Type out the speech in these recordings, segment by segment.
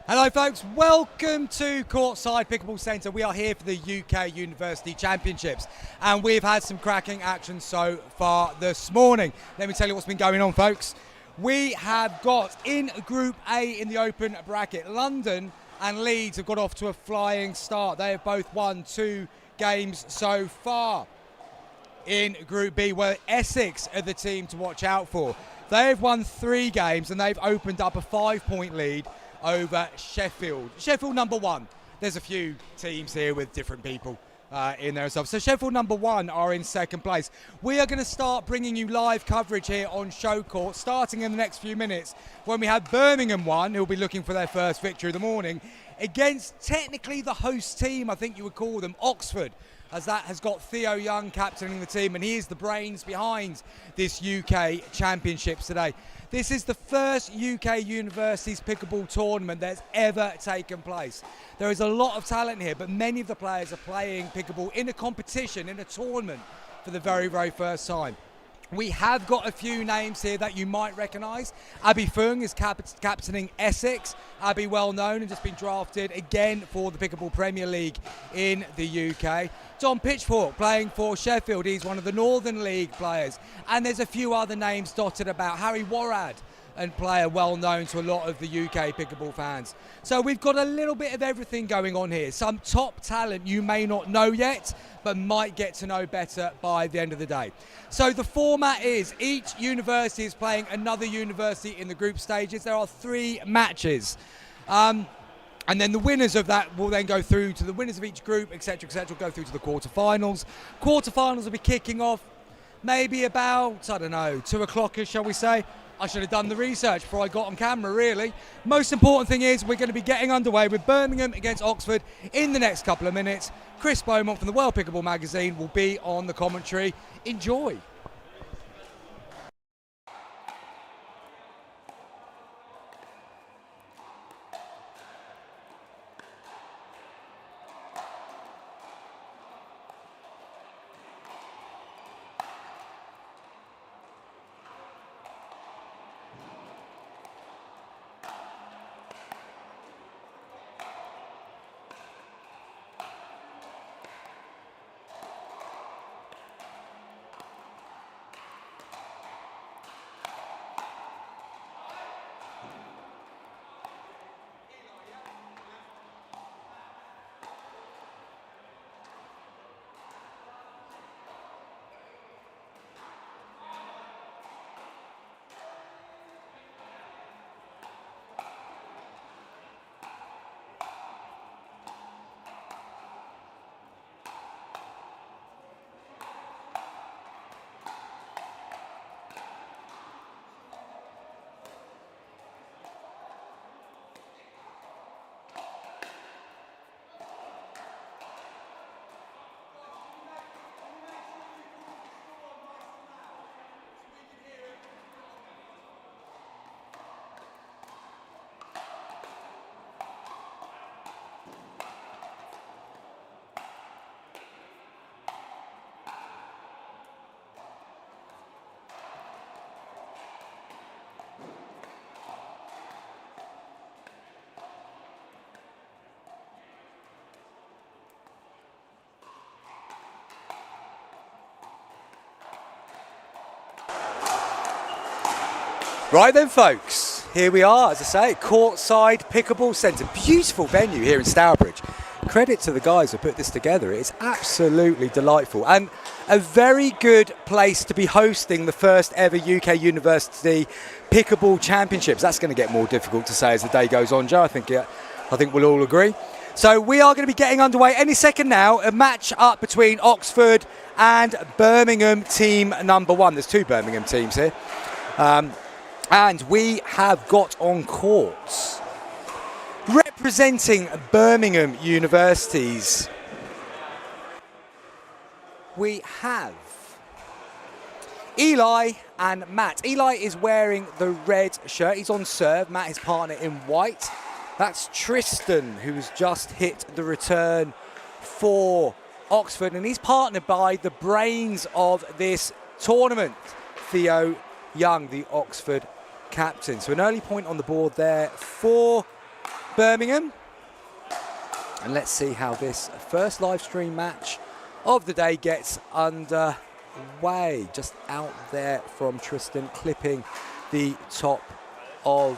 Hello folks, welcome to Courtside Pickleball Centre. We are here for the UK University Championships and we've had some cracking action so far this morning. Let me tell you what's been going on, folks. We have got in Group A in the open bracket, London and Leeds have got off to a flying start. They have both won 2 games so far. In Group B, where Essex are the team to watch out for. They have won 3 games and they've opened up a 5-point lead over Sheffield. Sheffield number 1. There's a few teams here with different people in there and stuff. So Sheffield number 1 are in second place. We are going to start bringing you live coverage here on Show Court, starting in the next few minutes when we have Birmingham 1, who will be looking for their first victory of the morning, against technically the host team, I think you would call them, Oxford, as that has got Theo Young captaining the team, and he is the brains behind this UK Championships today. This is the first UK Universities Pickleball tournament that's ever taken place. There is a lot of talent here, but many of the players are playing pickleball in a competition, in a tournament, for the very, very first time. We have got a few names here that you might recognise. Abby Fung is captaining Essex. Abby, well known and just been drafted again for the Pickleball Premier League in the UK. Tom Pitchfork playing for Sheffield. He's one of the Northern League players. And there's a few other names dotted about. Harry Warrad, and player well known to a lot of the UK pickleball fans. So we've got a little bit of everything going on here. Some top talent you may not know yet, but might get to know better by the end of the day. So the format is each university is playing another university in the group stages. There are 3 matches. And then the winners of that will then go through to the winners of each group, etc., go through to the quarterfinals. Quarterfinals will be kicking off maybe about, I don't know, 2 o'clock-ish, shall we say. I should have done the research before I got on camera, really. Most important thing is we're going to be getting underway with Birmingham against Oxford in the next couple of minutes. Chris Beaumont from the World Pickleball magazine will be on the commentary. Enjoy. Right then, folks, here we are, as I say, Courtside Pickleball Centre. Beautiful venue here in Stourbridge. Credit to the guys who put this together. It's absolutely delightful and a very good place to be hosting the first ever UK University Pickleball Championships. That's going to get more difficult to say as the day goes on, Joe. I think we'll all agree. So we are going to be getting underway any second now. A match up between Oxford and Birmingham team number 1. There's 2 Birmingham teams here. And we have got on courts, representing Birmingham Universities, we have Eli and Matt. Eli is wearing the red shirt. He's on serve. Matt, his partner, in white. That's Tristan, who's just hit the return for Oxford, and he's partnered by the brains of this tournament, Theo Young, the Oxford captain. So an early point on the board there for Birmingham. And let's see how this first live stream match of the day gets underway. Just out there from Tristan, clipping the top of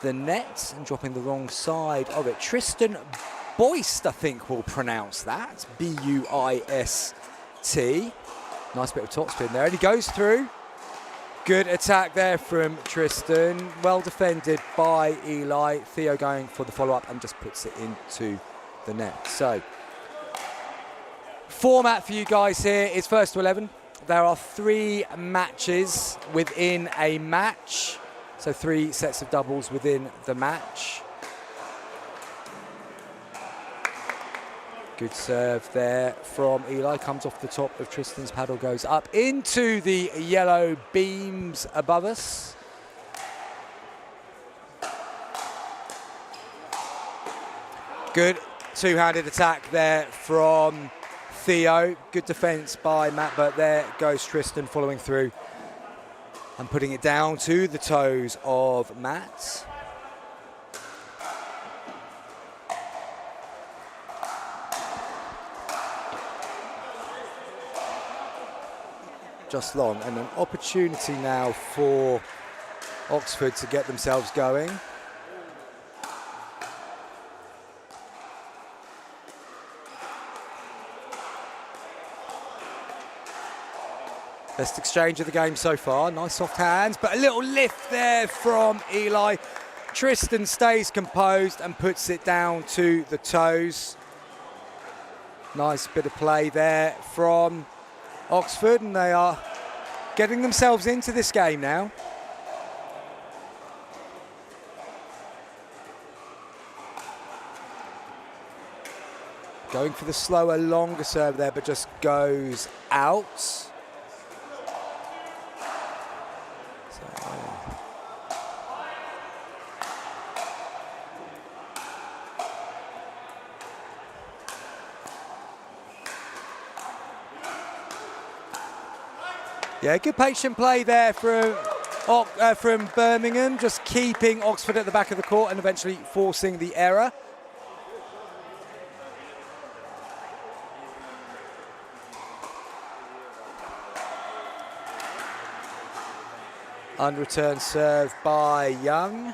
the net and dropping the wrong side of it. Tristan Boist, I think we'll pronounce that. B-U-I-S-T. Nice bit of topspin there. And he goes through. Good attack there from Tristan. Well defended by Eli. Theo going for the follow-up and just puts it into the net. So, format for you guys here is first to 11. There are 3 matches within a match. So 3 sets of doubles within the match. Good serve there from Eli. Comes off the top of Tristan's paddle, goes up into the yellow beams above us. Good two-handed attack there from Theo. Good defence by Matt, but there goes Tristan following through and putting it down to the toes of Matt. Just long, and an opportunity now for Oxford to get themselves going. Best exchange of the game so far. Nice soft hands, but a little lift there from Eli. Tristan stays composed and puts it down to the toes. Nice bit of play there from Oxford, and they are getting themselves into this game now. Going for the slower, longer serve there, but just goes out. Yeah, good patient play there from Birmingham, just keeping Oxford at the back of the court and eventually forcing the error. Unreturned serve by Young.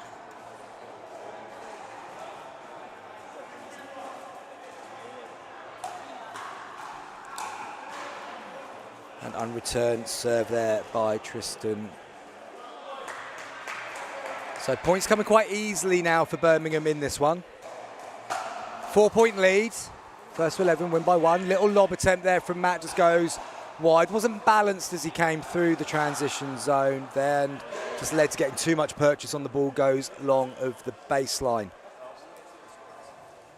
An unreturned serve there by Tristan. So points coming quite easily now for Birmingham in this one. 4-point lead. First to 11, win by 1. Little lob attempt there from Matt, just goes wide. Wasn't balanced as he came through the transition zone there, and just led to getting too much purchase on the ball, goes long of the baseline.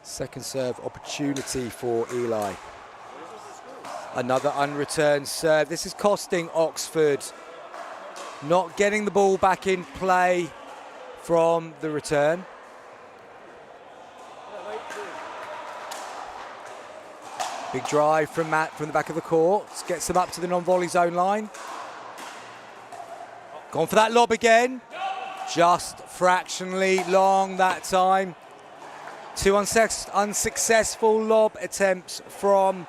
Second serve opportunity for Eli. Another unreturned serve. This is costing Oxford. Not getting the ball back in play from the return. Big drive from Matt from the back of the court. Gets them up to the non-volley zone line. Gone for that lob again. Just fractionally long that time. 2 unsuccessful lob attempts from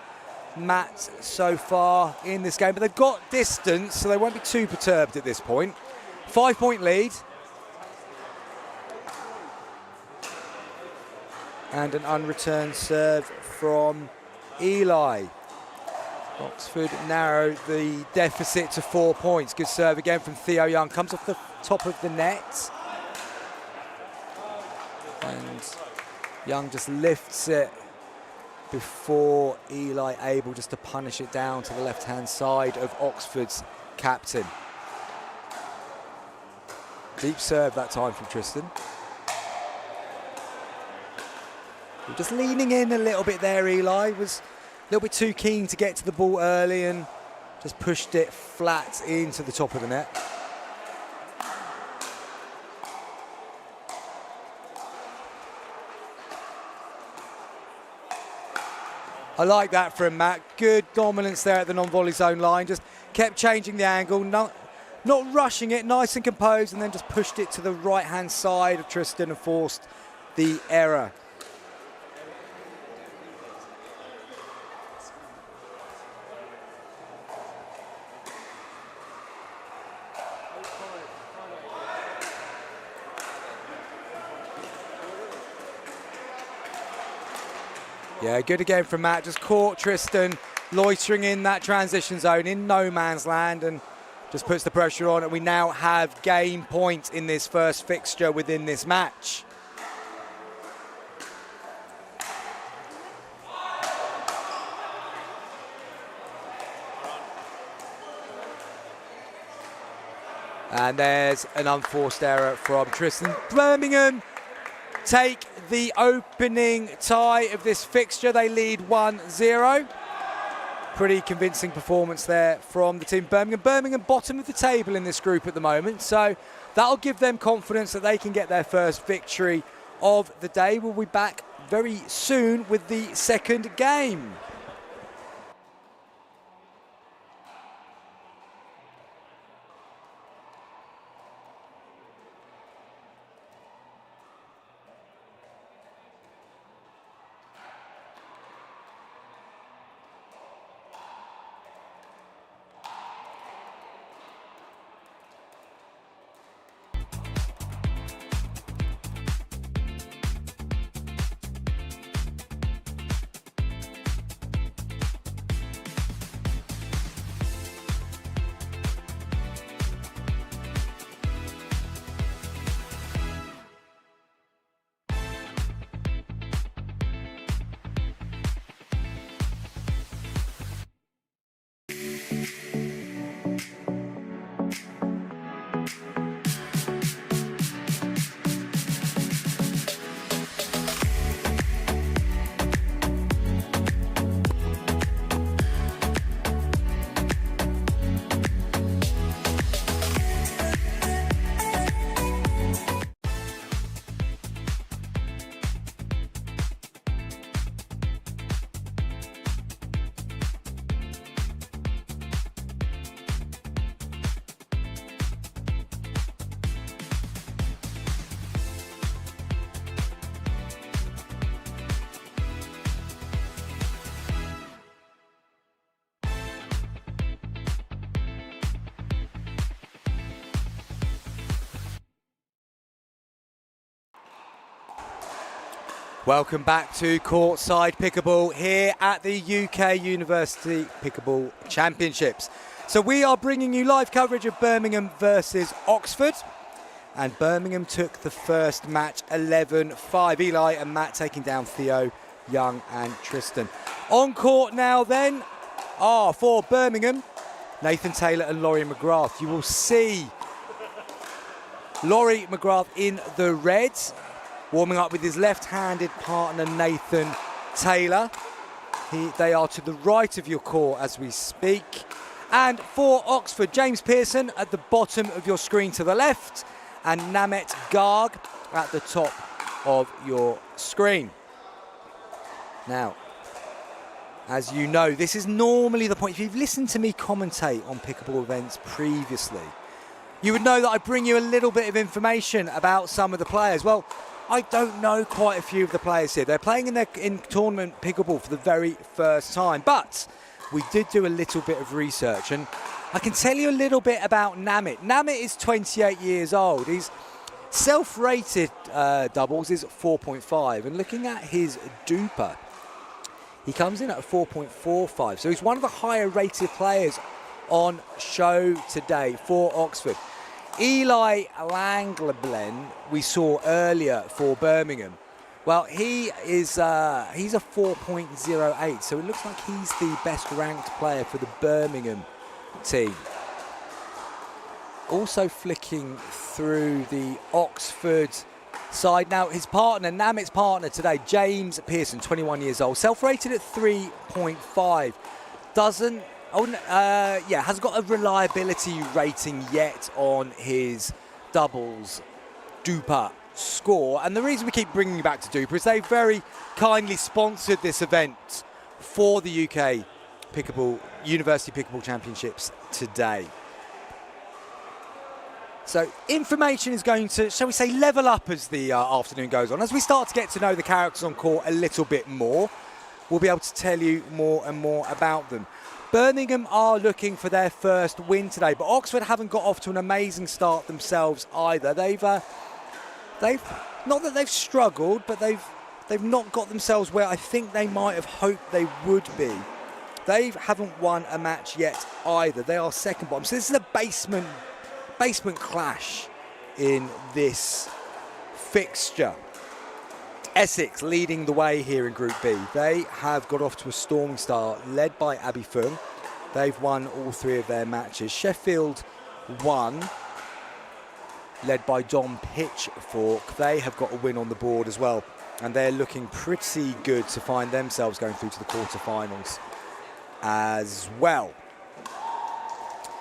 Matt so far in this game, but they've got distance, so they won't be too perturbed at this point. 5-point lead. And an unreturned serve from Eli. Oxford narrow the deficit to 4 points. Good serve again from Theo Young. Comes off the top of the net. And Young just lifts it before Eli able just to punish it down to the left-hand side of Oxford's captain. Deep serve that time from Tristan. We're just leaning in a little bit there, Eli. Was a little bit too keen to get to the ball early and just pushed it flat into the top of the net. I like that from Matt. Good dominance there at the non-volley zone line. Just kept changing the angle, not rushing it, nice and composed, and then just pushed it to the right-hand side of Tristan and forced the error. Yeah, good again from Matt. Just caught Tristan loitering in that transition zone in no man's land and just puts the pressure on. And we now have game point in this first fixture within this match. And there's an unforced error from Tristan. Birmingham take the opening tie of this fixture. They lead 1-0. Pretty convincing performance there from the team. Birmingham bottom of the table in this group at the moment, so that'll give them confidence that they can get their first victory of the day. We'll be back very soon with the second game. Welcome back to Courtside Pickleball here at the UK University Pickleball Championships. So we are bringing you live coverage of Birmingham versus Oxford. And Birmingham took the first match 11-5. Eli and Matt taking down Theo, Young and Tristan. On court now then for Birmingham, Nathan Taylor and Laurie McGrath. You will see Laurie McGrath in the reds, warming up with his left-handed partner, Nathan Taylor. They are to the right of your court as we speak. And for Oxford, James Pearson at the bottom of your screen to the left, and Namet Garg at the top of your screen. Now, as you know, this is normally the point. If you've listened to me commentate on pickleball events previously, you would know that I bring you a little bit of information about some of the players. Well, I don't know quite a few of the players here. They're playing in tournament pickleball for the very first time, but we did do a little bit of research, and I can tell you a little bit about Namet. Namet is 28 years old. He's self-rated doubles is 4.5, and looking at his duper, he comes in at a 4.45. So he's one of the higher rated players on show today for Oxford. Eli Langleblen we saw earlier for Birmingham. Well, he's a 4.08, so it looks like he's the best ranked player for the Birmingham team. Also flicking through the Oxford side now, his partner, Namet's partner today, James Pearson, 21 years old, self-rated at 3.5. Hasn't got a reliability rating yet on his doubles duper score. And the reason we keep bringing you back to duper is they very kindly sponsored this event for the UK University Pickleball Championships today. So information is going to, shall we say, level up as the afternoon goes on. As we start to get to know the characters on court a little bit more, we'll be able to tell you more and more about them. Birmingham are looking for their first win today, but Oxford haven't got off to an amazing start themselves either. They've not that they've struggled, but they've not got themselves where I think they might have hoped they would be. They haven't won a match yet either. They are second bottom. So this is a basement clash in this fixture. Essex leading the way here in Group B. They have got off to a storming start, led by Abby Fung. They've won all 3 of their matches. Sheffield won, led by Dom Pitchfork. They have got a win on the board as well, and they're looking pretty good to find themselves going through to the quarterfinals as well.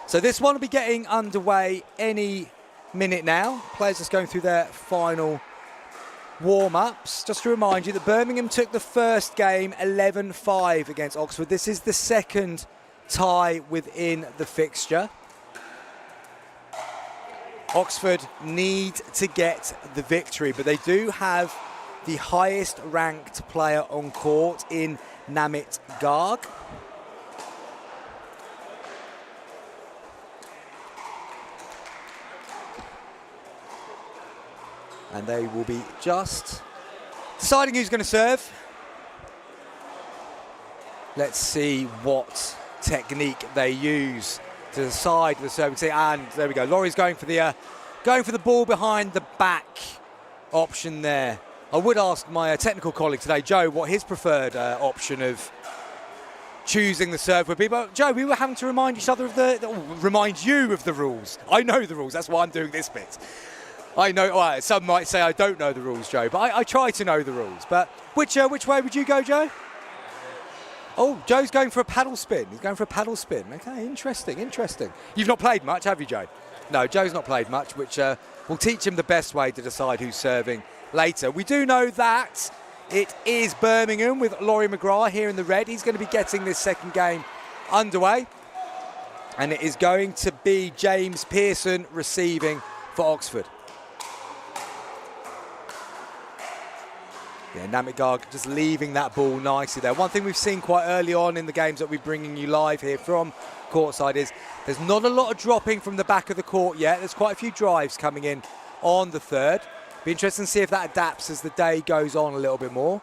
So this one will be getting underway any minute now. Players just going through their final warm-ups. Just to remind you that Birmingham took the first game 11-5 against Oxford. This is the second tie within the fixture. Oxford need to get the victory, but they do have the highest ranked player on court in Namit Garg. And they will be just deciding who's going to serve. Let's see what technique they use to decide the serving. And there we go. Laurie's going for the ball behind the back option there. I would ask my technical colleague today, Joe, what his preferred option of choosing the serve would be. But Joe, we were having to remind each other of remind you of the rules. I know the rules. That's why I'm doing this bit. I know. Well, some might say I don't know the rules, Joe, but I try to know the rules. But which way would you go, Joe? Oh, Joe's going for a paddle spin. He's going for a paddle spin. Okay, interesting. You've not played much, have you, Joe? No, Joe's not played much, which will teach him the best way to decide who's serving later. We do know that it is Birmingham with Laurie McGrath here in the red. He's going to be getting this second game underway. And it is going to be James Pearson receiving for Oxford. Yeah, Namit Garg just leaving that ball nicely there. One thing we've seen quite early on in the games that we're bringing you live here from Courtside is there's not a lot of dropping from the back of the court yet. There's quite a few drives coming in on the third. Be interesting to see if that adapts as the day goes on a little bit more.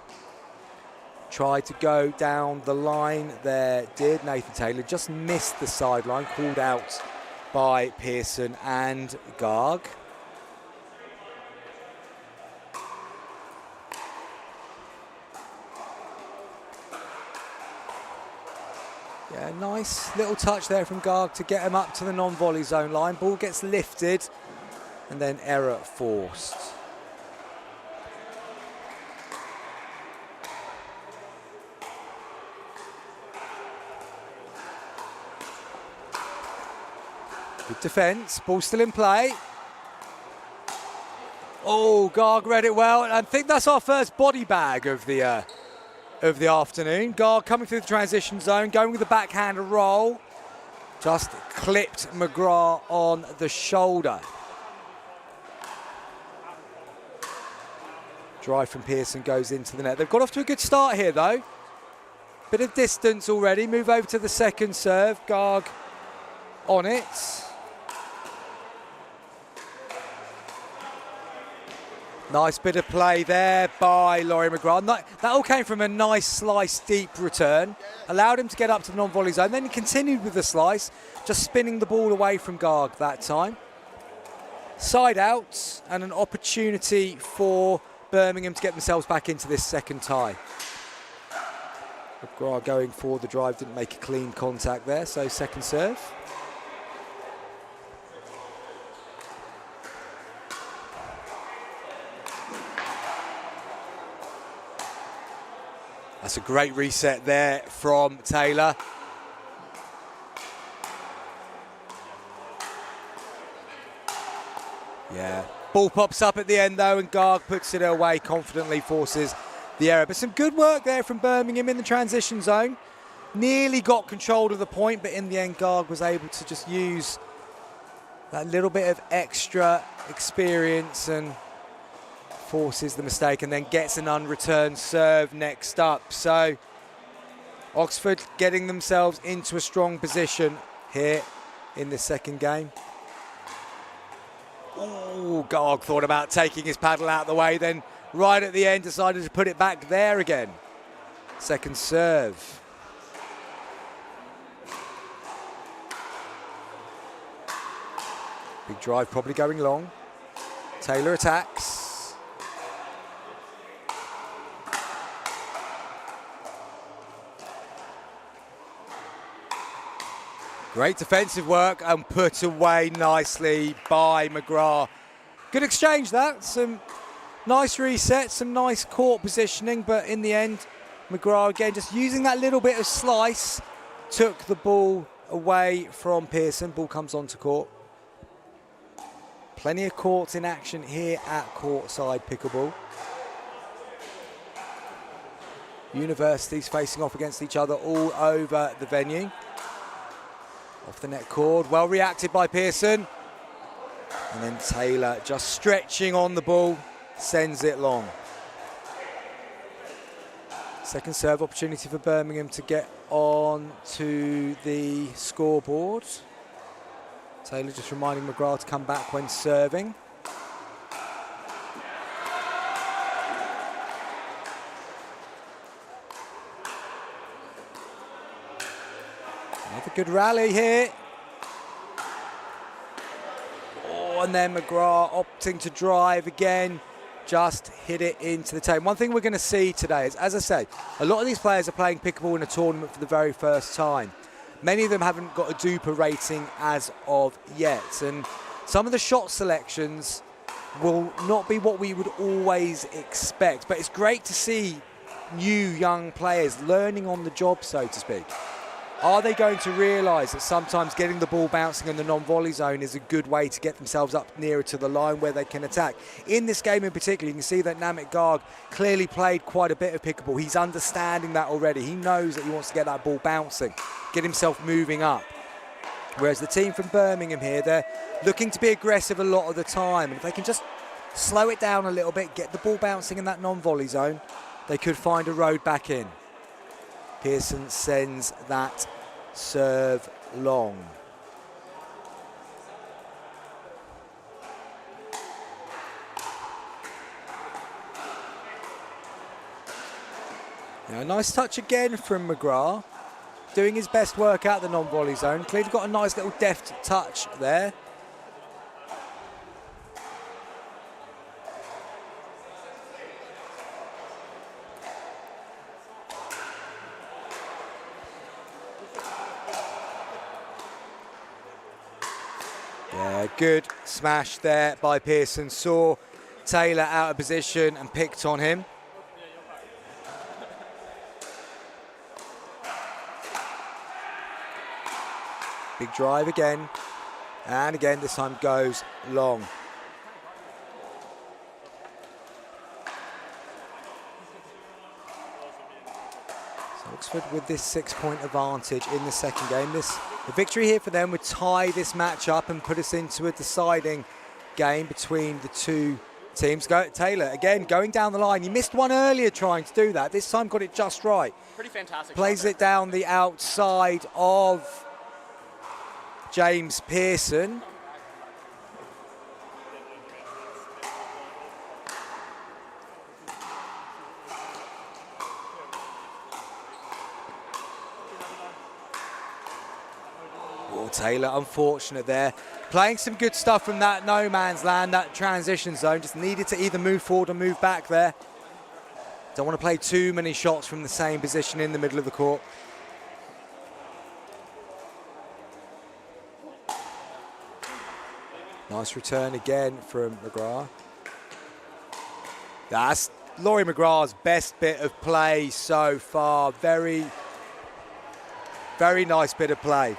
Tried to go down the line there, did Nathan Taylor. Just missed the sideline, called out by Pearson and Garg. Yeah, nice little touch there from Garg to get him up to the non-volley zone line. Ball gets lifted and then error forced. Good defence, ball still in play. Oh, Garg read it well. I think that's our first body bag of the afternoon. Garg coming through the transition zone, going with the backhand roll. Just clipped McGrath on the shoulder. Drive from Pearson goes into the net. They've got off to a good start here, though. Bit of distance already. Move over to the second serve. Garg on it. Nice bit of play there by Laurie McGrath. That all came from a nice slice deep return. Allowed him to get up to the non-volley zone. Then he continued with the slice, just spinning the ball away from Garg that time. Side out and an opportunity for Birmingham to get themselves back into this second tie. McGrath going for the drive, didn't make a clean contact there, so second serve. That's a great reset there from Taylor. Yeah, ball pops up at the end though, and Garg puts it away confidently, forces the error. But some good work there from Birmingham in the transition zone. Nearly got control of the point, but in the end, Garg was able to just use that little bit of extra experience and forces the mistake, and then gets an unreturned serve next up. So Oxford getting themselves into a strong position here in the second game. Oh, Garg thought about taking his paddle out of the way, then right at the end decided to put it back there again. Second serve. Big drive probably going long. Taylor attacks. Great defensive work and put away nicely by McGrath. Good exchange that. Some nice reset, some nice court positioning, but in the end, McGrath again just using that little bit of slice, took the ball away from Pearson. Ball comes onto court. Plenty of courts in action here at Courtside Pickleball. Universities facing off against each other all over the venue. Off the net cord, well reacted by Pearson. And then Taylor just stretching on the ball, sends it long. Second serve opportunity for Birmingham to get on to the scoreboard. Taylor just reminding McGrath to come back when serving. Another good rally here. Oh, and then McGrath opting to drive again. Just hit it into the tape. One thing we're going to see today is, as I say, a lot of these players are playing pickleball in a tournament for the very first time. Many of them haven't got a DUPA rating as of yet, and some of the shot selections will not be what we would always expect. But it's great to see new young players learning on the job, so to speak. Are they going to realise that sometimes getting the ball bouncing in the non-volley zone is a good way to get themselves up nearer to the line where they can attack? In this game in particular, you can see that Namit Garg clearly played quite a bit of pickleball. He's understanding that already. He knows that he wants to get that ball bouncing, get himself moving up. Whereas the team from Birmingham here, they're looking to be aggressive a lot of the time. And if they can just slow it down a little bit, get the ball bouncing in that non-volley zone, they could find a road back in. Pearson sends that serve long. Now, a nice touch again from McGrath, doing his best work out the non-volley zone. Clearly got a nice little deft touch there. Yeah, good smash there by Pearson. Saw Taylor out of position and picked on him. Big drive again. And again, this time goes long. So Oxford with this 6-point advantage in the second game. The victory here for them would tie this match up and put us into a deciding game between the two teams. Taylor, again, going down the line. He missed one earlier trying to do that. This time got it just right. Pretty fantastic. Plays it down the outside of James Pearson. Oh, Taylor, unfortunate there. Playing some good stuff from that no man's land, that transition zone. Just needed to either move forward or move back there. Don't want to play too many shots from the same position in the middle of the court. Nice return again from McGrath. That's Laurie McGrath's best bit of play so far. Very, very nice bit of play.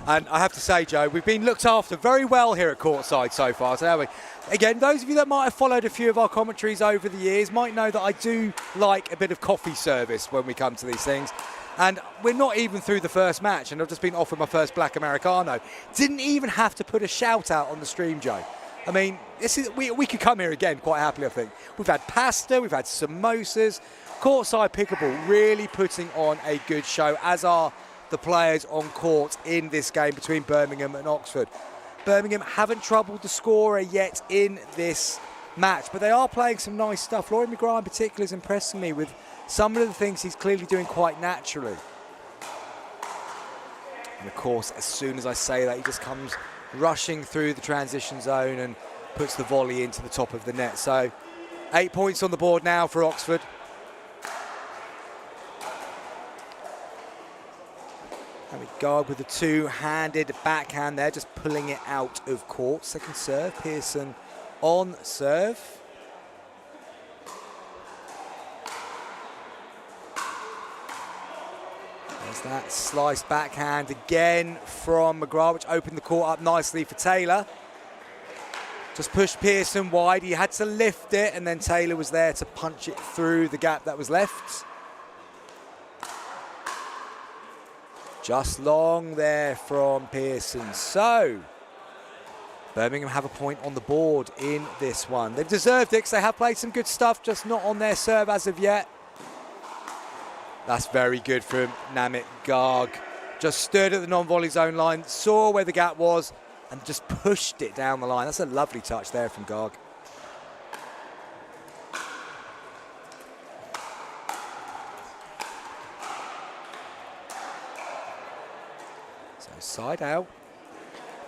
And I have to say, Joe, we've been looked after very well here at Courtside so far, so have we? Again, those of you that might have followed a few of our commentaries over the years might know that I do like a bit of coffee service when we come to these things. And we're not even through the first match, and I've just been offered my first Black Americano. Didn't even have to put a shout out on the stream, Joe. I mean, we could come here again quite happily, I think. We've had pasta, we've had samosas. Courtside Pickleball really putting on a good show, as are the players on court in this game between Birmingham and Oxford. Birmingham haven't troubled the scorer yet in this match, but they are playing some nice stuff. Laurie McGrath in particular is impressing me with some of the things he's clearly doing quite naturally. And of course, as soon as I say that, he just comes rushing through the transition zone and puts the volley into the top of the net. So 8 points on the board now for Oxford. Guard with a two-handed backhand there, just pulling it out of court. Second serve, Pearson on serve. There's that sliced backhand again from McGrath, which opened the court up nicely for Taylor. Just pushed Pearson wide. He had to lift it, and then Taylor was there to punch it through the gap that was left. Just long there from Pearson. So, Birmingham have a point on the board in this one. They've deserved it because they have played some good stuff, just not on their serve as of yet. That's very good from Namit Garg. Just stood at the non-volley zone line, saw where the gap was, and just pushed it down the line. That's a lovely touch there from Garg. Side out.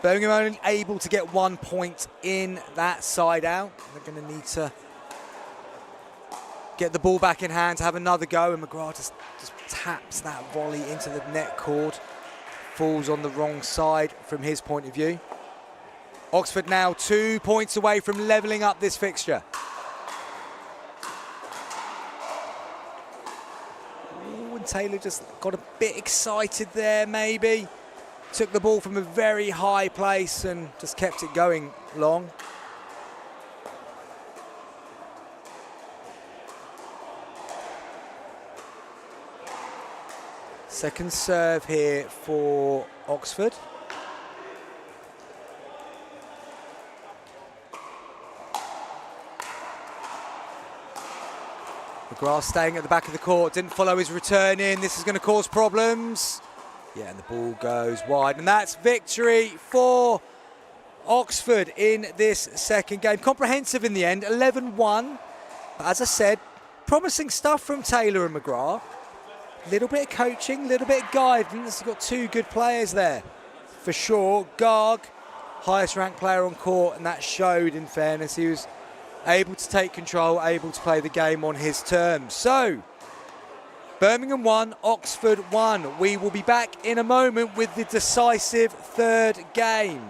Birmingham only able to get 1 point in that side out. They're going to need to get the ball back in hand to have another go, and McGrath just taps that volley into the net cord. Falls on the wrong side from his point of view. Oxford now 2 points away from levelling up this fixture. Ooh, and Taylor just got a bit excited there, maybe. Took the ball from a very high place and just kept it going long. Second serve here for Oxford. McGrath staying at the back of the court, didn't follow his return in. This is going to cause problems. Yeah, and the ball goes wide, and that's victory for Oxford in this second game. Comprehensive in the end, 11-1. But as I said, promising stuff from Taylor and McGrath. A little bit of coaching, a little bit of guidance. You've got two good players there, for sure. Garg, highest ranked player on court, and that showed, in fairness. He was able to take control, able to play the game on his terms. So, Birmingham 1, Oxford 1. We will be back in a moment with the decisive third game.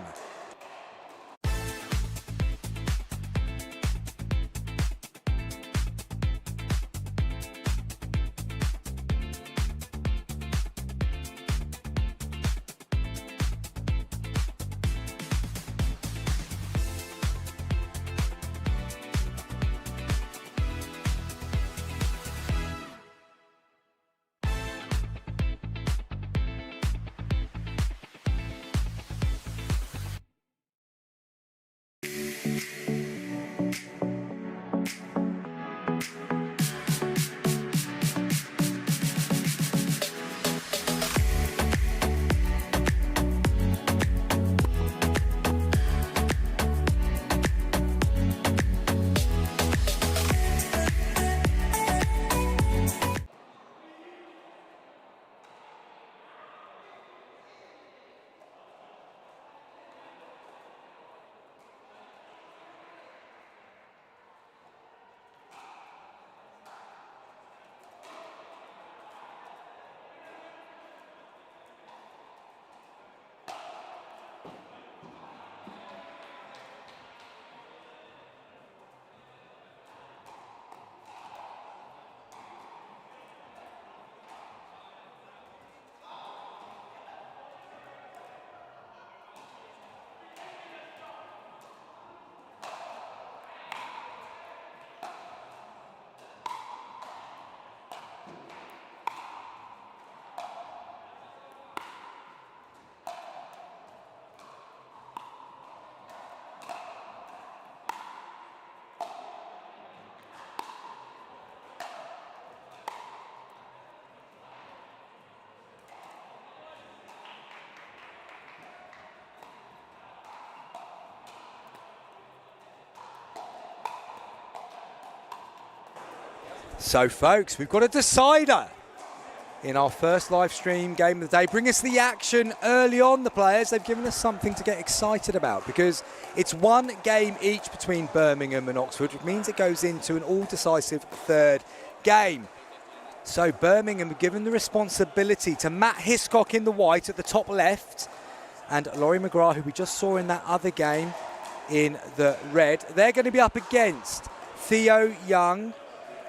So folks, we've got a decider in our first live stream game of the day. Bring us the action early on, the players. They've given us something to get excited about because it's one game each between Birmingham and Oxford, which means it goes into an all-decisive third game. So Birmingham have given the responsibility to Matt Hiscock in the white at the top left and Laurie McGrath, who we just saw in that other game, in the red. They're going to be up against Theo Young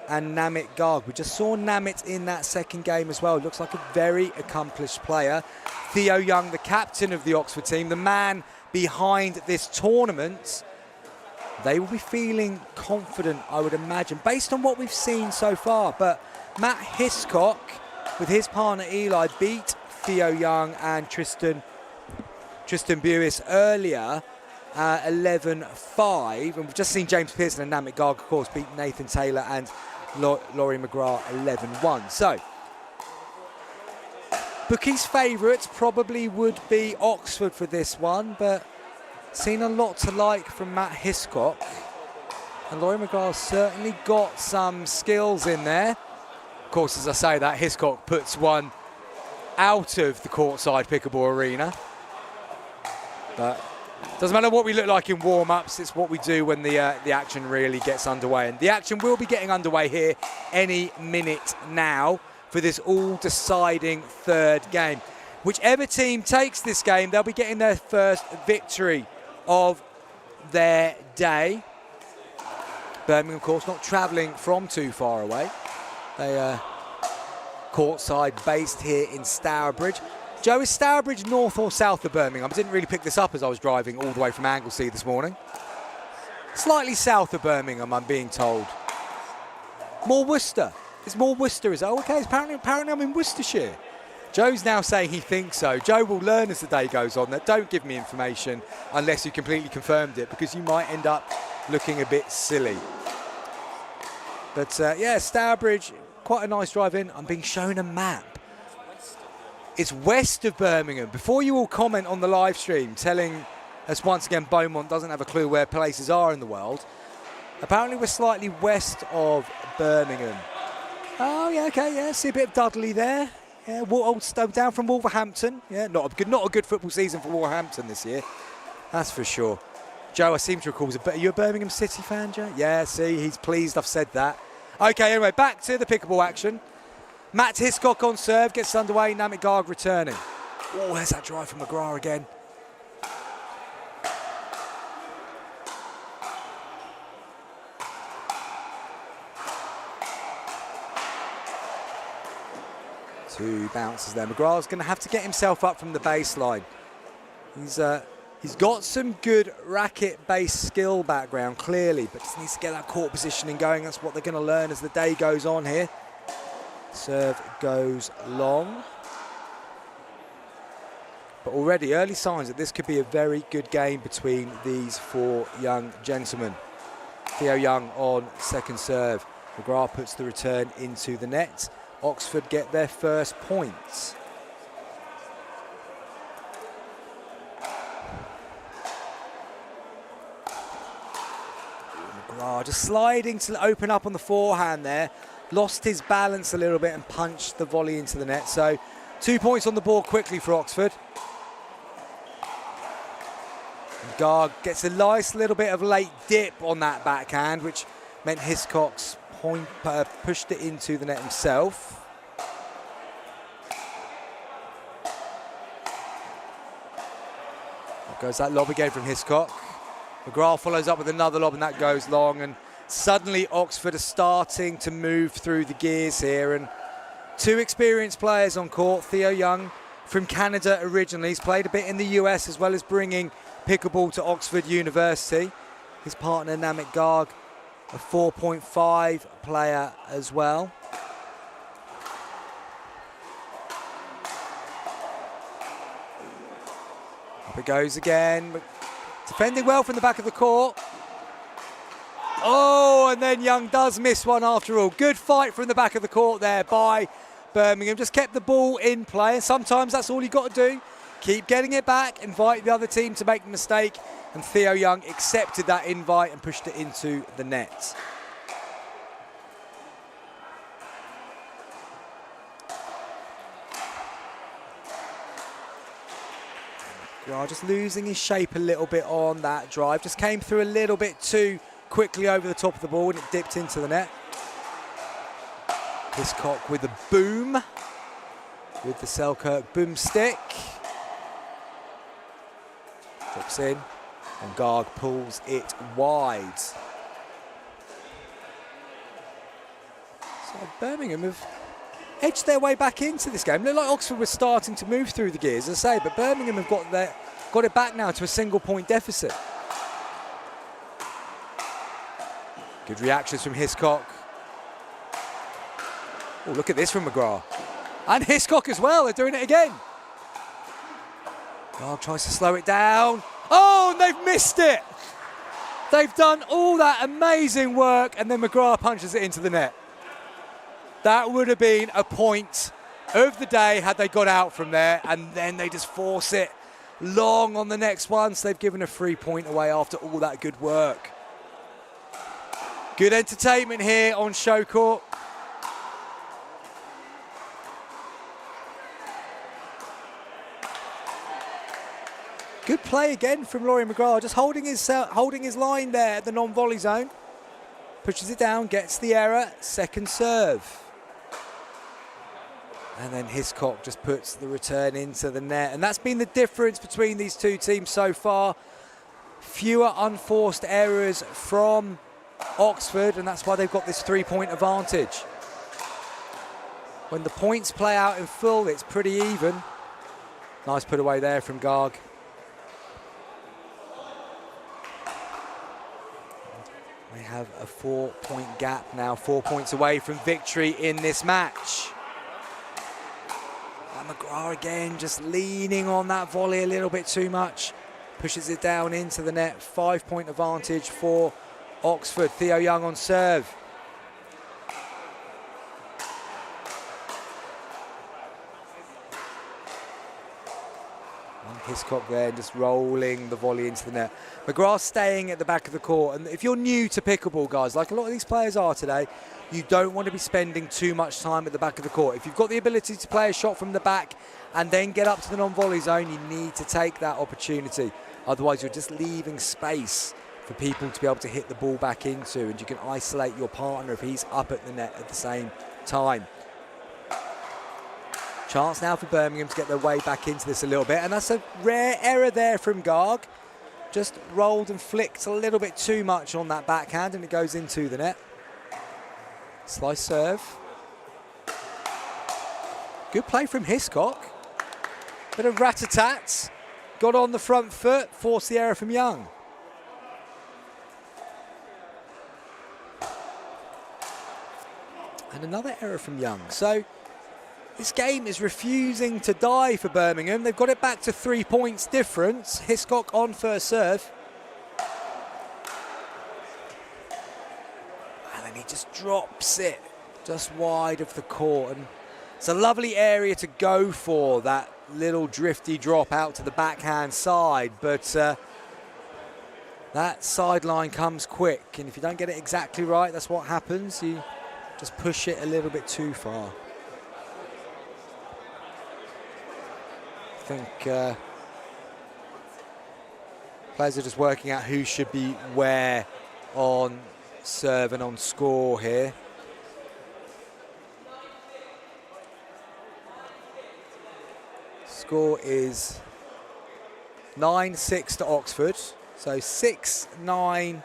and Namit Garg. We just saw Namit in that second game as well. Looks like a very accomplished player. Theo Young, the captain of the Oxford team, the man behind this tournament. They will be feeling confident, I would imagine, based on what we've seen so far. But Matt Hiscock, with his partner Eli, beat Theo Young and Tristan Buis earlier, 11-5. And we've just seen James Pearson and Namit Garg, of course, beat Nathan Taylor and Laurie McGrath 11-1. So, bookies' favourites probably would be Oxford for this one, but seen a lot to like from Matt Hiscock. And Laurie McGrath certainly got some skills in there. Of course, as I say that, Hiscock puts one out of the Courtside Pickleball arena. But doesn't matter what we look like in warm-ups, it's what we do when the action really gets underway. And the action will be getting underway here any minute now for this all-deciding third game. Whichever team takes this game, they'll be getting their first victory of their day. Birmingham, of course, not travelling from too far away. They are courtside based here in Stourbridge. Joe, is Stourbridge north or south of Birmingham? I didn't really pick this up as I was driving all the way from Anglesey this morning. Slightly south of Birmingham, I'm being told. More Worcester. It's more Worcester, is it? Oh, okay, apparently I'm in Worcestershire. Joe's now saying he thinks so. Joe will learn as the day goes on that don't give me information unless you completely confirmed it, because you might end up looking a bit silly. But yeah, Stourbridge, quite a nice drive in. I'm being shown a map. It's west of Birmingham. Before you all comment on the live stream telling us once again Beaumont doesn't have a clue where places are in the world, apparently we're slightly west of Birmingham. Oh, yeah, okay, yeah, see a bit of Dudley there. Yeah, down from Wolverhampton. Yeah, not a good football season for Wolverhampton this year. That's for sure. Joe, I seem to recall, are you a Birmingham City fan, Joe? Yeah, see, he's pleased I've said that. Okay, anyway, back to the pickleball action. Matt Hiscock on serve, gets underway, Namit Garg returning. Oh, there's that drive from McGrath again. Two bounces there. McGrath's going to have to get himself up from the baseline. He's got some good racket-based skill background, clearly, but just needs to get that court positioning going. That's what they're going to learn as the day goes on here. Serve goes long. But already early signs that this could be a very good game between these four young gentlemen. Theo Young on second serve. McGrath puts the return into the net. Oxford get their first points. McGrath just sliding to open up on the forehand there. Lost his balance a little bit and punched the volley into the net. So 2 points on the board quickly for Oxford. Garg gets a nice little bit of late dip on that backhand, which meant Hiscock's point pushed it into the net himself. There goes that lob again from Hiscock. McGrath follows up with another lob and that goes long, and suddenly Oxford are starting to move through the gears here, and two experienced players on court. Theo Young from Canada originally. He's played a bit in the US as well as bringing pickleball to Oxford University. His partner Namit Garg, a 4.5 player as well. Up it goes again. Defending well from the back of the court. Oh, and then Young does miss one after all. Good fight from the back of the court there by Birmingham. Just kept the ball in play. And sometimes that's all you've got to do. Keep getting it back, invite the other team to make the mistake. And Theo Young accepted that invite and pushed it into the net. McGrath just losing his shape a little bit on that drive. Just came through a little bit too quickly over the top of the ball and it dipped into the net. Hiscock with the boom, with the Selkirk boomstick. Drops in, and Garg pulls it wide. So Birmingham have edged their way back into this game. Looked like Oxford was starting to move through the gears, as I say, but Birmingham have got it back now to a single-point deficit. Good reactions from Hiscock. Oh, look at this from McGrath. And Hiscock as well, they're doing it again. Garg tries to slow it down. Oh, and they've missed it. They've done all that amazing work, and then McGrath punches it into the net. That would have been a point of the day had they got out from there, and then they just force it long on the next one. So they've given a 3 point away after all that good work. Good entertainment here on Show Court. Good play again from Laurie McGrath, just holding his line there at the non-volley zone. Pushes it down, gets the error, second serve. And then Hiscock just puts the return into the net. And that's been the difference between these two teams so far. Fewer unforced errors from Oxford, and that's why they've got this 3 point advantage. When the points play out in full, it's pretty even. Nice put away there from Garg. They have a 4 point gap now, 4 points away from victory in this match. And McGrath again just leaning on that volley a little bit too much. Pushes it down into the net, 5 point advantage for Oxford. Theo Young on serve. Hiscock there just rolling the volley into the net. McGrath staying at the back of the court, and if you're new to pickleball, guys, like a lot of these players are today, you don't want to be spending too much time at the back of the court. If you've got the ability to play a shot from the back and then get up to the non-volley zone, you need to take that opportunity. Otherwise, you're just leaving space for people to be able to hit the ball back into, and you can isolate your partner if he's up at the net at the same time. Chance now for Birmingham to get their way back into this a little bit, and that's a rare error there from Garg. Just rolled and flicked a little bit too much on that backhand, and it goes into the net. Slice serve. Good play from Hiscock. Bit of rat-a-tat. Got on the front foot, forced the error from Young. And another error from Young. So this game is refusing to die for Birmingham. They've got it back to 3 points difference. Hiscock on first serve. And then he just drops it just wide of the court. And it's a lovely area to go for, that little drifty drop out to the backhand side. But that sideline comes quick. And if you don't get it exactly right, that's what happens. You just push it a little bit too far. I think players are just working out who should be where on serve and on score here. Score is 9-6 to Oxford. So 6-9.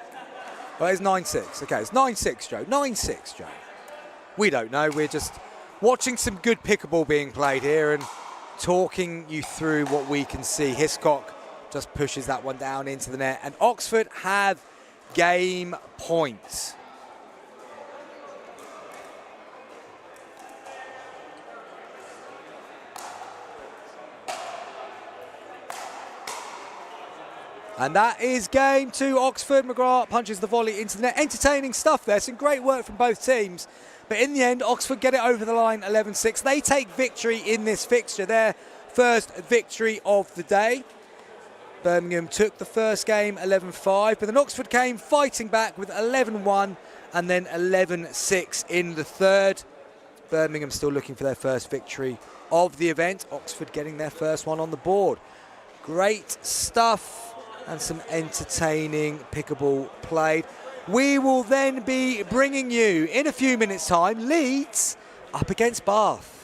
Well, it's 9-6. Okay, it's 9-6, Joe. 9-6, Joe. We don't know. We're just watching some good pickleball being played here and talking you through what we can see. Hiscock just pushes that one down into the net, and Oxford have game points. And that is game two. Oxford. McGrath punches the volley into the net. Entertaining stuff there. Some great work from both teams. But in the end, Oxford get it over the line 11-6. They take victory in this fixture, their first victory of the day. Birmingham took the first game 11-5, but then Oxford came fighting back with 11-1 and then 11-6 in the third. Birmingham still looking for their first victory of the event. Oxford getting their first one on the board. Great stuff and some entertaining pickleball played. We will then be bringing you, in a few minutes' time, Leeds up against Bath.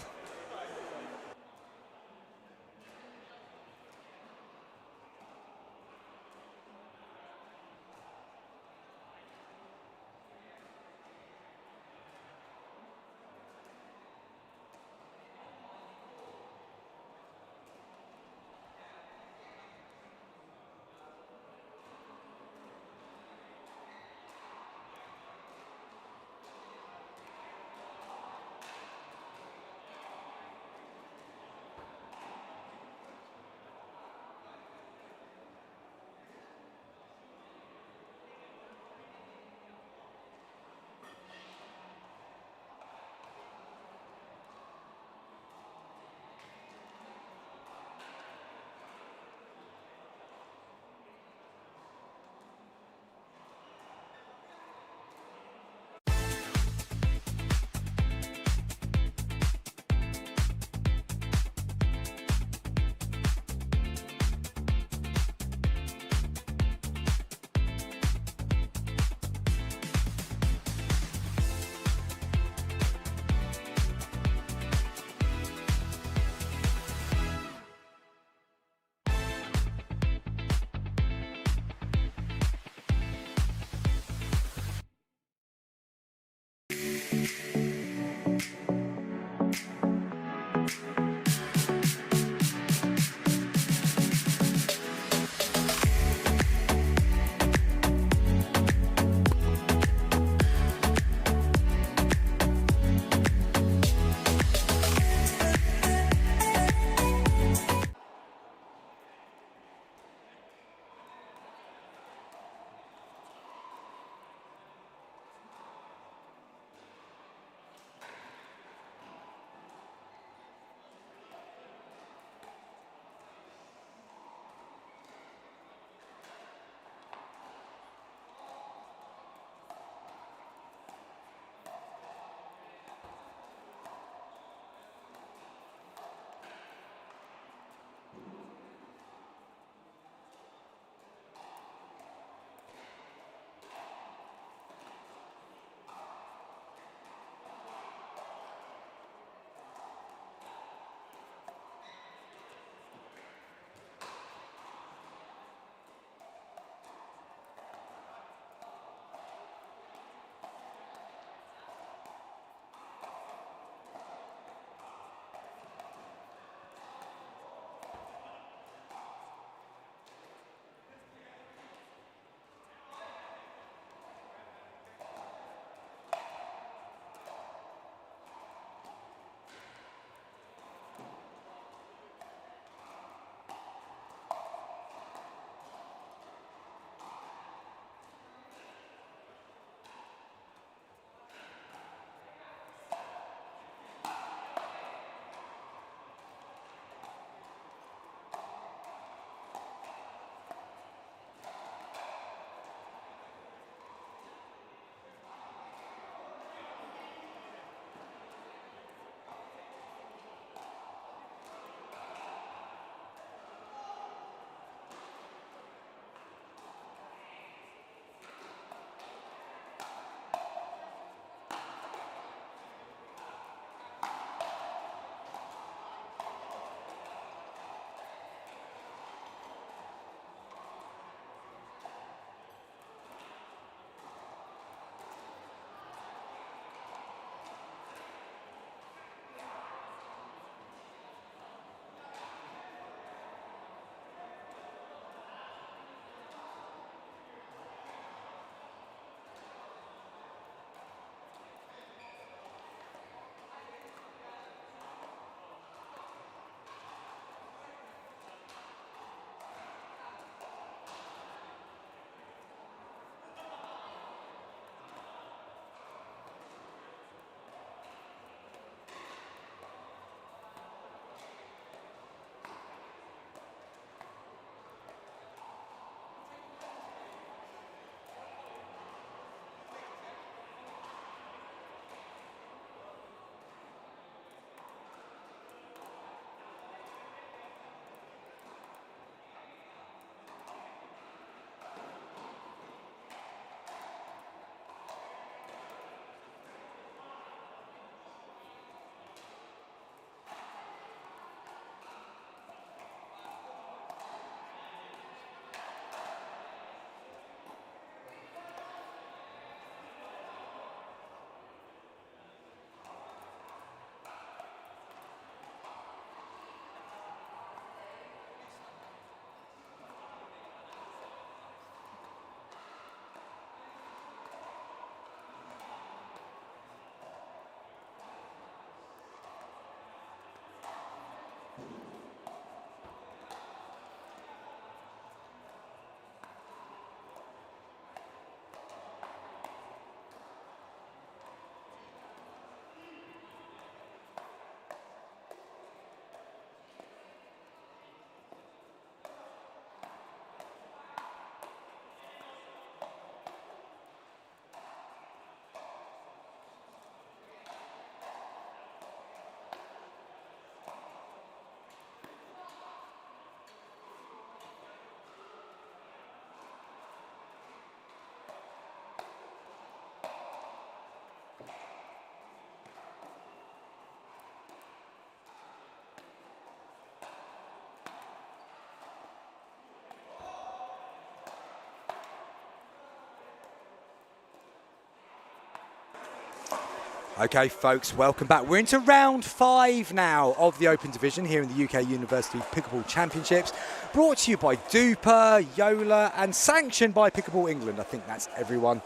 Okay, folks, welcome back. We're into round 5 now of the Open Division here in the UK University Pickleball Championships. Brought to you by Duper, Yola, and sanctioned by Pickleball England. I think that's everyone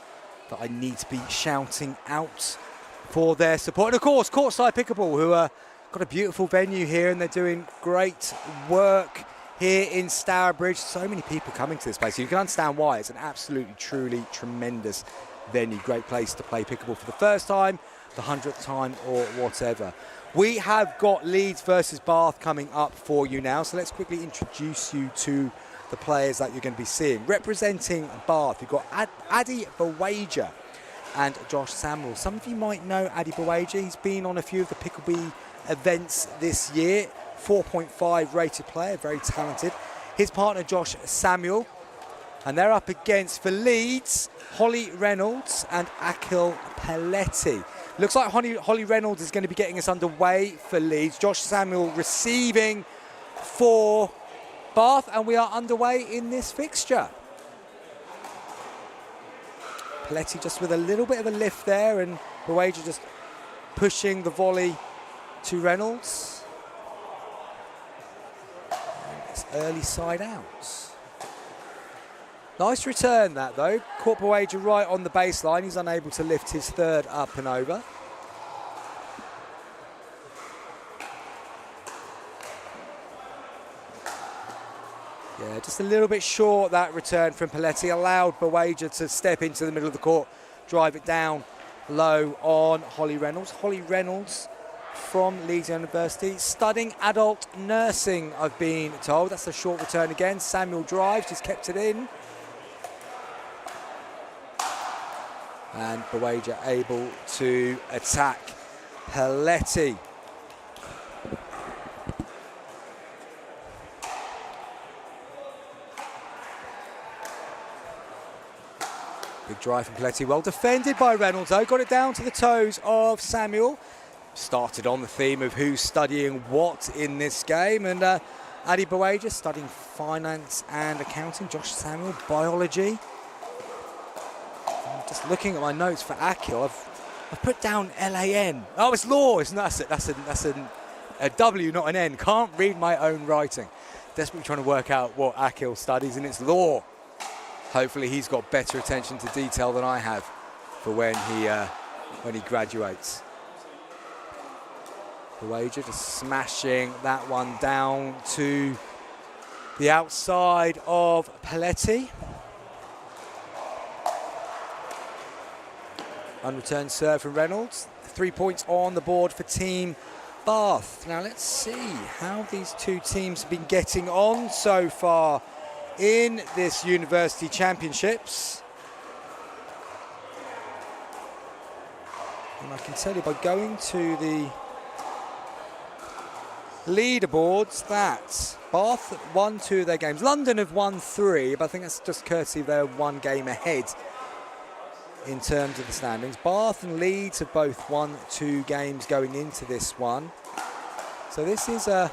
that I need to be shouting out for their support. And of course, Courtside Pickleball, who got a beautiful venue here, and they're doing great work here in Stourbridge. So many people coming to this place. You can understand why. It's an absolutely, truly tremendous venue. Great place to play pickleball for the first time, the 100th time, or whatever. We have got Leeds versus Bath coming up for you now, so let's quickly introduce you to the players that you're going to be seeing. Representing Bath, you've got Adi Bawaja and Josh Samuel. Some of you might know Adi Bawaja. He's been on a few of the Pickleball events this year. 4.5 rated player, very talented. His partner Josh Samuel, and they're up against, for Leeds, Holly Reynolds and Akhil Pelletti. Looks like Holly Reynolds is going to be getting us underway for Leeds. Josh Samuel receiving for Bath, and we are underway in this fixture. Pelletti just with a little bit of a lift there, and Bawaja just pushing the volley to Reynolds. And it's early side out. Nice return that though. Caught Bawaja right on the baseline. He's unable to lift his third up and over. Yeah, just a little bit short, that return from Pelletti. Allowed Bawaja to step into the middle of the court, drive it down low on Holly Reynolds. Holly Reynolds from Leeds University, studying adult nursing, I've been told. That's a short return again. Samuel drives, just kept it in. And Bawaja able to attack Pelletti. Big drive from Pelletti, well defended by Reynolds though. Got it down to the toes of Samuel. Started on the theme of who's studying what in this game. And Adi Bawaja studying finance and accounting. Josh Samuel, biology. Just looking at my notes for Akhil, I've put down LAN. Oh, it's law. That's a W, not an N. Can't read my own writing. Desperately trying to work out what Akhil studies, and it's law. Hopefully, he's got better attention to detail than I have for when he graduates. Bawaja just smashing that one down to the outside of Pelletti. Unreturned serve from Reynolds. 3 points on the board for Team Bath. Now let's see how these two teams have been getting on so far in this University Championships. And I can tell you by going to the leaderboards that Bath won 2 of their games. London have won 3, but I think that's just courtesy of their 1 game ahead in terms of the standings. Bath and Leeds have both won 2 games going into this one. So this is a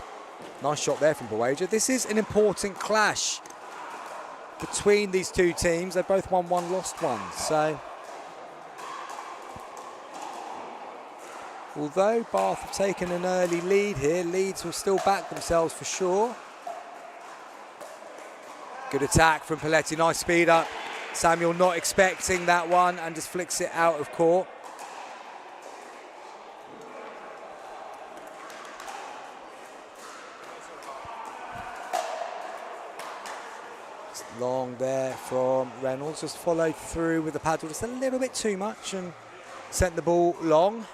nice shot there from Bawaja. This is an important clash between these two teams. They've both won 1, lost 1. So although Bath have taken an early lead here, Leeds will still back themselves for sure. Good attack from Pelletti, nice speed up. Samuel not expecting that one and just flicks it out of court. Just long there from Reynolds, just followed through with the paddle just a little bit too much and sent the ball long.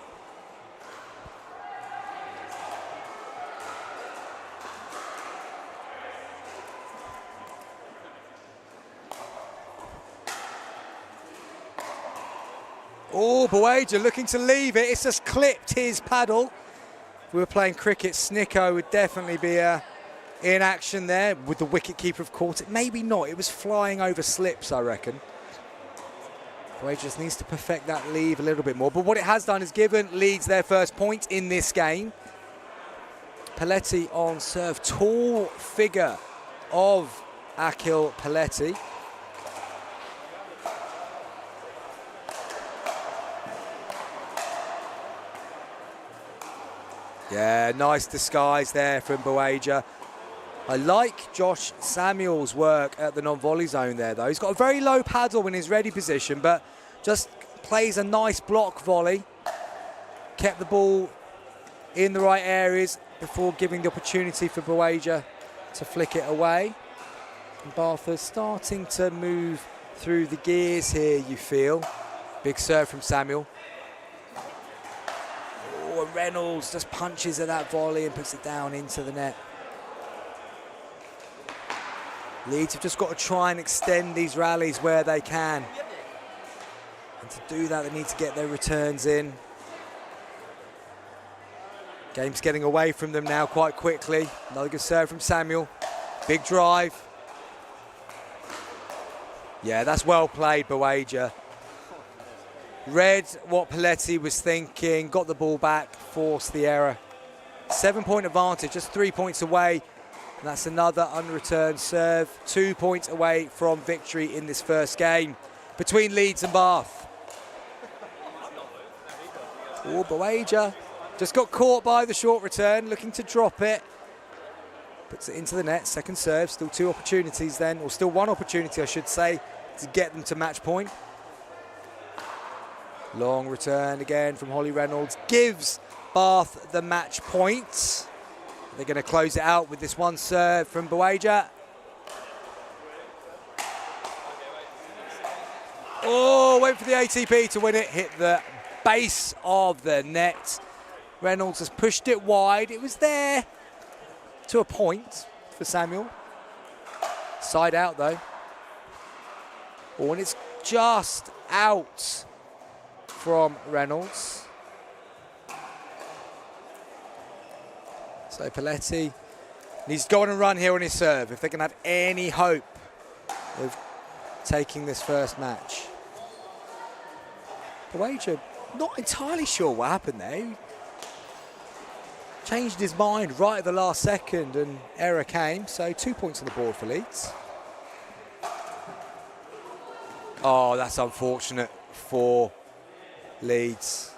Oh, Bawaja looking to leave it. It's just clipped his paddle. If we were playing cricket, Snicko would definitely be in action there with the wicket-keeper, of course. Maybe not. It was flying over slips, I reckon. Bawaja just needs to perfect that leave a little bit more. But what it has done is given Leeds their first point in this game. Pelletti on serve. Tall figure of Akhil Pelletti. Yeah, nice disguise there from Boaja. I like Josh Samuel's work at the non-volley zone there, though. He's got a very low paddle in his ready position, but just plays a nice block volley. Kept the ball in the right areas before giving the opportunity for Boaja to flick it away. And Bath is starting to move through the gears here, you feel. Big serve from Samuel. Oh, and Reynolds just punches at that volley and puts it down into the net. Leeds have just got to try and extend these rallies where they can. And to do that, they need to get their returns in. Game's getting away from them now quite quickly. Another good serve from Samuel. Big drive. Yeah, that's well played, Boaja. Read what Paletti was thinking, got the ball back, forced the error. 7-point advantage, just 3 points away. And that's another unreturned serve. 2 points away from victory in this first game between Leeds and Bath. Oh, Boaja just got caught by the short return, looking to drop it. Puts it into the net, second serve. Still 2 opportunities then, or still 1 opportunity, I should say, to get them to match point. Long return again from Holly Reynolds. Gives Bath the match point. They're going to close it out with this one serve from Boaja. Oh, went for the ATP to win it. Hit the base of the net. Reynolds has pushed it wide. It was there to a point for Samuel. Side out, though. Oh, and it's just out from Reynolds. So Paletti needs to go on and run here on his serve if they can have any hope of taking this first match. Boaja, not entirely sure what happened there. He changed his mind right at the last second and error came. So 2 points on the board for Leeds. Oh, that's unfortunate for Leeds.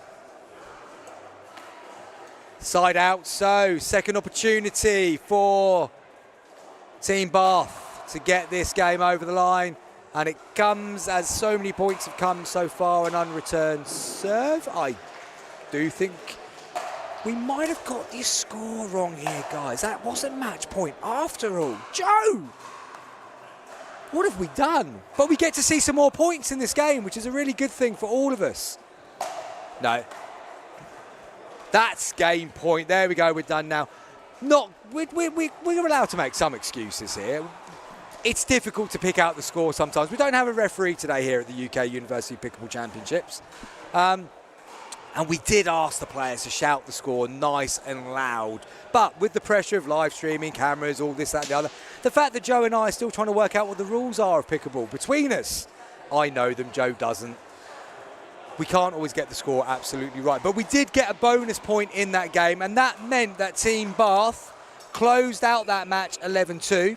Side out, so second opportunity for Team Bath to get this game over the line. And it comes, as so many points have come so far, an unreturned serve. I do think we might have got this score wrong here, guys. That wasn't match point after all. Joe! What have we done? But we get to see some more points in this game, which is a really good thing for all of us. No. That's game point. There we go. We're done now. We're allowed to make some excuses here. It's difficult to pick out the score sometimes. We don't have a referee today here at the UK University Pickleball Championships. And we did ask the players to shout the score nice and loud. But with the pressure of live streaming, cameras, all this, that, and the other, the fact that Joe and I are still trying to work out what the rules are of pickleball between us, I know them, Joe doesn't. We can't always get the score absolutely right. But we did get a bonus point in that game, and that meant that Team Bath closed out that match 11-2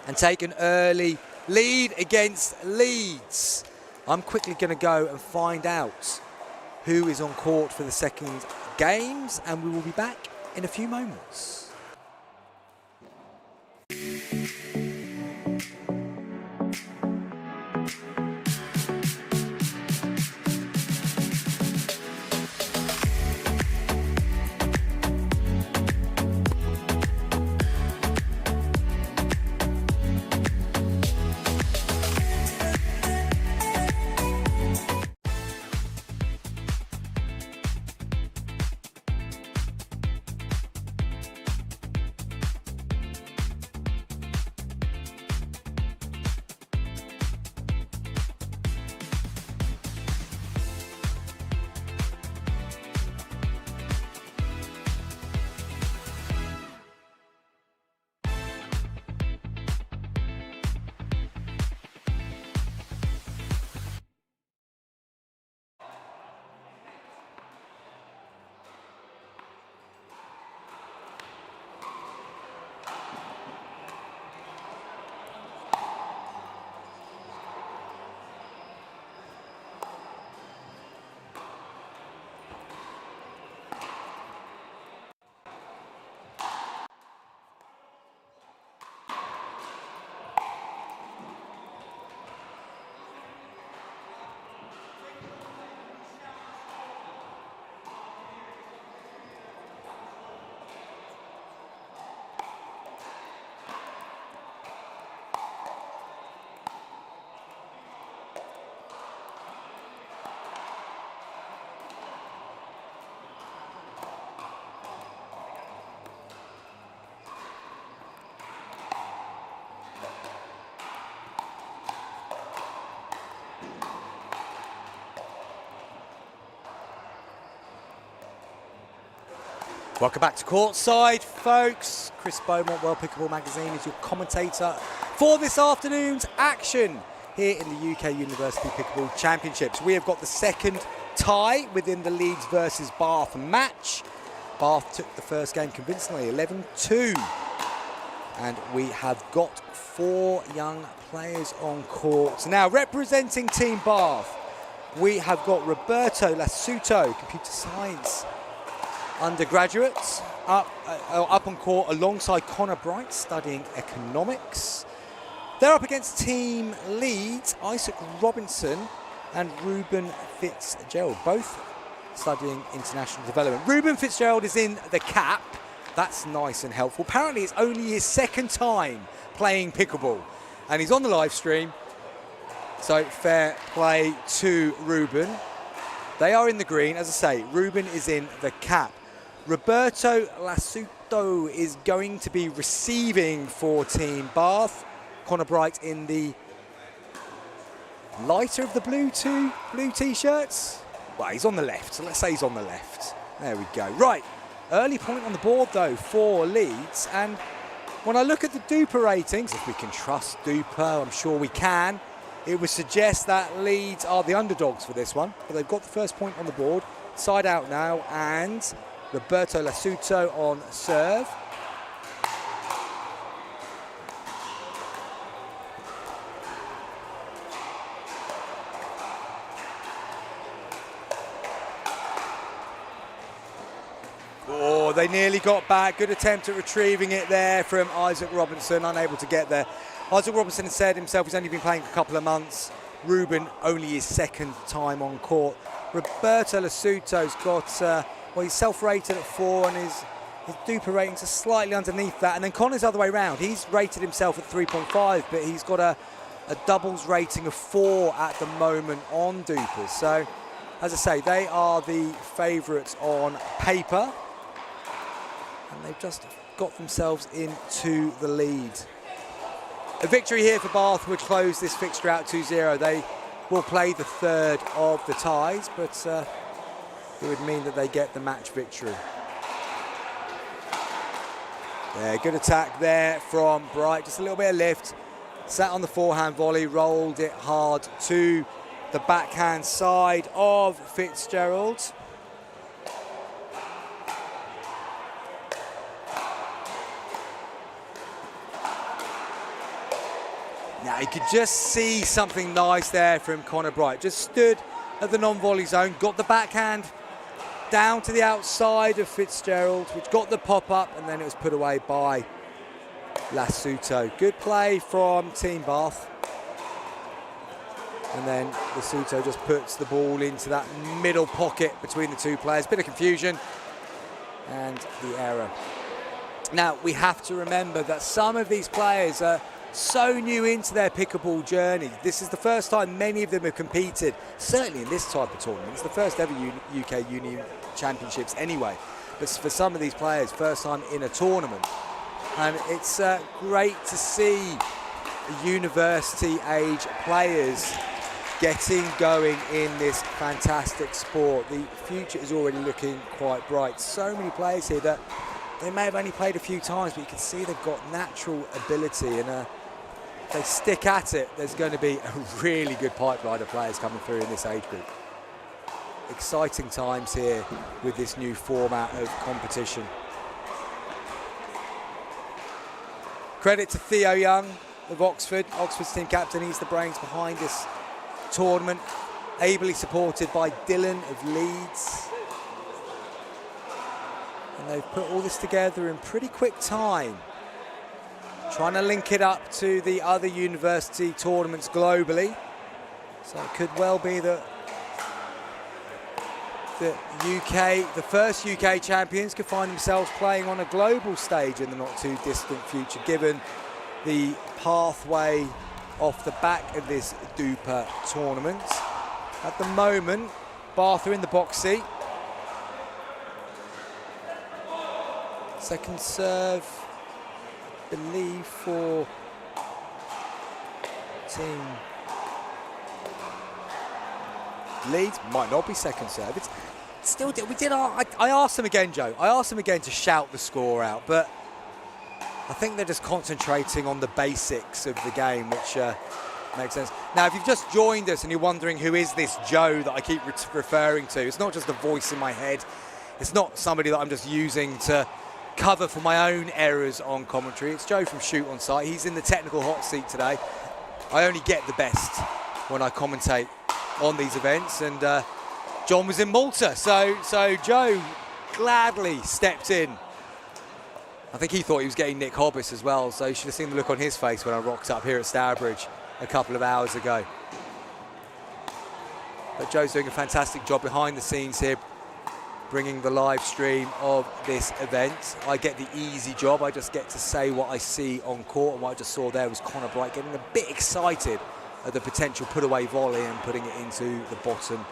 and take an early lead against Leeds. I'm quickly going to go and find out who is on court for the second games, and we will be back in a few moments. Welcome back to Courtside, folks. Chris Beaumont, World Pickleball Magazine, is your commentator for this afternoon's action here in the UK University Pickleball Championships. We have got the second tie within the Leeds versus Bath match. Bath took the first game convincingly, 11-2. And we have got 4 young players on court. Now, representing Team Bath, we have got Roberto Lasuto, computer science undergraduates, up on court alongside Connor Bright, studying economics. They're up against Team Leeds, Isaac Robinson and Ruben Fitzgerald, both studying international development. Ruben Fitzgerald is in the cap. That's nice and helpful. Apparently it's only his second time playing pickleball and he's on the live stream. So fair play to Ruben. They are in the green. As I say, Ruben is in the cap. Roberto Lasuto is going to be receiving for Team Bath. Connor Bright in the lighter of the blue t-shirts. Well, he's on the left, so let's say he's on the left. There we go. Right, early point on the board though for Leeds. And when I look at the Duper ratings, if we can trust Duper, I'm sure we can, it would suggest that Leeds are the underdogs for this one. But they've got the first point on the board. Side out now, and Roberto Lasuto on serve. Oh, they nearly got back. Good attempt at retrieving it there from Isaac Robinson, unable to get there. Isaac Robinson has said himself he's only been playing for a couple of months. Ruben only his second time on court. Roberto Lasuto's got, well, he's self-rated at 4 and his Duper ratings are slightly underneath that. And then Connor's the other way around. He's rated himself at 3.5, but he's got a doubles rating of 4 at the moment on Duper. So, as I say, they are the favourites on paper. And they've just got themselves into the lead. A victory here for Bath would close this fixture out 2-0. They will play the third of the ties, but it would mean that they get the match victory. Yeah, good attack there from Bright. Just a little bit of lift. Sat on the forehand volley, rolled it hard to the backhand side of Fitzgerald. Now you could just see something nice there from Connor Bright. Just stood at the non-volley zone, got the backhand down to the outside of Fitzgerald, which got the pop-up, and then it was put away by Lasuto. Good play from Team Bath. And then Lasuto just puts the ball into that middle pocket between the two players. Bit of confusion and the error. Now, we have to remember that some of these players are so new into their pickleball journey. This is the first time many of them have competed, certainly in this type of tournament. It's the first ever UK Uni Championships anyway. But for some of these players, first time in a tournament. And it's great to see university age players getting going in this fantastic sport. The future is already looking quite bright. So many players here that they may have only played a few times, but you can see they've got natural ability, and if they stick at it, there's going to be a really good pipeline of players coming through in this age group. Exciting times here with this new format of competition. Credit to Theo Young of Oxford's team captain. He's the brains behind this tournament, ably supported by Dylan of Leeds. And they've put all this together in pretty quick time, trying to link it up to the other university tournaments globally. So it could well be that the first UK champions could find themselves playing on a global stage in the not too distant future, given the pathway off the back of this Duper tournament. At the moment, Bath are in the box seat. Second serve, I believe, for Team Leeds. Might not be second serve. It's still did. I asked them again, Joe. I asked them again to shout the score out, but I think they're just concentrating on the basics of the game, which makes sense. Now, if you've just joined us and you're wondering who is this Joe that I keep referring to, it's not just a voice in my head. It's not somebody that I'm just using to cover for my own errors on commentary. It's Joe from Shoot On Site. He's in the technical hot seat today. I only get the best when I commentate on these events, and John was in Malta, so Joe gladly stepped in. I think he thought he was getting Nick Hobbs as well, so you should have seen the look on his face when I rocked up here at Stourbridge a couple of hours ago. But Joe's doing a fantastic job behind the scenes here, bringing the live stream of this event. I get the easy job. I just get to say what I see on court, and what I just saw there was Connor Bright getting a bit excited at the potential put-away volley and putting it into the bottom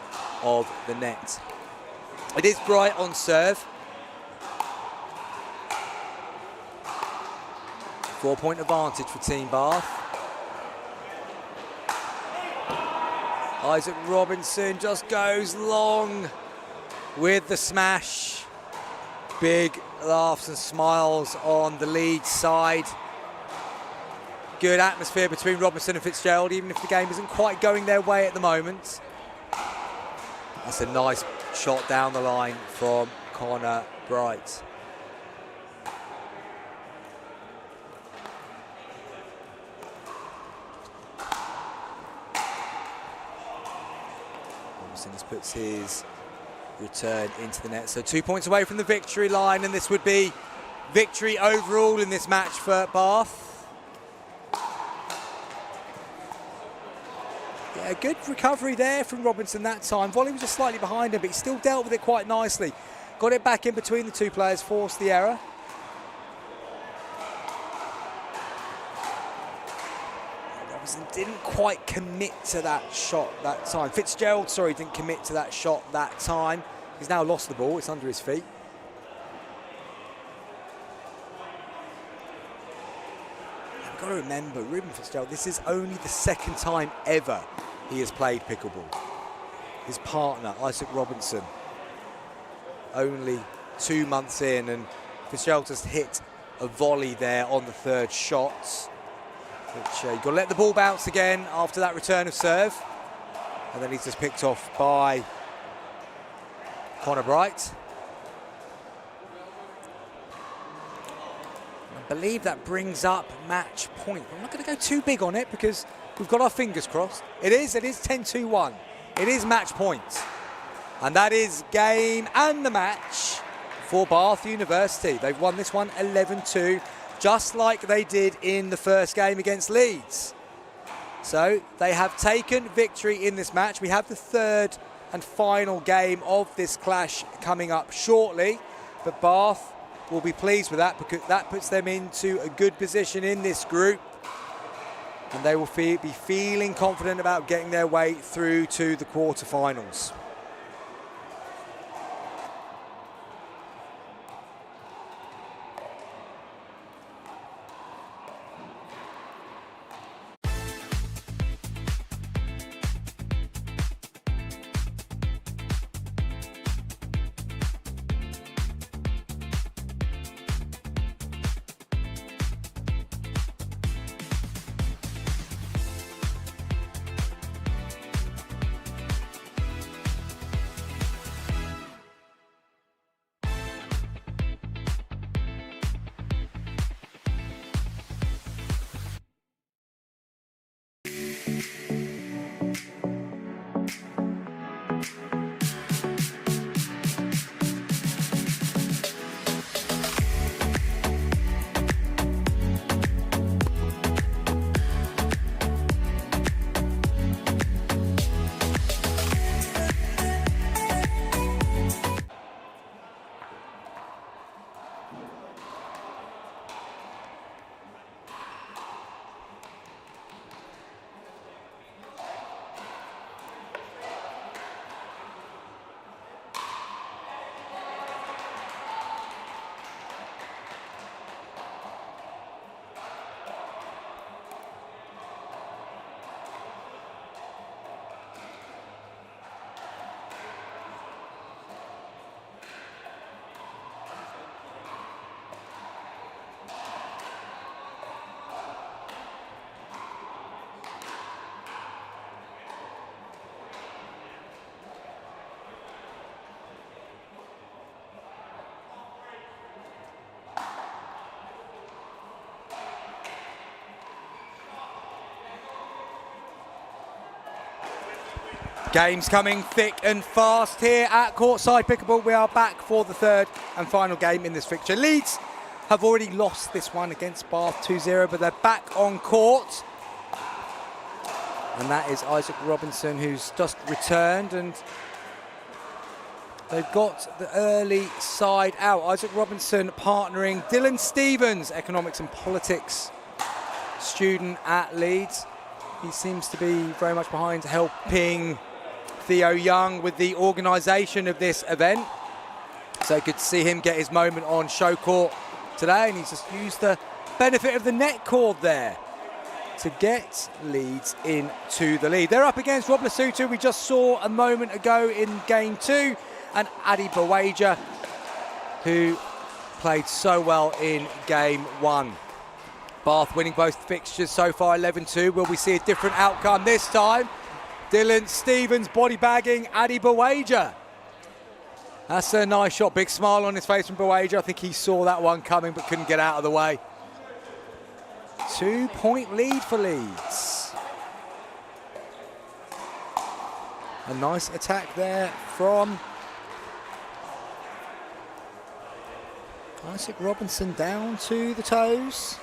of the net. It is Bright on serve. 4-point advantage for Team Bath. Isaac Robinson just goes long with the smash. Big laughs and smiles on the lead side. Good atmosphere between Robinson and Fitzgerald, even if the game isn't quite going their way at the moment. That's a nice shot down the line from Connor Bright. Robinson puts his return into the net. So 2 points away from the victory line, and this would be victory overall in this match for Bath. Yeah, a good recovery there from Robinson that time. Volley was just slightly behind him, but he still dealt with it quite nicely. Got it back in between the two players, forced the error. Robinson didn't quite commit to that shot that time. Fitzgerald, sorry, didn't commit to that shot that time. He's now lost the ball, it's under his feet. You've got to remember, Ruben Fitzgerald, this is only the second time ever he has played pickleball. His partner, Isaac Robinson, only 2 months in, and Fitzgerald just hit a volley there on the third shot, which you've got to let the ball bounce again after that return of serve. And then he's just picked off by Connor Bright. I believe that brings up match point. I'm not going to go too big on it because we've got our fingers crossed. It is 10-2-1. It is match point. And that is game and the match for Bath University. They've won this one 11-2, just like they did in the first game against Leeds. So they have taken victory in this match. We have the third and final game of this clash coming up shortly, but Bath will be pleased with that because that puts them into a good position in this group, and they will be feeling confident about getting their way through to the quarterfinals. Game's coming thick and fast here at Courtside Pickleball. We are back for the third and final game in this fixture. Leeds have already lost this one against Bath 2-0, but they're back on court. And that is Isaac Robinson, who's just returned, and they've got the early side out. Isaac Robinson partnering Dylan Stevens, economics and politics student at Leeds. He seems to be very much behind helping Theo Young with the organisation of this event. So good to see him get his moment on show court today, and he's just used the benefit of the net cord there to get Leeds into the lead. They're up against Rob Lesotho, we just saw a moment ago in game 2, and Adi Bawaja, who played so well in game 1. Bath winning both fixtures so far, 11-2. Will we see a different outcome this time? Dylan Stevens body bagging Adi Bawaja. That's a nice shot. Big smile on his face from Bawaja. I think he saw that one coming but couldn't get out of the way. 2-point lead for Leeds. A nice attack there from Isaac Robinson down to the toes.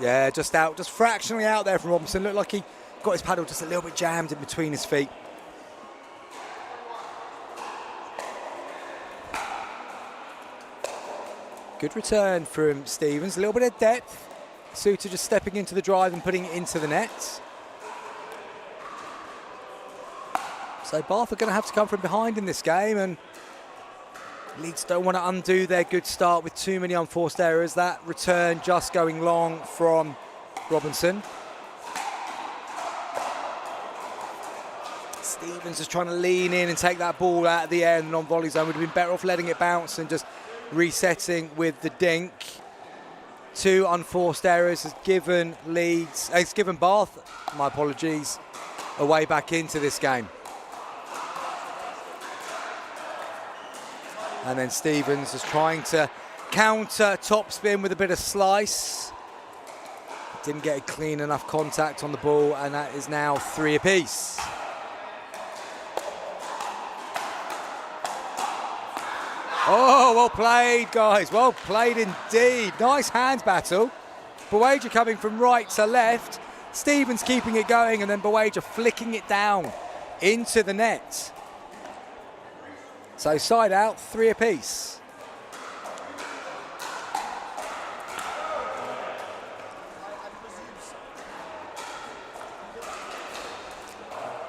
Yeah, just out, just fractionally out there from Robinson. Looked like he got his paddle just a little bit jammed in between his feet. Good return from Stevens, a little bit of depth. Suter just stepping into the drive and putting it into the net. So Bath are going to have to come from behind in this game, and Leeds don't want to undo their good start with too many unforced errors. That return just going long from Robinson. Stevens is trying to lean in and take that ball out of the air in the non-volley zone. Would have been better off letting it bounce and just resetting with the dink. 2 unforced errors has given Leeds, it's given Bath, my apologies, a way back into this game. And then Stevens is trying to counter topspin with a bit of slice. Didn't get a clean enough contact on the ball, and that is now 3 apiece. Oh, well played, guys. Well played indeed. Nice hands battle. Bawaja coming from right to left. Stevens keeping it going, and then Bawaja flicking it down into the net. So side out, 3 apiece.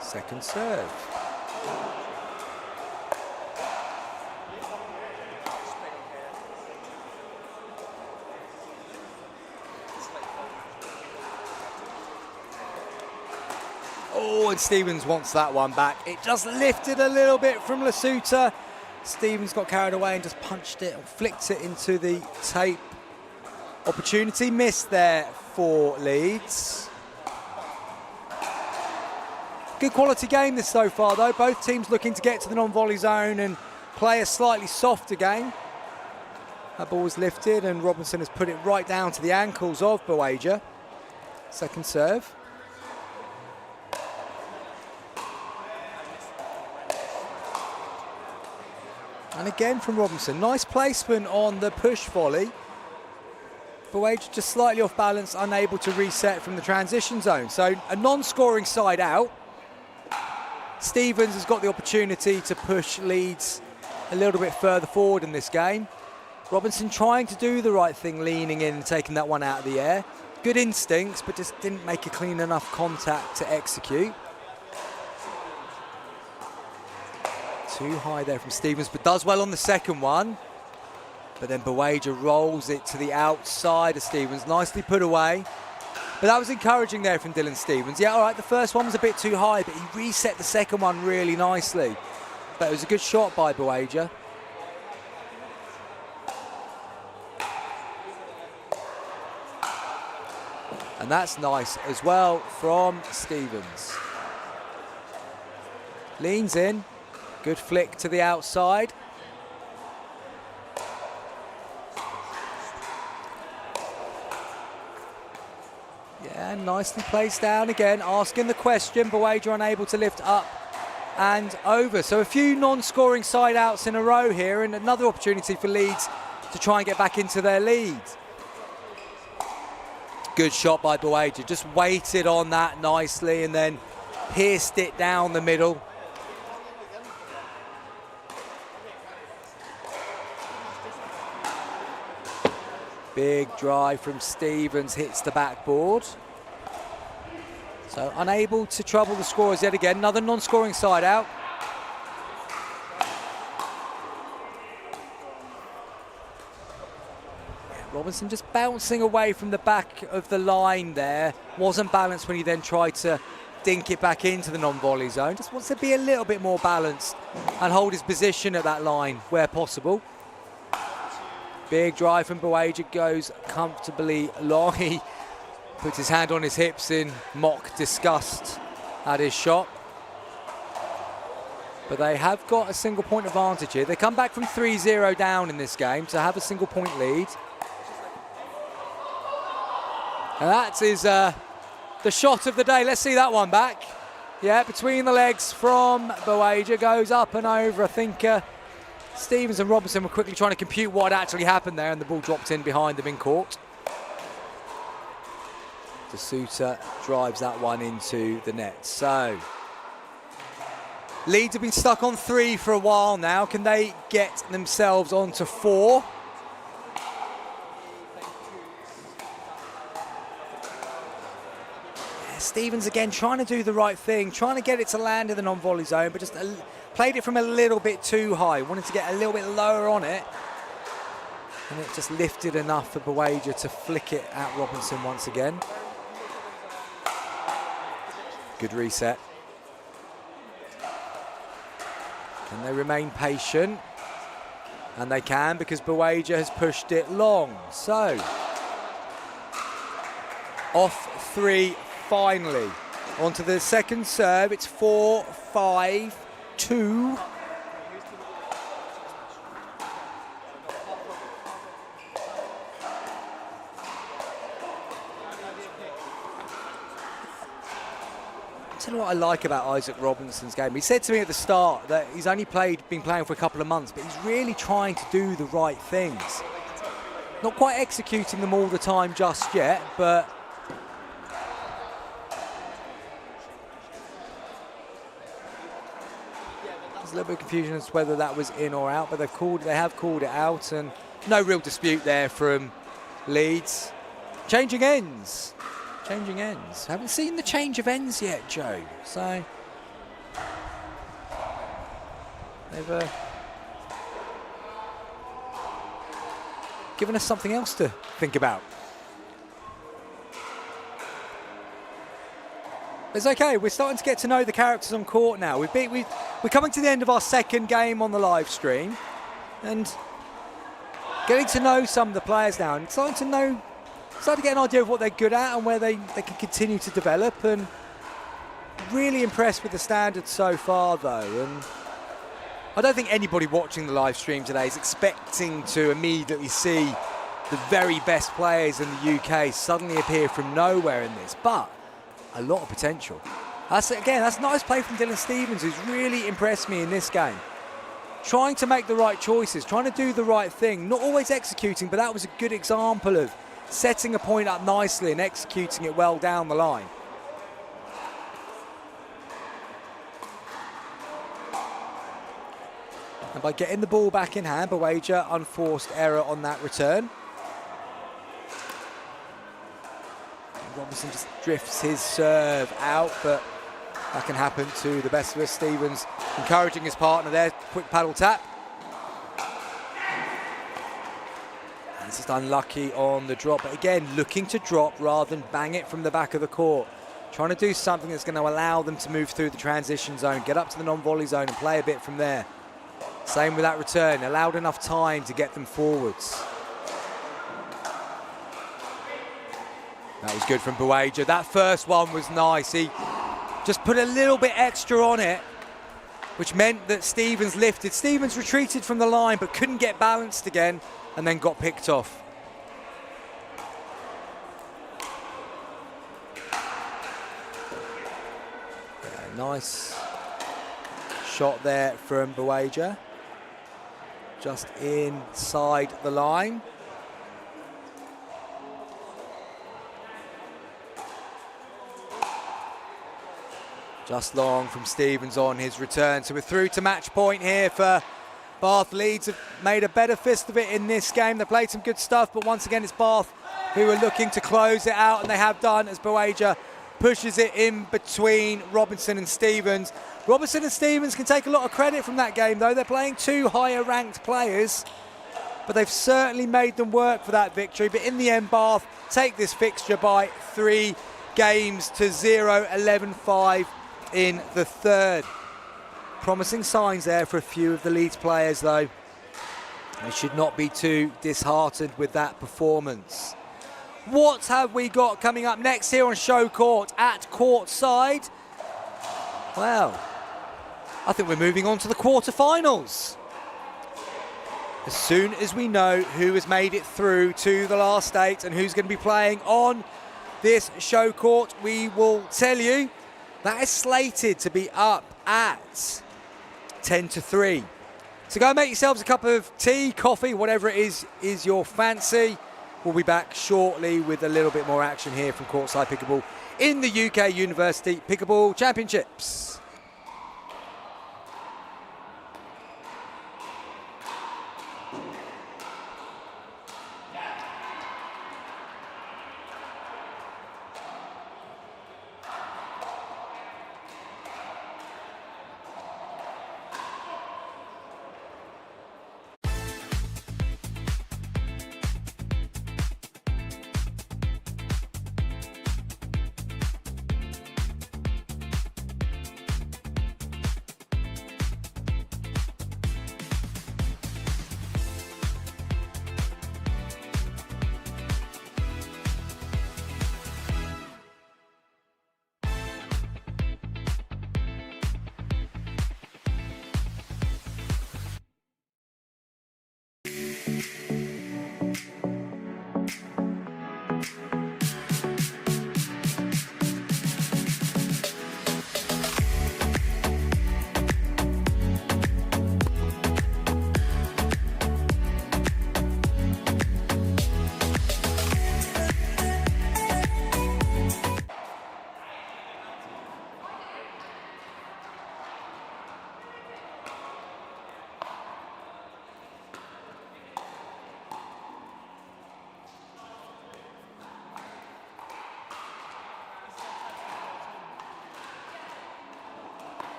Second serve. Oh, and Stevens wants that one back. It just lifted a little bit from Lesotho. Stevens got carried away and just punched it and flicked it into the tape. Opportunity missed there for Leeds. Good quality game this so far though. Both teams looking to get to the non-volley zone and play a slightly softer game. That ball was lifted and Robinson has put it right down to the ankles of Bawaja. Second serve. And again from Robinson, nice placement on the push volley. Bawaja just slightly off balance, unable to reset from the transition zone. So a non-scoring side out. Stevens has got the opportunity to push Leeds a little bit further forward in this game. Robinson trying to do the right thing, leaning in and taking that one out of the air. Good instincts, but just didn't make a clean enough contact to execute. Too high there from Stevens, but does well on the second one. But then Bawaja rolls it to the outside of Stevens. Nicely put away. But that was encouraging there from Dylan Stevens. Yeah, all right, the first one was a bit too high, but he reset the second one really nicely. But it was a good shot by Bawaja. And that's nice as well from Stevens. Leans in. Good flick to the outside. And nicely placed down again, asking the question. Buwaja unable to lift up and over. So a few non-scoring side outs in a row here, and another opportunity for Leeds to try and get back into their lead. Good shot by Buwaja, just waited on that nicely and then pierced it down the middle. Big drive from Stevens, hits the backboard. So unable to trouble the scorers yet again. Another non-scoring side out. Robinson just bouncing away from the back of the line there. Wasn't balanced when he then tried to dink it back into the non-volley zone. Just wants to be a little bit more balanced and hold his position at that line where possible. Big drive from Buwaja, goes comfortably long. He puts his hand on his hips in mock disgust at his shot. But they have got a single point advantage here. They come back from 3-0 down in this game to have a single point lead. And that is the shot of the day. Let's see that one back. Yeah, between the legs from Buwaja, goes up and over. I think Stevens and Robinson were quickly trying to compute what had actually happened there, and the ball dropped in behind them in court. De Sousa drives that one into the net. So Leeds have been stuck on 3 for a while now. Can they get themselves onto 4? Stevens again trying to do the right thing, trying to get it to land in the non-volley zone, but just played it from a little bit too high. Wanted to get a little bit lower on it, and it just lifted enough for Buwaja to flick it at Robinson once again. Good reset. Can they remain patient? And they can, because Buwaja has pushed it long. So off 3 finally. Onto the second serve. It's 4-5-2. Tell you what I like about Isaac Robinson's game. He said to me at the start that he's only been playing for a couple of months, but he's really trying to do the right things. Not quite executing them all the time just yet, but there's a little bit of confusion as to whether that was in or out, but they have called it out, and no real dispute there from Leeds. Changing ends. Changing ends. Haven't seen the change of ends yet, Joe. So they've given us something else to think about. It's okay. We're starting to get to know the characters on court now. We're coming to the end of our second game on the live stream, and getting to know some of the players now, and starting to get an idea of what they're good at and where they can continue to develop. And really impressed with the standards so far, though. And I don't think anybody watching the live stream today is expecting to immediately see the very best players in the UK suddenly appear from nowhere in this, but a lot of potential. That's nice play from Dylan Stevens, who's really impressed me in this game. Trying to make the right choices, trying to do the right thing, not always executing, but that was a good example of setting a point up nicely and executing it well down the line. And by getting the ball back in hand, Buwaja, unforced error on that return. Robinson just drifts his serve out, but that can happen to the best of us. Stevens encouraging his partner there, quick paddle tap. And it's just unlucky on the drop, but again, looking to drop rather than bang it from the back of the court. Trying to do something that's going to allow them to move through the transition zone, get up to the non-volley zone and play a bit from there. Same with that return, allowed enough time to get them forwards. That was good from Buwaja. That first one was nice. He just put a little bit extra on it, which meant that Stevens lifted. Stevens retreated from the line but couldn't get balanced again and then got picked off. Nice shot there from Buwaja. Just inside the line. Just long from Stevens on his return. So we're through to match point here for Bath. Leeds have made a better fist of it in this game. They played some good stuff, but once again it's Bath who are looking to close it out, and they have done as Buwaja pushes it in between Robinson and Stevens. Robinson and Stevens can take a lot of credit from that game, though. They're playing two higher ranked players, but they've certainly made them work for that victory. But in the end, Bath take this fixture by 3 games to 0, 11-5 in the third. Promising signs there for a few of the Leeds players, though. They should not be too disheartened with that performance. What have we got coming up next here on Show Court at Courtside? Well, I think we're moving on to the quarterfinals. As soon as we know who has made it through to the last 8 and who's going to be playing on this Show Court, we will tell you. That is slated to be up at 10-3. So go and make yourselves a cup of tea, coffee, whatever it is your fancy. We'll be back shortly with a little bit more action here from Courtside Pickleball in the UK University Pickleball Championships.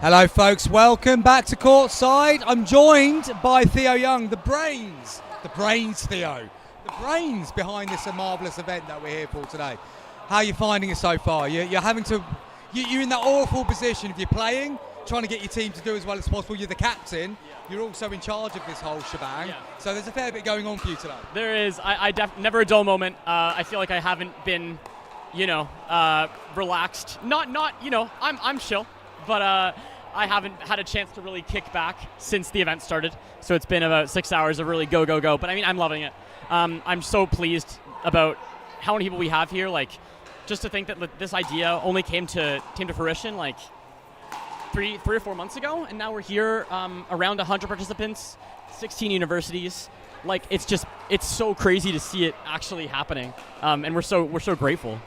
Hello folks, welcome back to Courtside. I'm joined by Theo Young, the brains Theo, the brains behind this marvellous event that we're here for today. How are you finding it so far? You're in that awful position if you're playing, trying to get your team to do as well as possible. You're the captain, you're also in charge of this whole shebang, so there's a fair bit going on for you today. There is. Never a dull moment. I feel like I haven't been, relaxed. I'm chill, but I haven't had a chance to really kick back since the event started. So it's been about 6 hours of really go. But I mean, I'm loving it. I'm so pleased about how many people we have here. Like, just to think that this idea only came to fruition like three or 4 months ago, and now we're here, around 100 participants, 16 universities. Like, it's so crazy to see it actually happening, and we're so grateful.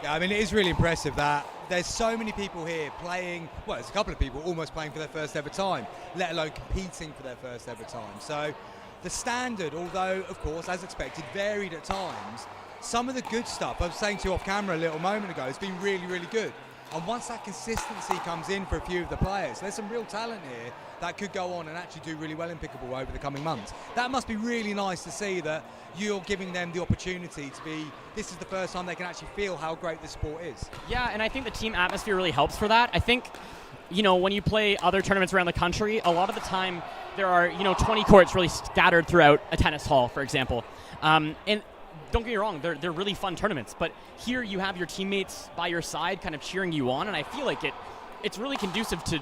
Yeah, I mean, it is really impressive that there's so many people here playing, well, there's a couple of people almost playing for their first ever time, let alone competing for their first ever time. So the standard, although, of course, as expected, varied at times, some of the good stuff, I was saying to you off camera a little moment ago, has been really, really good. And once that consistency comes in for a few of the players, there's some real talent here that could go on and actually do really well in pickleball over the coming months. That must be really nice to see that you're giving them the opportunity to be, this is the first time they can actually feel how great this sport is. Yeah, and I think the team atmosphere really helps for that. I think, when you play other tournaments around the country, a lot of the time there are, 20 courts really scattered throughout a tennis hall, for example. And don't get me wrong, they're really fun tournaments, but here you have your teammates by your side kind of cheering you on, and I feel like it's really conducive to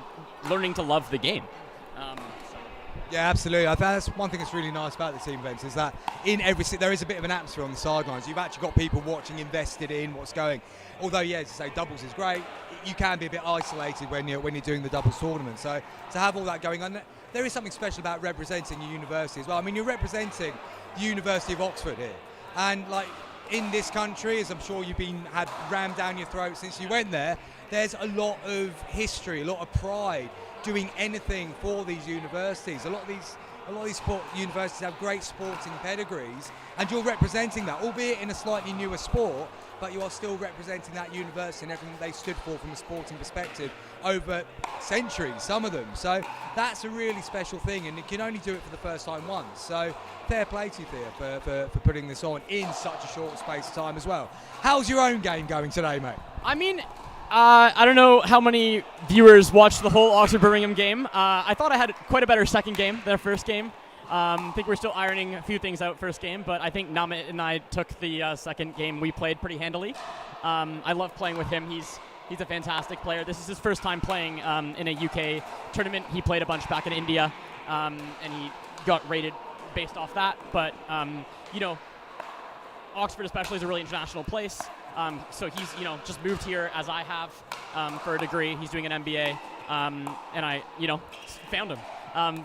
learning to love the game. Yeah, absolutely. I think that's one thing that's really nice about the team events is that there is a bit of an atmosphere on the sidelines. You've actually got people watching, invested in what's going. Although, yeah, as I say, doubles is great. You can be a bit isolated when you're doing the doubles tournament. So to have all that going on, there is something special about representing your university as well. I mean, you're representing the University of Oxford here. And like in this country, as I'm sure you've had rammed down your throat since you went there, there's a lot of history, a lot of pride doing anything for these universities. A lot of these universities have great sporting pedigrees, and you're representing that, albeit in a slightly newer sport, but you are still representing that university and everything they stood for from a sporting perspective over centuries, some of them. So that's a really special thing, and you can only do it for the first time once. So fair play to you, Theo, for putting this on in such a short space of time as well. How's your own game going today, mate? I mean, I don't know how many viewers watched the whole Oxford-Birmingham game. I thought I had quite a better second game than our first game. I think we're still ironing a few things out first game, but I think Namit and I took the second game. We played pretty handily. I love playing with him. He's a fantastic player. This is his first time playing in a UK tournament. He played a bunch back in India, and he got rated based off that. But, Oxford especially is a really international place. So he's, just moved here as I have for a degree. He's doing an MBA, and I, found him.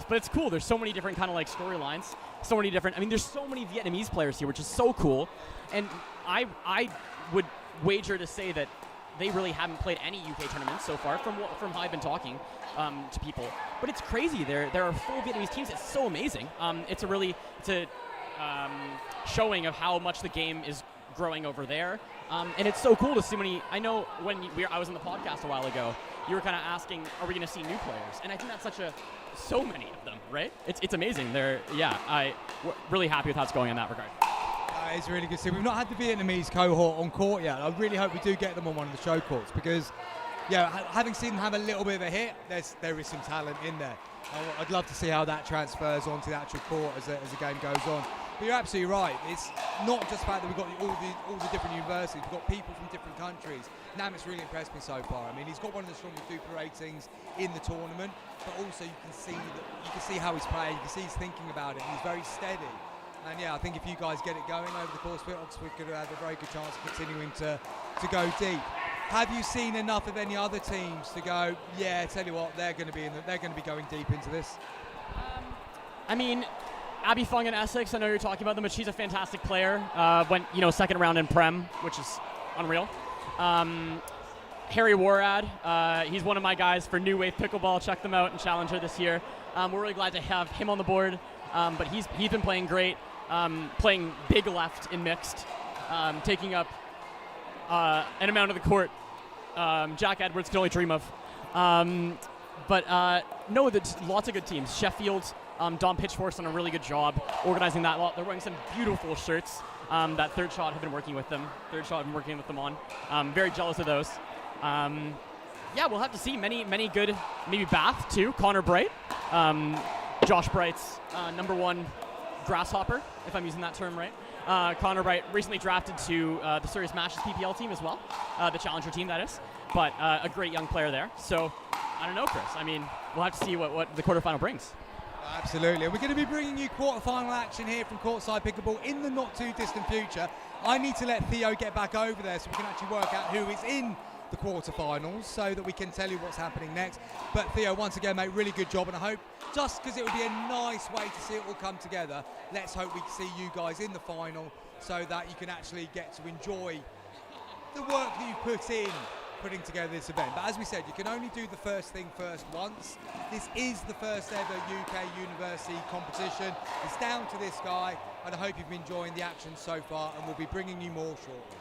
But it's cool. There's so many different kind of like storylines. There's so many Vietnamese players here, which is so cool. And I would wager to say that they really haven't played any UK tournaments so far from how I've been talking to people. But it's crazy. There are full Vietnamese teams. It's so amazing. It's a showing of how much the game is growing over there. And it's so cool to see many. I know when I was on the podcast a while ago, you were kind of asking, are we going to see new players? And I think that's so many of them, right? It's amazing. We're really happy with how it's going in that regard. It's really good to see. We've not had the Vietnamese cohort on court yet. I really hope we do get them on one of the show courts because, having seen them have a little bit of a hit, there is some talent in there. I'd love to see how that transfers onto the actual court as the game goes on. But you're absolutely right. It's not just the fact that we've got all the different universities. We've got people from different countries. Namit's really impressed me so far. I mean, he's got one of the strongest Duper ratings in the tournament, but also you can see how he's playing. You can see he's thinking about it. He's very steady. And I think if you guys get it going over the course of it, Oxford could have a very good chance of continuing to go deep. Have you seen enough of any other teams to go? Yeah, tell you what, they're going to be going deep into this. I mean, Abby Fung in Essex, I know you're talking about them, but she's a fantastic player. Went, second round in Prem, which is unreal. Harry Warad, he's one of my guys for New Wave Pickleball. Check them out and Challenger this year. We're really glad to have him on the board, but he's been playing great, playing big left in mixed, taking up an amount of the court Jack Edwards could only dream of. But no, there's lots of good teams. Sheffield, Dom Pitchfork's done a really good job organizing that lot. They're wearing some beautiful shirts. That Third Shot have been working with them. Third Shot have been working with them on. Very jealous of those. Yeah, we'll have to see. Many good, maybe Bath too. Connor Bright, Josh Bright's #1 grasshopper, if I'm using that term right. Connor Bright recently drafted to the Serious Matches PPL team as well, the Challenger team that is. But a great young player there. So I don't know, Chris. I mean, we'll have to see what the quarterfinal brings. Absolutely. We're going to be bringing you quarterfinal action here from Courtside Pickleball in the not too distant future. I need to let Theo get back over there so we can actually work out who is in the quarterfinals so that we can tell you what's happening next. But Theo, once again, mate, really good job, and I hope, just because it would be a nice way to see it all come together, let's hope we see you guys in the final so that you can actually get to enjoy the work that you put in putting together this event. But as we said, you can only do the first thing first once. This is the first ever UK University competition. It's down to this guy, and I hope you've been enjoying the action so far, and we'll be bringing you more shortly.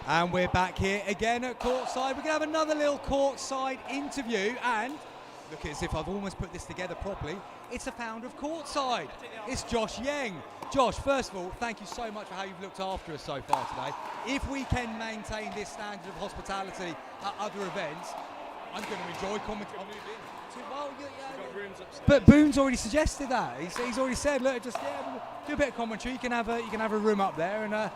And we're back here again at Courtside. We're going to have another little Courtside interview, and look, as if I've almost put this together properly, it's the founder of Courtside. It's Josh Yang. Josh, first of all, thank you so much for how you've looked after us so far today. If we can maintain this standard of hospitality at other events, I'm going to enjoy commenting. Well, but Boone's already suggested that. He's already said, look, just we'll do a bit of commentary. You can have a room up there, and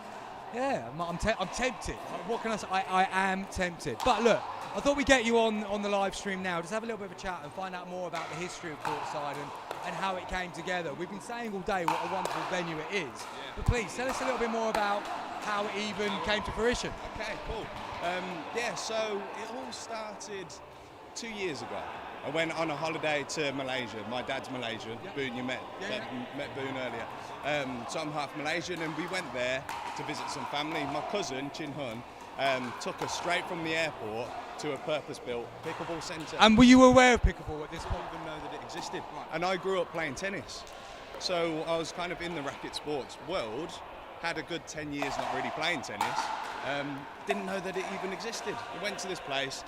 yeah, I'm tempted. What can I say? I am tempted. But look, I thought we'd get you on the live stream now. Just have a little bit of a chat and find out more about the history of Courtside and how it came together. We've been saying all day what a wonderful venue it is. Yeah. But please, tell us a little bit more about how it even came to fruition. Okay, cool. Yeah, so it all started 2 years ago. I went on a holiday to Malaysia. My dad's Malaysian. Yep. Boone, you met Boone earlier. So I'm half Malaysian, and we went there to visit some family. My cousin, Chin Hun, took us straight from the airport to a purpose-built pickleball centre. And were you aware of pickleball at this point? I didn't even know that it existed. Right. And I grew up playing tennis. So I was kind of in the racket sports world, had a good 10 years not really playing tennis. Didn't know that it even existed. I went to this place.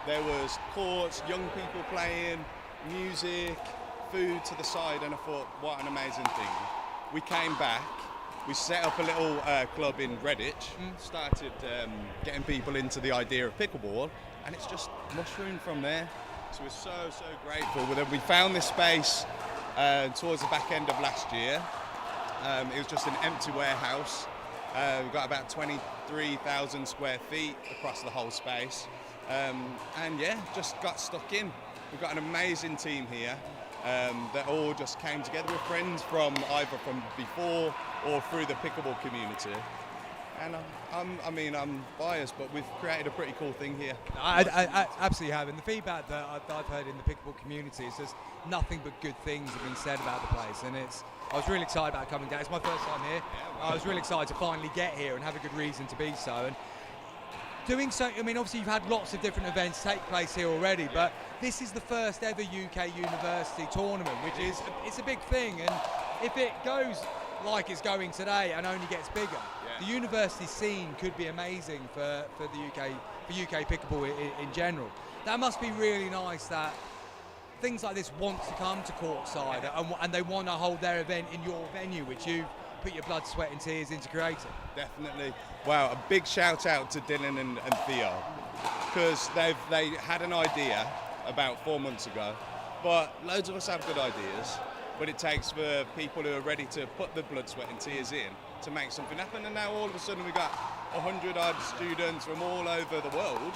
There was courts, young people playing, music, food to the side, and I thought, what an amazing thing. We came back, we set up a little club in Redditch, started getting people into the idea of pickleball, and it's just mushroomed from there. So we're so grateful. We found this space towards the back end of last year. It was just an empty warehouse. We've got about 23,000 square feet across the whole space. And yeah, just got stuck in. We've got an amazing team here that all just came together with friends from either from before or through the pickleball community. And I'm biased, but we've created a pretty cool thing here. I absolutely have, and the feedback that I've heard in the pickleball community is just nothing but good things have been said about the place, and I was really excited about coming down. It's my first time here. I was really excited to finally get here and have a good reason to be so. And doing so, I mean, obviously you've had lots of different events take place here already, but this is the first ever UK university tournament, which is it's a big thing, and if it goes like it's going today and only gets bigger, the university scene could be amazing for UK pickleball in general. That must be really nice that things like this want to come to Courtside and they want to hold their event in your venue, which you put your blood, sweat and tears into creating. Definitely. Wow, a big shout out to Dylan and Theo, because they had an idea about 4 months ago, but loads of us have good ideas, but it takes for people who are ready to put the blood, sweat and tears in to make something happen. And now all of a sudden we've got 100 odd students from all over the world.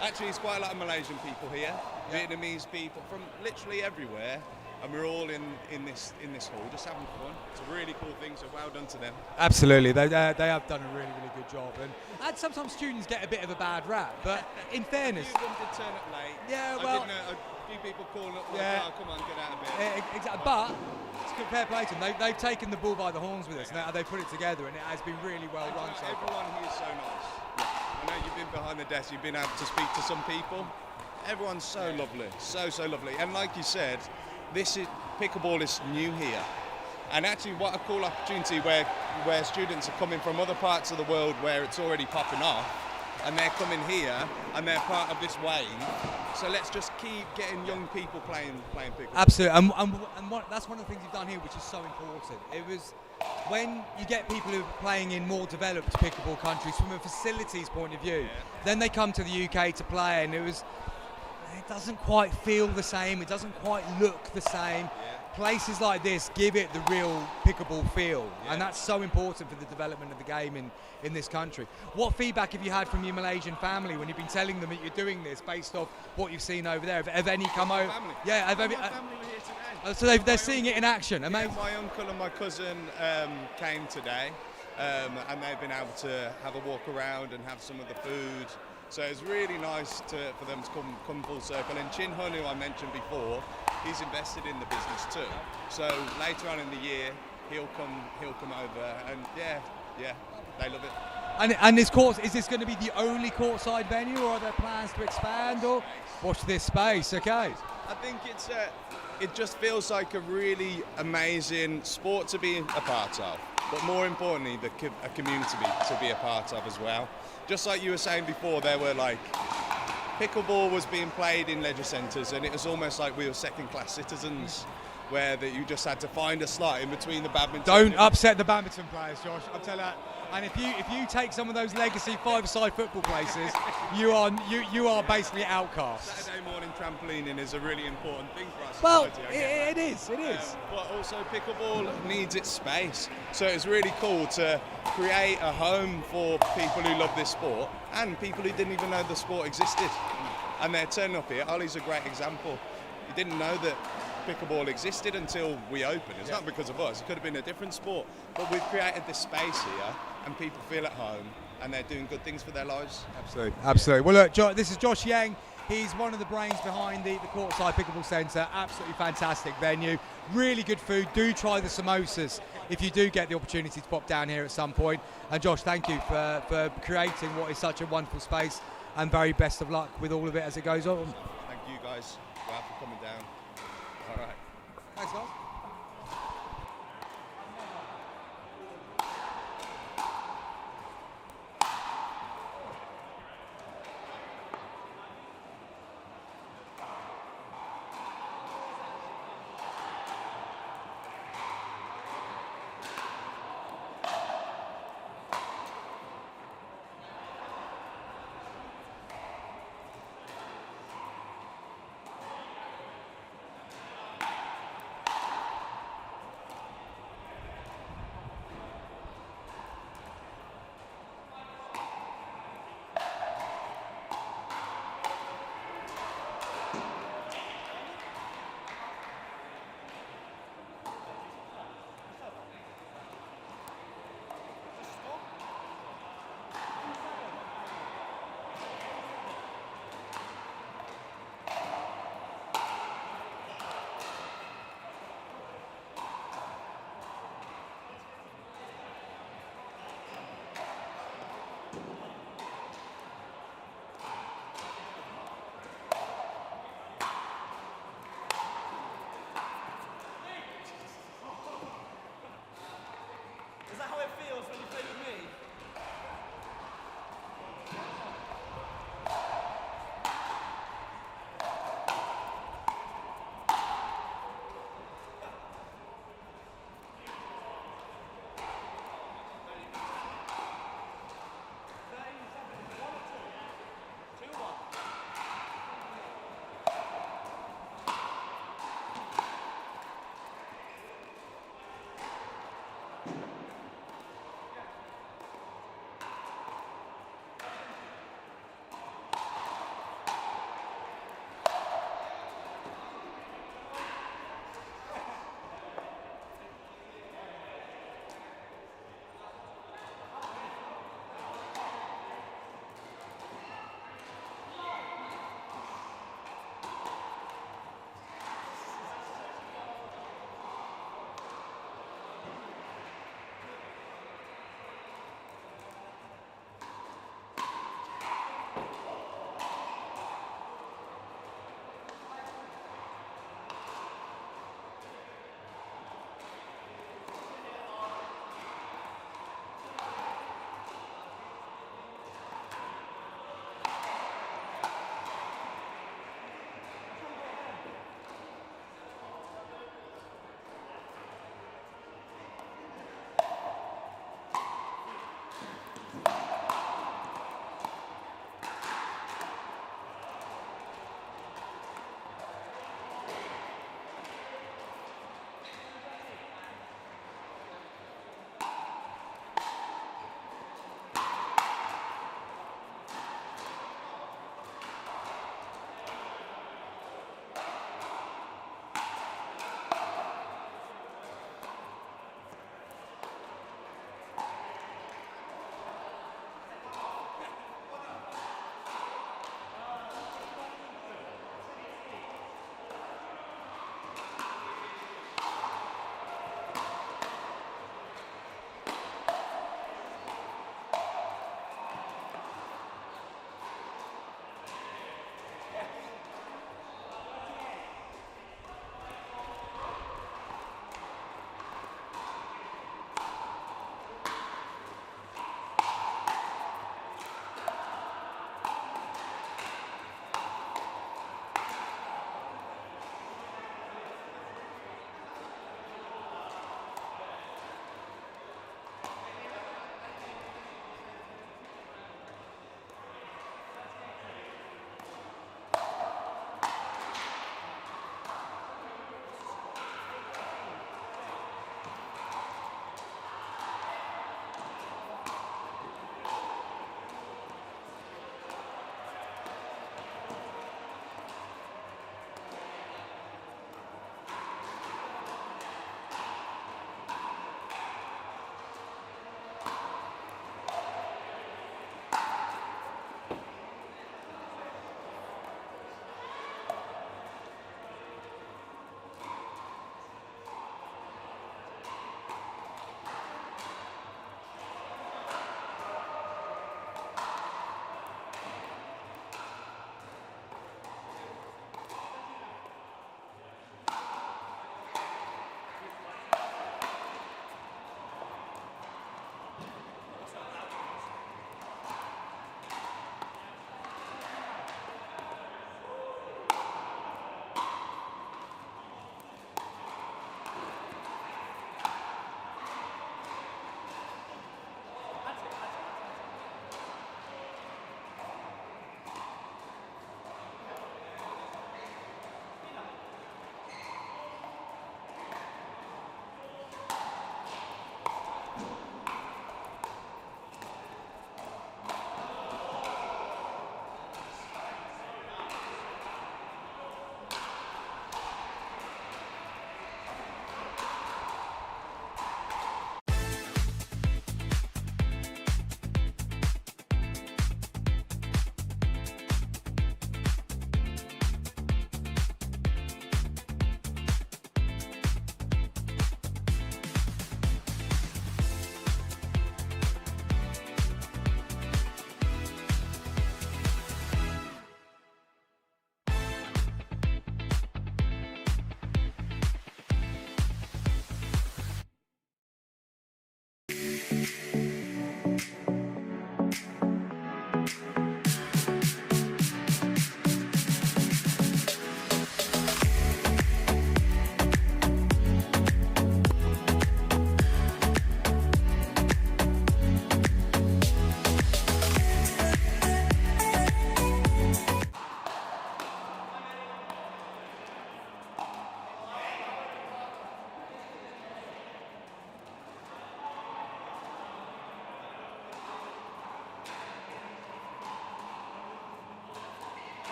Actually, it's quite a lot of Malaysian people here, Vietnamese people from literally everywhere, and we're all in this hall just having fun. It's a really cool thing, so well done to them. Absolutely, they have done a really good job, and sometimes students get a bit of a bad rap, but in fairness, A few of them did turn up late. Yeah, I well, did know a few people calling up, Yeah. oh, come on, get out of bed. exactly. But it's good, fair play to them. They've taken the bull by the horns with us, and they put it together, and it has been really well run so far. Everyone here is so nice. I know you've been behind the desk, you've been able to speak to some people. Everyone's so lovely, so lovely. And like you said, pickleball is new here. And actually what a cool opportunity where students are coming from other parts of the world where it's already popping off, and they're coming here and they're part of this wave. So let's just keep getting young people playing pickleball. Absolutely, that's one of the things you've done here, which is so important. It was when you get people who are playing in more developed pickleball countries from a facilities point of view, then they come to the UK to play, and it doesn't quite feel the same, it doesn't quite look the same. Places like this give it the real pickleball feel, and that's so important for the development of the game in this country. What feedback have you had from your Malaysian family when you've been telling them that you're doing this based off what you've seen over there? Have any come over? Yeah, My family were here today. so they're seeing it in action. Amazing. My uncle and my cousin came today, and they've been able to have a walk around and have some of the food. So it's really nice for them to come full circle. And Chin Hun, who I mentioned before, he's invested in the business too. So later on in the year, he'll come over, and yeah, they love it. And is this going to be the only courtside venue, or are there plans to expand? Or watch this space? Okay. I think it just feels like a really amazing sport to be a part of, but more importantly, a community to be a part of as well. Just like you were saying before, there were pickleball was being played in leisure centres, and it was almost like we were second-class citizens, where that you just had to find a slot in between the badminton. Don't upset the badminton players, Josh. I'll tell you that. And if you take some of those legacy five-a-side football places, you are basically outcasts. Saturday morning trampolining is a really important thing for us. Well, it is. But also pickleball needs its space. So it's really cool to create a home for people who love this sport and people who didn't even know the sport existed. And they're turning up here. Ollie's a great example. He didn't know that pickleball existed until we opened. It's not because of us. It could have been a different sport. But we've created this space here, and people feel at home, and they're doing good things for their lives. Absolutely. Well, look, this is Josh Yang. He's one of the brains behind the Courtside Pickleball Centre. Absolutely fantastic venue. Really good food. Do try the samosas if you do get the opportunity to pop down here at some point. And Josh, thank you for creating what is such a wonderful space, and very best of luck with all of it as it goes on. Thank you guys for coming down. All right. Thanks, guys.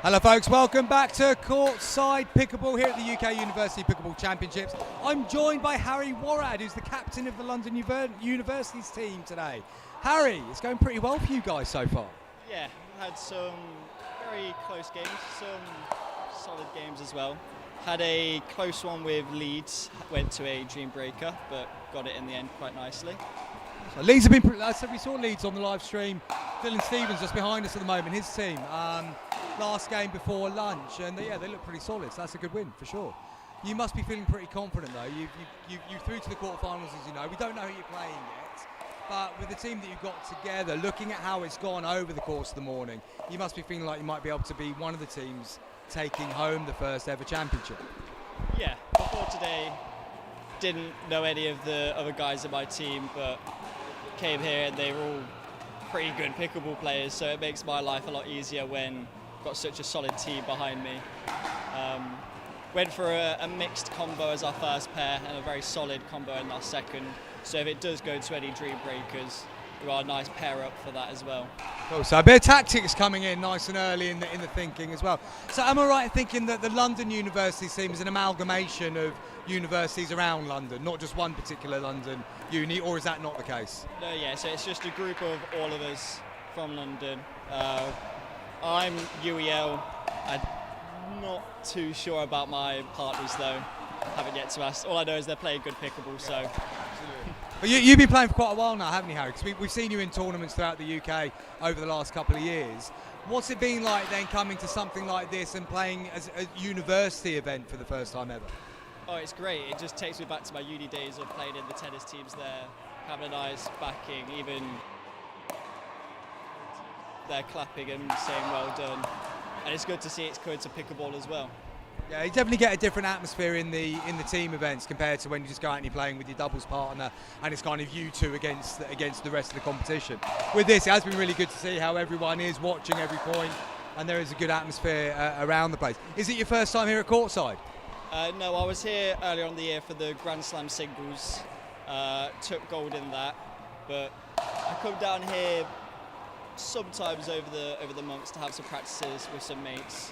Hello folks, welcome back to Courtside Pickleball here at the UK University Pickleball Championships. I'm joined by Harry Warad, who's the captain of the London University's team today. Harry, it's going pretty well for you guys so far. Yeah, had some very close games, some solid games as well. Had a close one with Leeds, went to a dream breaker, but got it in the end quite nicely. So Leeds have been, so we saw Leeds on the live stream. Dylan Stevens just behind us at the moment, his team. Last game before lunch, and they look pretty solid, so that's a good win for sure. You must be feeling pretty confident though. You through to the quarterfinals, as you know. We don't know who you're playing yet, but with the team that you've got together, looking at how it's gone over the course of the morning, you must be feeling like you might be able to be one of the teams taking home the first ever championship. Yeah, before today, didn't know any of the other guys in my team, but came here and they were all pretty good pickleball players, so it makes my life a lot easier when got such a solid team behind me. Went for a mixed combo as our first pair and a very solid combo in our second. So if it does go to any dream breakers, we've got a nice pair up for that as well. Cool. So a bit of tactics coming in nice and early in the thinking as well. So am I right in thinking that the London University team is an amalgamation of universities around London, not just one particular London uni, or is that not the case? No, yeah, so it's just a group of all of us from London. I'm UEL. I'm not too sure about my partners though. Haven't yet to ask. All I know is they're playing good pickleball. So. But you've been playing for quite a while now, haven't you, Harry? Because we've seen you in tournaments throughout the UK over the last couple of years. What's it been like then coming to something like this and playing as a university event for the first time ever? Oh, it's great. It just takes me back to my uni days of playing in the tennis teams there, having a nice backing, even they're clapping and saying well done. And it's good to see it's going to pickleball as well. Yeah, you definitely get a different atmosphere in the team events compared to when you just go out and you're playing with your doubles partner and it's kind of you two against the rest of the competition. With this, it has been really good to see how everyone is watching every point and there is a good atmosphere around the place. Is it your first time here at Courtside? No, I was here earlier on the year for the Grand Slam singles, took gold in that, but I come down here sometimes over the months to have some practices with some mates.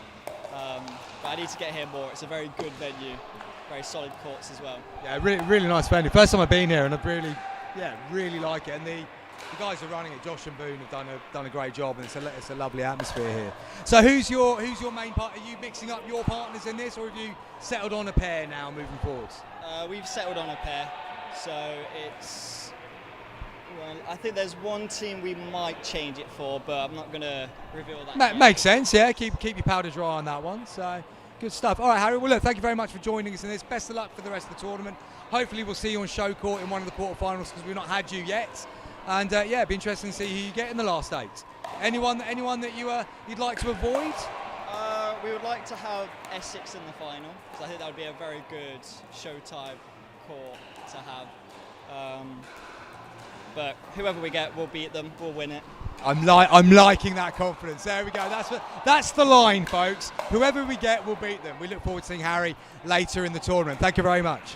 But I need to get here more. It's a very good venue, very solid courts as well. Yeah, really nice venue. First time I've been here, and I've really like it. And the guys who are running it, Josh and Boone, have done a great job, and it's a lovely atmosphere here. So who's your main part? Are you mixing up your partners in this, or have you settled on a pair now moving forwards? We've settled on a pair, so it's. Well, I think there's one team we might change it for, but I'm not going to reveal that. Makes sense, yeah. Keep your powder dry on that one. So good stuff. All right, Harry. Well, look, thank you very much for joining us in this. Best of luck for the rest of the tournament. Hopefully, we'll see you on show court in one of the quarterfinals because we've not had you yet. And yeah, it'd be interesting to see who you get in the last 8. Anyone that you'd like to avoid? We would like to have Essex in the final because I think that would be a very good showtime court to have. But whoever we get, we'll beat them. We'll win it. I'm liking that confidence. There we go. That's the line, folks. Whoever we get, we'll beat them. We look forward to seeing Harry later in the tournament. Thank you very much.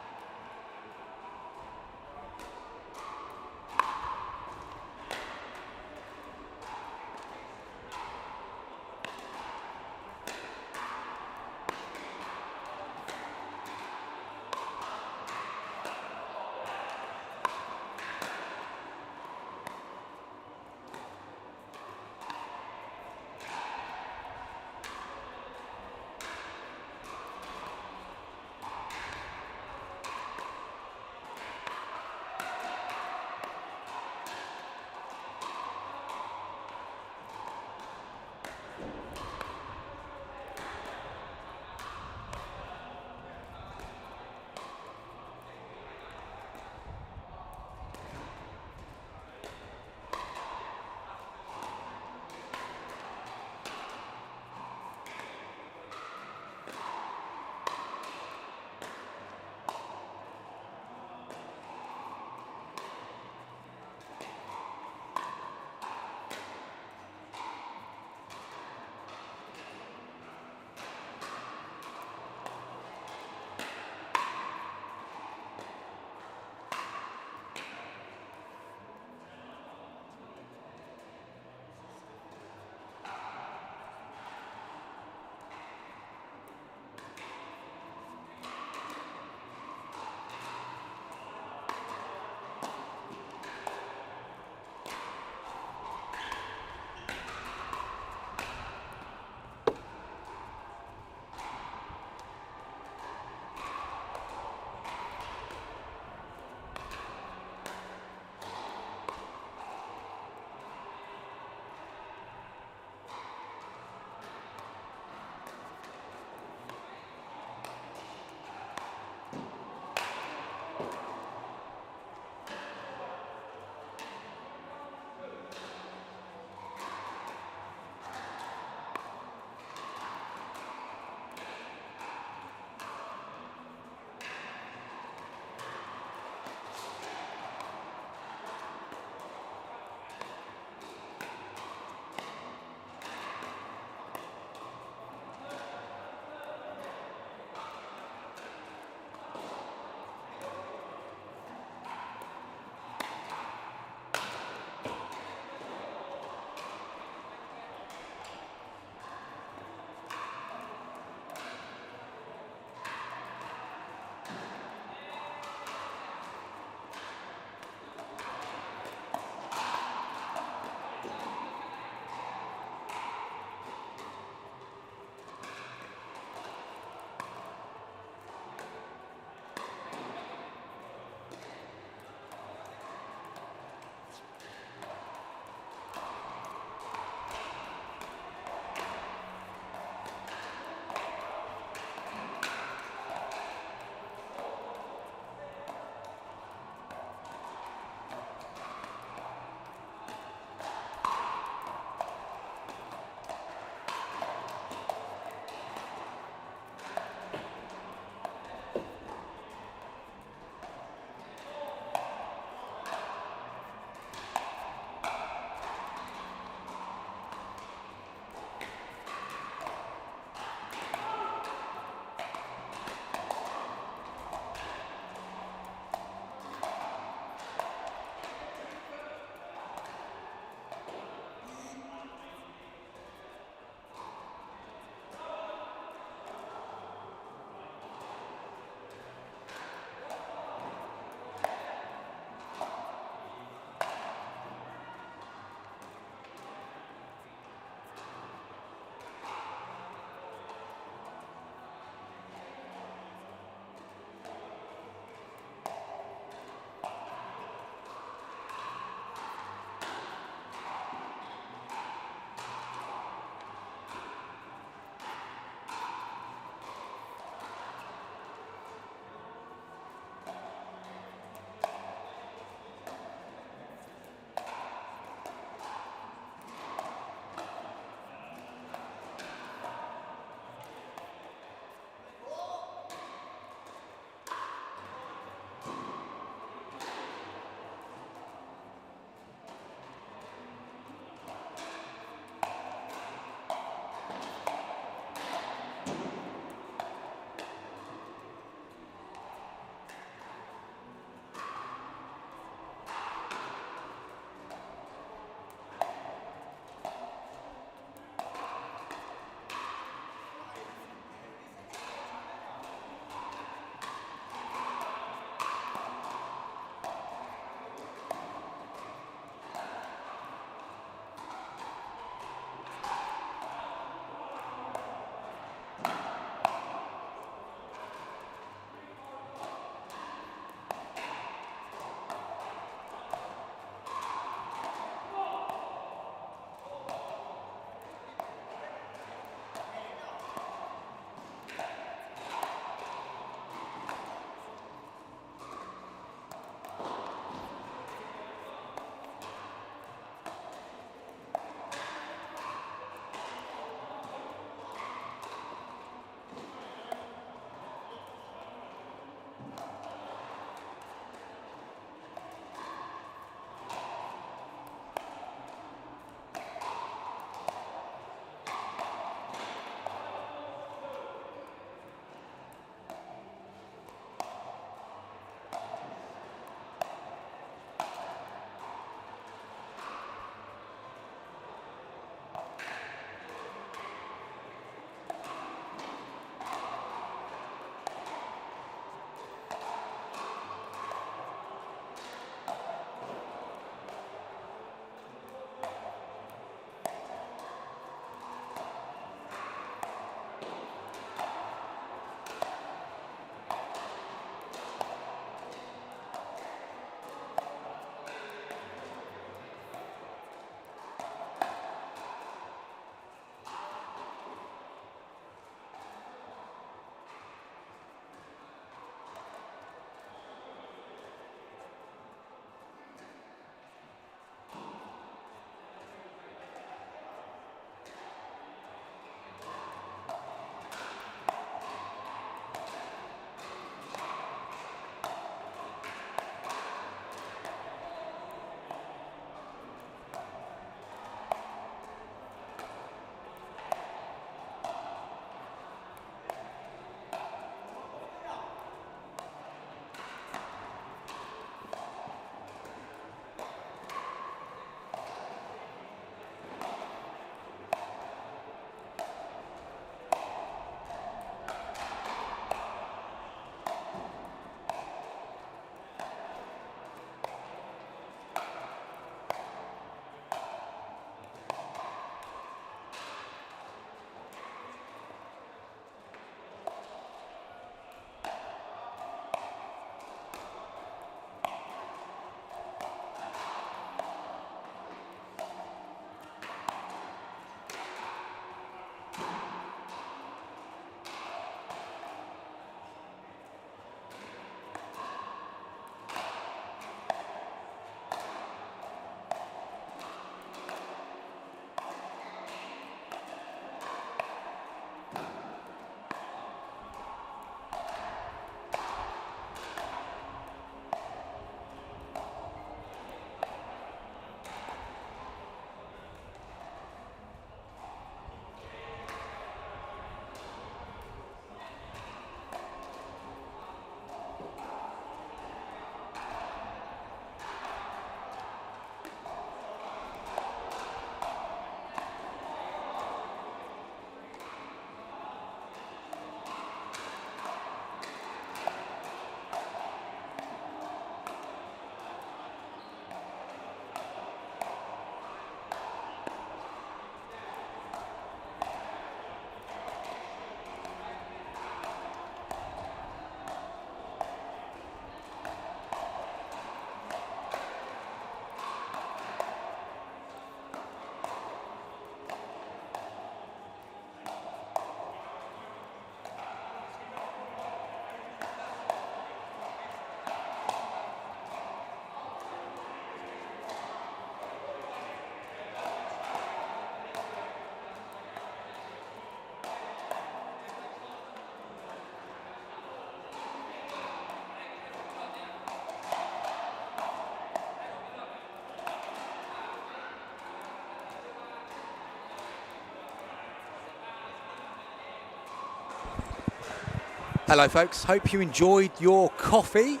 Hello folks, hope you enjoyed your coffee.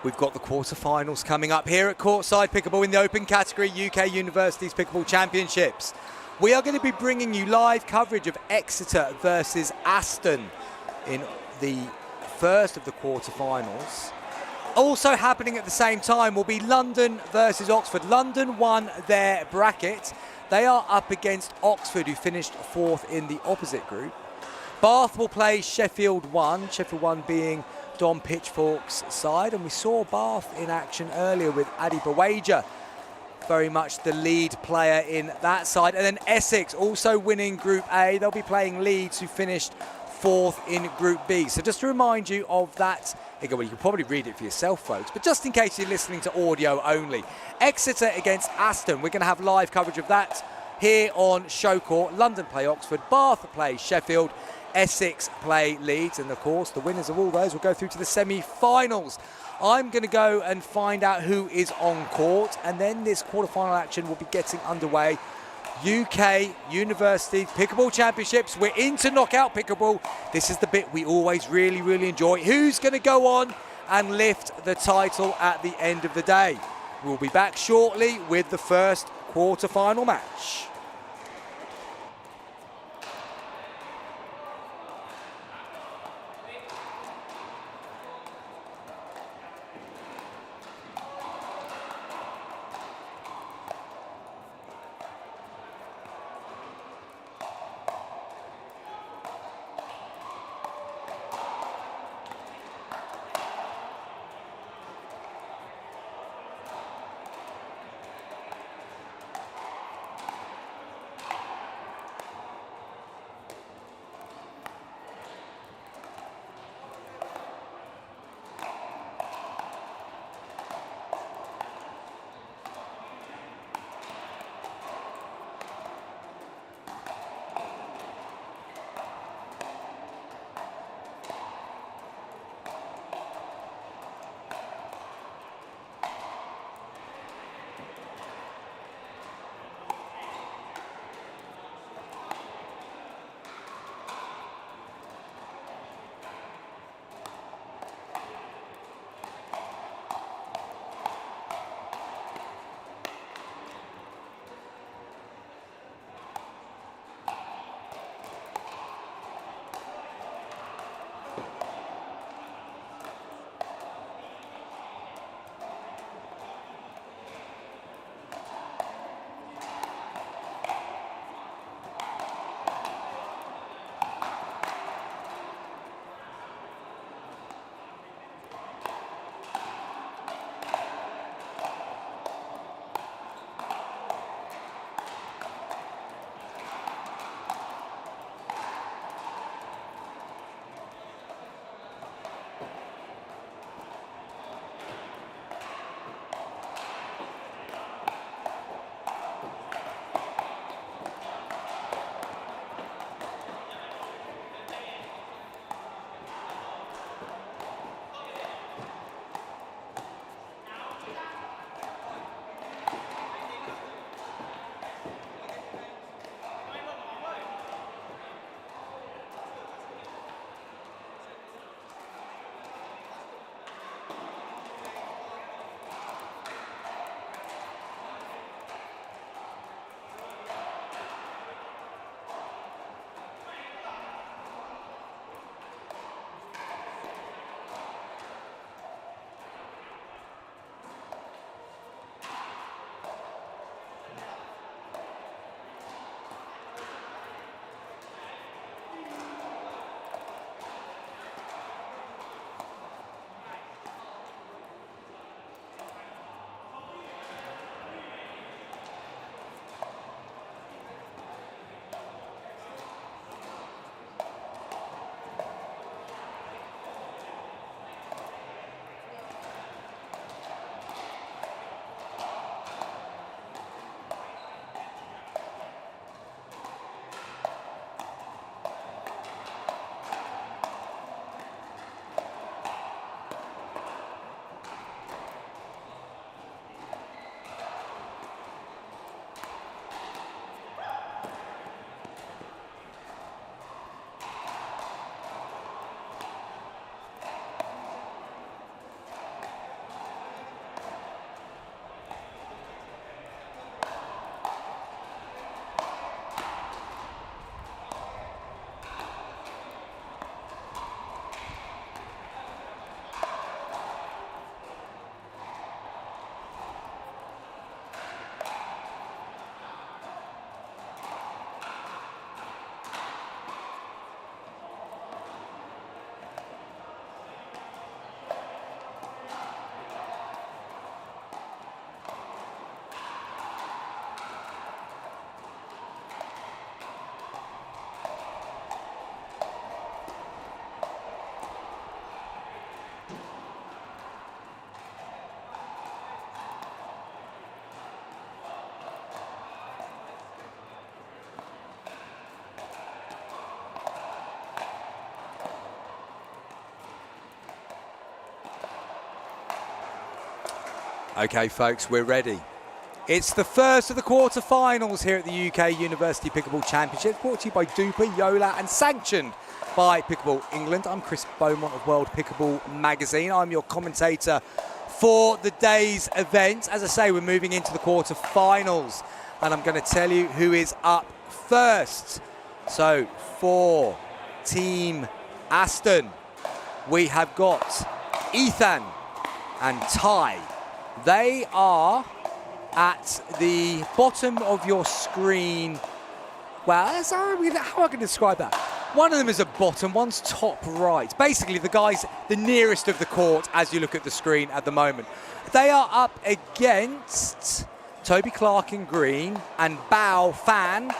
We've got the quarterfinals coming up here at Courtside Pickleball in the open category UK Universities Pickleball Championships. We are going to be bringing you live coverage of Exeter versus Aston in the first of the quarterfinals. Also happening at the same time will be London versus Oxford. London won their bracket. They are up against Oxford, who finished fourth in the opposite group. Bath will play Sheffield 1, Sheffield 1 being Dom Pitchfork's side, and we saw Bath in action earlier with Adi Bawaja, very much the lead player in that side. And then Essex also winning Group A. They'll be playing Leeds, who finished fourth in Group B. So just to remind you of that, well, you can probably read it for yourself, folks, but just in case you're listening to audio only, Exeter against Aston, we're going to have live coverage of that here on Show Court. London play Oxford, Bath play Sheffield, Essex play Leeds, and of course the winners of all those will go through to the semi-finals. I'm going to go and find out who is on court, and then this quarter-final action will be getting underway. UK University Pickleball Championships. We're into knockout pickleball. This is the bit we always really, really enjoy. Who's going to go on and lift the title at the end of the day? We'll be back shortly with the first quarter-final match. Okay, folks, we're ready. It's the first of the quarter-finals here at the UK University Pickleball Championships, brought to you by Duper, Yola and sanctioned by Pickleball England. I'm Chris Beaumont of World Pickleball Magazine. I'm your commentator for the day's event. As I say, we're moving into the quarter-finals, and I'm going to tell you who is up first. So, for Team Aston, we have got Ethan and Ty. They are at the bottom of your screen. Well, how am I going to describe that? One of them is at bottom, one's top right. Basically, the guys the nearest of the court as you look at the screen at the moment. They are up against Toby Clark in green and Bao Fan,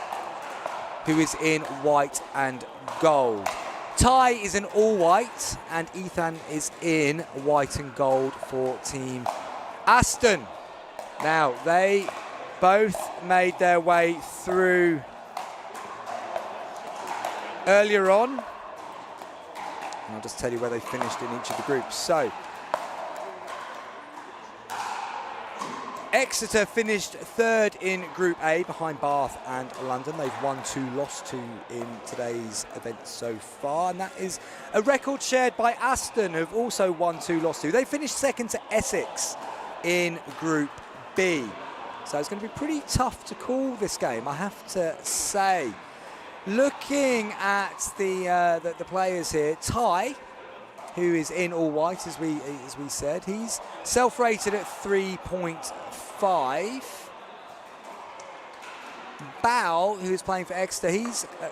who is in white and gold. Ty is in all white and Ethan is in white and gold for Team Aston. Now, they both made their way through earlier on. And I'll just tell you where they finished in each of the groups. So, Exeter finished third in Group A behind Bath and London. They've won 2, lost 2 in today's event so far. And that is a record shared by Aston, who've also won 2, lost 2. They finished second to Essex in Group B. So it's going to be pretty tough to call this game, I have to say. Looking at the players here, Ty, who is in all white, as we said, he's self-rated at 3.5. Bao, who is playing for Exeter,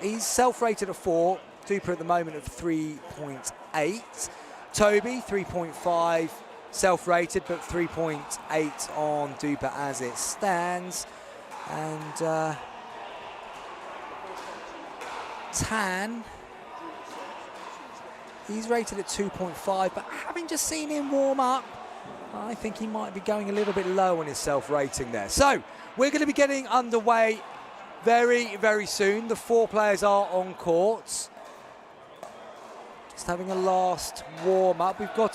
he's self-rated at 4. Duper at the moment of 3.8. Toby 3.5. Self-rated, but 3.8 on Duper as it stands. And Tan, he's rated at 2.5, but having just seen him warm up, I think he might be going a little bit low on his self-rating there. So, we're going to be getting underway very, very soon. The 4 players are on court. Just having a last warm-up. We've got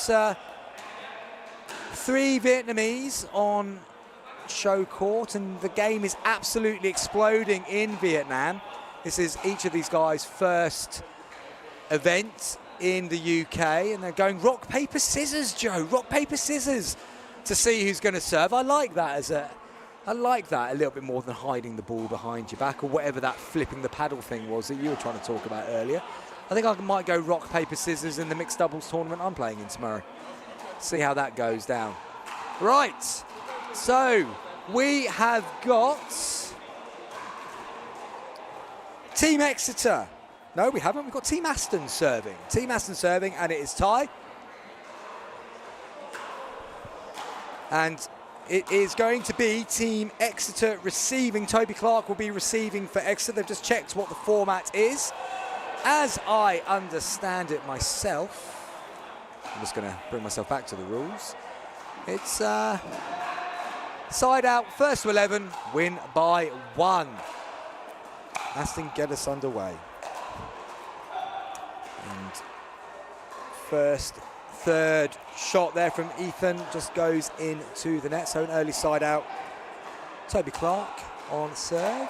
3 Vietnamese on show court, and the game is absolutely exploding in Vietnam. This is each of these guys' first event in the UK, and they're going rock, paper, scissors, Joe. Rock, paper, scissors to see who's going to serve. I like that a little bit more than hiding the ball behind your back or whatever that flipping the paddle thing was that you were trying to talk about earlier. I think I might go rock, paper, scissors in the mixed doubles tournament I'm playing in tomorrow. See how that goes down. Right, so we have got Team Exeter. No, we haven't. We've got Team Aston serving. Team Aston serving, and it is Ty. And it is going to be Team Exeter receiving. Toby Clark will be receiving for Exeter. They've just checked what the format is. As I understand it myself, I'm just going to bring myself back to the rules. It's side out, first to 11, win by 1. Aston get us underway. And third shot there from Ethan just goes into the net. So an early side out. Toby Clark on serve.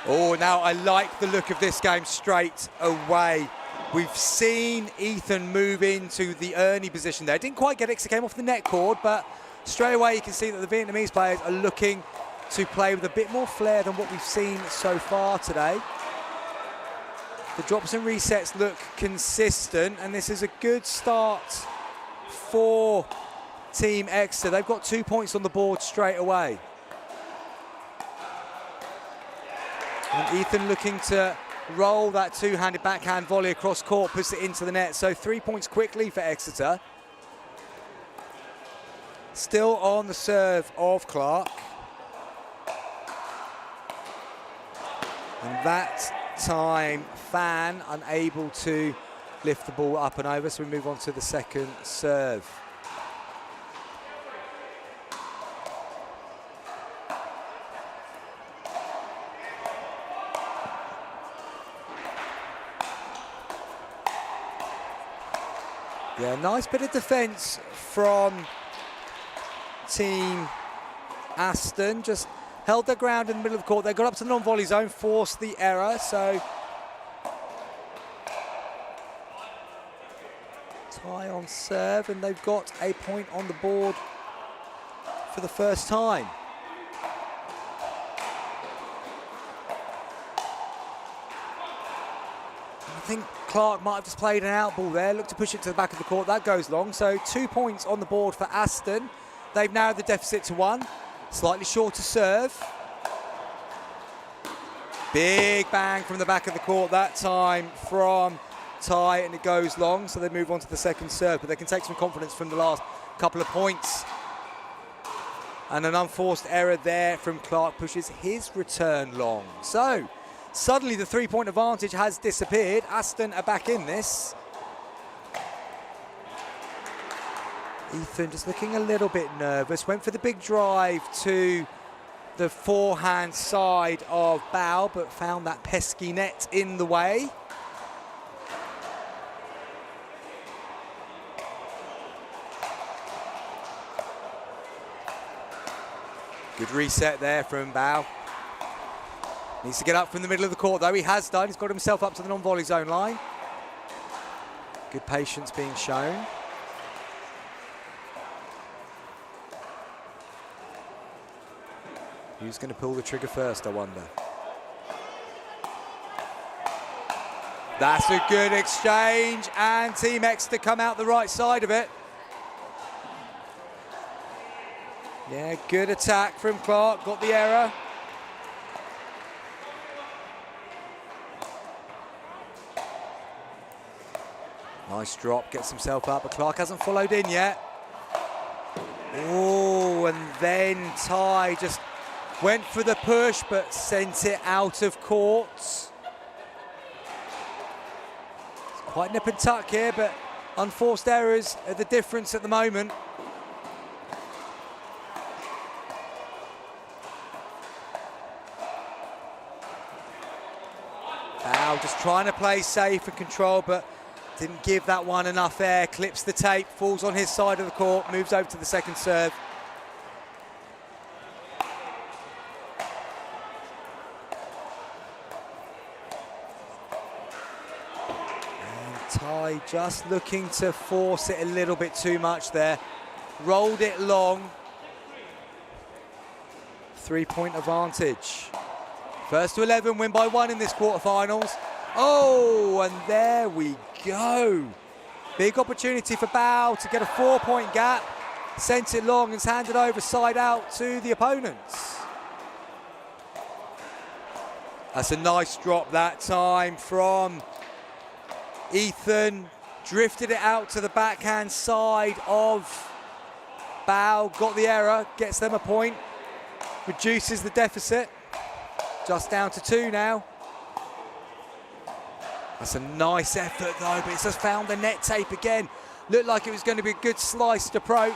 Oh, now I like the look of this game straight away. We've seen Ethan move into the Ernie position there. Didn't quite get it because it came off the net cord, but straight away you can see that the Vietnamese players are looking to play with a bit more flair than what we've seen so far today. The drops and resets look consistent, and this is a good start for Team Exeter. They've got 2 points on the board straight away. And Ethan looking to roll that 2-handed backhand volley across court, puts it into the net. So 3 points quickly for Exeter. Still on the serve of Clark. And that time, Fan unable to lift the ball up and over. So we move on to the second serve. Yeah, nice bit of defence from Team Aston. Just held their ground in the middle of the court. They got up to the non-volley zone, forced the error. So tie on serve, and they've got a point on the board for the first time. I think Clark might have just played an out ball there, looked to push it to the back of the court. That goes long. So 2 points on the board for Aston. They've narrowed the deficit to 1. Slightly shorter serve. Big bang from the back of the court that time from Ty, and it goes long. So they move on to the second serve, but they can take some confidence from the last couple of points. And an unforced error there from Clark pushes his return long. So suddenly the 3-point advantage has disappeared. Aston are back in this. Ethan just looking a little bit nervous. Went for the big drive to the forehand side of Bao, but found that pesky net in the way. Good reset there from Bao. Needs to get up from the middle of the court, though. He has done. He's got himself up to the non-volley zone line. Good patience being shown. Who's going to pull the trigger first, I wonder? That's a good exchange, and Team Exeter come out the right side of it. Yeah, good attack from Clark. Got the error. Nice drop, gets himself up, but Clark hasn't followed in yet. Oh, and then Ty just went for the push, but sent it out of court. It's quite nip and tuck here, but unforced errors are the difference at the moment. Bao just trying to play safe and control, but didn't give that one enough air. Clips the tape, falls on his side of the court, moves over to the second serve. And Ty just looking to force it a little bit too much there. Rolled it long. 3-point advantage. First to 11, win by 1 in this quarterfinals. Oh, and there we go. Big opportunity for Bao to get a 4-point gap. Sent it long and it's handed over side out to the opponents. That's a nice drop that time from Ethan. Drifted it out to the backhand side of Bao. Got the error, gets them a point. Reduces the deficit. Just down to 2 now. That's a nice effort though, but it's just found the net tape again. Looked like it was going to be a good sliced approach.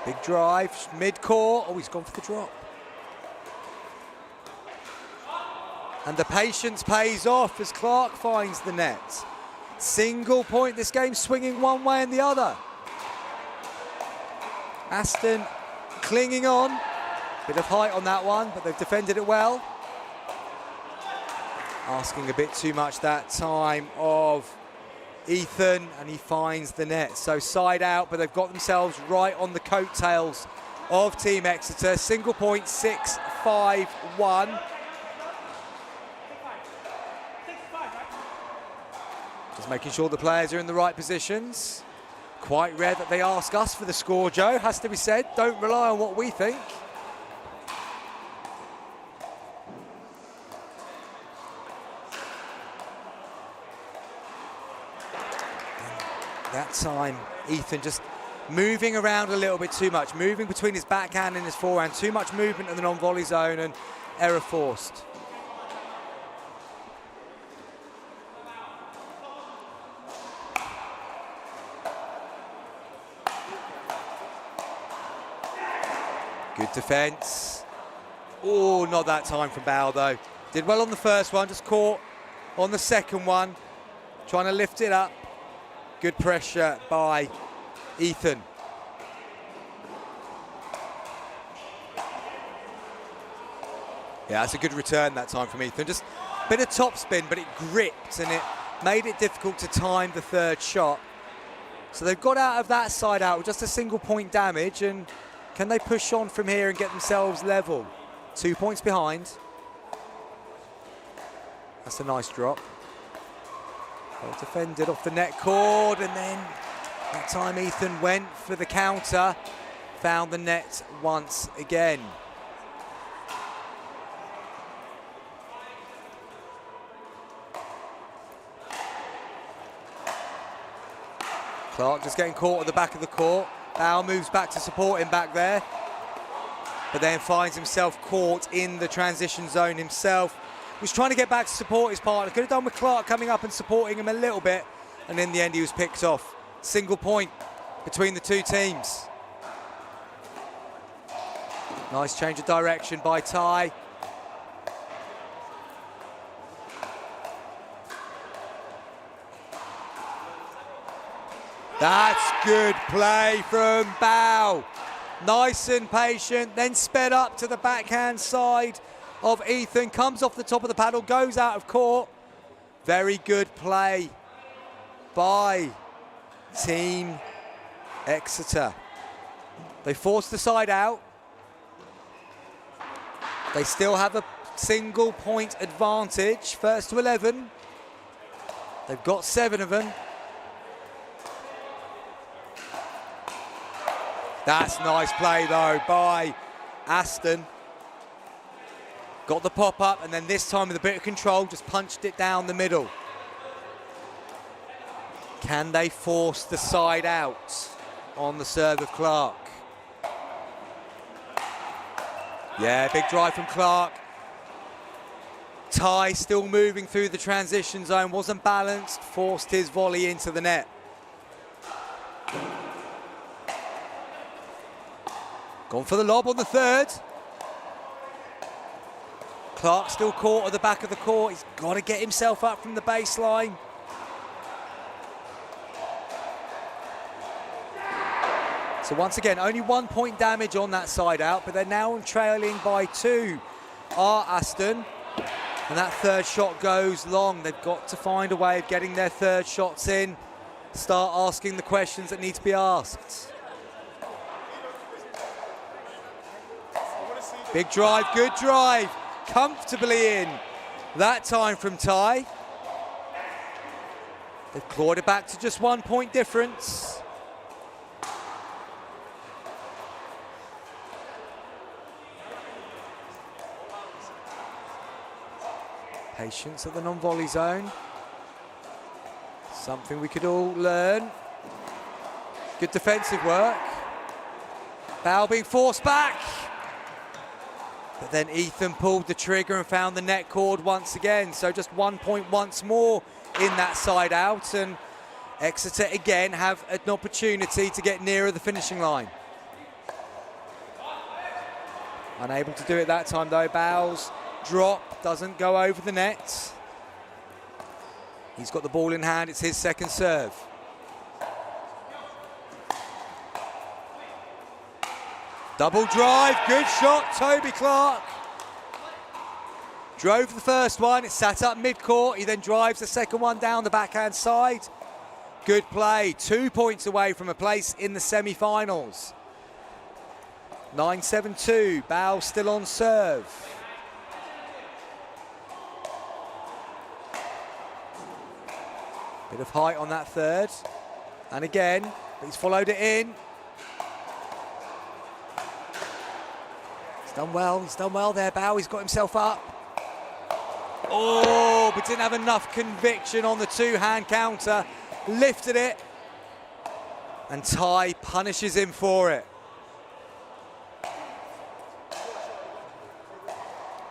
Big drive, mid-court. Oh, he's gone for the drop. And the patience pays off as Clark finds the net. Single point, this game swinging one way and the other. Aston clinging on. Bit of height on that one, but they've defended it well. Asking a bit too much that time of Ethan, and he finds the net. So side out, but they've got themselves right on the coattails of Team Exeter. Single point, 6-5-1. Just making sure the players are in the right positions. Quite rare that they ask us for the score, Joe, has to be said. Don't rely on what we think. That time, Ethan just moving around a little bit too much, moving between his backhand and his forehand, too much movement in the non-volley zone and error forced. Good defence. Oh, not that time from Bao though. Did well on the first one, just caught on the second one, trying to lift it up. Good pressure by Ethan. Yeah, that's a good return that time from Ethan. Just a bit of topspin, but it gripped and it made it difficult to time the third shot. So they've got out of that side out with just a single point damage, and can they push on from here and get themselves level? 2 points behind. That's a nice drop. Well defended off the net cord, and then that time Ethan went for the counter, found the net once again. Clark just getting caught at the back of the court. Bow moves back to support him back there, but then finds himself caught in the transition zone himself. Was trying to get back to support his partner. Could have done with Clark coming up and supporting him a little bit, and in the end he was picked off. Single point between the two teams. Nice change of direction by Ty. That's good play from Bow. Nice and patient, then sped up to the backhand side of Ethan, comes off the top of the paddle, goes out of court. Very good play by Team Exeter. They forced the side out. They still have a single point advantage, first to 11. They've got 7 of them. That's nice play though by Aston. Got the pop up, and then this time with a bit of control, just punched it down the middle. Can they force the side out on the serve of Clark? Yeah, big drive from Clark. Ty still moving through the transition zone, wasn't balanced, forced his volley into the net. Gone for the lob on the third. Clark still caught at the back of the court. He's got to get himself up from the baseline. So once again, only 1 point damage on that side out, but they're now trailing by 2. Aston. And that third shot goes long. They've got to find a way of getting their third shots in. Start asking the questions that need to be asked. Big drive, good drive. Comfortably in. That time from Ty. They've clawed it back to just 1 point difference. Patience at the non-volley zone. Something we could all learn. Good defensive work. Bow being forced back. But then Ethan pulled the trigger and found the net cord once again. So just 1 point once more in that side out. And Exeter again have an opportunity to get nearer the finishing line. Unable to do it that time though. Bow's drop doesn't go over the net. He's got the ball in hand. It's his second serve. Double drive, good shot, Toby Clark. Drove the first one, it sat up mid-court. He then drives the second one down the backhand side. Good play, 2 points away from a place in the semi-finals. 9-7-2, Bow still on serve. Bit of height on that third. And again, he's followed it in. He's done well there, Bow. He's got himself up. Oh, but didn't have enough conviction on the two-hand counter. Lifted it. And Ty punishes him for it.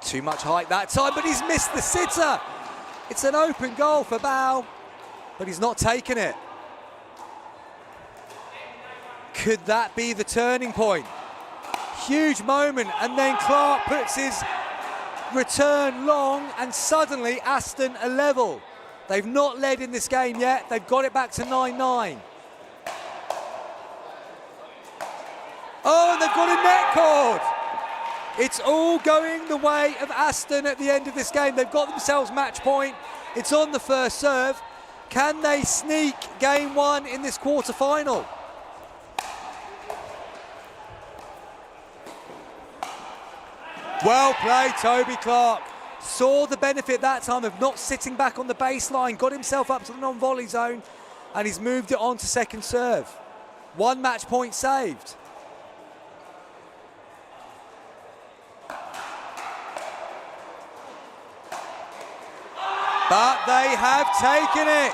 Too much height that time, but he's missed the sitter. It's an open goal for Bow, but he's not taken it. Could that be the turning point? Huge moment, and then Clark puts his return long, and suddenly Aston are level. They've not led in this game yet. They've got it back to 9-9. Oh, and they've got a net cord. It's all going the way of Aston at the end of this game. They've got themselves match point. It's on the first serve. Can they sneak game one in this quarter-final? Well played, Toby Clark. Saw the benefit that time of not sitting back on the baseline, got himself up to the non-volley zone, and he's moved it on to second serve. One match point saved. But they have taken it.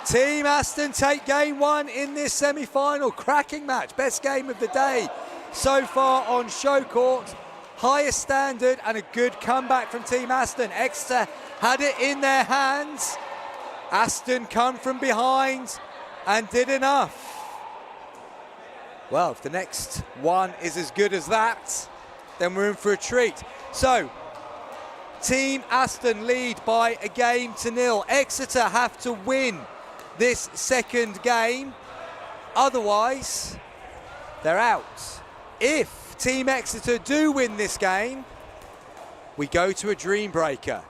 Team Aston take game one in this semi-final. Cracking match, best game of the day so far on show court. Highest standard and a good comeback from Team Aston. Exeter had it in their hands. Aston come from behind and did enough. Well, if the next one is as good as that, then we're in for a treat. So, Team Aston lead by a game to nil. Exeter have to win this second game. Otherwise, they're out. If Team Exeter do win this game, we go to a dream breaker.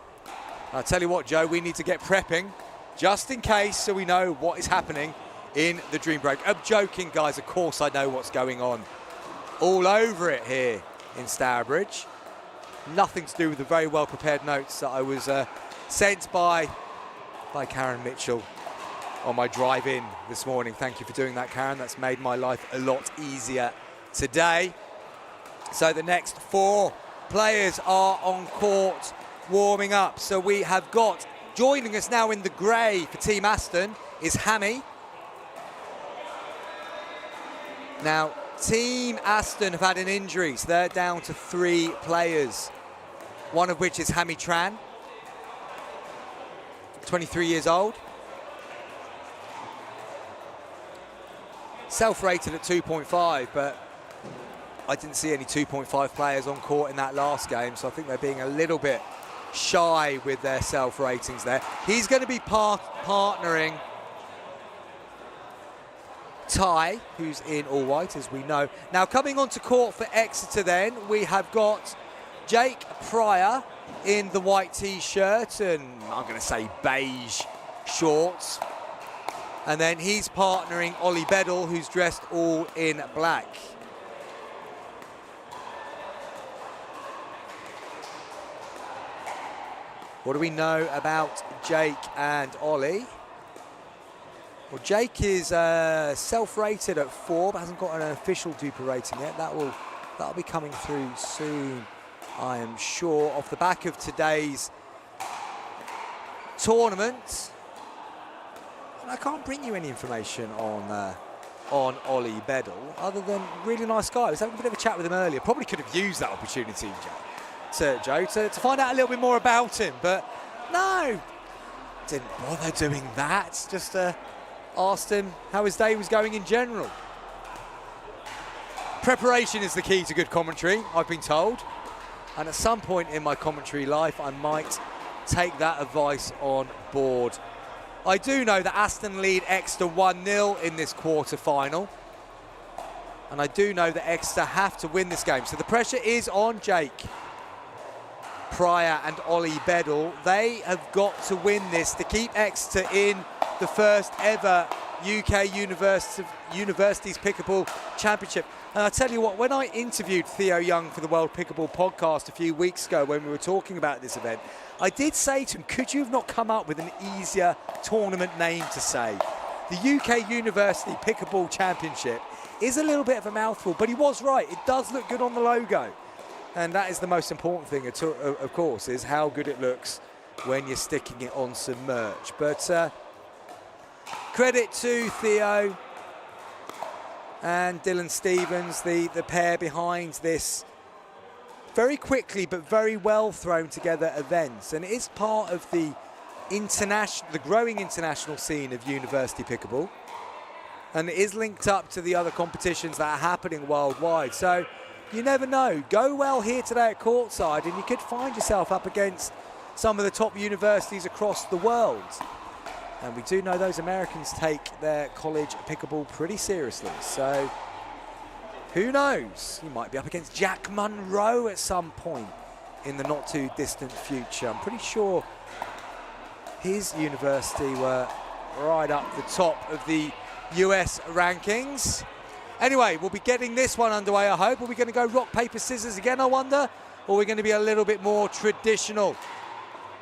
I'll tell you what, Joe, we need to get prepping just in case so we know what is happening in the dream break. I'm joking, guys. Of course I know what's going on. All over it here in Stourbridge. Nothing to do with the very well prepared notes that I was sent by Karen Mitchell on my drive in this morning. Thank you for doing that, Karen. That's made my life a lot easier today. So the next four players are on court warming up. So we have got, joining us now in the grey for Team Aston is Hammy. Now, Team Aston have had an injury, so they're down to 3 players, one of which is Hammy Tran, 23 years old. Self-rated at 2.5, but I didn't see any 2.5 players on court in that last game, so I think they're being a little bit shy with their self-ratings there. He's going to be partnering Ty, who's in all white, as we know. Now, coming onto court for Exeter then, we have got Jake Pryor in the white T-shirt and I'm going to say beige shorts. And then he's partnering Ollie Beddle, who's dressed all in black. What do we know about Jake and Ollie? Well, Jake is self-rated at 4, but hasn't got an official Duper rating yet. That'll be coming through soon, I am sure, off the back of today's tournament. And I can't bring you any information on Ollie Beddle, other than really nice guy. I was having a bit of a chat with him earlier. Probably could have used that opportunity, Joe, to find out a little bit more about him, but no, didn't bother doing that. Just asked him how his day was going in general. Preparation is the key to good commentary, I've been told, and at some point in my commentary life I might take that advice on board. I do know that Aston lead Exeter 1-0 in this quarter-final, and I do know that Exeter have to win this game, so the pressure is on Jake Pryor and Ollie Beddle. They have got to win this to keep Exeter in the first ever UK Universities Pickleball Championship. And I tell you what, when I interviewed Theo Young for the World Pickleball podcast a few weeks ago when we were talking about this event, I did say to him, could you have not come up with an easier tournament name to say? The UK University Pickleball Championship is a little bit of a mouthful, but he was right. It does look good on the logo. And that is the most important thing, of course, is how good it looks when you're sticking it on some merch. But credit to Theo and Dylan Stevens, the pair behind this very quickly but very well thrown together events. And it is part of the growing international scene of university pickleball. And it is linked up to the other competitions that are happening worldwide. So you never know. Go well here today at Courtside and you could find yourself up against some of the top universities across the world. And we do know those Americans take their college pickleball pretty seriously. So who knows? You might be up against Jack Monroe at some point in the not too distant future. I'm pretty sure his university were right up the top of the US rankings. Anyway, we'll be getting this one underway, I hope. Are we going to go rock, paper, scissors again, I wonder? Or are we going to be a little bit more traditional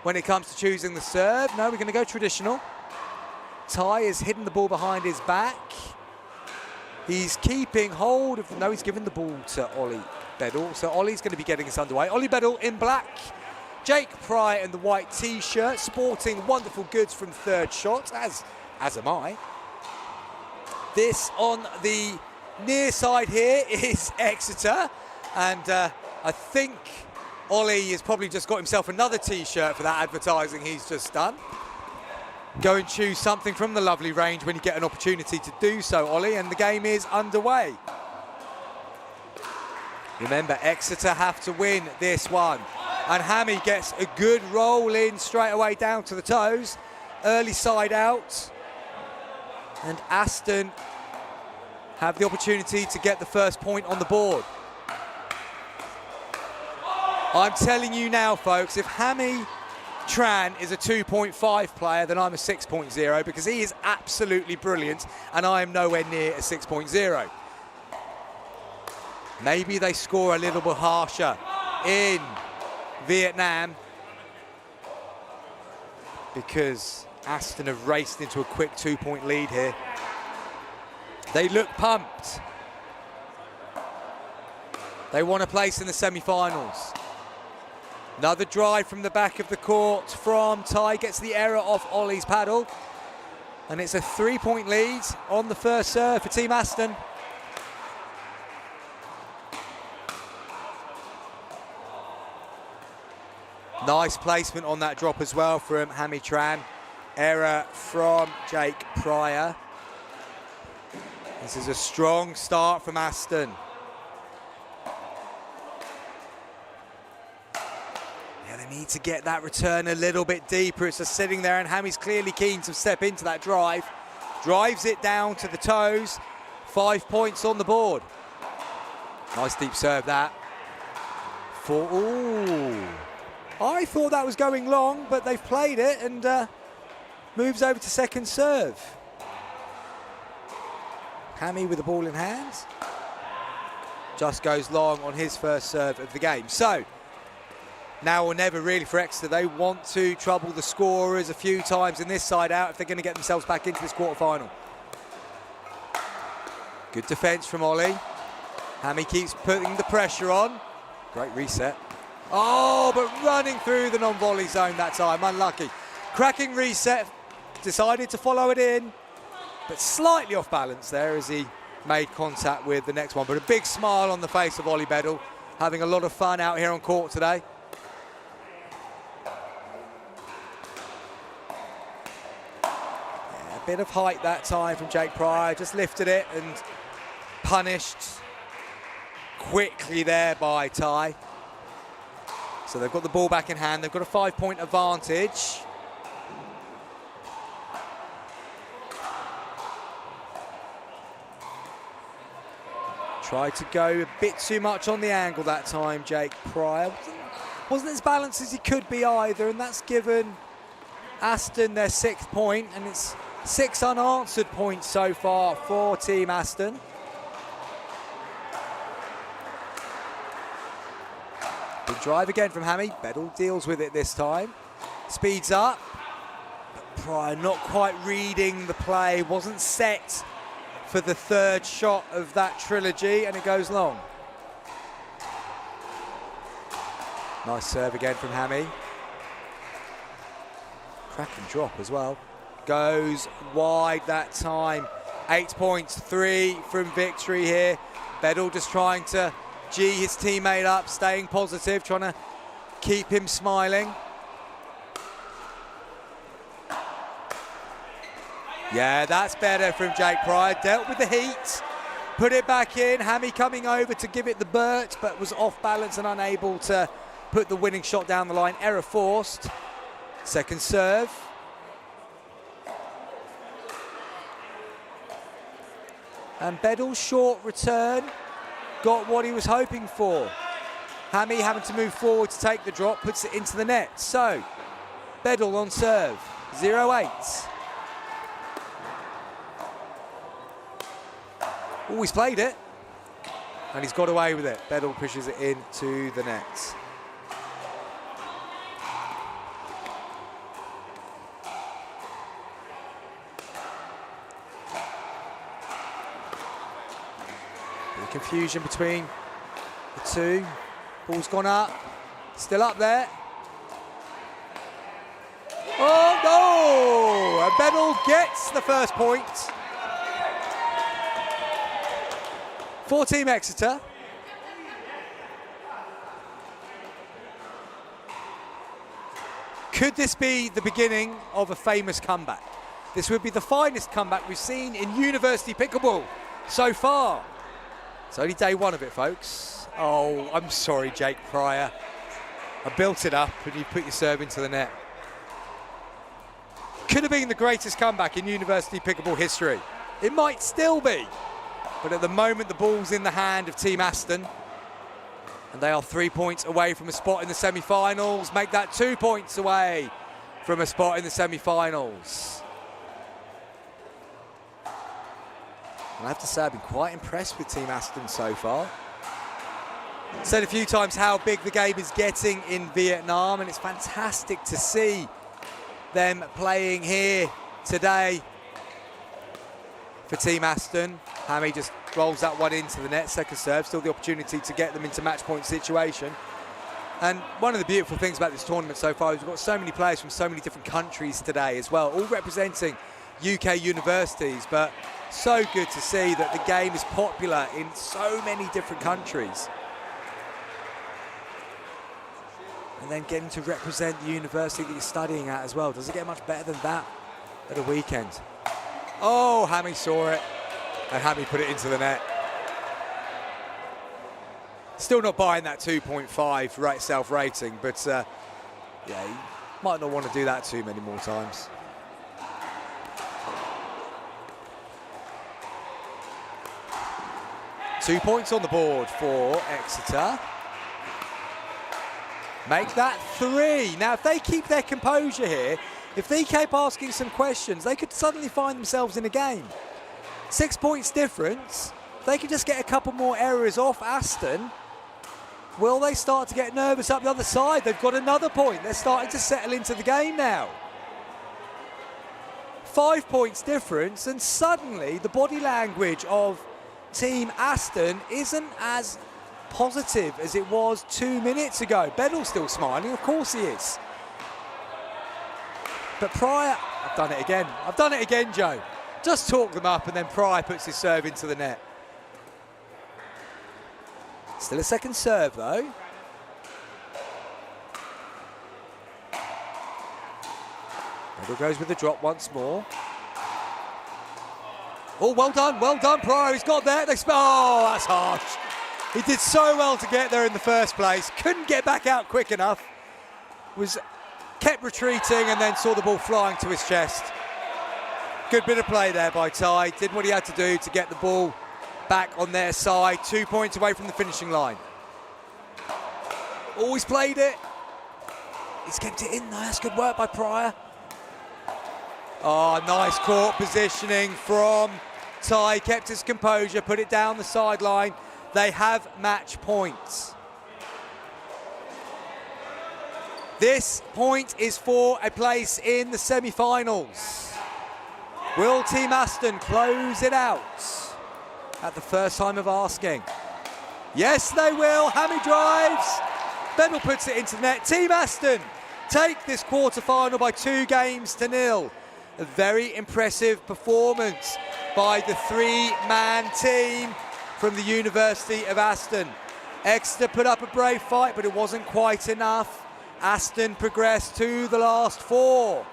when it comes to choosing the serve? No, we're going to go traditional. Ty is hitting the ball behind his back. He's keeping hold of... No, he's given the ball to Ollie Bedell. So Ollie's going to be getting us underway. Ollie Bedell in black. Jake Pryor in the white T-shirt, sporting wonderful goods from Third Shot, as am I. This on the near side here is Exeter, and I think Ollie has probably just got himself another T-shirt for that advertising he's just done. Go and choose something from the lovely range when you get an opportunity to do so, Ollie, and the game is underway. Remember, Exeter have to win this one. And Hammy gets a good roll in straight away down to the toes. Early side out. And Aston have the opportunity to get the first point on the board. I'm telling you now, folks, if Hammy Tran is a 2.5 player, then I'm a 6.0 because he is absolutely brilliant and I am nowhere near a 6.0. Maybe they score a little bit harsher in Vietnam because Aston have raced into a quick 2-point lead here. They look pumped. They want a place in the semi-finals. Another drive from the back of the court from Ty, gets the error off Ollie's paddle. And it's a 3-point lead on the first serve for Team Aston. Nice placement on that drop as well from Hammy Tran. Error from Jake Pryor. This is a strong start from Aston. Yeah, they need to get that return a little bit deeper. It's just sitting there and Hammy's clearly keen to step into that drive. Drives it down to the toes. 5 points on the board. Nice deep serve that. Ooh. I thought that was going long, but they've played it and moves over to second serve. Hammy with the ball in hand. Just goes long on his first serve of the game. So, now or never really for Exeter. They want to trouble the scorers a few times in this side out if they're going to get themselves back into this quarter-final. Good defence from Ollie. Hammy keeps putting the pressure on. Great reset. Oh, but running through the non-volley zone that time, unlucky. Cracking reset, decided to follow it in, but slightly off balance there as he made contact with the next one. But a big smile on the face of Ollie Bedell, having a lot of fun out here on court today. Yeah, a bit of height that time from Jake Pryor, just lifted it and punished quickly there by Ty. So they've got the ball back in hand. They've got a 5-point advantage. Tried to go a bit too much on the angle that time, Jake Pryor. Wasn't as balanced as he could be either, and that's given Aston their 6th point, and it's 6 unanswered points so far for Team Aston. Good drive again from Hammy. Bedell deals with it this time. Speeds up. But Pryor not quite reading the play. Wasn't set for the third shot of that trilogy, and it goes long. Nice serve again from Hammy. Cracking drop as well. Goes wide that time. 8 points, 3 from victory here. Bedell just trying to G his teammate up, staying positive, trying to keep him smiling. Yeah, that's better from Jake Pryor. Dealt with the heat, Put it back in. Hammy coming over to give it the Burt, but was off balance and unable to put the winning shot down the line. Error forced. Second serve. And Bedell's short return got what he was hoping for. Hammy having to move forward to take the drop, puts it into the net. So, Bedell on serve, 0-8. Always played it, and he's got away with it. Bedell pushes it into the net. Confusion between the two. Ball's gone up, still up there. Oh no! And Bedell gets the first point for Team Exeter. Could this be the beginning of a famous comeback? This would be the finest comeback we've seen in university pickleball so far. It's only day one of it, folks. Oh, I'm sorry, Jake Pryor. I built it up and you put your serve into the net. Could have been the greatest comeback in university pickleball history. It might still be. But at the moment, the ball's in the hand of Team Aston. And they are 3 points away from a spot in the semi-finals. Make that 2 points away from a spot in the semi-finals. And I have to say, I've been quite impressed with Team Aston so far. Said a few times how big the game is getting in Vietnam, and it's fantastic to see them playing here today for Team Aston. Hammy just rolls that one into the net, second serve, still the opportunity to get them into match point situation. And one of the beautiful things about this tournament so far is we've got so many players from so many different countries today as well, all representing UK universities, but so good to see that the game is popular in so many different countries. And then getting to represent the university that you're studying at as well. Does it get much better than that at a weekend? Oh, Hammy saw it, and Hammy put it into the net. Still not buying that 2.5 self-rating, but yeah, you might not want to do that too many more times. Two points on the board for Exeter. Make that 3. Now, if they keep their composure here, if they keep asking some questions, they could suddenly find themselves in a game. 6 points difference. If they could just get a couple more errors off Aston, will they start to get nervous up the other side? They've got another point. They're starting to settle into the game now. 5 points difference, and suddenly the body language of Team Aston isn't as positive as it was 2 minutes ago. Bedell's still smiling, of course he is. But Pryor, I've done it again. I've done it again, Joe. Just talk them up and then Pryor puts his serve into the net. Still a second serve though. Bedell goes with the drop once more. Oh, well done, Pryor, he's got there. Oh, that's harsh. He did so well to get there in the first place. Couldn't get back out quick enough. Kept retreating and then saw the ball flying to his chest. Good bit of play there by Ty. Did what he had to do to get the ball back on their side. 2 points away from the finishing line. Always played it. He's kept it in though. That's good work by Pryor. Oh, nice court positioning from Ty. Kept his composure, put it down the sideline. They have match points. This point is for a place in the semi-finals. Will Team Aston close it out at the first time of asking? Yes, they will. Hammy drives. Bedell puts it into the net. Team Aston take this quarter-final by 2-0. A very impressive performance by the 3-man team from the University of Aston. Exeter put up a brave fight, but it wasn't quite enough. Aston progressed to the last 4.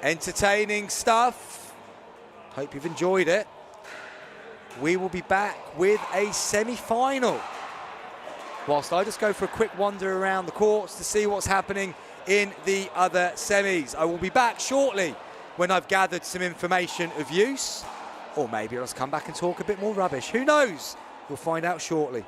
Entertaining stuff. Hope you've enjoyed it. we will be back with a semi-final. Whilst I just go for a quick wander around the courts to see what's happening in the other semis. I will be back shortly when I've gathered some information of use, or maybe I'll just come back and talk a bit more rubbish. Who knows? You'll find out shortly.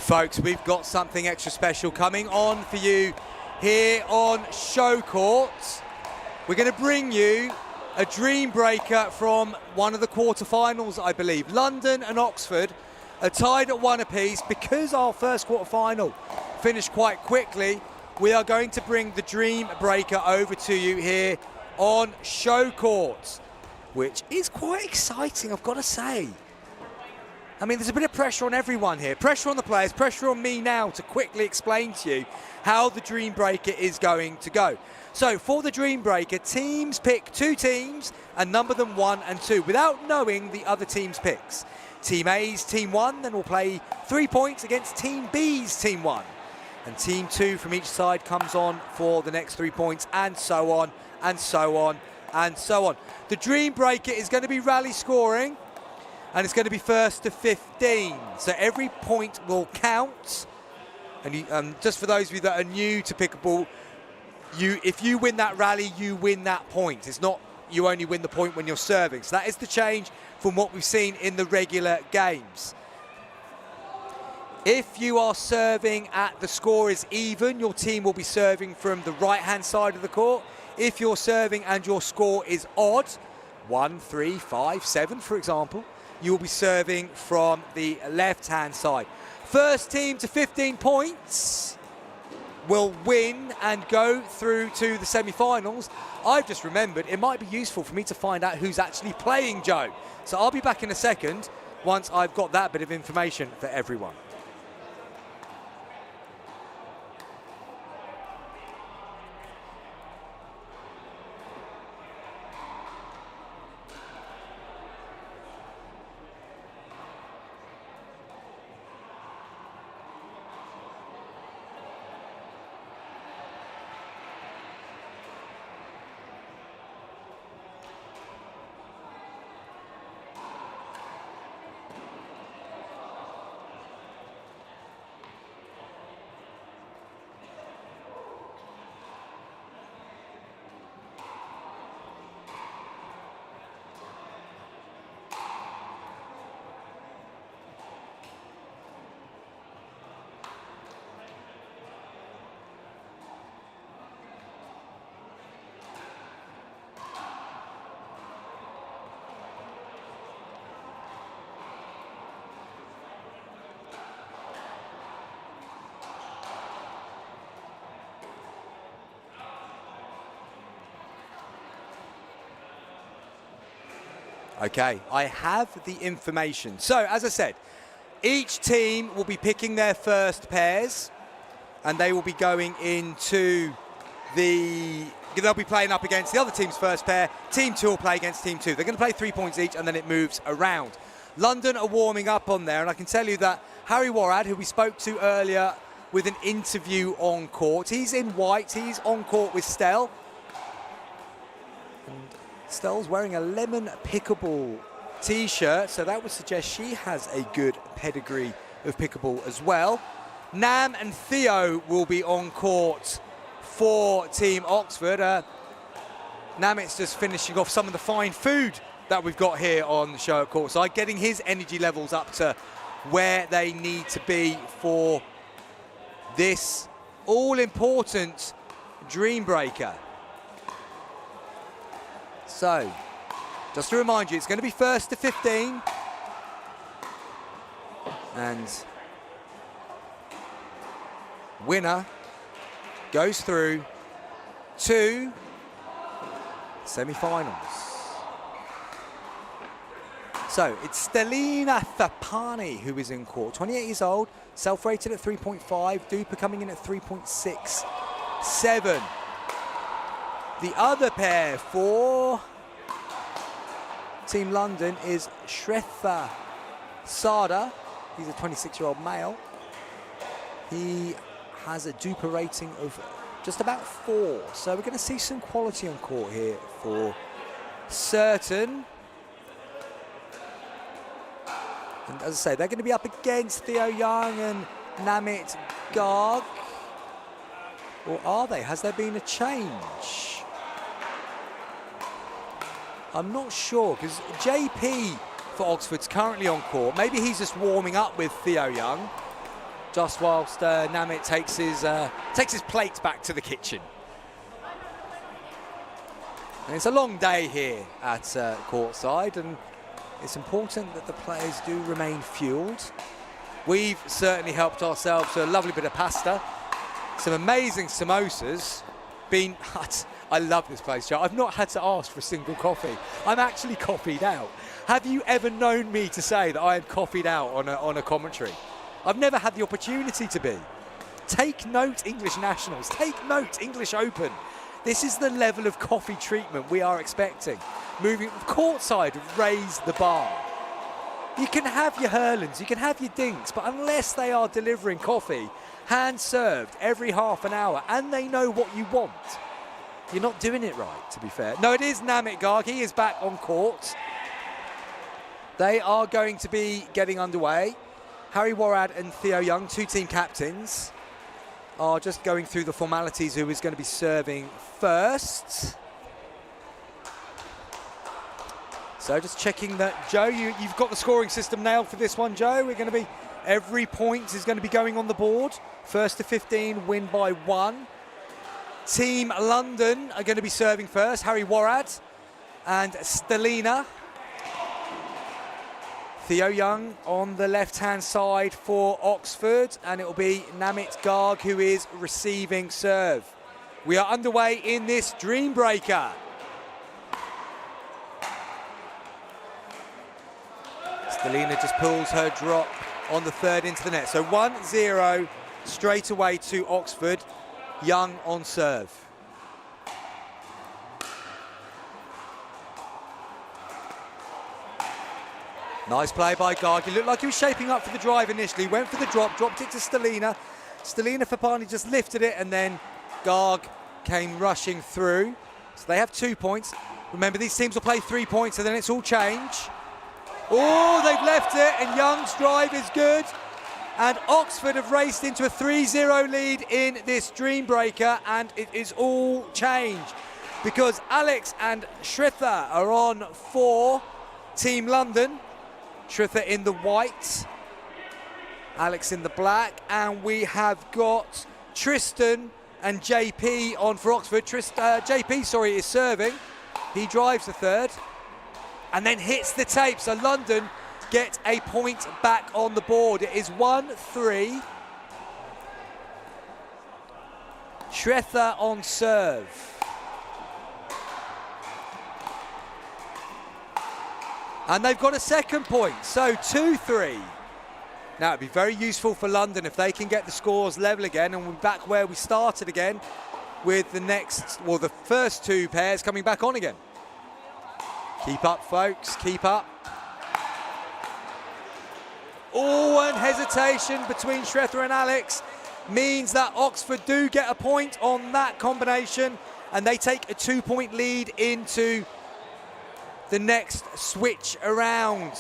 Folks, we've got something extra special coming on for you here on Show Court. We're going to bring you a dream breaker from one of the quarterfinals, I believe. London and Oxford are tied at 1 apiece. Because our first quarterfinal finished quite quickly, we are going to bring the dream breaker over to you here on Show Court, which is quite exciting, I've got to say. I mean, there's a bit of pressure on everyone here. Pressure on the players, pressure on me now to quickly explain to you how the Dream Breaker is going to go. So for the Dream Breaker, teams pick 2 teams and number them 1 and 2 without knowing the other team's picks. Team A's Team 1 then will play 3 points against Team B's Team 1. And Team 2 from each side comes on for the next 3 points, and so on, and so on, and so on. The Dream Breaker is going to be rally scoring, and it's going to be first to 15. So every point will count. And just for those of you that are new to pickleball, if you win that rally, you win that point. It's not you only win the point when you're serving. So that is the change from what we've seen in the regular games. If you are serving at the score is even, your team will be serving from the right-hand side of the court. If you're serving and your score is odd, 1, 3, 5, 7, for example, you will be serving from the left-hand side. First team to 15 points will win and go through to the semi-finals. I've just remembered it might be useful for me to find out who's actually playing Joe. So I'll be back in a second once I've got that bit of information for everyone. Okay, I have the information. So, as I said, each team will be picking their first pairs, and they will be going into they'll be playing up against the other team's first pair. Team 2 will play against Team 2. They're going to play 3 points each, and then it moves around. London are warming up on there, and I can tell you that Harry Warad, who we spoke to earlier with an interview on court, he's in white. He's on court with Stell. And Stell's wearing a lemon pickleball t-shirt, so that would suggest she has a good pedigree of pickleball as well. Nam and Theo will be on court for Team Oxford. Namit's just finishing off some of the fine food that we've got here on the show at Courtside, getting his energy levels up to where they need to be for this all-important dream breaker. So, just to remind you, it's going to be first to 15. And winner goes through to semi-finals. So it's Stelina Thapani who is in court, 28 years old, self-rated at 3.5, Duper coming in at 3.67. The other pair for Team London is Shretha Sada. He's a 26-year-old male. He has a Duper rating of just about 4. So we're going to see some quality on court here for certain. And as I say, they're going to be up against Theo Young and Namit Garg. Or are they? Has there been a change? I'm not sure, because JP for Oxford's currently on court. Maybe he's just warming up with Theo Young, just whilst Namit takes his plates back to the kitchen. And it's a long day here at Courtside, and it's important that the players do remain fueled. We've certainly helped ourselves to a lovely bit of pasta, some amazing samosas. I love this place, Joe. I've not had to ask for a single coffee. I'm actually coffeeed out. Have you ever known me to say that I am coffeeed out on a commentary? I've never had the opportunity to be. Take note, English nationals. Take note, English Open. This is the level of coffee treatment we are expecting. Moving courtside, raise the bar. You can have your Hurlens, you can have your Dinks, but unless they are delivering coffee, hand served every half an hour, and they know what you want, you're not doing it right, to be fair. No, it is Namit Garg. He is back on court. They are going to be getting underway. Harry Warad and Theo Young, 2 team captains, are just going through the formalities who is going to be serving first. So just checking that, Joe, you've got the scoring system nailed for this one, Joe. We're going to be, every point is going to be going on the board. First to 15, win by 1. Team London are going to be serving first. Harry Warad and Stelina. Theo Young on the left-hand side for Oxford, and it will be Namit Garg who is receiving serve. We are underway in this dream breaker. Stelina just pulls her drop on the third into the net. So 1-0 straight away to Oxford. Young on serve. Nice play by Garg. He looked like he was shaping up for the drive initially. Went for the drop, dropped it to Stelina. Stelina Fapani just lifted it, and then Garg came rushing through. So they have 2 points. Remember, these teams will play 3 points, and then it's all change. Oh, they've left it, and Young's drive is good. And Oxford have raced into a 3-0 lead in this dream breaker, and it is all change because Alex and Shritha are on for Team London. Shritha in the white, Alex in the black, and we have got Tristan and JP on for Oxford. JP, is serving. He drives the third and then hits the tape. So London get a point back on the board. It is 1-3. Shretha on serve. And they've got a second point, so 2-3. Now, it'd be very useful for London if they can get the scores level again, and we're back where we started again with the first two pairs coming back on again. Keep up, folks, keep up. Oh, and hesitation between Shretha and Alex means that Oxford do get a point on that combination, and they take a 2-point lead into the next switch around.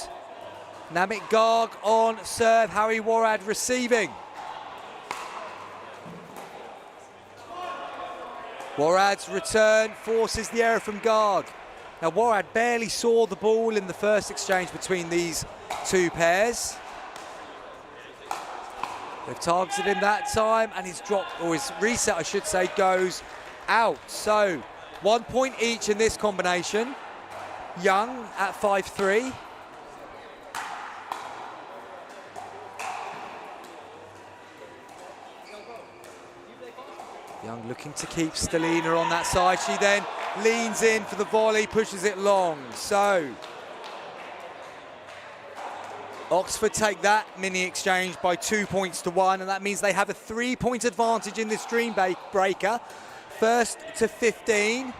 Namit Garg on serve, Harry Warad receiving. Warad's return forces the error from Garg. Now Warad barely saw the ball in the first exchange between these two pairs. They've targeted him that time, and his drop, or his reset I should say, goes out. So 1 point each in this combination. Young at 5-3. Young looking to keep Stelina on that side. She then leans in for the volley, pushes it long. So Oxford take that mini exchange by 2 points to 1, and that means they have a 3-point advantage in this dream breaker. First to 15.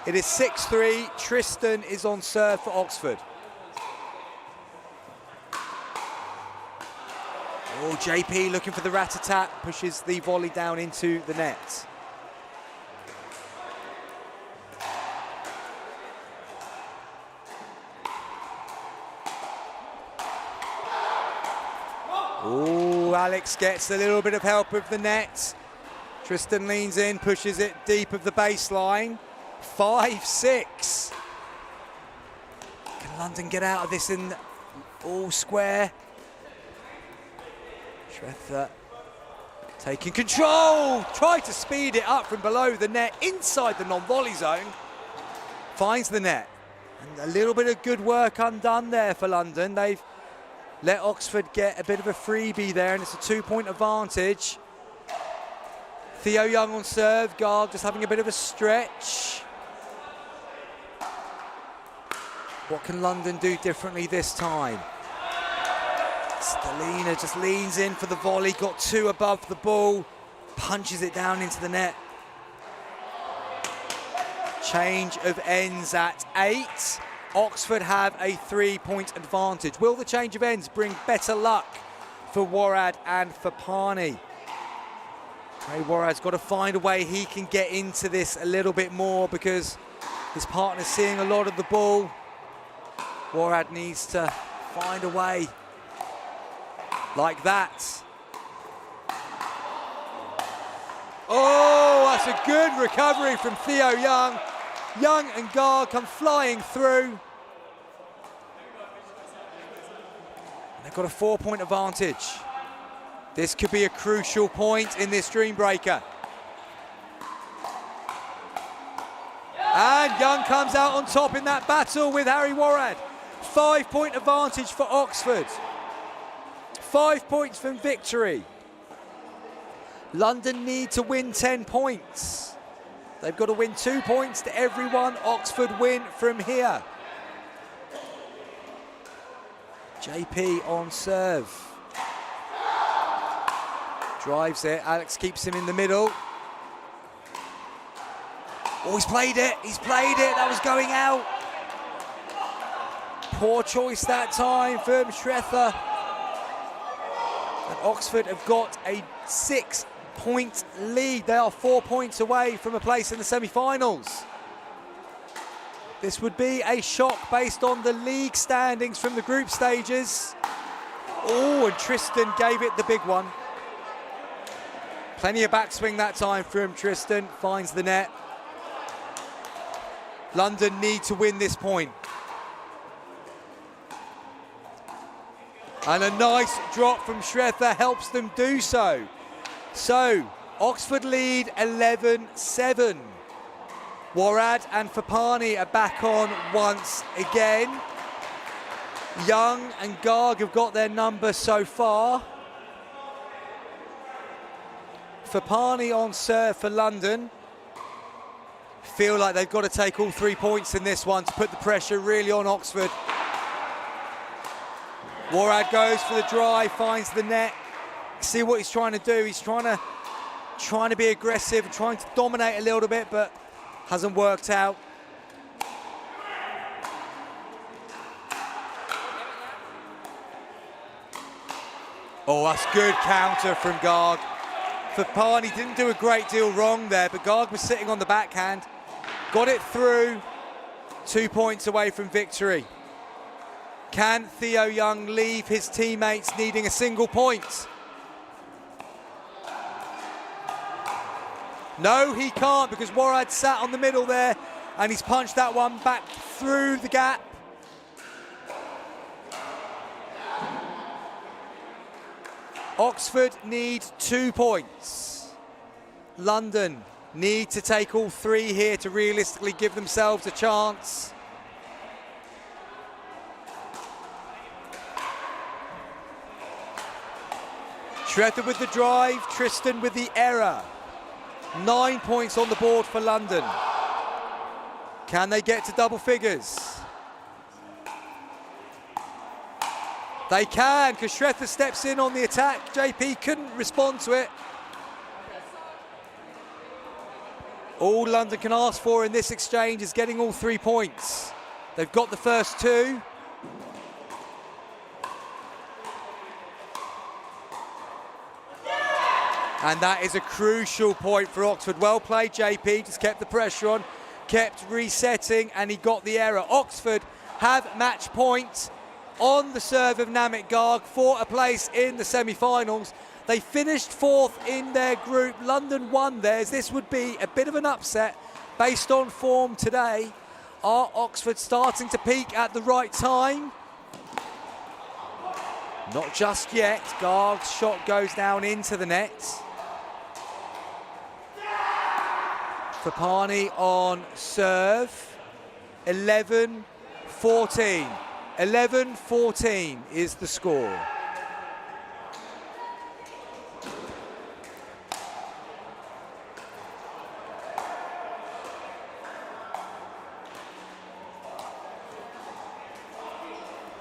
It is 6-3. Tristan is on serve for Oxford. Oh, JP looking for the rat-a-tat, pushes the volley down into the net. Oh, Alex gets a little bit of help with the net. Tristan leans in, pushes it deep of the baseline. 5-6. Can London get out of this in all square? Shretha taking control. Tried to speed it up from below the net inside the non-volley zone. Finds the net. And a little bit of good work undone there for London. They've let Oxford get a bit of a freebie there, and it's a 2-point advantage. Theo Young on serve. Garg just having a bit of a stretch. What can London do differently this time? Stelina just leans in for the volley, got 2 above the ball, punches it down into the net. Change of ends at 8. Oxford have a 3-point advantage. Will the change of ends bring better luck for Warad and for Pani? Hey, Warad's got to find a way he can get into this a little bit more because his partner's seeing a lot of the ball. Warad needs to find a way. Like that. Oh, that's a good recovery from Theo Young. Young and Garg come flying through. They've got a 4-point advantage. This could be a crucial point in this dream breaker. And Young comes out on top in that battle with Harry Warad. 5-point advantage for Oxford. 5 points from victory. London need to win 10 points. They've got to win 2 points to every one Oxford win from here. JP on serve. Drives it, Alex keeps him in the middle. Oh, he's played it, that was going out. Poor choice that time from Shretha. And Oxford have got a 6-point lead. They are 4 points away from a place in the semi-finals. This would be a shock based on the league standings from the group stages. Oh, and Tristan gave it the big one. Plenty of backswing that time from Tristan, finds the net. London need to win this point. And a nice drop from Shretha helps them do so. So, Oxford lead 11-7. Warad and Fapani are back on once again. Young and Garg have got their number so far. Fapani on serve for London. feel like they've got to take all 3 points in this one to put the pressure really on Oxford. Warad goes for the drive, finds the net. See what he's trying to do. He's trying to be aggressive, trying to dominate a little bit, but hasn't worked out. Oh, that's good counter from Garg. Fapani didn't do a great deal wrong there, but Garg was sitting on the backhand. Got it through. 2 points away from victory. Can Theo Young leave his teammates needing a single point? No, he can't, because Warad sat on the middle there and he's punched that one back through the gap. Oxford need 2 points. London need to take all 3 here to realistically give themselves a chance. Shredder with the drive, Tristan with the error. 9 points on the board for London. Can they get to double figures? They can, because Shredder steps in on the attack. JP couldn't respond to it. All London can ask for in this exchange is getting all 3 points. They've got the first 2. And that is a crucial point for Oxford. Well played, JP, just kept the pressure on, kept resetting, and he got the error. Oxford have match point on the serve of Namit Garg for a place in the semi-finals. They finished 4th in their group. London won theirs. This would be a bit of an upset based on form today. Are Oxford starting to peak at the right time? Not just yet. Garg's shot goes down into the net. Fapani on serve. 11-14. 11-14 is the score.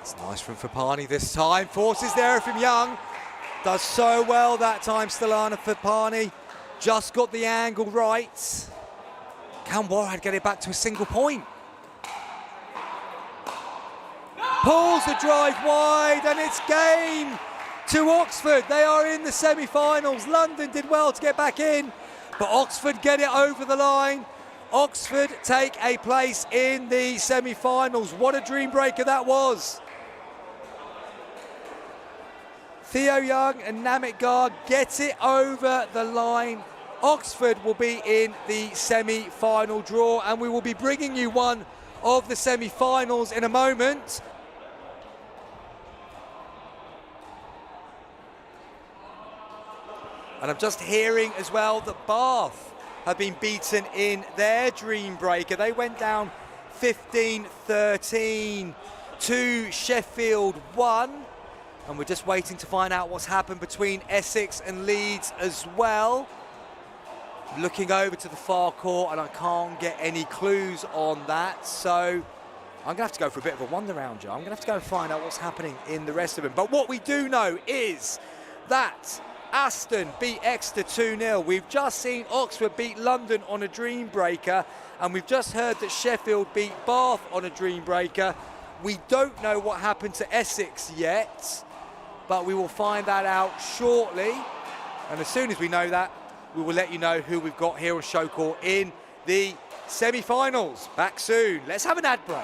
It's nice from Fapani this time. Forces the error from Young. Does so well that time, Stelana Fapani. Just got the angle right. Can Warad get it back to a single point? Pulls the drive wide, and it's game to Oxford. They are in the semi-finals. London did well to get back in, but Oxford get it over the line. Oxford take a place in the semi-finals. What a dream breaker that was. Theo Young and Namit Garg get it over the line. Oxford will be in the semi-final draw, and we will be bringing you one of the semi-finals in a moment. And I'm just hearing as well that Bath have been beaten in their dream breaker. They went down 15-13 to Sheffield 1. And we're just waiting to find out what's happened between Essex and Leeds as well. Looking over to the far court, and I can't get any clues on that. So I'm going to have to go for a bit of a wander round, Joe. I'm going to have to go and find out what's happening in the rest of them. But what we do know is that Aston beat Exeter 2-0. We've just seen Oxford beat London on a dream breaker, and we've just heard that Sheffield beat Bath on a dream breaker. We don't know what happened to Essex yet, but we will find that out shortly. And as soon as we know that, we will let you know who we've got here on Showcourt in the semi-finals. Back soon. Let's have an ad break.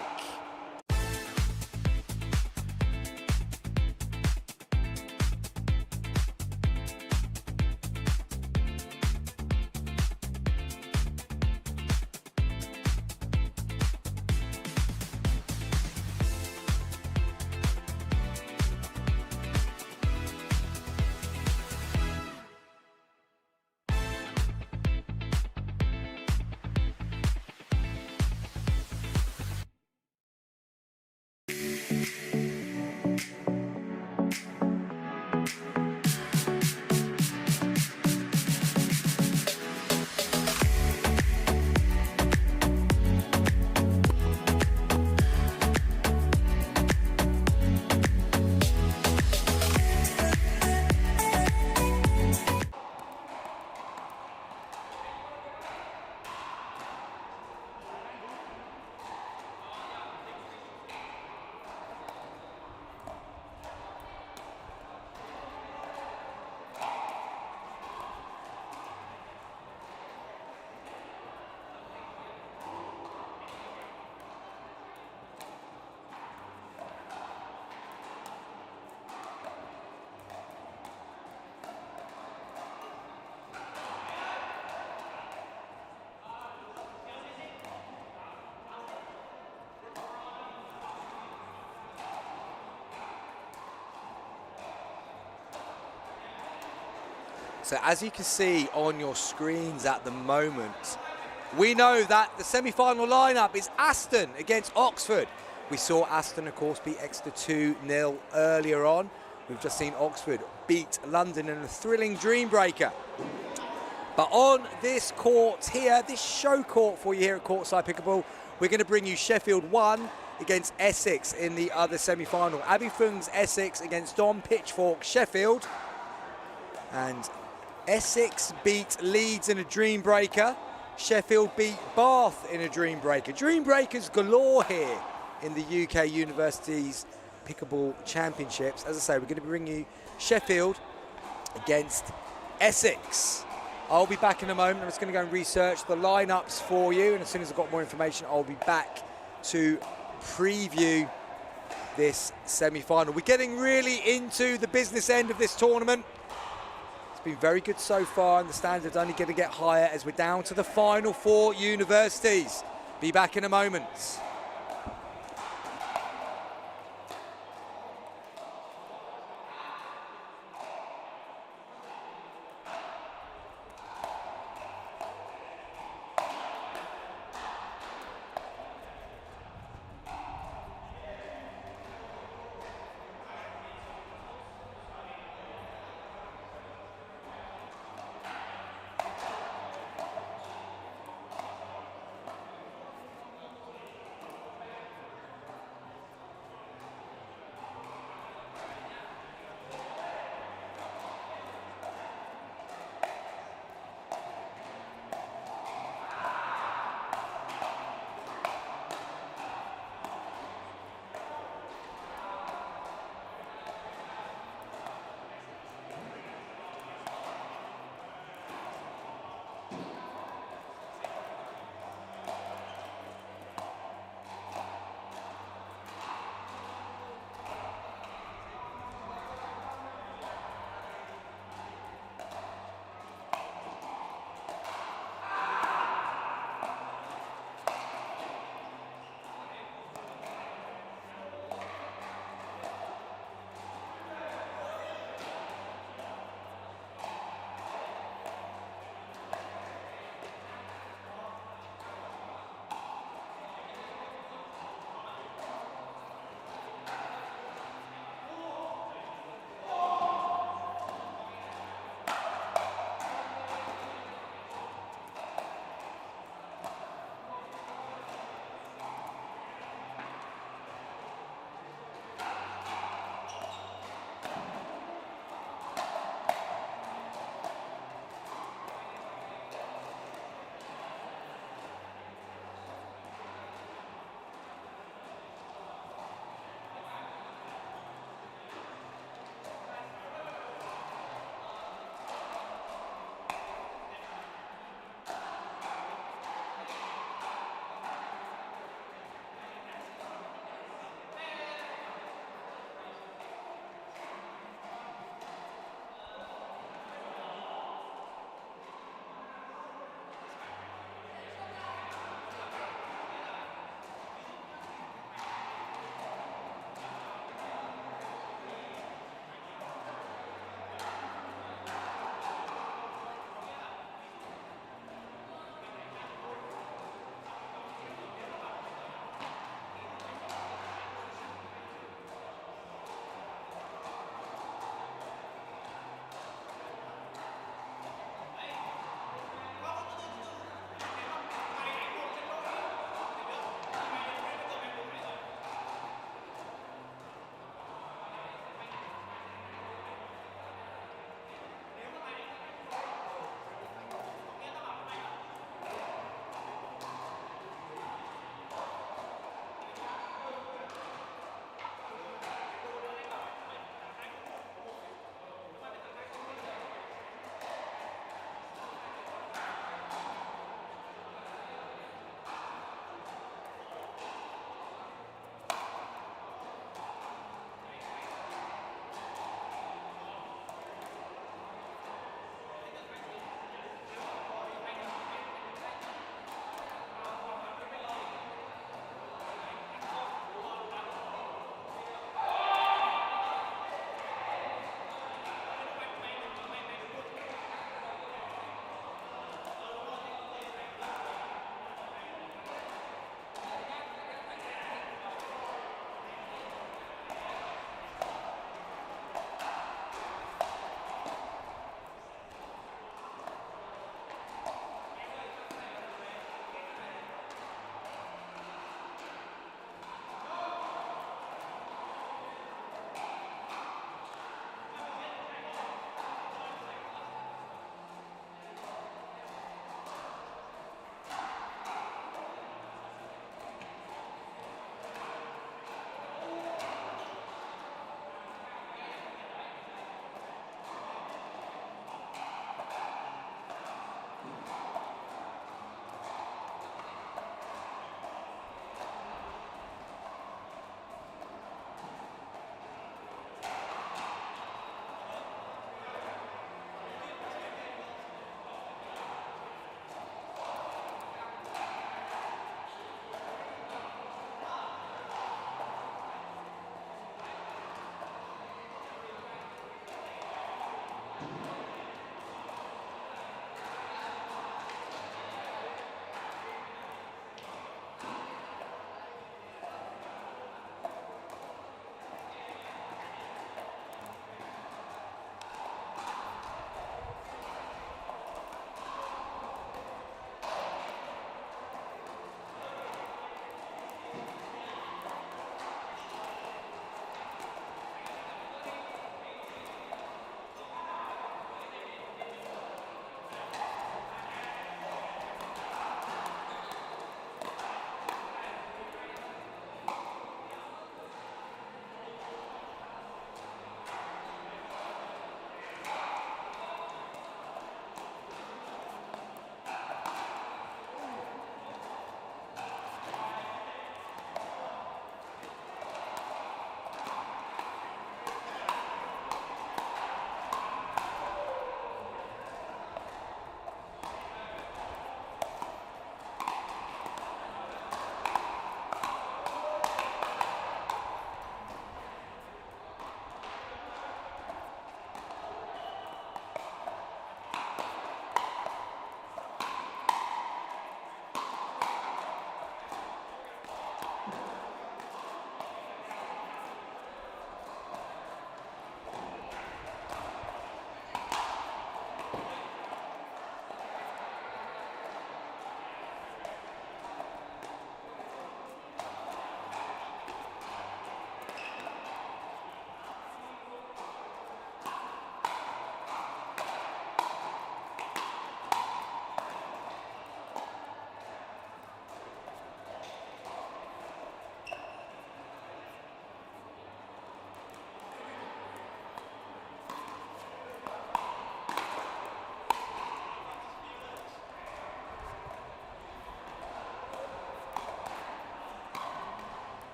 So as you can see on your screens at the moment, we know that the semi-final lineup is Aston against Oxford. We saw Aston, of course, beat Exeter 2-0 earlier on. We've just seen Oxford beat London in a thrilling dream breaker. But on this court here, this show court for you here at Courtside Pickleball, we're going to bring you Sheffield 1 against Essex in the other semi-final. Abby Fung's Essex against Dom Pitchfork Sheffield. And Essex beat Leeds in a dream breaker. Sheffield beat Bath in a dream breaker. Dream breakers galore here in the UK Universities Pickleball Championships. As I say, we're going to bring you Sheffield against Essex. I'll be back in a moment. I'm just going to go and research the lineups for you, and as soon as I've got more information, I'll be back to preview this semi-final. We're getting really into the business end of this tournament. It's been very good so far, and the standards only going to get higher as we're down to the final 4 universities. Be back in a moment.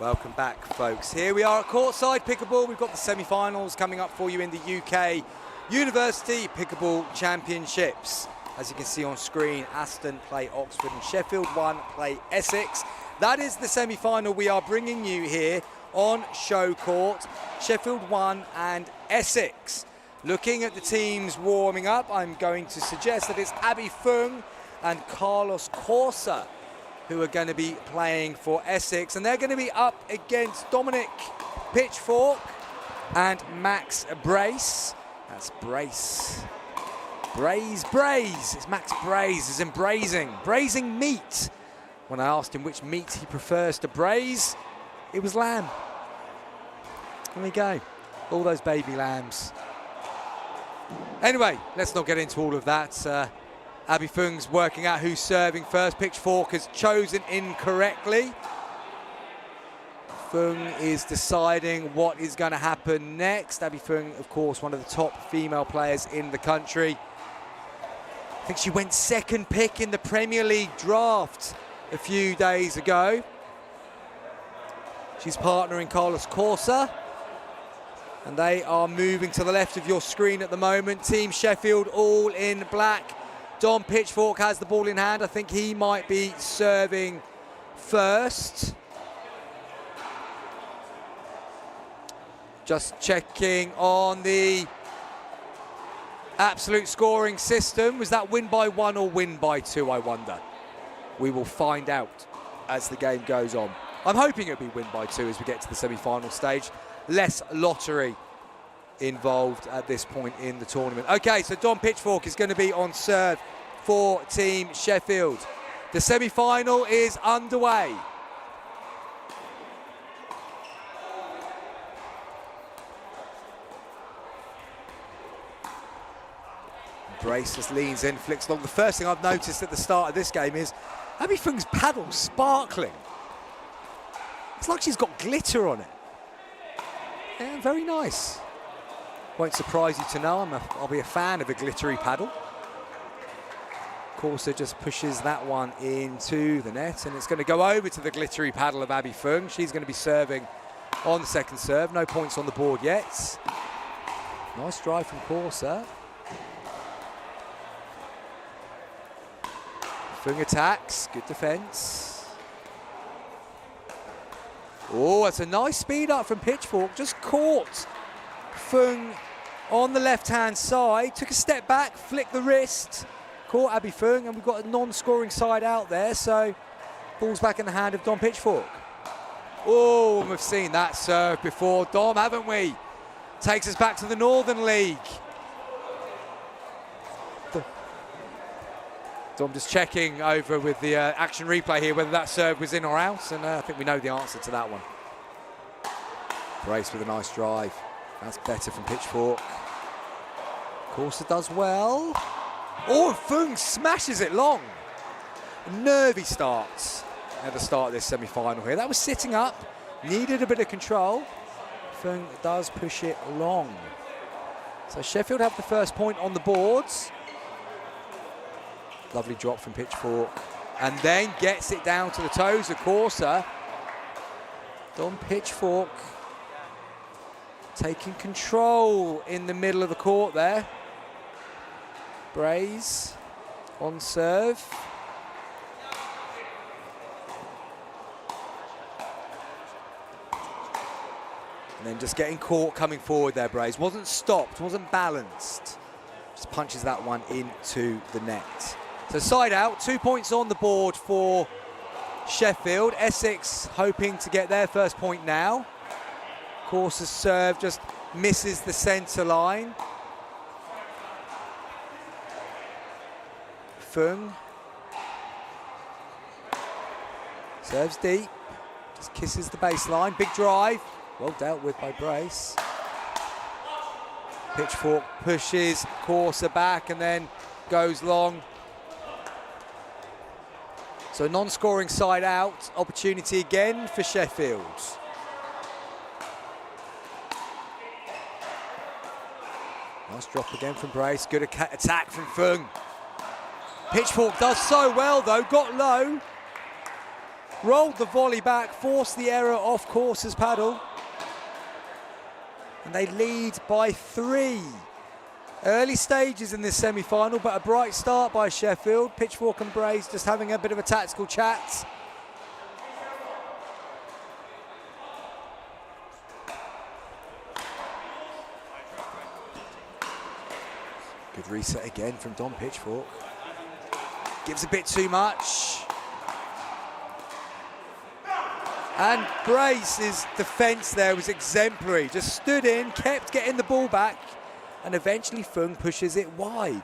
Welcome back, folks. Here we are at Courtside Pickleball. We've got the semi-finals coming up for you in the UK University Pickleball Championships. As you can see on screen, Aston play Oxford and Sheffield 1 play Essex. That is the semi-final we are bringing you here on Show Court. Sheffield 1 and Essex. Looking at the teams warming up, I'm going to suggest that it's Abby Fung and Carlos Corsa who are going to be playing for Essex, and they're going to be up against Dominic Pitchfork and Max Brace. That's Brace. Braise. It's Max Braise, as in braising meat. When I asked him which meat he prefers to braise, it was lamb. There we go. All those baby lambs. Anyway, let's not get into all of that. Abby Fung's working out who's serving first. Pitchfork has chosen incorrectly. Fung is deciding what is going to happen next. Abby Fung, of course, one of the top female players in the country. I think she went second pick in the Premier League draft a few days ago. She's partnering Carlos Corsa, and they are moving to the left of your screen at the moment. Team Sheffield all in black. Dom Pitchfork has the ball in hand. I think he might be serving first. Just checking on the absolute scoring system. Was that win by 1 or win by 2, I wonder? We will find out as the game goes on. I'm hoping it'll be win by 2 as we get to the semi-final stage. Less lottery involved at this point in the tournament. Okay, so Dom Pitchfork is going to be on serve for Team Sheffield. The semi-final is underway. Brace just leans in, flicks long. The first thing I've noticed at the start of this game is Abby Fung's paddle sparkling. It's like she's got glitter on it. Yeah, very nice. Won't surprise you to know I'll be a fan of a glittery paddle. Corsa just pushes that one into the net, and it's going to go over to the glittery paddle of Abby Fung. She's going to be serving on the second serve. No points on the board yet. Nice drive from Corsa. Fung attacks, good defence. Oh, that's a nice speed up from Pitchfork. Just caught Fung on the left-hand side. Took a step back, flicked the wrist. Caught Abby Fung, and we've got a non-scoring side out there, so ball's back in the hand of Dom Pitchfork. Oh, we've seen that serve before, Dom, haven't we? Takes us back to the Northern League. Dom just checking over with the action replay here whether that serve was in or out, and I think we know the answer to that one. Brace with a nice drive. That's better from Pitchfork. Corsa does well. Oh, Fung smashes it long. A nervy start at the start of this semi-final here. That was sitting up, needed a bit of control. Fung does push it long. So Sheffield have the first point on the boards. Lovely drop from Pitchfork. And then gets it down to the toes of Corsa. Dom Pitchfork taking control in the middle of the court there. Braze on serve. And then just getting caught coming forward there, Braze. Wasn't stopped, wasn't balanced. Just punches that one into the net. So side out, 2 points on the board for Sheffield. Essex hoping to get their first point now. Corsa's serve just misses the centre line. Fung serves deep, just kisses the baseline. Big drive, well dealt with by Brace. Pitchfork pushes Corsa back and then goes long. So non-scoring side out, opportunity again for Sheffield. Nice drop again from Brace, good attack from Fung. Pitchfork does so well though, got low. rolled the volley back, forced the error off Court's paddle. And they lead by 3. Early stages in this semi-final, but a bright start by Sheffield. Pitchfork and Brace just having a bit of a tactical chat. Good reset again from Dom Pitchfork. Gives a bit too much. And Brace's defence there was exemplary. Just stood in, kept getting the ball back, and eventually Fung pushes it wide.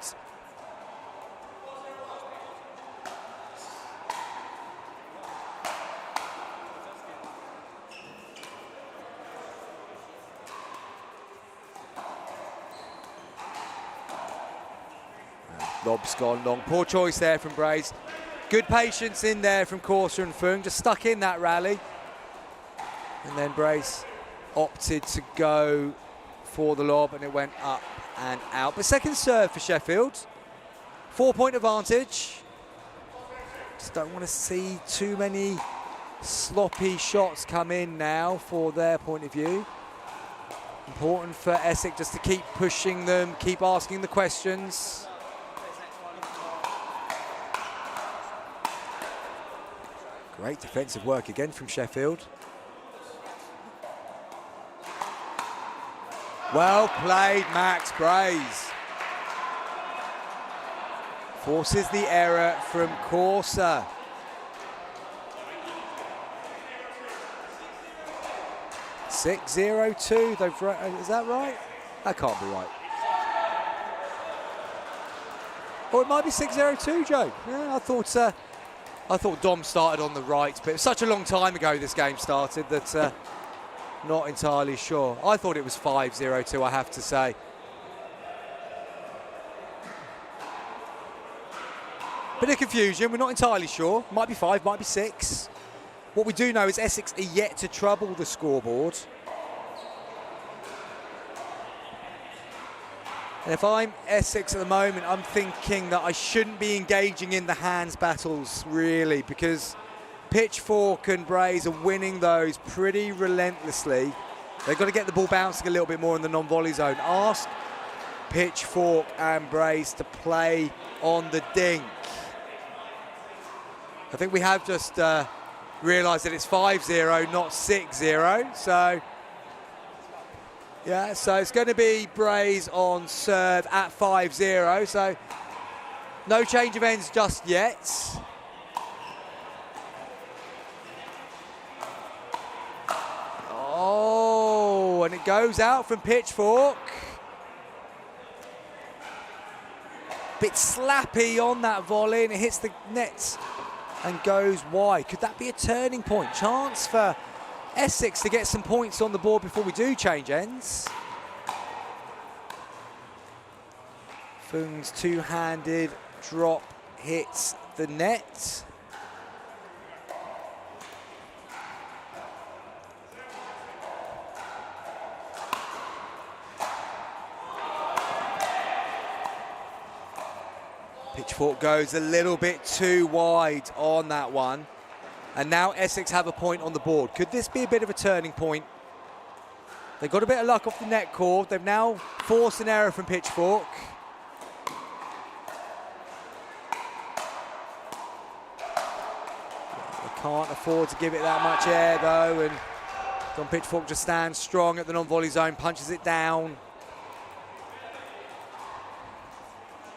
Lob's gone long. Poor choice there from Brace. Good patience in there from Corsa and Fung, just stuck in that rally. And then Brace opted to go for the lob, and it went up and out. But second serve for Sheffield. 4-point advantage. Just don't want to see too many sloppy shots come in now for their point of view. Important for Essex just to keep pushing them, keep asking the questions. Great defensive work again from Sheffield. Well played, Max Brace. Forces the error from Corsa. Six 0-2. Is that right? That can't be right. Or it might be 6-0-2, Joe. Yeah, I thought Dom started on the right, but it was such a long time ago this game started that not entirely sure. I thought it was 5-0-2, I have to say. Bit of confusion, we're not entirely sure. Might be 5, might be 6. What we do know is Essex are yet to trouble the scoreboard. And if I'm Essex at the moment, I'm thinking that I shouldn't be engaging in the hands battles, really, because Pitchfork and Brace are winning those pretty relentlessly. They've got to get the ball bouncing a little bit more in the non-volley zone. Ask Pitchfork and Brace to play on the dink. I think we have just realised that it's 5-0, not 6-0. So, yeah, so it's going to be Brace on serve at 5-0. So, no change of ends just yet. Oh, and it goes out from Pitchfork. Bit slappy on that volley, and it hits the net and goes wide. Could that be a turning point? Chance for Essex to get some points on the board before we do change ends. Fung's two-handed drop hits the net. Pitchfork goes a little bit too wide on that one. And now Essex have a point on the board. Could this be a bit of a turning point? They got a bit of luck off the net cord. They've now forced an error from Pitchfork. They can't afford to give it that much air though, and Dom Pitchfork just stands strong at the non-volley zone, punches it down.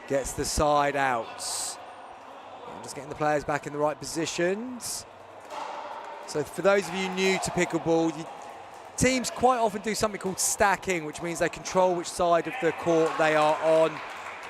Gets the side out. I'm just getting the players back in the right positions. So for those of you new to pickleball, teams quite often do something called stacking, which means they control which side of the court they are on,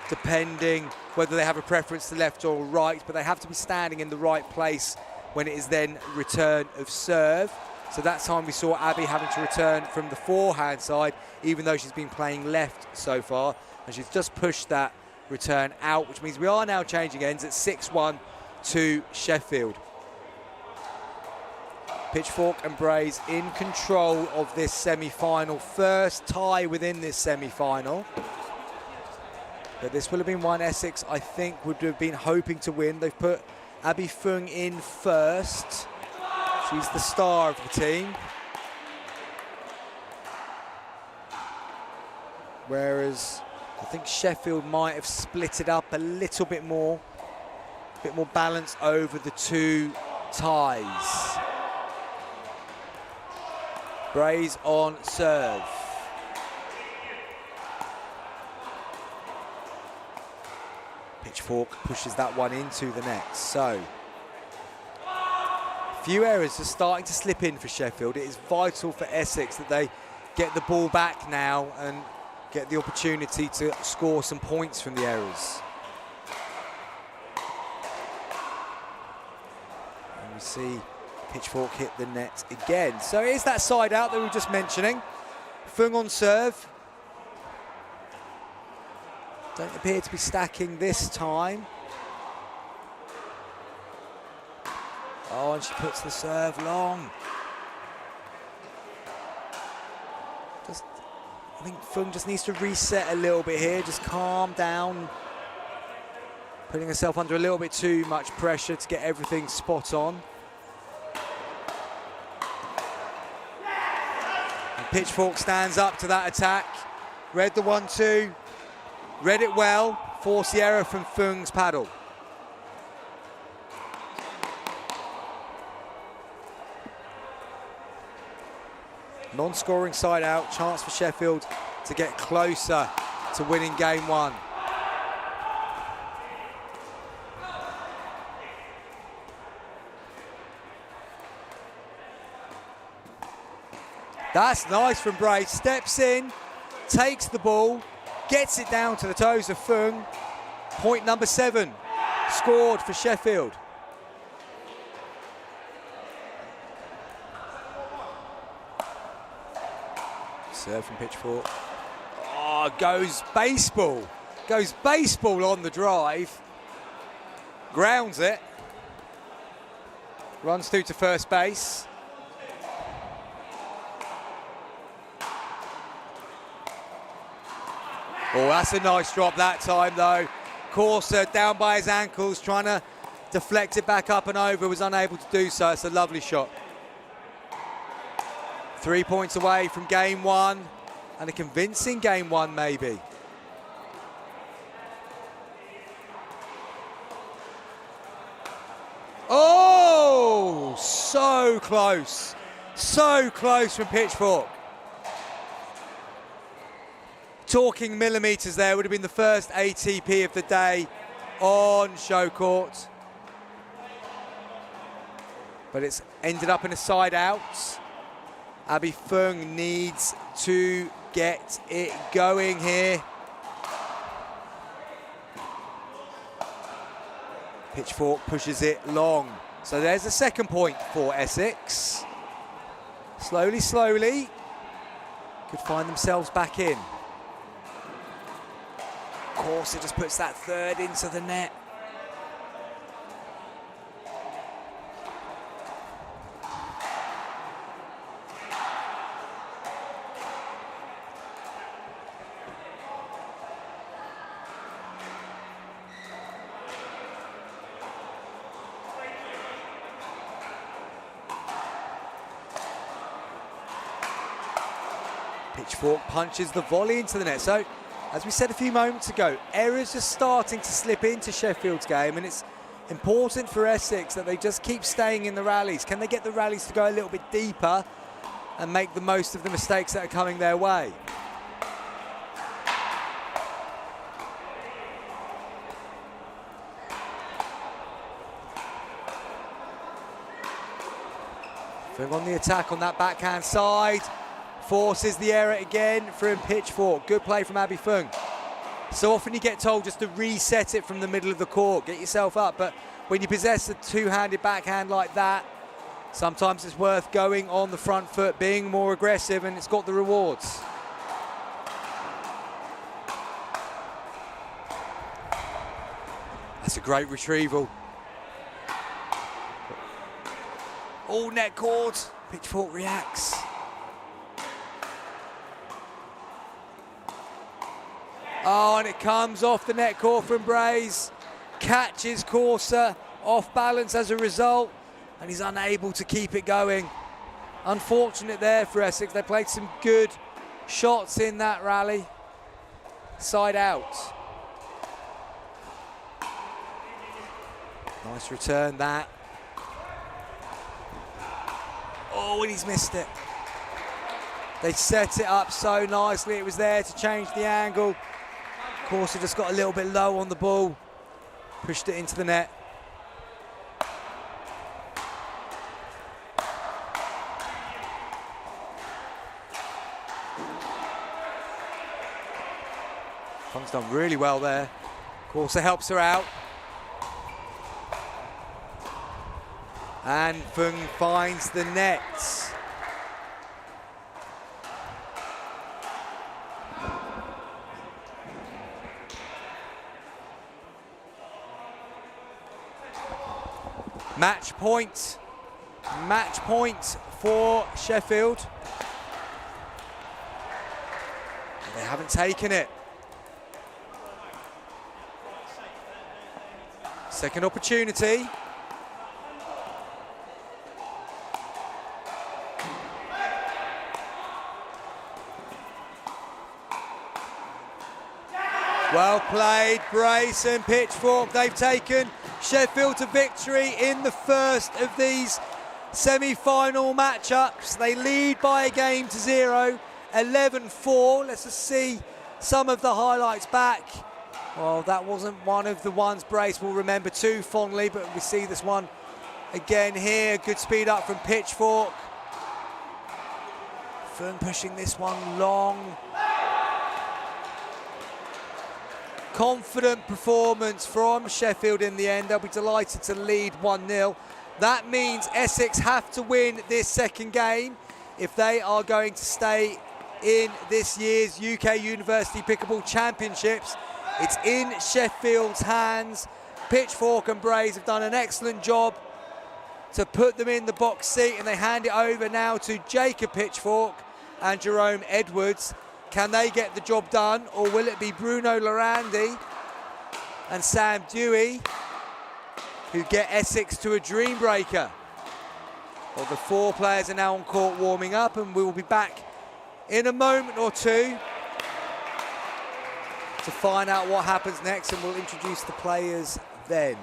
depending whether they have a preference to left or right, but they have to be standing in the right place when it is then return of serve. So that time we saw Abby having to return from the forehand side, even though she's been playing left so far, and she's just pushed that return out, which means we are now changing ends at 6-1 to Sheffield. Pitchfork and Brace in control of this semi-final. First tie within this semi-final. But this will have been one Essex, I think, would have been hoping to win. They've put Abby Fung in first. She's the star of the team. Whereas I think Sheffield might have split it up a little bit more balance over the two ties. Brays on serve. Pitchfork pushes that one into the net. So, a few errors are starting to slip in for Sheffield. It is vital for Essex that they get the ball back now and get the opportunity to score some points from the errors. And we see Pitchfork hit the net again. So it is that side out that we were just mentioning. Fung on serve. Don't appear to be stacking this time. Oh, and she puts the serve long. I think Fung just needs to reset a little bit here, just calm down. Putting herself under a little bit too much pressure to get everything spot on. And Pitchfork stands up to that attack. Read the 1-2, read it well, forced the error from Fung's paddle. Non-scoring side out, chance for Sheffield to get closer to winning game one. That's nice from Bray, steps in, takes the ball, gets it down to the toes of Fung. Point number 7, scored for Sheffield. Serve from Pitchfork. Oh, goes baseball. Goes baseball on the drive. Grounds it. Runs through to first base. Oh, that's a nice drop that time, though. Courtside down by his ankles, trying to deflect it back up and over, was unable to do so. It's a lovely shot. 3 points away from game one, and a convincing game one, maybe. Oh, so close. So close from Pitchfork. Talking millimetres there, would have been the first ATP of the day on show court. But it's ended up in a side out. Abby Fung needs to get it going here. Pitchfork pushes it long. So there's a second point for Essex. Slowly, slowly, could find themselves back in. Of course, it just puts that third into the net. Pitchfork punches the volley into the net. So, as we said a few moments ago, errors are starting to slip into Sheffield's game, and it's important for Essex that they just keep staying in the rallies. Can they get the rallies to go a little bit deeper and make the most of the mistakes that are coming their way? Fung on the attack on that backhand side. Forces the error again from Pitchfork. Good play from Abby Fung. So often you get told just to reset it from the middle of the court, get yourself up, but when you possess a two-handed backhand like that, sometimes it's worth going on the front foot, being more aggressive, and it's got the rewards. That's a great retrieval. All net court. Pitchfork reacts. Oh, and it comes off the net court from Brays. Catches Corsa off balance as a result. and he's unable to keep it going. Unfortunate there for Essex. They played some good shots in that rally. Side out. Nice return that. Oh, and he's missed it. They set it up so nicely. It was there to change the angle. Of course, he just got a little bit low on the ball. Pushed it into the net. Fung's done really well there. Of course, it helps her out. And Fung finds the net. Match point for Sheffield. They haven't taken it. Second opportunity. Well played, Brace and Pitchfork. They've taken Sheffield to victory in the first of these semi-final matchups. They lead by a game to 0, 11-4. Let's just see some of the highlights back. Well, that wasn't one of the ones Brace will remember too fondly, but we see this one again here. Good speed up from Pitchfork. Fern pushing this one long. Confident performance from Sheffield in the end. They'll be delighted to lead 1-0. That means Essex have to win this second game if they are going to stay in this year's UK University Pickleball Championships. It's in Sheffield's hands. Pitchfork and Braze have done an excellent job to put them in the box seat, and they hand it over now to Jacob Pitchfork and Jerome Edwards. Can they get the job done, or will it be Bruno Lorandi and Sam Dewey who get Essex to a dream breaker? Well, the 4 players are now on court warming up, and we will be back in a moment or two to find out what happens next, and we'll introduce the players then.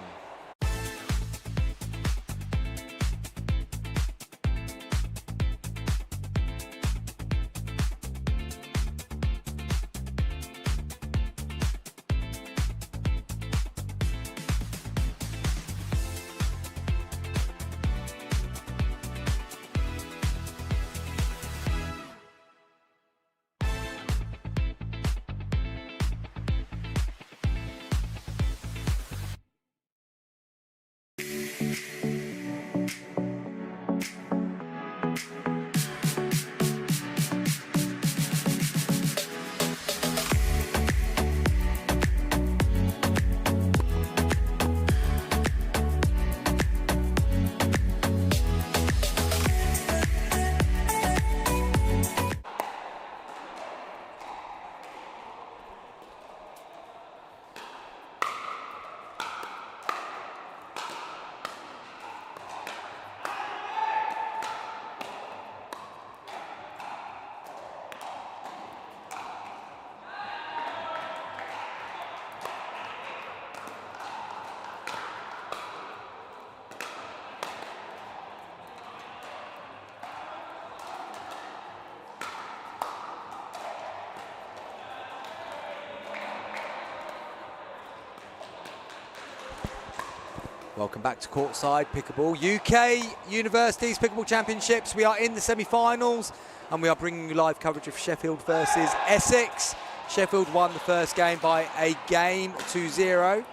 Welcome back to Courtside Pickleball. UK Universities Pickleball Championships. We are in the semi-finals, and we are bringing you live coverage of Sheffield versus Essex. Sheffield won the first game by a game to 0.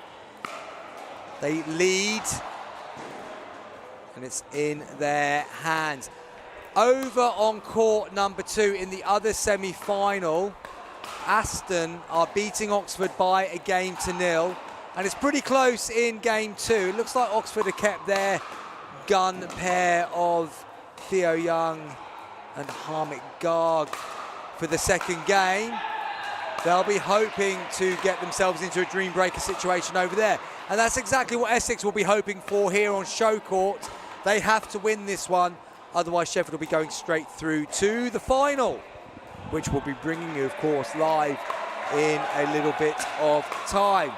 They lead, and it's in their hands. Over on court number 2 in the other semi-final, Aston are beating Oxford by a game to 0. And it's pretty close in game 2. It looks like Oxford have kept their gun pair of Theo Young and Harmit Garg for the second game. They'll be hoping to get themselves into a dream breaker situation over there. And that's exactly what Essex will be hoping for here on show court They have to win this one, otherwise Sheffield will be going straight through to the final, which we'll be bringing you, of course, live in a little bit of time.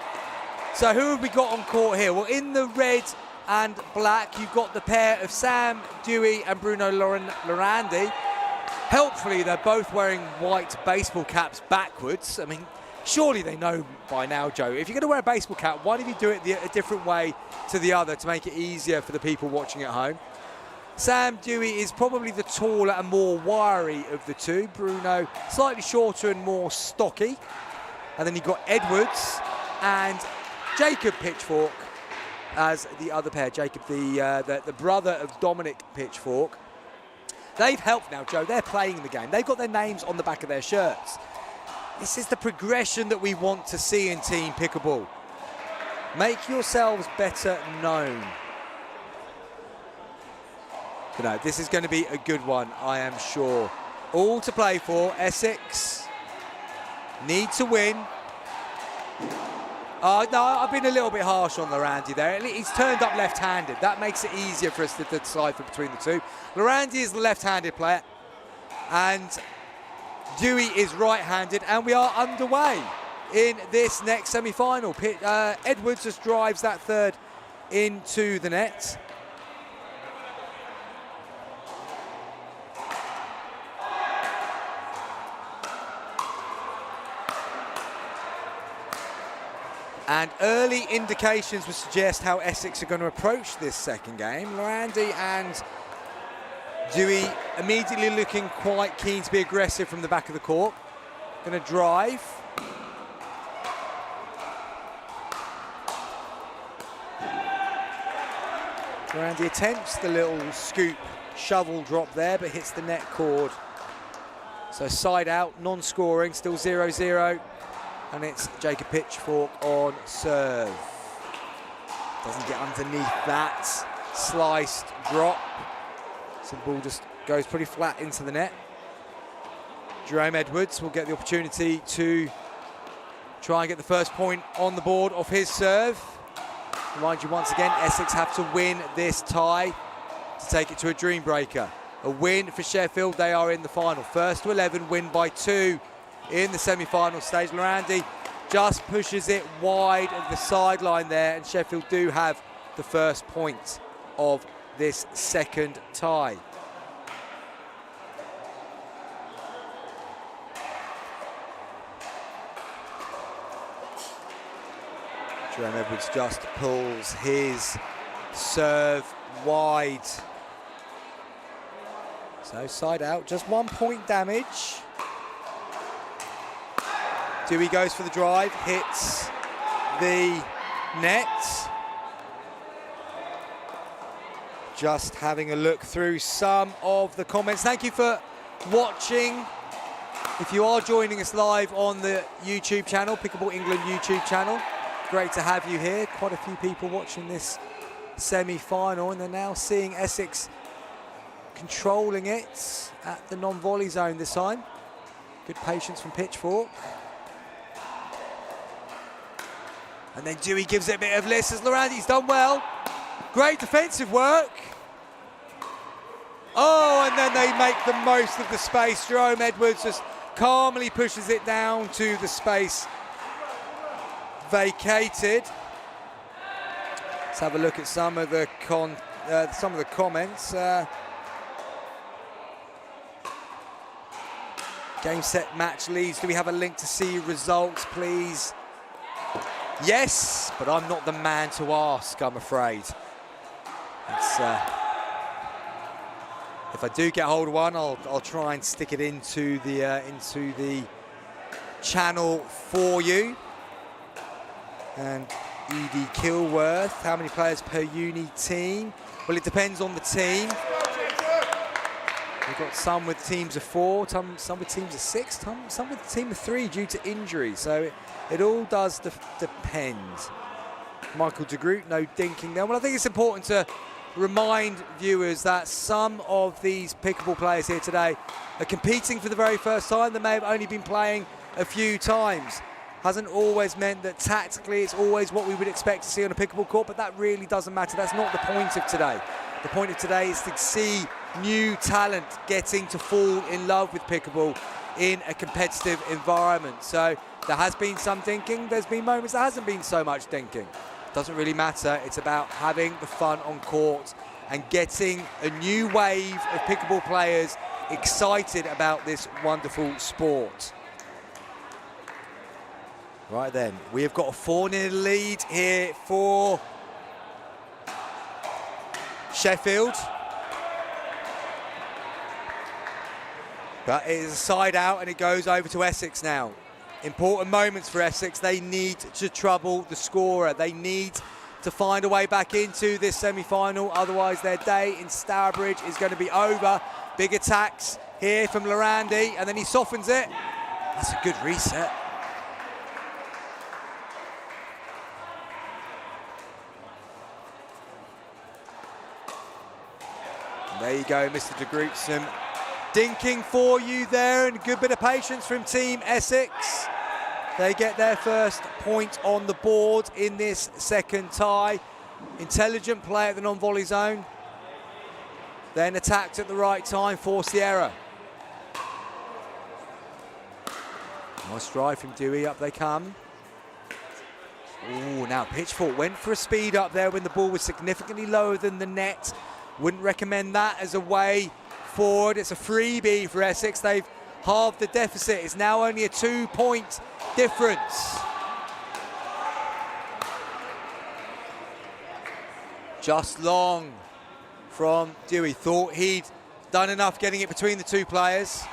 So who have we got on court here? Well, in the red and black, you've got the pair of Sam Dewey and Bruno Lorandi. Helpfully, they're both wearing white baseball caps backwards. I mean, surely they know by now, Joe, if you're going to wear a baseball cap, why don't you do it a different way to the other to make it easier for the people watching at home? Sam Dewey is probably the taller and more wiry of the two. Bruno, slightly shorter and more stocky. And then you've got Edwards and Jacob Pitchfork as the other pair. Jacob, the brother of Dominic Pitchfork. They've helped now, Joe. They're playing the game. They've got their names on the back of their shirts. This is the progression that we want to see in team pickleball. Make yourselves better known. You know, this is going to be a good one, I am sure. All to play for. Essex need to win. No, I've been a little bit harsh on Lorandi there. He's turned up left-handed. That makes it easier for us to decipher between the two. Lorandi is the left-handed player, and Dewey is right-handed, and we are underway in this next semi-final. Edwards just drives that third into the net. And early indications would suggest how Essex are going to approach this second game. Lorandi and Dewey immediately looking quite keen to be aggressive from the back of the court. Going to drive. Lorandi attempts the little scoop shovel drop there, but hits the net cord. So side out, non-scoring, still 0-0. And it's Jacob Pitchfork on serve. Doesn't get underneath that sliced drop. So the ball just goes pretty flat into the net. Jerome Edwards will get the opportunity to try and get the first point on the board off his serve. Remind you once again, Essex have to win this tie to take it to a dream breaker. A win for Sheffield, they are in the final. First to 11, win by 2. In the semi-final stage. Lorandi just pushes it wide of the sideline there, and Sheffield do have the first point of this second tie. Jerome Edwards just pulls his serve wide. So side out, just 1 point damage. Dewey goes for the drive, hits the net. Just having a look through some of the comments. Thank you for watching. If you are joining us live on the YouTube channel, Pickleball England YouTube channel, great to have you here. Quite a few people watching this semi-final, and they're now seeing Essex controlling it at the non-volley zone this time. Good patience from Pitchfork. And then Dewey gives it a bit of lift as Lorandi's done well. Great defensive work. Oh, and then they make the most of the space. Jerome Edwards just calmly pushes it down to the space vacated. Let's have a look at some of the comments. Game, set, match leads. Do we have a link to see results, please? Yes, but I'm not the man to ask, I'm afraid. It's, if I do get hold of one, I'll try and stick it into the channel for you. And Edie Kilworth, how many players per uni team? Well, it depends on the team. We've got some with teams of 4, some with teams of 6, some with a team of 3 due to injury. So it all does depend. Michael de Groot, no dinking there. Well, I think it's important to remind viewers that some of these pickleball players here today are competing for the very first time. They may have only been playing a few times. Hasn't always meant that tactically it's always what we would expect to see on a pickleball court, but that really doesn't matter. That's not the point of today. The point of today is to see new talent getting to fall in love with pickleball in a competitive environment. So there has been some dinking, there's been moments there hasn't been so much dinking. Doesn't really matter, it's about having the fun on court and getting a new wave of pickleball players excited about this wonderful sport. Right then, we have got a 4-0 lead here for Sheffield. But it is a side out and it goes over to Essex now. Important moments for Essex. They need to trouble the scorer. They need to find a way back into this semi-final. Otherwise, their day in Stourbridge is going to be over. Big attacks here from Lorandi, and then he softens it. That's a good reset. And there you go, Mr. de Groot. Some dinking for you there, and a good bit of patience from Team Essex. They get their first point on the board in this second tie. Intelligent play at the non-volley zone. Then attacked at the right time, forced the error. Nice drive from Dewey, up they come. Ooh, now Pitchfork went for a speed up there when the ball was significantly lower than the net. Wouldn't recommend that as a way forward. It's a freebie for Essex. They've halved the deficit. It's now only a 2-point difference. Just long from Dewey. Thought he'd done enough getting it between the two players.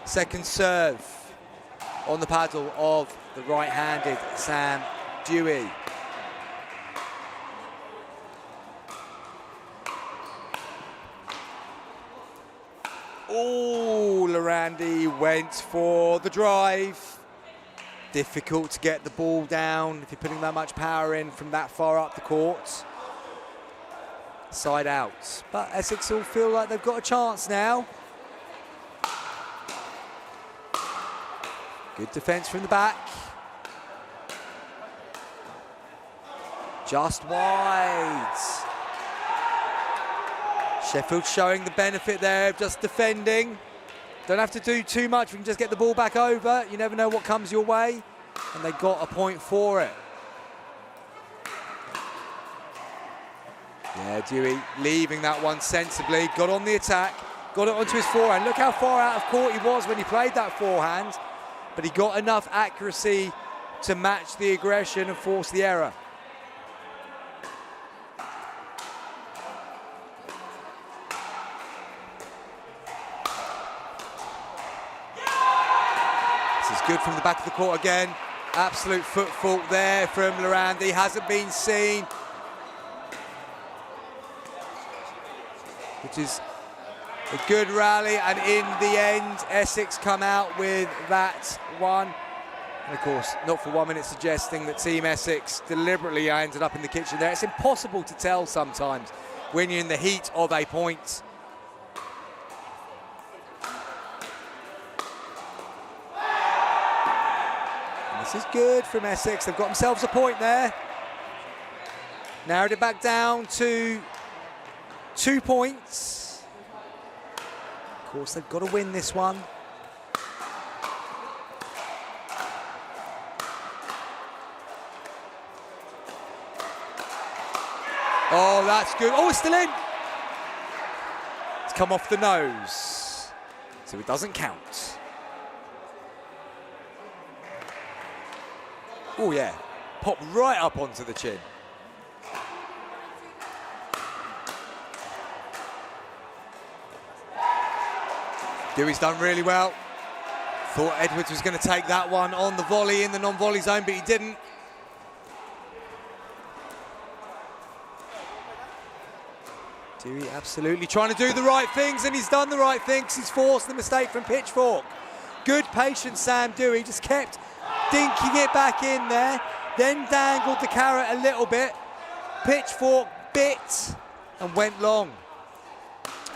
Second serve on the paddle of the right-handed Sam Dewey. Oh, Lorandi went for the drive. Difficult to get the ball down if you're putting that much power in from that far up the court. Side out. But Essex all feel like they've got a chance now. Good defence from the back. Just wide. Sheffield showing the benefit there of just defending. Don't have to do too much, we can just get the ball back over. You never know what comes your way. And they got a point for it. Yeah, Dewey leaving that one sensibly. Got on the attack, got it onto his forehand. Look how far out of court he was when he played that forehand. But he got enough accuracy to match the aggression and force the error. Good from the back of the court again. Absolute foot fault there from Lorandi. Hasn't been seen. Which is a good rally. And in the end, Essex come out with that one. And of course, not for 1 minute suggesting that Team Essex deliberately ended up in the kitchen there. It's impossible to tell sometimes when you're in the heat of a point. This is good from Essex. They've got themselves a point there. Narrowed it back down to 2 points. Of course, they've got to win this one. Oh, that's good. Oh, it's still in. It's come off the nose, so it doesn't count. Oh yeah, pop right up onto the chin. Dewey's done really well. Thought Edwards was going to take that one on the volley in the non-volley zone, but he didn't. Dewey absolutely trying to do the right things, and he's done the right things. He's forced the mistake from Pitchfork. Good patience, Sam Dewey, just kept dinking it back in there, then dangled the carrot a little bit. Pitchfork bit and went long.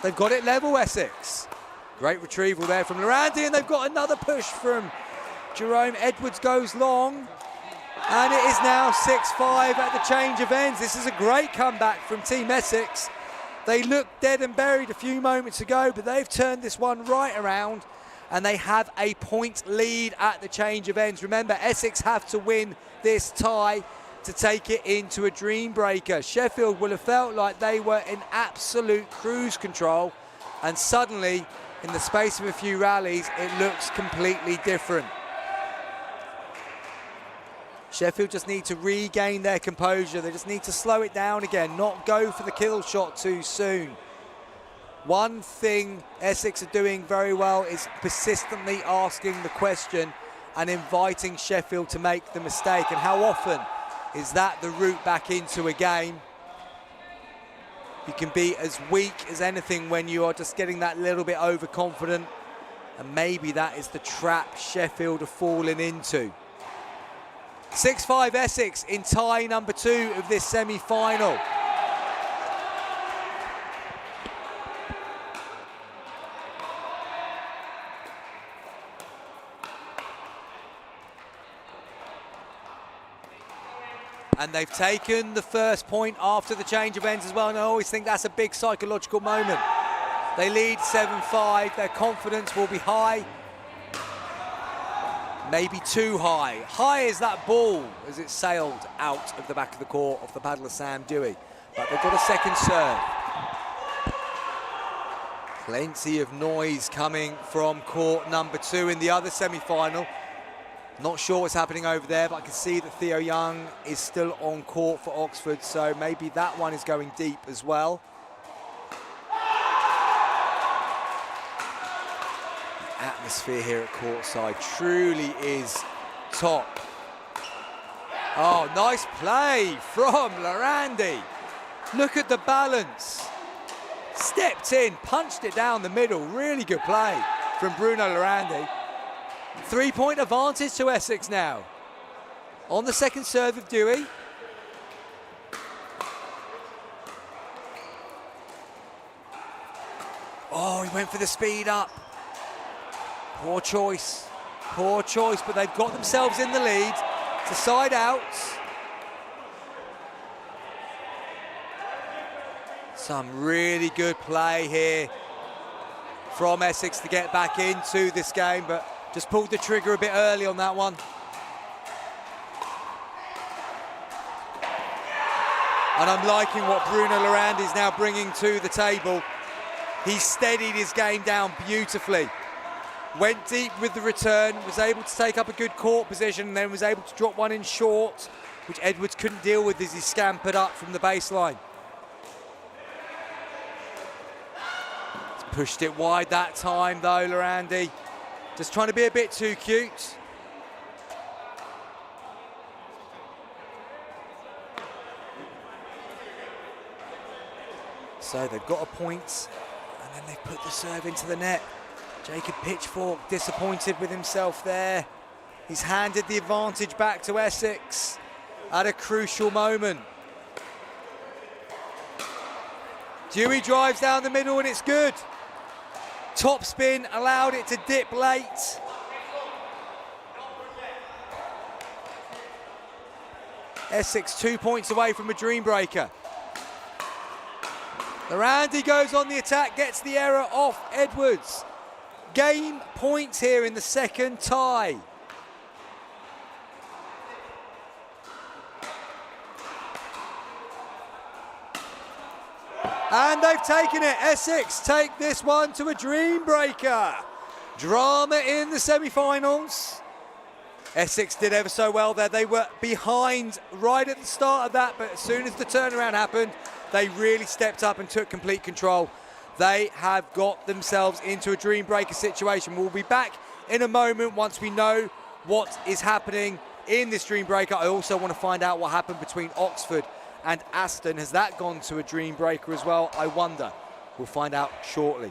They've got it level, Essex. Great retrieval there from Lorandi, and they've got another push from Jerome. Edwards goes long, and it is now 6-5 at the change of ends. This is a great comeback from Team Essex. They looked dead and buried a few moments ago, but they've turned this one right around, and they have a point lead at the change of ends. Remember, Essex have to win this tie to take it into a dream breaker. Sheffield will have felt like they were in absolute cruise control, and suddenly, in the space of a few rallies, it looks completely different. Sheffield just need to regain their composure. They just need to slow it down again, not go for the kill shot too soon. One thing Essex are doing very well is persistently asking the question and inviting Sheffield to make the mistake. And how often is that the route back into a game? You can be as weak as anything when you are just getting that little bit overconfident, and maybe that is the trap Sheffield are falling into. 6-5 Essex in tie number 2 of this semi-final. And they've taken the first point after the change of ends as well, and I always think that's a big psychological moment. They lead 7-5, their confidence will be high. Maybe too high. High as that ball as it sailed out of the back of the court off the paddle of Sam Dewey. But they've got a second serve. Plenty of noise coming from court number 2 in the other semi-final. Not sure what's happening over there, but I can see that Theo Young is still on court for Oxford, so maybe that one is going deep as well. Atmosphere here at Courtside truly is top. Oh, nice play from Lorandi. Look at the balance. Stepped in, punched it down the middle. Really good play from Bruno Lorandi. 3-point advantage to Essex now. On the second serve of Dewey. Oh, he went for the speed up. Poor choice, but they've got themselves in the lead to side out. Some really good play here from Essex to get back into this game, but just pulled the trigger a bit early on that one. And I'm liking what Bruno Lorandi is now bringing to the table. He steadied his game down beautifully. Went deep with the return, was able to take up a good court position, and then was able to drop one in short, which Edwards couldn't deal with as he scampered up from the baseline. He's pushed it wide that time though, Lorandi. Just trying to be a bit too cute. So they've got a point, and then they put the serve into the net. Jacob Pitchfork disappointed with himself there. He's handed the advantage back to Essex at a crucial moment. Dewey drives down the middle and it's good. Top spin allowed it to dip late. Essex 2 points away from a dream breaker. Lorandi goes on the attack, gets the error off Edwards. Game points here in the second tie. And they've taken it. Essex take this one to a dream breaker. Drama in the semi-finals. Essex did ever so well there. They were behind right at the start of that, but as soon as the turnaround happened, they really stepped up and took complete control. They have got themselves into a dream breaker situation. We'll be back in a moment once we know what is happening in this dream breaker. I also want to find out what happened between Oxford and Aston. Has that gone to a dream breaker as well? I wonder. We'll find out shortly.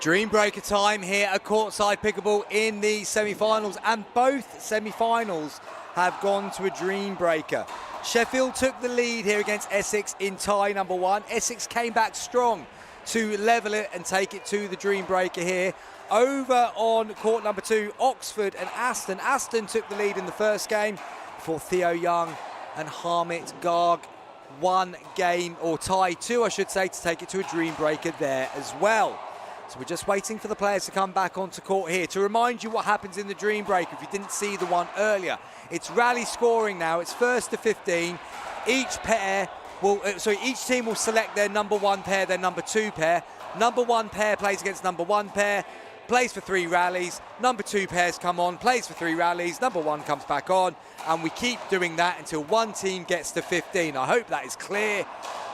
Dream breaker time here at Courtside Pickleball in the semi-finals, and both semi-finals have gone to a dream breaker. Sheffield took the lead here against Essex in tie number 1. Essex came back strong to level it and take it to the dream breaker here. Over on court number 2, Oxford and Aston. Aston took the lead in the first game before Theo Young and Harmit Garg one game, or tie 2 I should say, to take it to a dream breaker there as well. So we're just waiting for the players to come back onto court here. To remind you what happens in the dream breaker, if you didn't see the one earlier, it's rally scoring now. It's first to 15. Each team will select their number 1 pair, their number 2 pair. Number 1 pair plays against number 1 pair, plays for 3 rallies. Number 2 pairs come on, plays for 3 rallies. Number 1 comes back on, and we keep doing that until one team gets to 15. I hope that is clear,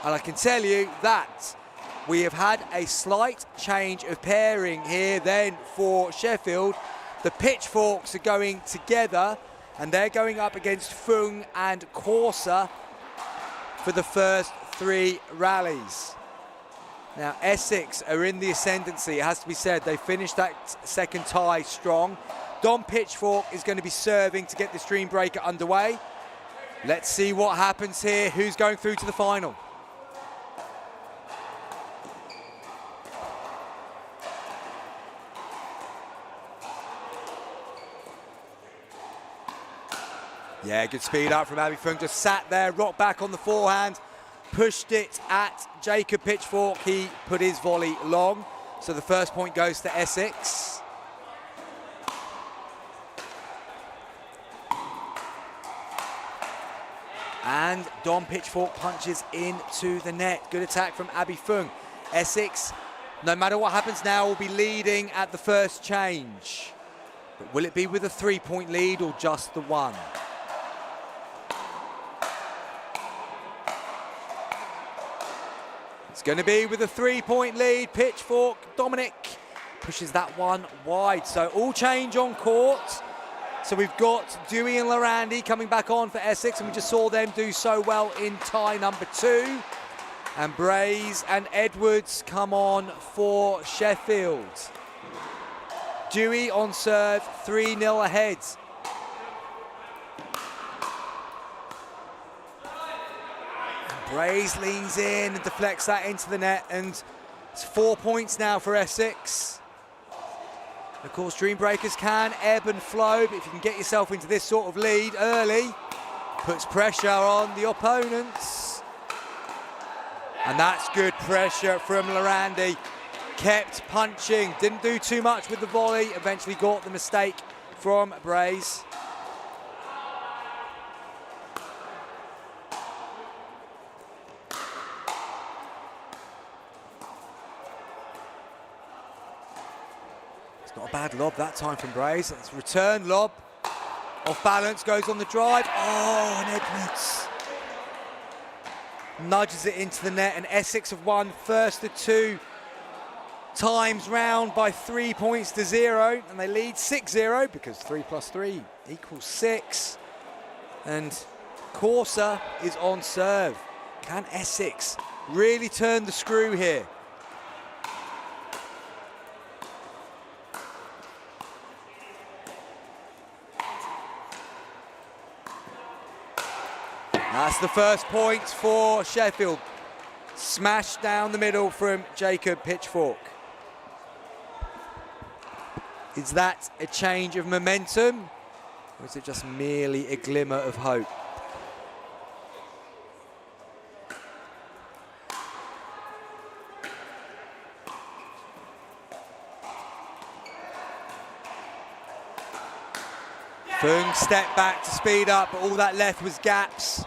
and I can tell you that we have had a slight change of pairing here then for Sheffield. The pitchforks are going together, and they're going up against Fung and Corsa for the first 3 rallies. Now, Essex are in the ascendancy, it has to be said. They finished that second tie strong. Dom Pitchfork is going to be serving to get this dream breaker underway. Let's see what happens here. Who's going through to the final? Yeah, good speed up from Abby Fung. Just sat there, rocked back on the forehand, pushed it at Jacob Pitchfork. He put his volley long. So the first point goes to Essex. And Dom Pitchfork punches into the net. Good attack from Abby Fung. Essex, no matter what happens now, will be leading at the first change. But will it be with a 3-point lead or just the 1? It's going to be with a 3-point lead. Pitchfork, Dominic pushes that one wide. So all change on court. So we've got Dewey and Lorandi coming back on for Essex, and we just saw them do so well in tie number 2. And Braze and Edwards come on for Sheffield. Dewey on serve, 3-0 ahead. Braze leans in and deflects that into the net, and it's 4 points now for Essex. Of course, dream breakers can ebb and flow, but if you can get yourself into this sort of lead early, puts pressure on the opponents. And that's good pressure from Lorandi. Kept punching, didn't do too much with the volley, eventually got the mistake from Braze. It's not a bad lob that time from Braze. It's a return lob. Off balance, goes on the drive. Oh, and Edwards nudges it into the net, and Essex have won first to 2 times round by 3 points to 0, and they lead 6-0 because 3 plus 3 equals 6. And Corsa is on serve. Can Essex really turn the screw here? That's the first point for Sheffield. Smash down the middle from Jacob Pitchfork. Is that a change of momentum, or is it just merely a glimmer of hope? Fung stepped back to speed up, but all that left was gaps.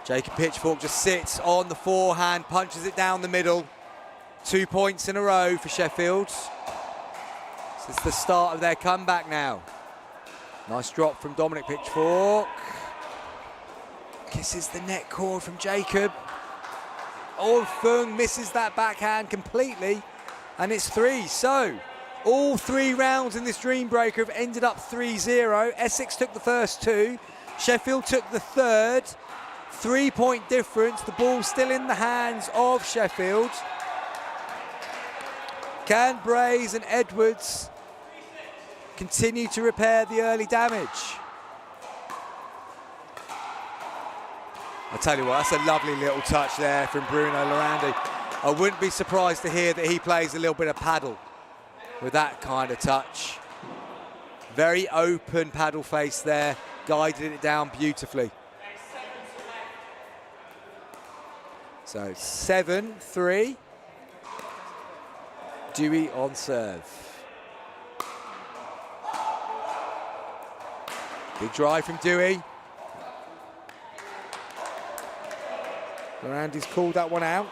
Jacob Pitchfork just sits on the forehand, punches it down the middle. 2 points in a row for Sheffield. This is the start of their comeback now. Nice drop from Dominic Pitchfork. Kisses the net cord from Jacob. Oh, Fung misses that backhand completely, and it's 3. So, all 3 rounds in this dream breaker have ended up 3-0. Essex took the first 2. Sheffield took the third. 3-point difference. The ball's still in the hands of Sheffield. Can Brays and Edwards continue to repair the early damage? I tell you what, that's a lovely little touch there from Bruno Lorandi. I wouldn't be surprised to hear that he plays a little bit of paddle with that kind of touch. Very open paddle face there, guided it down beautifully. So 7-3. Dewey on serve. Big drive from Dewey. Lorandi's called that one out.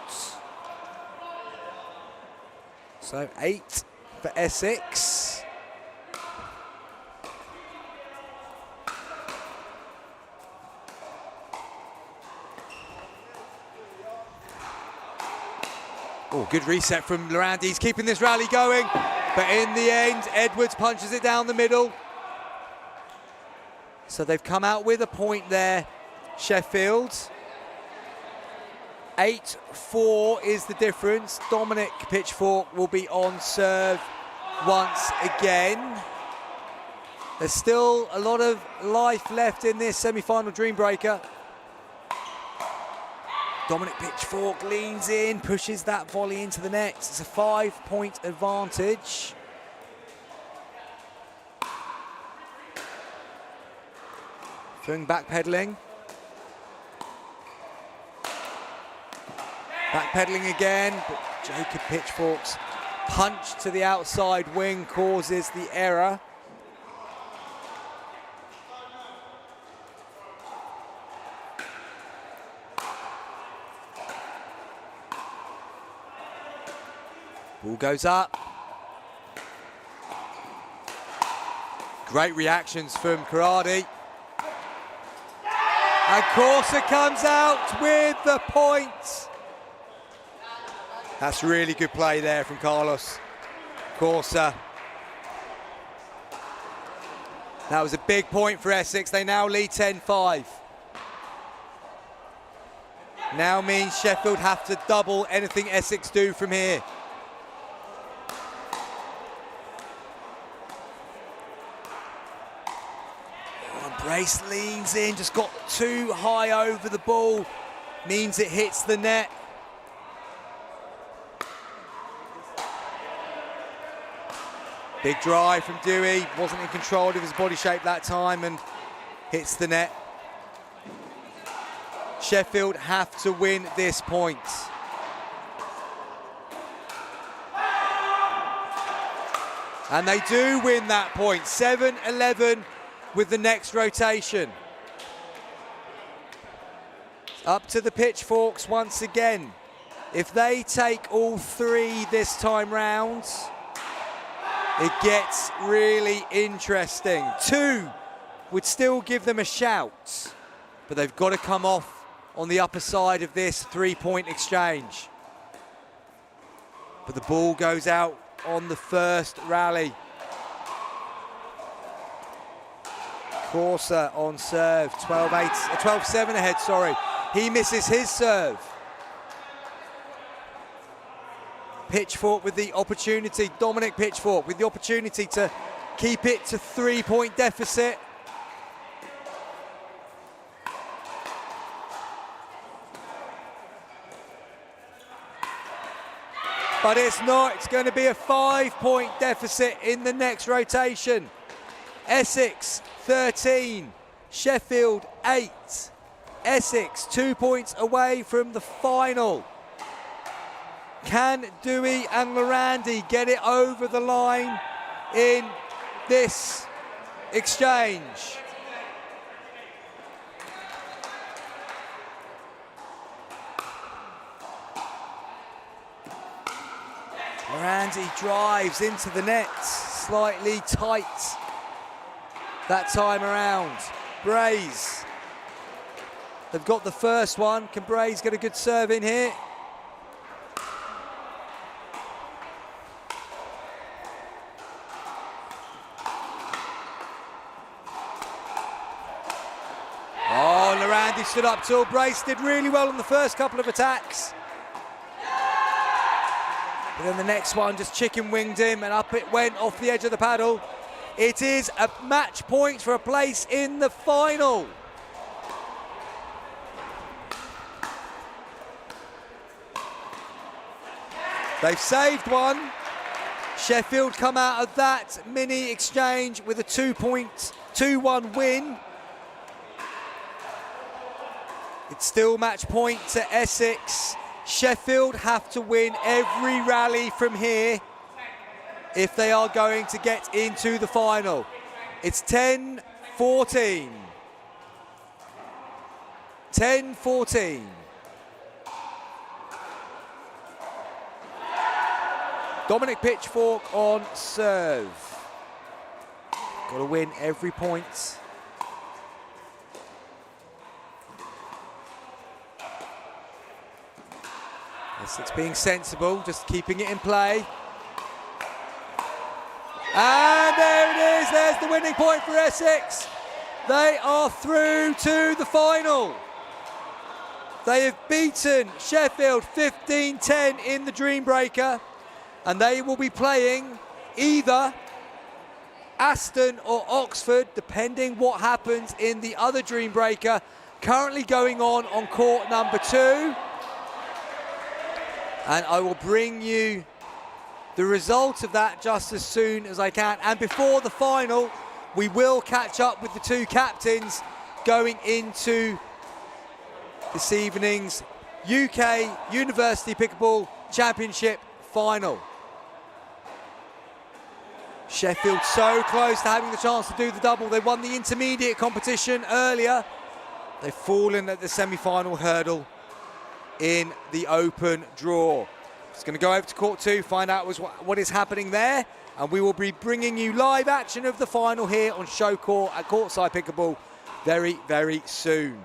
So 8 for Essex. Oh, good reset from Lorandi. He's keeping this rally going. But in the end, Edwards punches it down the middle. So they've come out with a point there, Sheffield. 8-4 is the difference. Dominic Pitchfork will be on serve once again. There's still a lot of life left in this semi-final dream breaker. Dominic Pitchfork leans in, pushes that volley into the net. It's a 5-point advantage. Fung backpedaling. Backpedaling again, but Jacob Pitchfork's punch to the outside wing causes the error. Ball goes up. Great reactions from Karadi. And Corsa comes out with the point. That's really good play there from Carlos Corsa. That was a big point for Essex. They now lead 10-5. Now means Sheffield have to double anything Essex do from here. Brace leans in, just got too high over the ball. Means it hits the net. Big drive from Dewey, wasn't in control of his body shape that time and hits the net. Sheffield have to win this point. And they do win that point, 7-11 with the next rotation. Up to the Pitchforks once again. If they take all three this time round, it gets really interesting. 2 would still give them a shout, but they've got to come off on the upper side of this 3-point exchange. But the ball goes out on the first rally. Corsa on serve, 12-7 ahead, sorry. He misses his serve. Pitchfork with the opportunity, Dominic Pitchfork with the opportunity to keep it to 3-point deficit. But it's not, it's going to be a 5-point deficit in the next rotation. Essex 13, Sheffield 8. Essex 2 points away from the final. Can Dewey and Lorandi get it over the line in this exchange? Lorandi drives into the net, slightly tight that time around. Brays, they've got the first one. Can Brays get a good serve in here? Oh, Lorandi stood up tall. Brays did really well on the first couple of attacks. But then the next one just chicken winged him and up it went off the edge of the paddle. It is a match point for a place in the final. They've saved one. Sheffield come out of that mini exchange with a 2-1 win. It's still match point to Essex. Sheffield have to win every rally from here if they are going to get into the final. It's 10-14. 10-14. Dominic Pitchfork on serve. Got to win every point. Essex being sensible, just keeping it in play. And there it is, there's the winning point for Essex. They are through to the final. They have beaten Sheffield 15-10 in the Dreambreaker, and they will be playing either Aston or Oxford, depending what happens in the other Dreambreaker, currently going on court number 2. And I will bring you the result of that just as soon as I can. And before the final, we will catch up with the two captains going into this evening's UK University Pickleball Championship final. Sheffield so close to having the chance to do the double. They won the intermediate competition earlier. They've fallen at the semi-final hurdle in the open draw. Just going to go over to court 2, find out what is happening there, and we will be bringing you live action of the final here on Show Court at Courtside Pickleball very, very soon.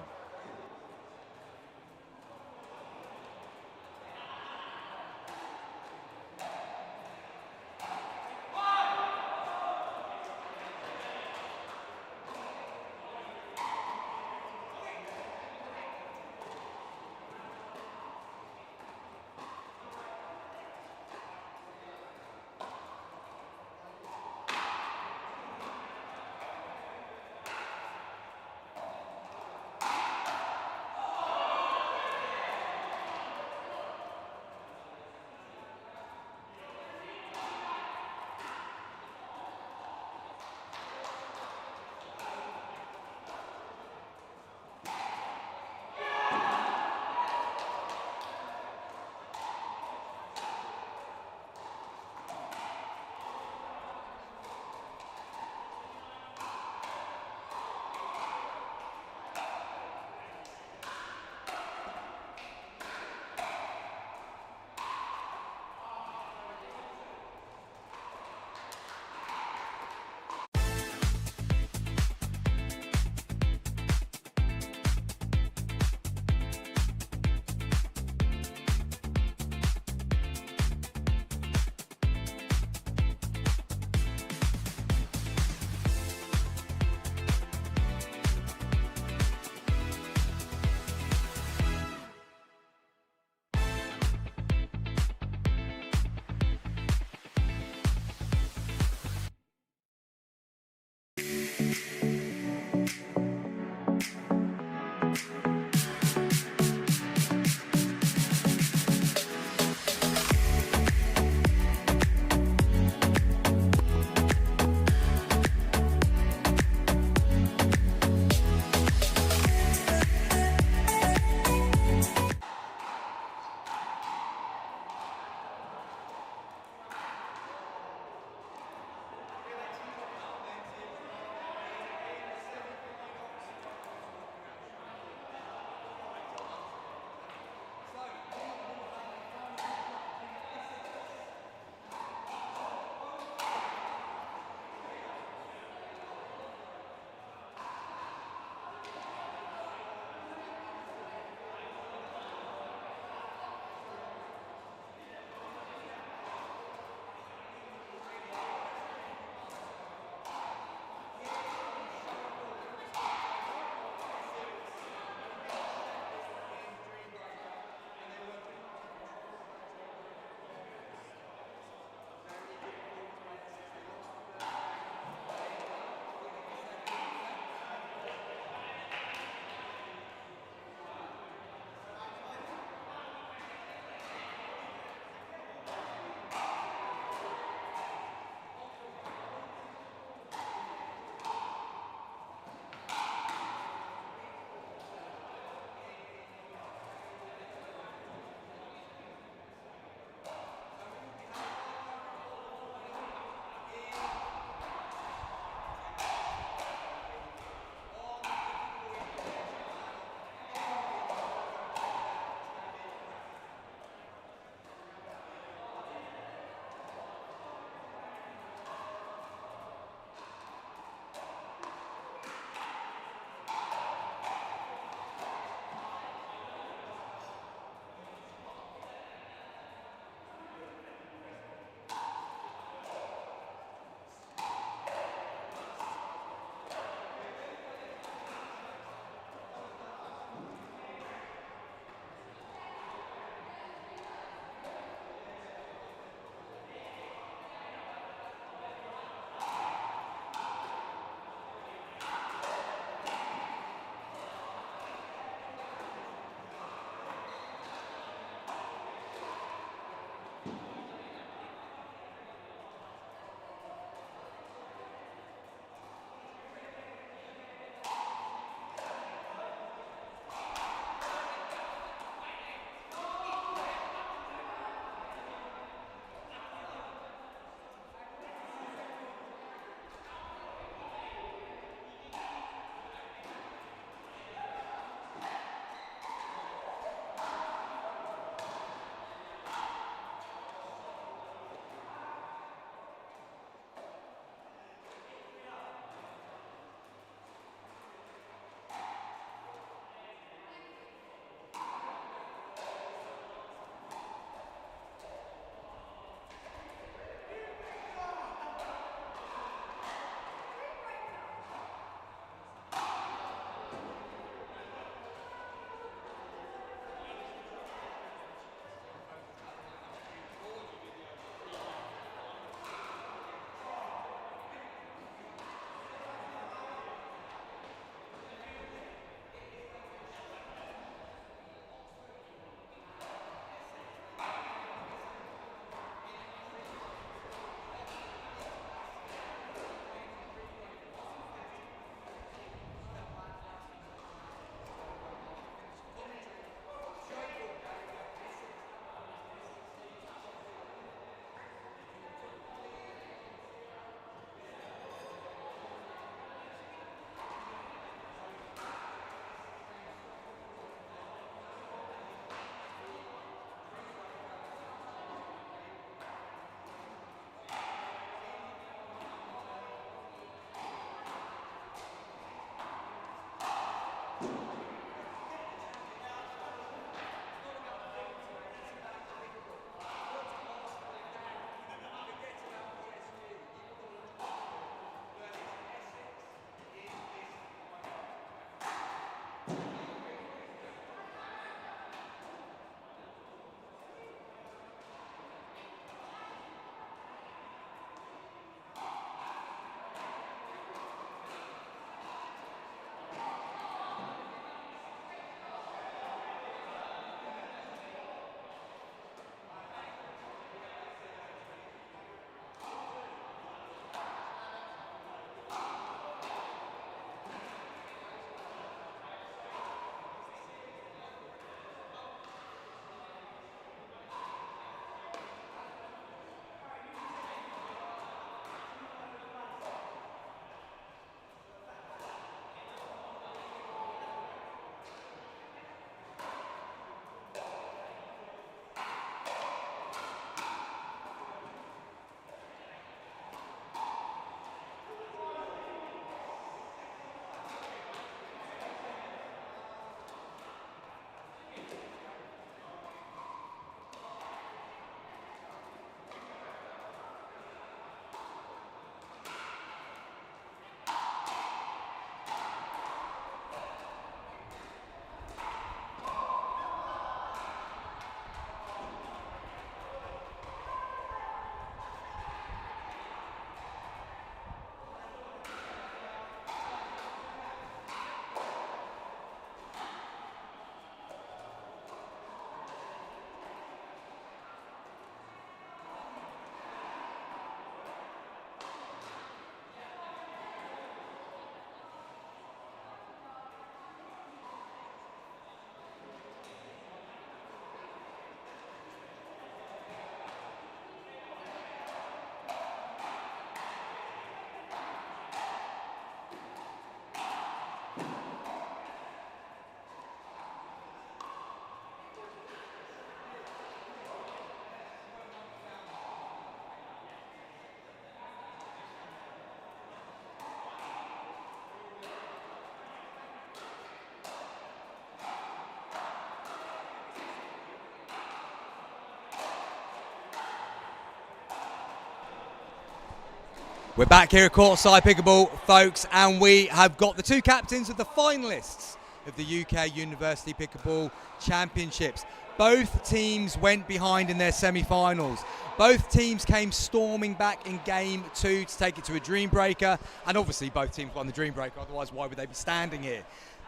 We're back here at Courtside Pickleball, folks, and we have got the two captains of the finalists of the UK University Pickleball Championships. Both teams went behind in their semi-finals. Both teams came storming back in game 2 to take it to a dream breaker, and obviously both teams won the dream breaker, otherwise why would they be standing here?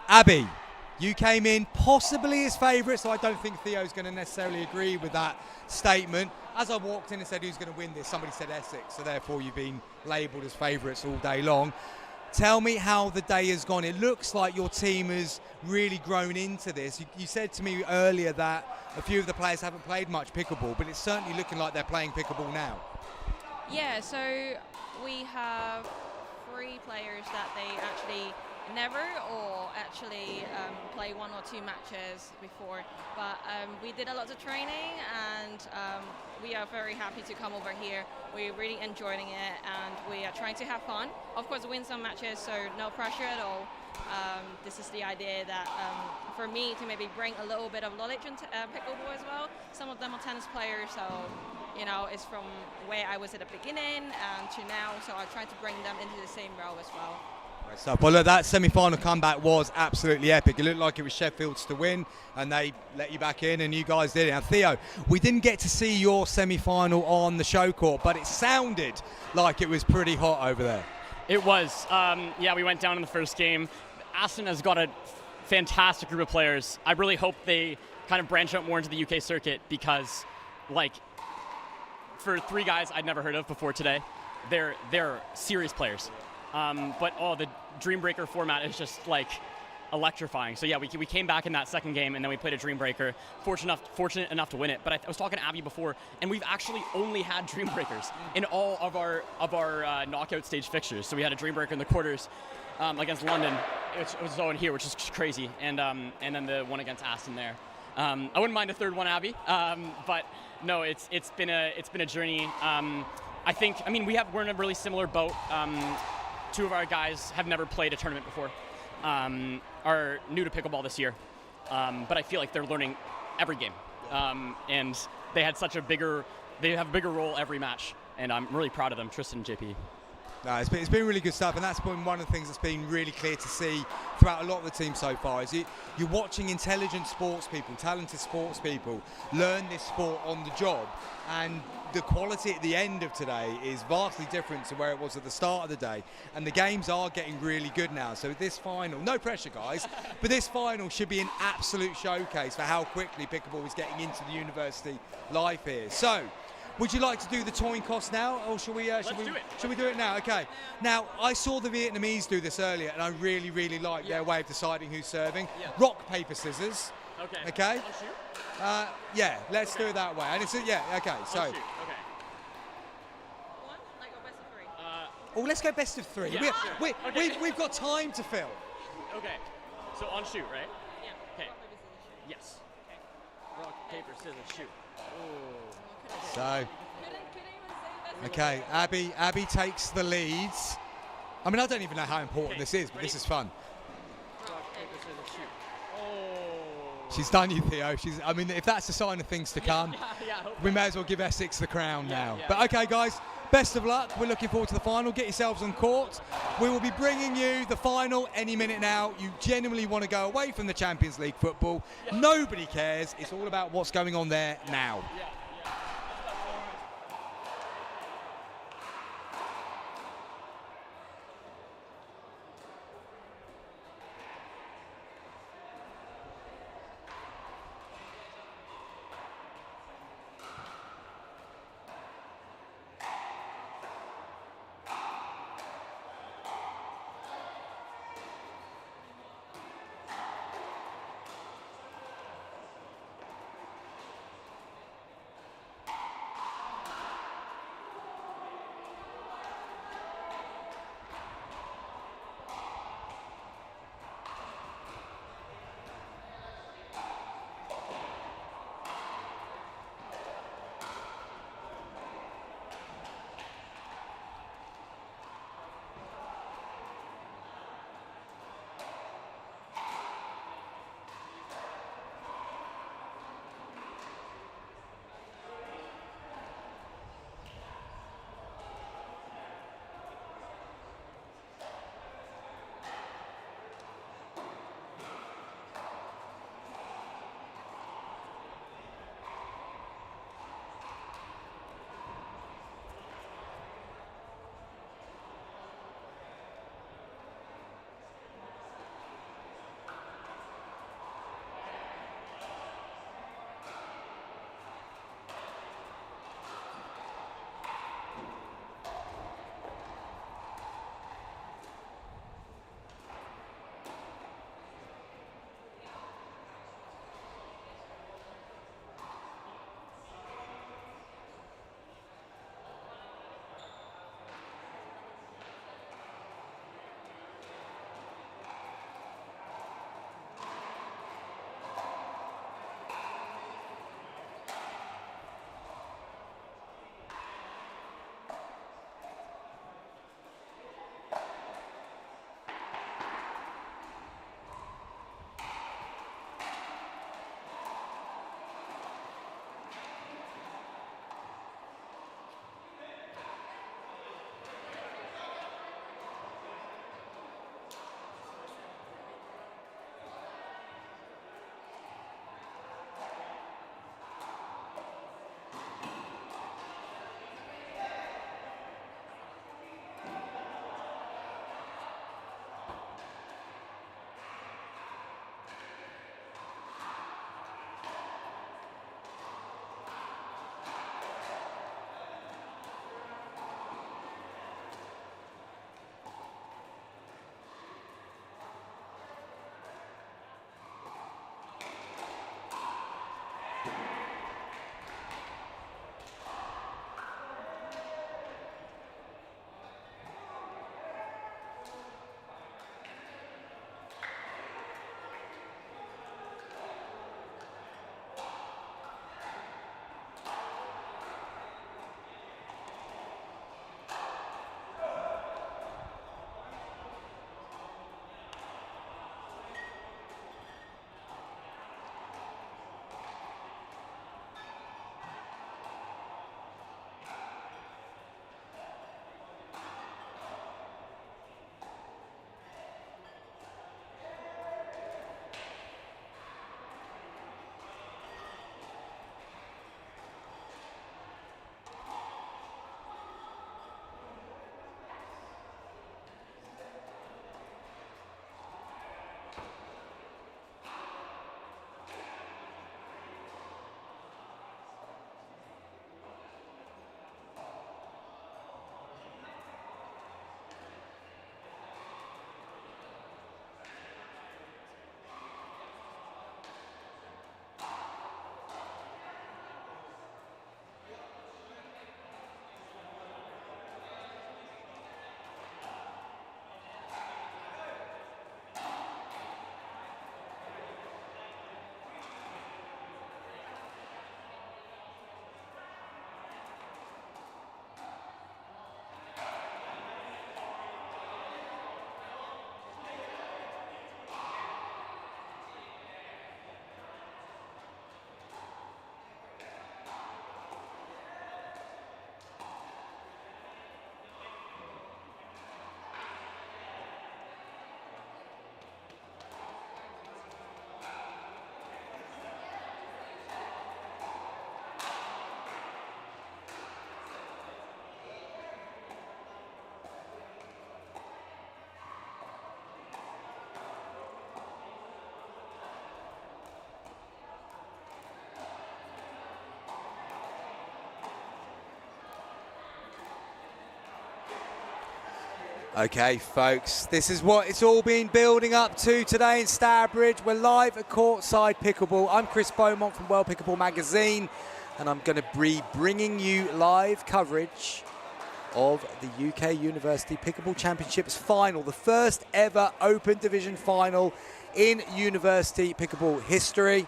Abby, you came in possibly as favourites, so I don't think Theo's going to necessarily agree with that statement. As I walked in and said who's going to win this, somebody said Essex, so therefore you've been labelled as favourites all day long. Tell me how the day has gone. It looks like your team has really grown into this. You said to me earlier that a few of the players haven't played much pickleball, but it's certainly looking like they're playing pickleball now. Yeah, so we have 3 players that they actually never or actually play 1 or 2 matches before, but we did a lot of training, and we are very happy to come over here. We're really enjoying it, and we are trying to have fun. Of course, win some matches, so no pressure at all. This is the idea that for me to maybe bring a little bit of knowledge into pickleball as well. Some of them are tennis players, so you know, it's from where I was at the beginning to now, so I try to bring them into the same role as well. Great stuff. Well, look, that semi-final comeback was absolutely epic. It looked like it was Sheffield's to win, and they let you back in, and you guys did it. Now, Theo, we didn't get to see your semi-final on the show court, but it sounded like it was pretty hot over there. It was. Yeah, we went down in the first game. Aston has got a fantastic group of players. I really hope they kind of branch out more into the UK circuit because, like, for 3 guys I'd never heard of before today, they're serious players. But the Dream Breaker format is just like electrifying. So yeah, we came back in that second game, and then we played a Dream Breaker. Fortunate enough to win it. But I was talking to Abby before, and we've actually only had Dream Breakers in all of our knockout stage fixtures. So we had a Dream Breaker in the quarters against London. It was in here, which is crazy, and then the one against Aston there. I wouldn't mind a third one, Abby. But no, it's been a journey. I mean we're in a really similar boat. 2 of our guys have never played a tournament before, are new to pickleball this year, but I feel like they're learning every game, and they have a bigger role every match, and I'm really proud of them, Tristan and JP. No, it's been really good stuff, and that's been one of the things that's been really clear to see throughout a lot of the team so far. Is you're watching intelligent sports people, talented sports people learn this sport on the job, and the quality at the end of today is vastly different to where it was at the start of the day, and the games are getting really good now. So this final, no pressure guys, but this final should be an absolute showcase for how quickly pickleball is getting into the university life here. So, would you like to do the coin toss now, or should we? Let's do it. Should we do it now? Okay. Now, I saw the Vietnamese do this earlier, and I really, really like their way of deciding who's serving. Yeah. Rock, paper, scissors. Okay. Okay. Yeah, let's do it that way. And it's okay. So. Okay. One, like a best of 3. Oh, let's go best of 3. Yeah, sure. Okay. We've got time to fill. Okay. So on shoot, right? Yeah. Okay. Rock, paper, scissors, shoot. Yes. Rock, paper, scissors, shoot. So, Couldn't even say best okay, Abby takes the leads. I mean, I don't even know how important this is, but this is fun. Rock, paper, scissors, shoot. Oh. She's done you, Theo. I mean, if that's a sign of things to come, Yeah. we may as well give Essex the crown now. yeah. But okay, guys, best of luck. We're looking forward to the final. Get yourselves on court. We will be bringing you the final any minute now. You genuinely want to go away from the Champions League football. Nobody cares. It's all about what's going on there now. Yeah. Okay, folks, this is what it's all been building up to today in Stourbridge. We're live at Courtside Pickleball. I'm Chris Beaumont from World Pickleball Magazine, and I'm going to be bringing you live coverage of the UK University Pickleball Championships final, the first ever Open Division final in University Pickleball history,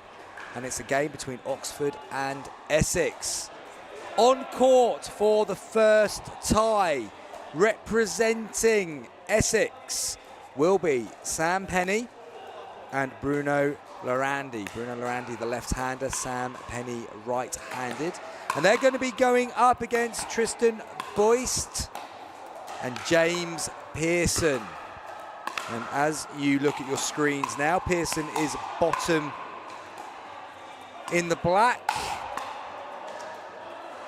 and it's a game between Oxford and Essex. On court for the first tie, representing Essex, will be Sam Penny and Bruno Lorandi. Bruno Lorandi, the left-hander, Sam Penny, right-handed. And they're going to be going up against Tristan Boyst and James Pearson. And as you look at your screens now, Pearson is bottom in the black.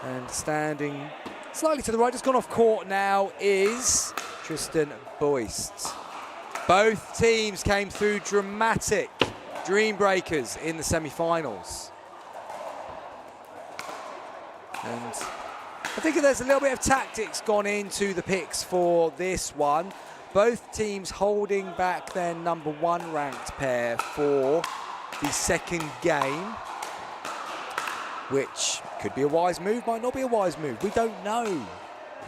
And standing slightly to the right, just gone off court now, is Tristan Boyst. Both teams came through dramatic dream breakers in the semi-finals. And I think there's a little bit of tactics gone into the picks for this one. Both teams holding back their number one ranked pair for the second game, which could be a wise move, might not be a wise move. We don't know.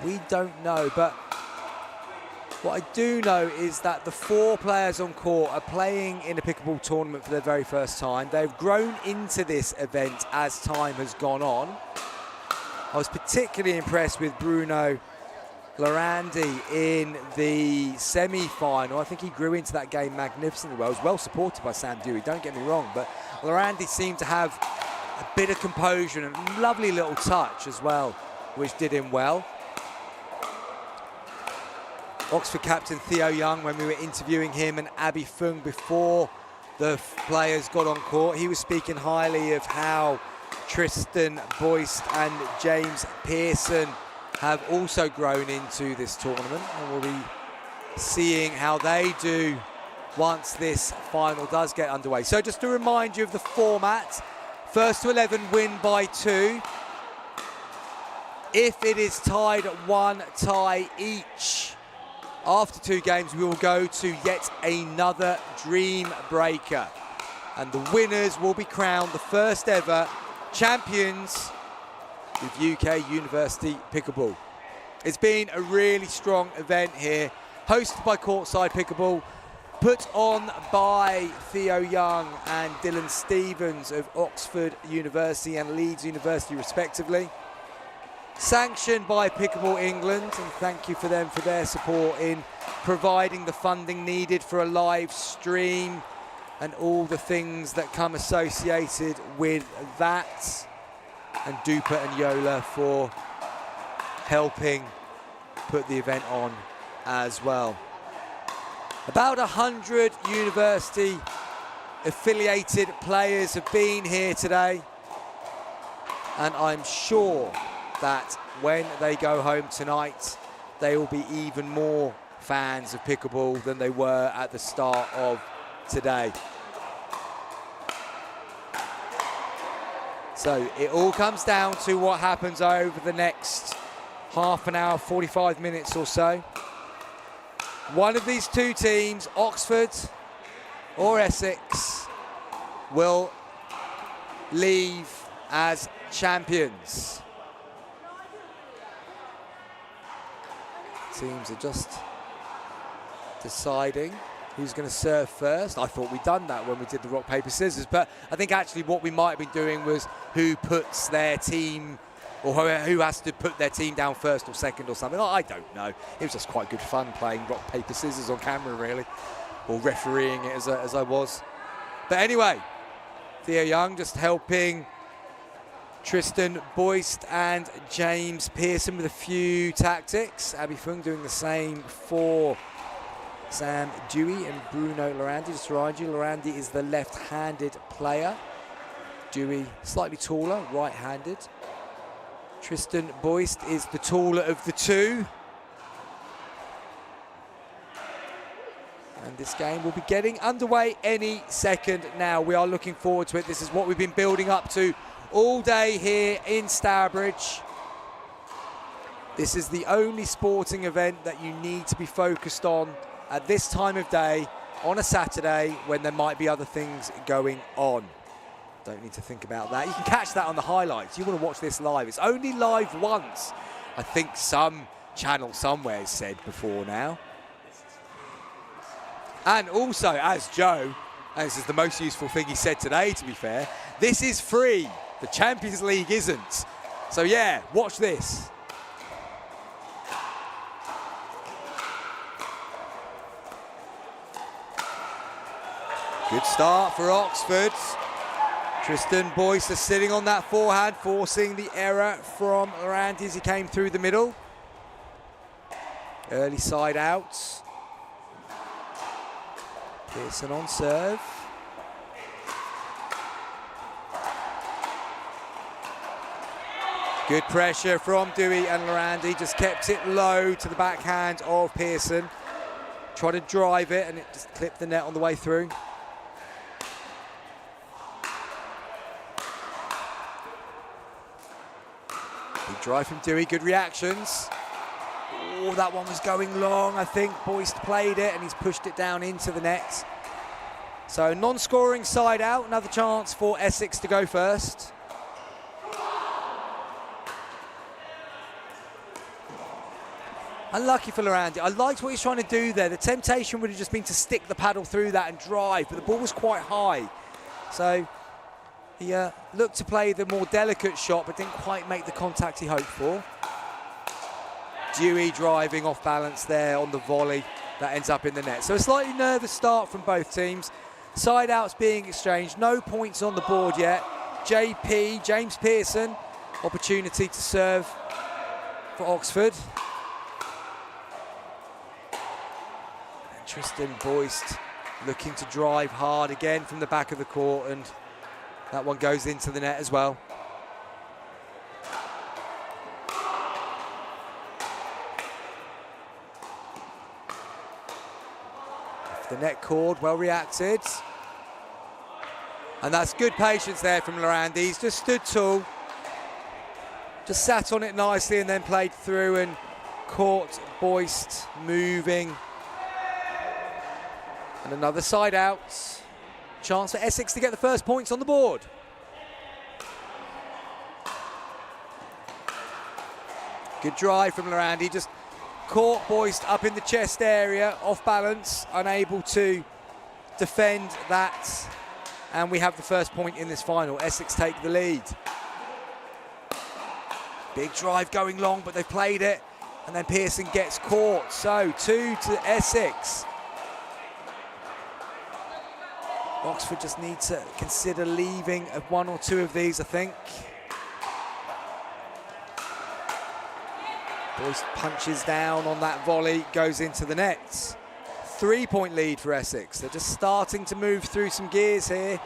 We don't know. But what I do know is that the four players on court are playing in a pickleball tournament for their very first time. They've grown into this event as time has gone on. I was particularly impressed with Bruno Lorandi in the semi-final. I think he grew into that game magnificently well. He was well supported by Sam Dewey, don't get me wrong, but Lorandi seemed to have a bit of composure and a lovely little touch as well, which did him well. Oxford captain Theo Young, when we were interviewing him and Abby Fung before the players got on court, he was speaking highly of how Tristan Boyst and James Pearson have also grown into this tournament, and we'll be seeing how they do once this final does get underway. So just to remind you of the format, first to 11 win by 2. If it is tied at 1 tie each, after 2 games we will go to yet another dream breaker, and the winners will be crowned the first ever champions with UK University Pickleball. It's been a really strong event here, hosted by Courtside Pickleball, put on by Theo Young and Dylan Stevens of Oxford University and Leeds University respectively. Sanctioned by Pickleball England, and thank you for them for their support in providing the funding needed for a live stream and all the things that come associated with that. And Duper and Yola for helping put the event on as well. About 100 university affiliated players have been here today, and I'm sure that when they go home tonight they will be even more fans of pickleball than they were at the start of today. So it all comes down to what happens over the next half an hour, 45 minutes or so. One of these two teams, Oxford or Essex, will leave as champions. Teams are just deciding who's going to serve first. I thought we'd done that when we did the rock, paper, scissors, but I think actually what we might have been doing was who puts their team, or who has to put their team down first or second or something. I don't know. It was just quite good fun playing rock, paper, scissors on camera, really, or refereeing it as I was. But anyway, Theo Young just helping Tristan Boyst and James Pearson with a few tactics. Abby Fung doing the same for Sam Dewey and Bruno Lorandi. Just to remind you, Lorandi is the left-handed player. Dewey slightly taller, right-handed. Tristan Boyst is the taller of the two. And this game will be getting underway any second now. We are looking forward to it. This is what we've been building up to all day here in Stourbridge. This is the only sporting event that you need to be focused on at this time of day on a Saturday when there might be other things going on. Don't need to think about that. You can catch that on the highlights. You want to watch this live. It's only live once. I think some channel somewhere has said before now. And also, as Joe, and this is the most useful thing he said today, to be fair, this is free. The Champions League isn't. So yeah, watch this. Good start for Oxford. Tristan Boyce is sitting on that forehand, forcing the error from Randy as he came through the middle. Early side out. Pearson on serve. Good pressure from Dewey and Lorandi, just kept it low to the backhand of Pearson. Tried to drive it and it just clipped the net on the way through. Big drive from Dewey, good reactions. Oh, that one was going long. I think Boyce played it and he's pushed it down into the net. So non-scoring side out, another chance for Essex to go first. Unlucky for Lorandi. I liked what he's trying to do there. The temptation would have just been to stick the paddle through that and drive, but the ball was quite high. So he looked to play the more delicate shot, but didn't quite make the contact he hoped for. Dewey driving off balance there on the volley. That ends up in the net. So a slightly nervous start from both teams. Side outs being exchanged. No points on the board yet. JP, James Pearson, opportunity to serve for Oxford. And Tristan Boyce looking to drive hard again from the back of the court, and that one goes into the net as well. The net cord, well reacted. And that's good patience there from Lorandi. He's just stood tall, just sat on it nicely and then played through and caught Boyce moving. And another side out. Chance for Essex to get the first points on the board. Good drive from Lorandi, just caught Boyce up in the chest area, off balance, unable to defend that. And we have the first point in this final. Essex take the lead. Big drive going long, but they've played it. And then Pearson gets caught. So 2 to Essex. Oxford just need to consider leaving one or two of these, I think. Boyce punches down on that volley, goes into the net. 3-point lead for Essex. They're just starting to move through some gears here.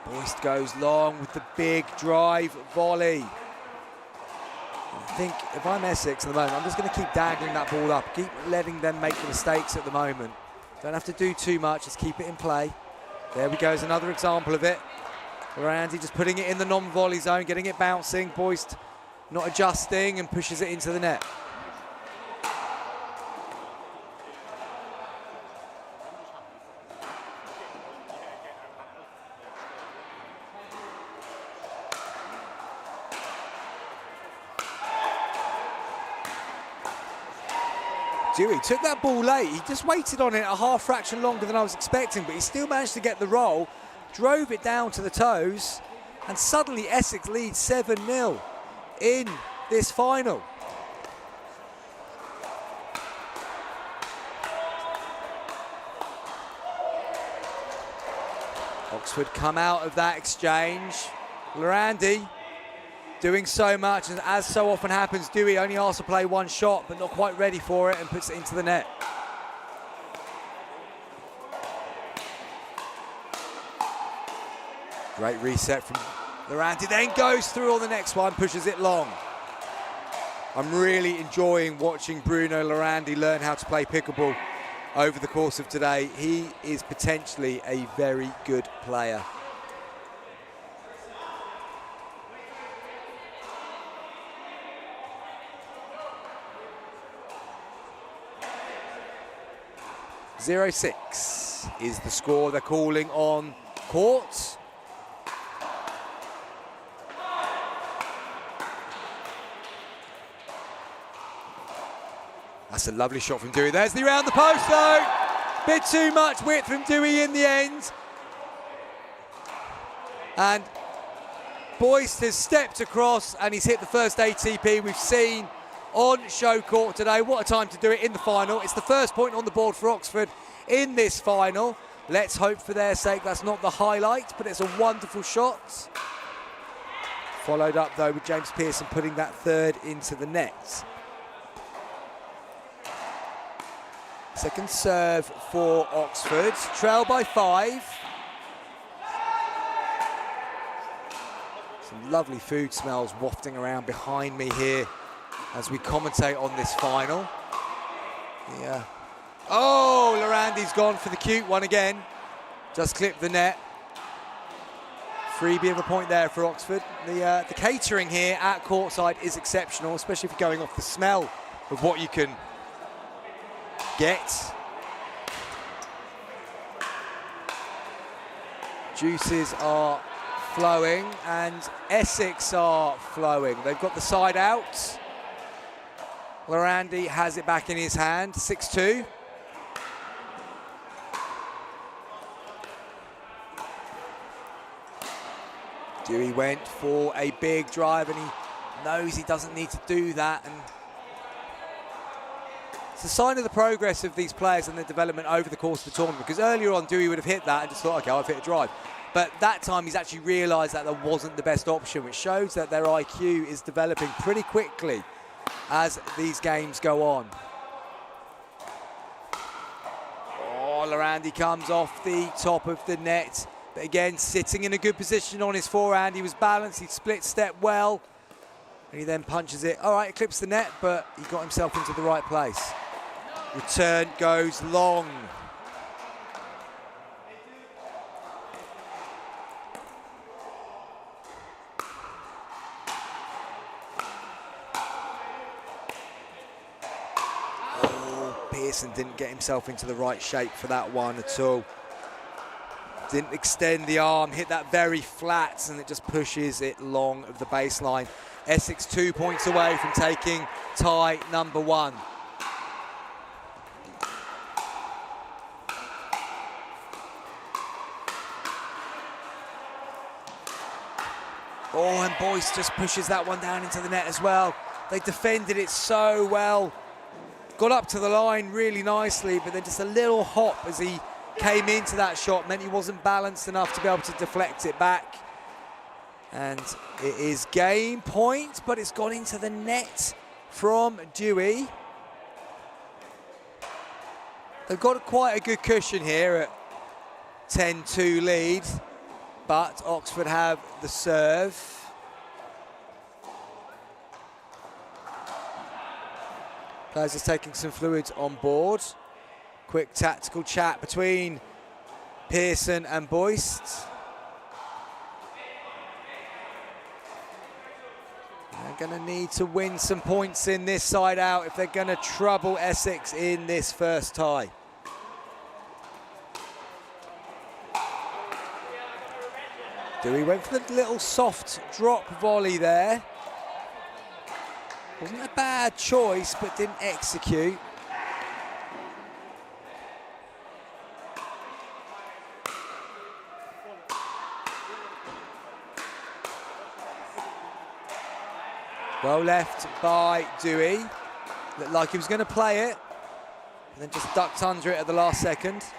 Boyce goes long with the big drive volley. I think if I'm Essex at the moment, I'm just going to keep dangling that ball up, keep letting them make the mistakes at the moment. Don't have to do too much, just keep it in play. There we go, is another example of it. Randy just putting it in the non-volley zone, getting it bouncing. Boyce not adjusting and pushes it into the net. Dewey took that ball late. He just waited on it a half fraction longer than I was expecting, but he still managed to get the roll, drove it down to the toes, and suddenly Essex leads 7-0 in this final. Oxford come out of that exchange. Lorandi doing so much, and as so often happens, Dewey only asks to play one shot, but not quite ready for it, and puts it into the net. Great reset from Lorandi, then goes through on the next one, pushes it long. I'm really enjoying watching Bruno Lorandi learn how to play pickleball. over the course of today. He is potentially a very good player. .06 is the score they're calling on court. That's a lovely shot from Dewey. There's the around the post though. Bit too much width from Dewey in the end. And Boyce has stepped across and he's hit the first ATP we've seen on show court today. What a time to do it in the final. It's the first point on the board for Oxford in this final. Let's hope for their sake that's not the highlight, but it's a wonderful shot. Followed up though with James Pearson putting that third into the net. Second serve for Oxford, trail by 5. Some lovely food smells wafting around behind me here as we commentate on this final. Yeah. Oh, Lorandi's gone for the cute one again. Just clipped the net. Freebie of a point there for Oxford. The catering here at Courtside is exceptional, especially if you're going off the smell of what you can get. Juices are flowing and Essex are flowing. They've got the side out. Lorandi has it back in his hand, 6-2. Dewey went for a big drive and he knows he doesn't need to do that. And it's a sign of the progress of these players and their development over the course of the tournament, because earlier on Dewey would have hit that and just thought, okay, I've hit a drive. But that time he's actually realised that there wasn't the best option, which shows that their IQ is developing pretty quickly as these games go on. Oh, Lorandi comes off the top of the net. But again, sitting in a good position on his forehand. He was balanced, he split step well. And he then punches it. All right, it clips the net, but he got himself into the right place. Return goes long. Oh, Pearson didn't get himself into the right shape for that one at all. Didn't extend the arm, hit that very flat, and it just pushes it long of the baseline. Essex 2 points away from taking tie number 1. Oh, and Boyce just pushes that one down into the net as well. They defended it so well. Got up to the line really nicely, but then just a little hop as he came into that shot meant he wasn't balanced enough to be able to deflect it back. And it is game point, but it's gone into the net from Dewey. They've got quite a good cushion here at 10-2 lead, but Oxford have the serve. Players are taking some fluids on board. Quick tactical chat between Pearson and Boyce. They're going to need to win some points in this side out if they're going to trouble Essex in this first tie. Dewey went for the little soft drop volley there. Wasn't a bad choice, but didn't execute. Well left by Dewey. Looked like he was going to play it, and then just ducked under it at the last second. So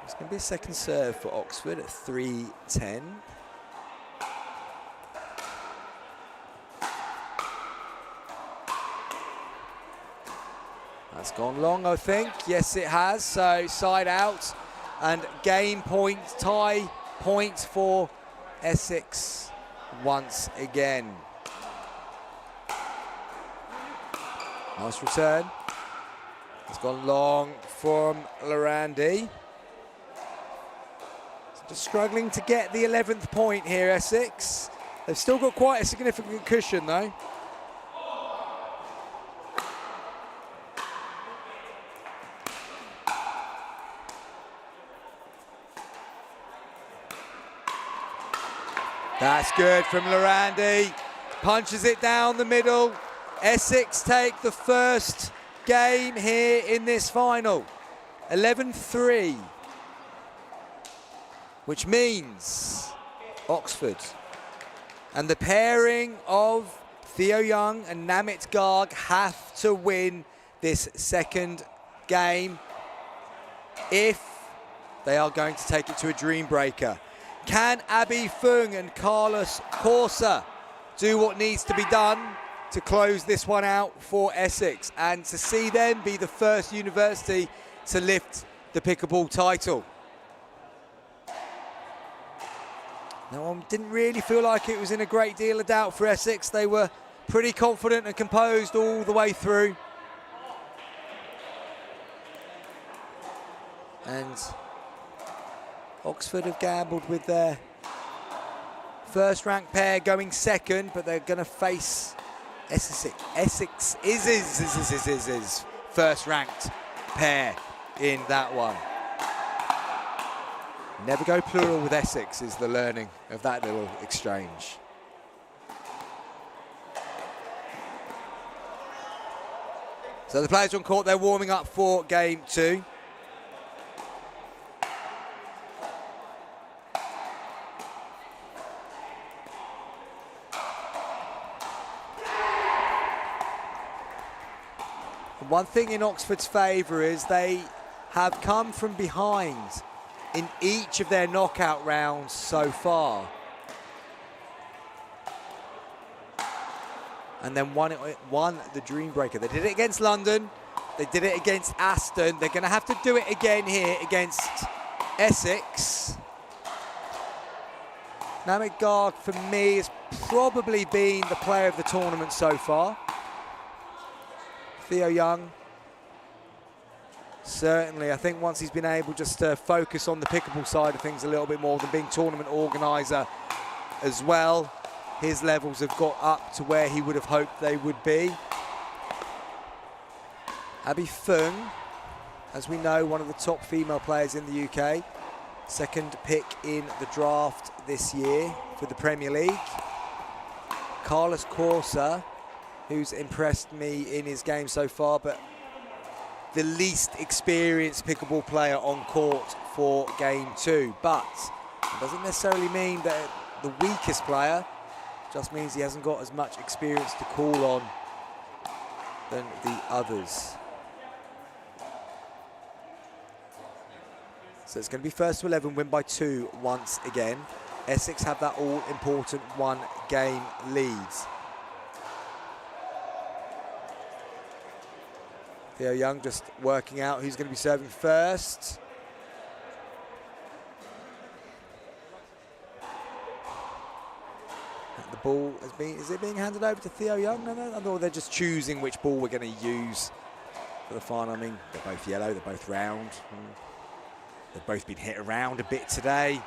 it's going to be a second serve for Oxford at 3-10. That's gone long, I think. Yes, it has. So side out And game point, tie point for Essex once again. Nice return. It's gone long from Lorandi. Just struggling to get the 11th point here, Essex. They've still got quite a significant cushion though. That's good from Lorandi. Punches it down the middle. Essex take the first game here in this final. 11-3. Which means Oxford and the pairing of Theo Young and Namit Garg have to win this second game if they are going to take it to a dream breaker. Can Abi Fung and Carlos Corsa do what needs to be done to close this one out for Essex and to see them be the first university to lift the pickleball title? No one didn't really feel like it was in a great deal of doubt for Essex. They were pretty confident and composed all the way through. And Oxford have gambled with their first ranked pair going second, but they're going to face Essex is first ranked pair in that one. Never go plural with Essex is the learning of that little exchange. So the players on court, they're warming up for game two. And one thing in Oxford's favour is they have come from behind in each of their knockout rounds so far. And then won the Dream Breaker. They did it against London. They did it against Aston. They're going to have to do it again here against Essex. Namit Garg, for me, has probably been the player of the tournament so far. Theo Young, certainly, I think once he's been able just to focus on the pickleball side of things a little bit more than being tournament organiser as well, his levels have got up to where he would have hoped they would be. Abi Fung, as we know, one of the top female players in the UK, second pick in the draft this year for the Premier League. Carlos Corsa, who's impressed me in his game so far, but the least experienced pickleball player on court for game two. But it doesn't necessarily mean that the weakest player, just means he hasn't got as much experience to call on than the others. So it's going to be first to 11, win by 2 once again. Essex have that all-important one-game lead. Theo Young just working out who's going to be serving first. The ball has been, is it being handed over to Theo Young? No, I thought they're just choosing which ball we're going to use for the final. I mean, they're both yellow, they're both round. They've both been hit around a bit today.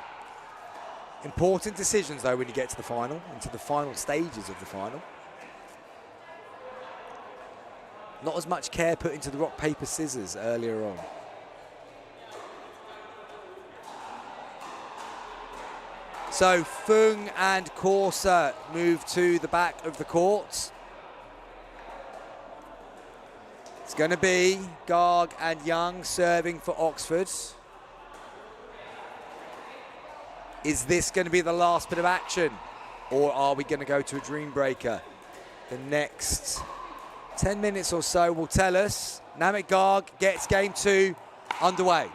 Important decisions, though, when you get to the final, and to the final stages of the final. Not as much care put into the rock, paper, scissors earlier on. So Fung and Corsa move to the back of the court. It's going to be Garg and Young serving for Oxford. Is this going to be the last bit of action, or are we going to go to a dream breaker? The next 10 minutes or so will tell us. Namit Garg gets game two underway.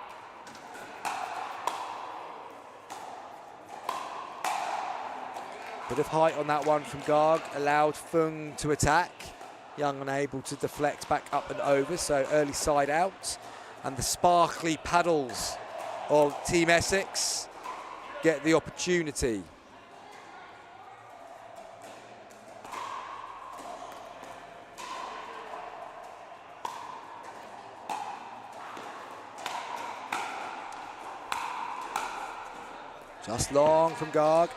Bit of height on that one from Garg, allowed Fung to attack. Young unable to deflect back up and over, so early side out. And the sparkly paddles of Team Essex get the opportunity. Just long from Garg.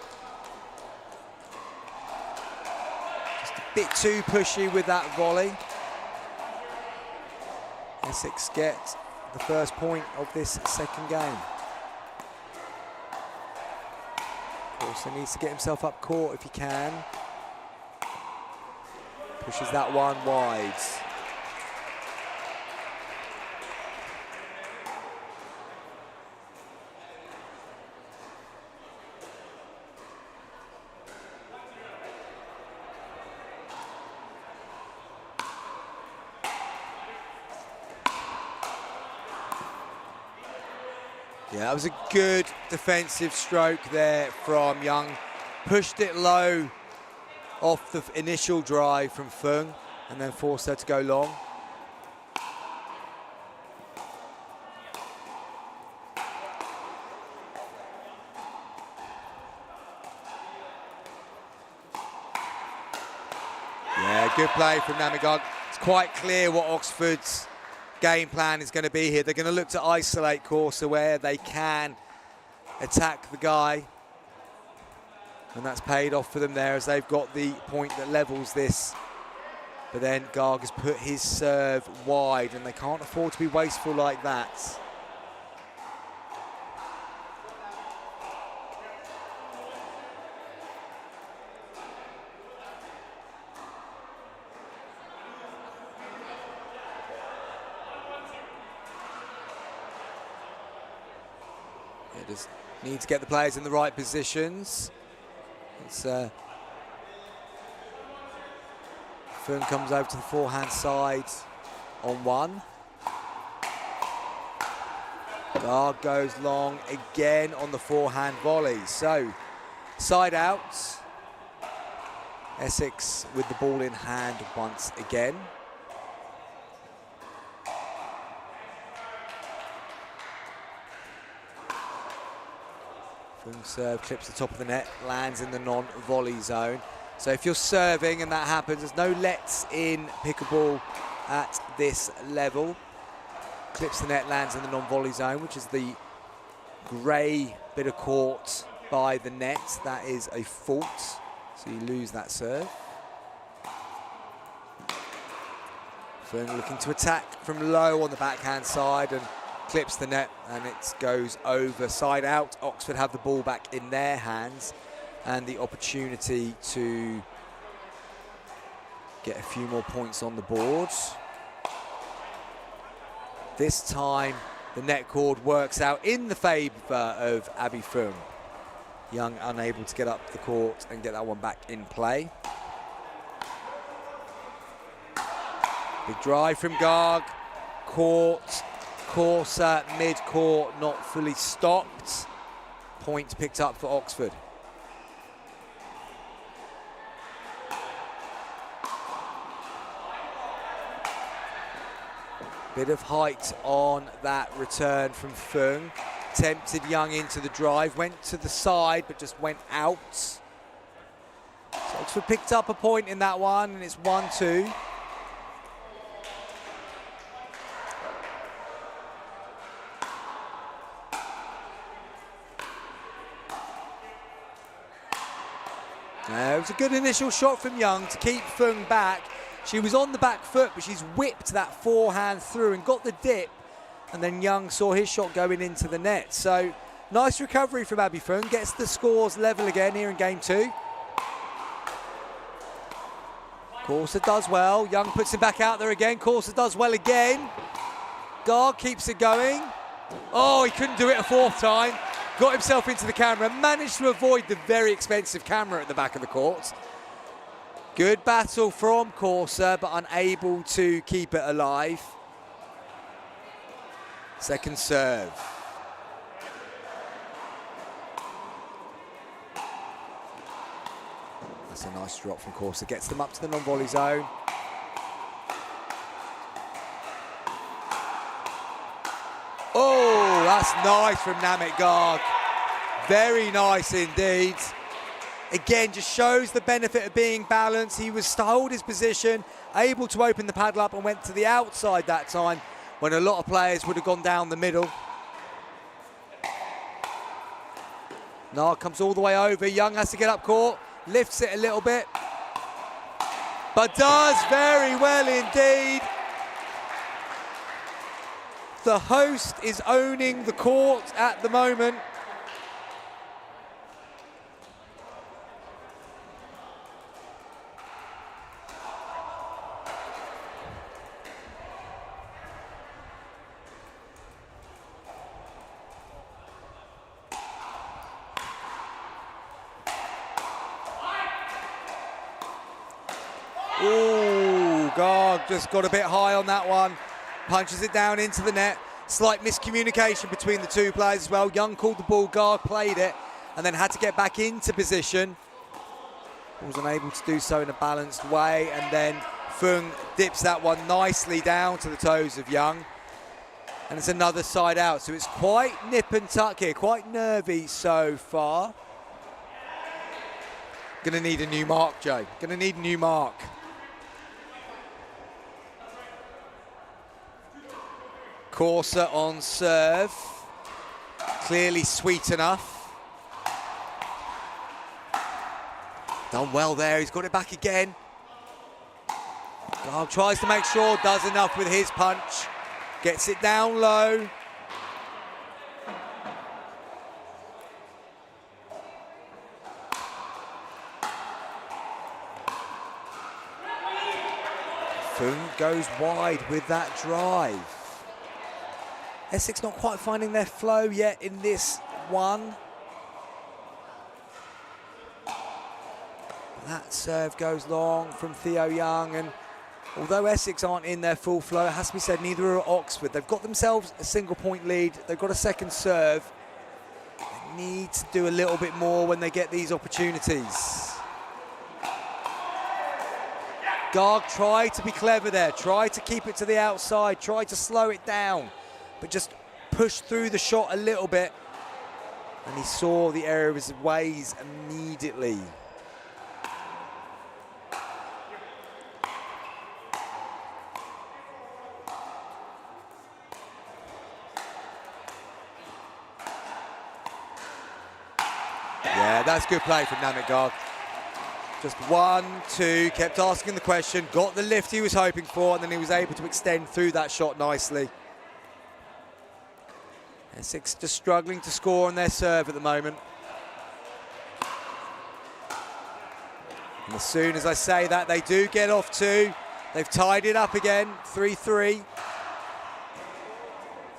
Just a bit too pushy with that volley. Essex get the first point of this second game. Of course, he needs to get himself up court if he can. Pushes that one wide. Yeah, that was a good defensive stroke there from Young. Pushed it low off the initial drive from Fung and then forced her to go long. Yeah, good play from Namagog. It's quite clear what Oxford's game plan is going to be here. They're going to look to isolate Corsa where they can attack the guy, and that's paid off for them there as they've got the point that levels this. But then Garg has put his serve wide and they can't afford to be wasteful like that. Just need to get the players in the right positions. It's Fung comes over to the forehand side on one. Garg goes long again on the forehand volley. So side out. Essex with the ball in hand once again. Fung serve, clips the top of the net, lands in the non-volley zone. So if you're serving and that happens, there's no lets in pickleball at this level. Clips the net, lands in the non-volley zone, which is the grey bit of court by the net. That is a fault, so you lose that serve. Fung looking to attack from low on the backhand side and clips the net, and it goes over. Side out. Oxford have the ball back in their hands and the opportunity to get a few more points on the board. This time the net cord works out in the favour of Abby Fung. Young unable to get up the court and get that one back in play. Big drive from Garg. Court. Corsa mid-court, not fully stopped. Point picked up for Oxford. Bit of height on that return from Fung. Tempted Young into the drive, went to the side, but just went out. So Oxford picked up a point in that one, and it's 1-2. It was a good initial shot from Young to keep Fung back. She was on the back foot, but she's whipped that forehand through and got the dip. And then Young saw his shot going into the net. So nice recovery from Abby Fung. Gets the scores level again here in game two. Corsa does well. Young puts him back out there again. Corsa does well again. Garg keeps it going. Oh, he couldn't do it a fourth time. Got himself into the camera, managed to avoid the very expensive camera at the back of the court. Good battle from Corsa, but unable to keep it alive. Second serve. That's a nice drop from Corsa. Gets them up to the non-volley zone. Oh, that's nice from Namit Garg. Very nice indeed. Again, just shows the benefit of being balanced. He was to hold his position, able to open the paddle up and went to the outside that time when a lot of players would have gone down the middle. Nah comes all the way over. Young has to get up court, lifts it a little bit, but does very well indeed. The host is owning the court at the moment. Ooh, Garg just got a bit high on that one. Punches it down into the net. Slight miscommunication between the two players as well. Young called the ball, Garg played it, and then had to get back into position. Was unable to do so in a balanced way, and then Fung dips that one nicely down to the toes of Young. And it's another side out, so it's quite nip and tuck here, quite nervy so far. Gonna need a new mark, Joe. Gonna need a new mark. Corsa on serve. Clearly sweet enough. Done well there, he's got it back again. Garg tries to make sure, does enough with his punch. Gets it down low. Fung goes wide with that drive. Essex not quite finding their flow yet in this one. That serve goes long from Theo Young, and although Essex aren't in their full flow, it has to be said, neither are Oxford. They've got themselves a single point lead. They've got a second serve. They need to do a little bit more when they get these opportunities. Garg tried to be clever there, tried to keep it to the outside, tried to slow it down, but just pushed through the shot a little bit. And he saw the error of his ways immediately. Yeah, that's good play from Namit Garg. Just 1, 2, kept asking the question, got the lift he was hoping for, and then he was able to extend through that shot nicely. Essex just struggling to score on their serve at the moment. And as soon as I say that, they do get off 2. They've tied it up again, 3-3.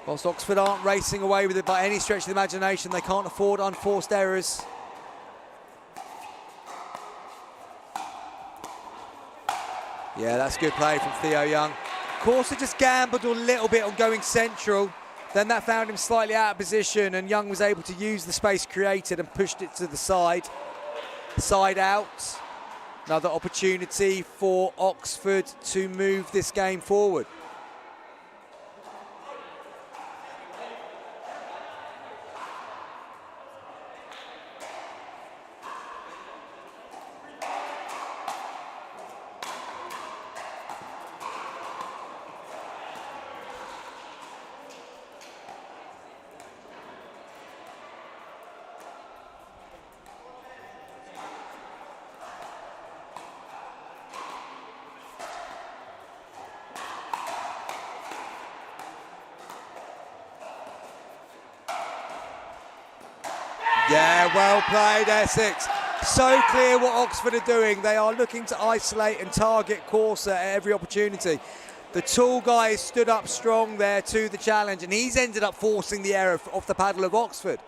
Whilst Oxford aren't racing away with it by any stretch of the imagination, they can't afford unforced errors. Yeah, that's good play from Theo Young. Corsa just gambled a little bit on going central. Then that found him slightly out of position, and Young was able to use the space created and pushed it to the side. Side out. Another opportunity for Oxford to move this game forward. Yeah, well played, Essex. So clear what Oxford are doing. They are looking to isolate and target Corsa at every opportunity. The tall guy stood up strong there to the challenge, and he's ended up forcing the error off the paddle of Oxford.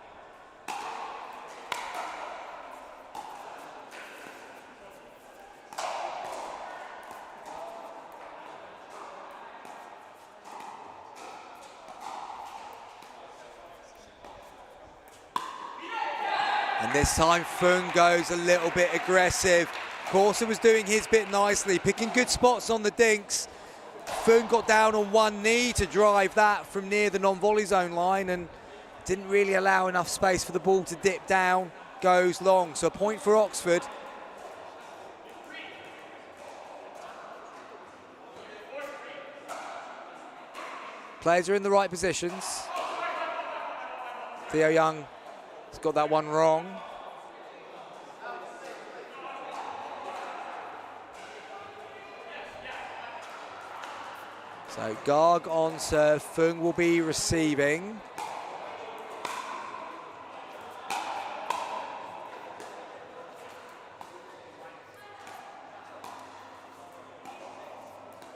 And this time Fung goes a little bit aggressive. Corsa was doing his bit nicely, picking good spots on the dinks. Fung got down on one knee to drive that from near the non-volley zone line and didn't really allow enough space for the ball to dip down, goes long. So a point for Oxford. Players are in the right positions. Theo Young has got that one wrong. So Garg on serve, Fung will be receiving.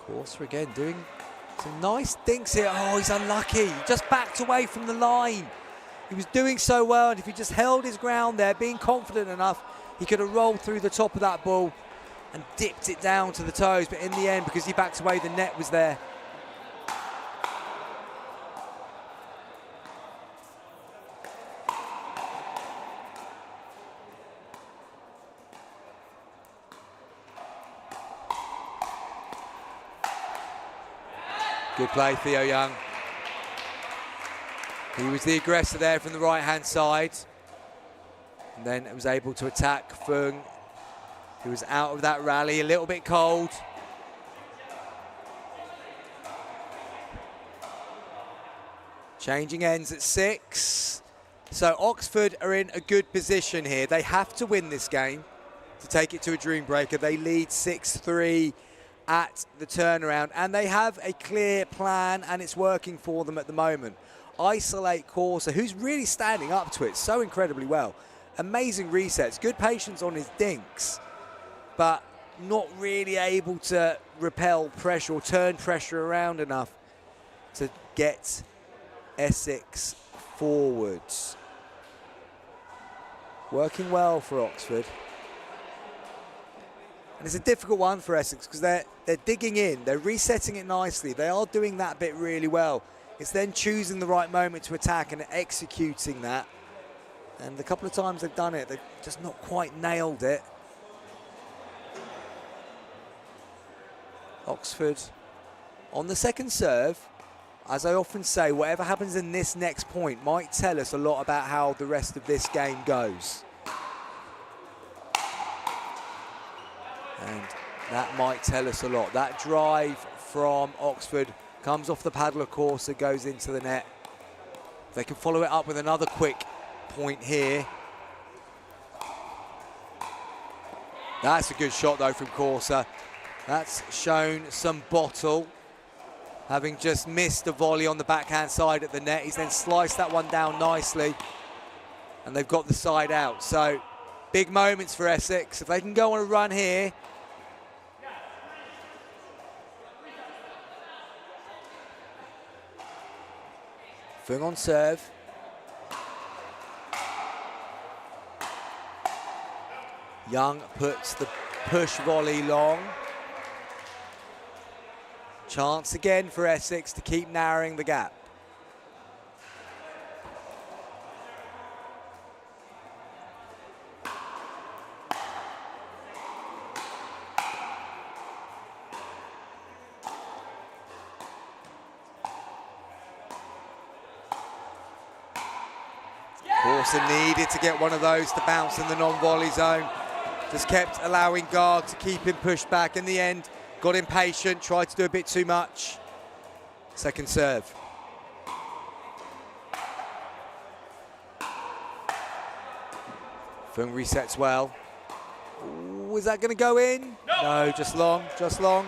Corser again doing some nice dinks here. Oh, he's unlucky. He just backed away from the line. He was doing so well, and if he just held his ground there, being confident enough, he could have rolled through the top of that ball and dipped it down to the toes. But in the end, because he backed away, the net was there. Good play, Theo Young. He was the aggressor there from the right-hand side. And then was able to attack Fung, who was out of that rally, a little bit cold. Changing ends at 6. So Oxford are in a good position here. They have to win this game to take it to a dream breaker. They lead 6-3 at the turnaround, and they have a clear plan, and it's working for them at the moment. Isolate Corser, who's really standing up to it so incredibly well. Amazing resets, good patience on his dinks, but not really able to repel pressure or turn pressure around enough to get Essex forwards. Working well for Oxford. And it's a difficult one for Essex because they're digging in, they're resetting it nicely. They are doing that bit really well. It's then choosing the right moment to attack and executing that. And a couple of times they've done it, they've just not quite nailed it. Oxford on the second serve. As I often say, whatever happens in this next point might tell us a lot about how the rest of this game goes. And that might tell us a lot. That drive from Oxford comes off the paddle of Corser, goes into the net. They can follow it up with another quick point here. That's a good shot though from Corser. That's shown some bottle. Having just missed a volley on the backhand side at the net, he's then sliced that one down nicely. And they've got the side out. So big moments for Essex. If they can go on a run here. Fung on serve. Young puts the push volley long. Chance again for Essex to keep narrowing the gap. Corser needed to get one of those to bounce in the non-volley zone. Just kept allowing Garg to keep him pushed back. In the end, got impatient, tried to do a bit too much. Second serve. Fung resets well. Ooh, is that going to go in? No, just long, just long.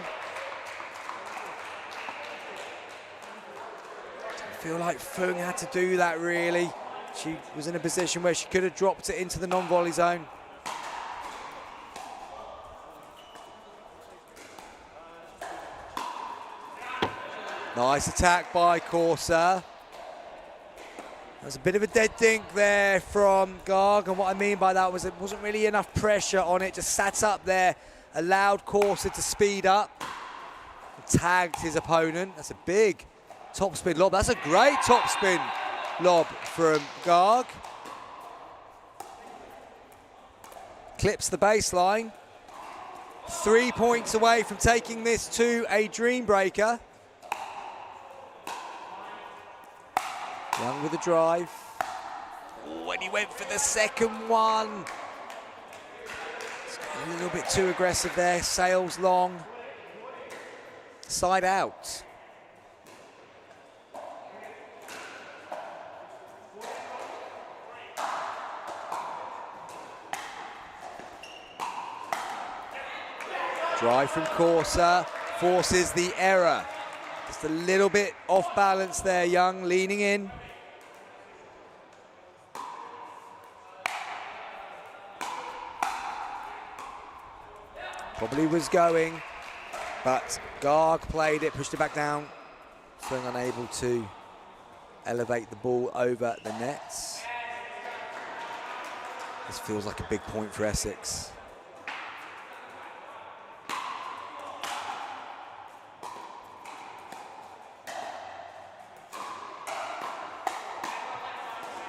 Didn't feel like Fung had to do that really. She was in a position where she could have dropped it into the non-volley zone. Nice attack by Corser. There's a bit of a dead dink there from Garg, and what I mean by that was it wasn't really enough pressure on it, just sat up there, allowed Corser to speed up, tagged his opponent. That's a big topspin lob. That's a great topspin lob from Garg. Clips the baseline. 3 points away from taking this to a dream breaker. Young with a drive. Oh, and he went for the second one. A little bit too aggressive there, sails long, side out. Drive from Corsa, forces the error. Just a little bit off balance there, Young, leaning in. Probably was going, but Garg played it, pushed it back down. Fung unable to elevate the ball over the nets. This feels like a big point for Essex.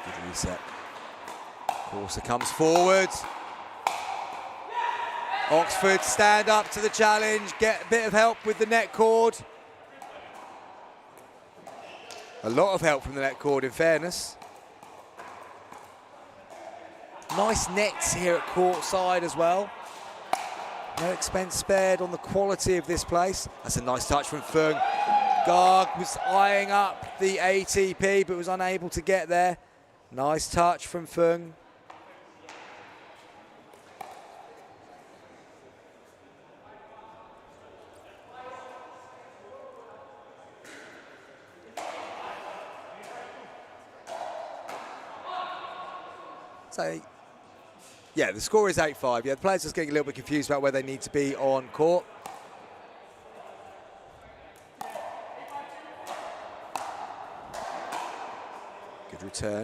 Good reset. Corsa comes forward. Oxford stand up to the challenge, get a bit of help with the net cord. A lot of help from the net cord, in fairness. Nice nets here at Courtside as well. No expense spared on the quality of this place. That's a nice touch from Fung. Garg was eyeing up the ATP but was unable to get there. Nice touch from Fung. So, yeah, the score is 8-5. Yeah, the players are just getting a little bit confused about where they need to be on court. Good return.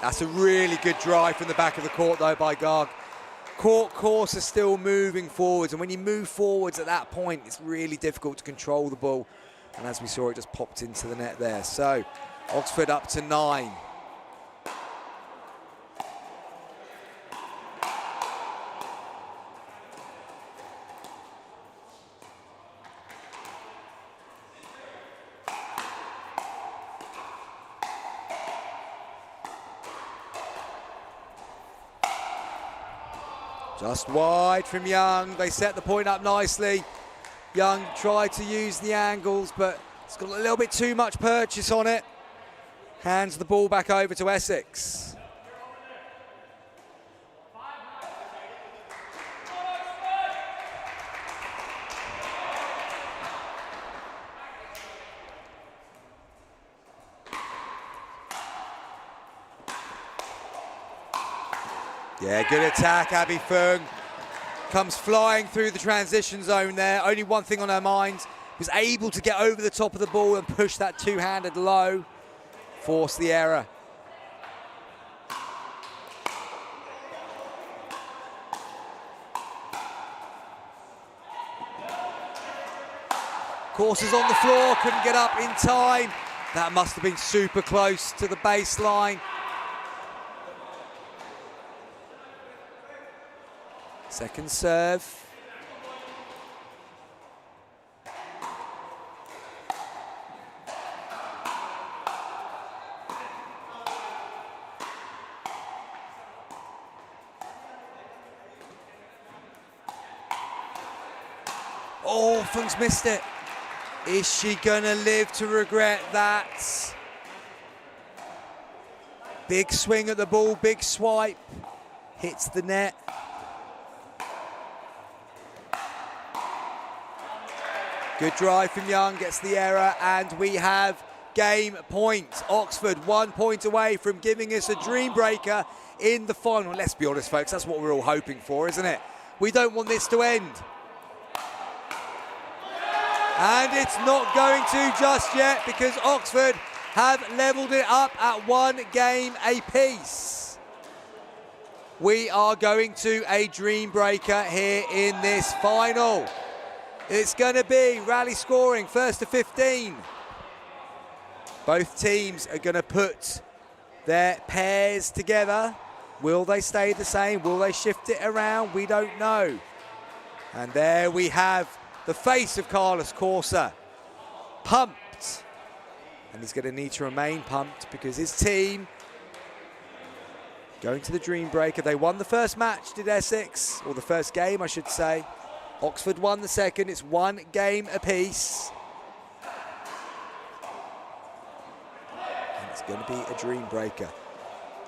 That's a really good drive from the back of the court, though, by Garg. Court course is still moving forwards, and when you move forwards at that point, it's really difficult to control the ball. And as we saw, it just popped into the net there. So, Oxford up to 9. Just wide from Young. They set the point up nicely. Young tried to use the angles, but it's got a little bit too much purchase on it. Hands the ball back over to Essex. Yeah, good attack, Abby Fung. Comes flying through the transition zone there. Only one thing on her mind. Was able to get over the top of the ball and push that two-handed low. Force the error. Course is on the floor, couldn't get up in time. That must have been super close to the baseline. Second serve. Oh, Fung's missed it. Is she gonna live to regret that? Big swing at the ball, big swipe. Hits the net. Good drive from Young, gets the error, and we have game point. Oxford 1 point away from giving us a dream breaker in the final. Let's be honest, folks, that's what we're all hoping for, isn't it? We don't want this to end. And it's not going to just yet because Oxford have levelled it up at 1 game apiece. We are going to a dream breaker here in this final. It's going to be rally scoring, first to 15. Both teams are going to put their pairs together. Will they stay the same? Will they shift it around? We don't know. And there we have the face of Carlos Corsa, pumped. And he's going to need to remain pumped because his team going to the Dream Breaker. They won the first match, did Essex, or the first game, I should say. Oxford won the second. It's 1 game apiece. And it's going to be a Dream Breaker.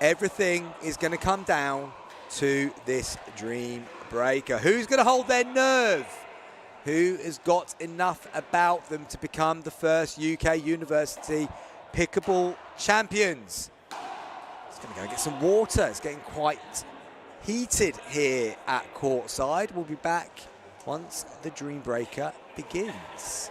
Everything is going to come down to this Dream Breaker. Who's going to hold their nerve? Who has got enough about them to become the first UK University Pickleball champions? It's going to go get some water. It's getting quite heated here at Courtside. We'll be back once the Dream Breaker begins.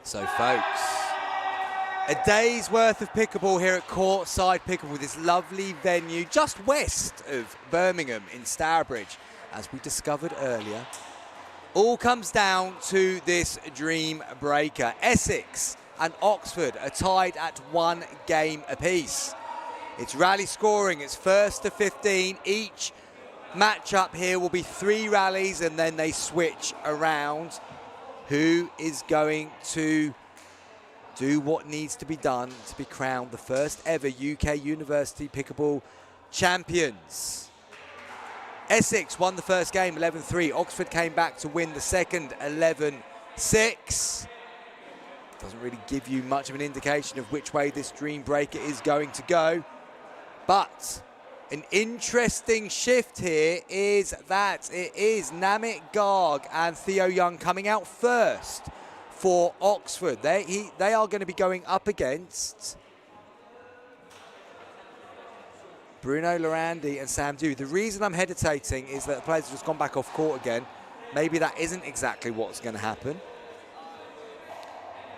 So, folks, a day's worth of pickleball here at Courtside Pickleball, this lovely venue just west of Birmingham in Stourbridge, as we discovered earlier. All comes down to this Dream Breaker. Essex and Oxford are tied at 1 game apiece. It's rally scoring, it's first to 15. Each matchup here will be 3 rallies and then they switch around. Who is going to do what needs to be done to be crowned the first ever UK University Pickleball champions? Essex won the first game 11-3. Oxford came back to win the second 11-6. Doesn't really give you much of an indication of which way this Dream Breaker is going to go. But an interesting shift here is that it is Namit Garg and Theo Young coming out first for Oxford. They are going to be going up against Bruno Lorandi and Sam Dew. The reason I'm hesitating is that the players have just gone back off court again. Maybe that isn't exactly what's going to happen.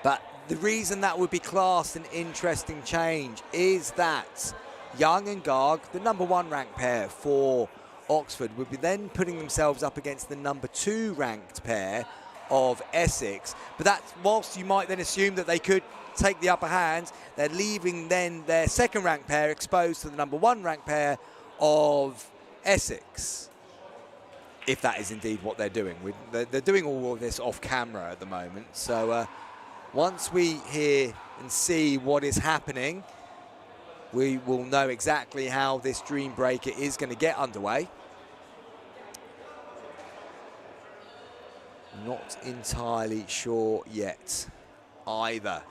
But the reason that would be classed an interesting change is that Young and Garg, the #1 ranked pair for Oxford, would be then putting themselves up against the #2 ranked pair of Essex. But that, whilst you might then assume that they could take the upper hand, they're leaving then their second ranked pair exposed to the #1 ranked pair of Essex, if that is indeed what they're doing. They're doing all of this off camera at the moment, so once we hear and see what is happening, we will know exactly how this Dream Breaker is going to get underway. Not entirely sure yet either.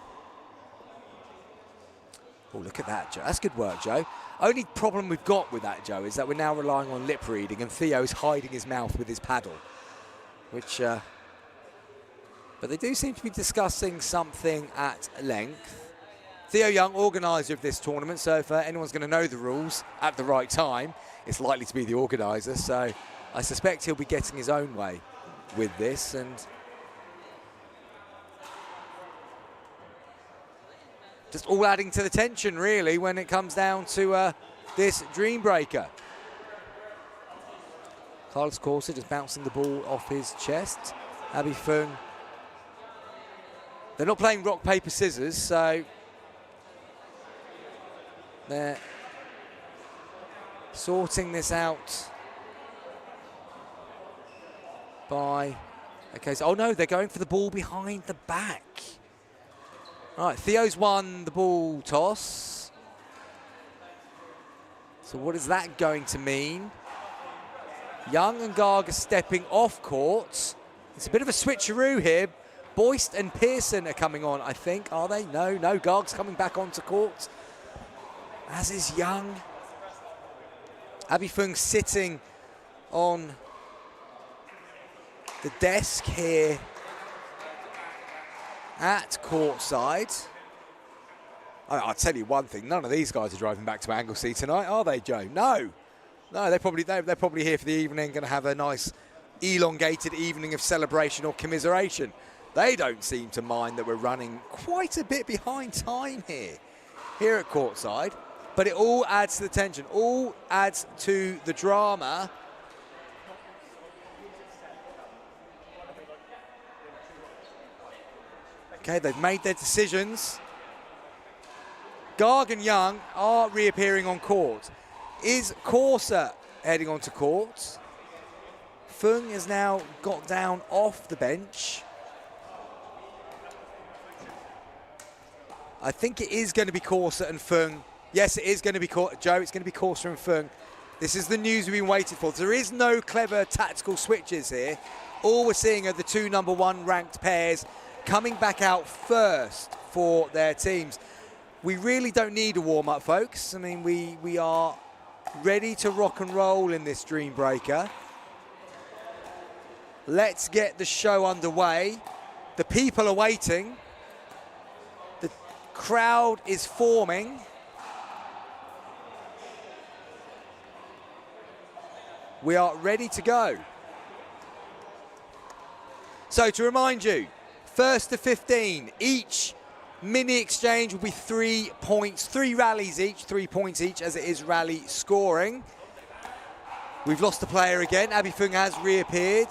Oh, look at that, Joe. That's good work, Joe. Only problem we've got with that, Joe, is that we're now relying on lip reading, and Theo is hiding his mouth with his paddle, which... but they do seem to be discussing something at length. Theo Young, organiser of this tournament, so if anyone's going to know the rules at the right time, it's likely to be the organiser, so I suspect he'll be getting his own way with this, and just all adding to the tension, really, when it comes down to this Dream Breaker. Carlos Corsa just bouncing the ball off his chest. Abby Fung. They're not playing rock, paper, scissors, so they're sorting this out by... Okay, so, oh no, they're going for the ball behind the back. All right, Theo's won the ball toss. So what is that going to mean? Young and Garg are stepping off court. It's a bit of a switcheroo here. Boyce and Pearson are coming on, I think. Are they? No, Garg's coming back onto court, as is Young. Abby Fung sitting on the desk here at courtside. I'll tell you one thing, none of these guys are driving back to Anglesey tonight, are they, Joe? No, they're probably here for the evening, going to have a nice elongated evening of celebration or commiseration. They don't seem to mind that we're running quite a bit behind time here at courtside, but it all adds to the tension, all adds to the drama. Okay, they've made their decisions. Garg and Young are reappearing on court. Is Corsa heading onto court? Fung has now got down off the bench. I think it is going to be Corsa and Fung. Yes, it is going to be Joe. It's going to be Corsa and Fung. This is the news we've been waiting for. There is no clever tactical switches here. All we're seeing are the two #1 ranked pairs coming back out first for their teams. We really don't need a warm-up, folks. I mean, we are ready to rock and roll in this Dream Breaker. Let's get the show underway. The people are waiting. The crowd is forming. We are ready to go. So to remind you, first to 15, each mini exchange will be 3 points, 3 rallies each, 3 points each, as it is rally scoring. We've lost a player again. Abby Fung has reappeared.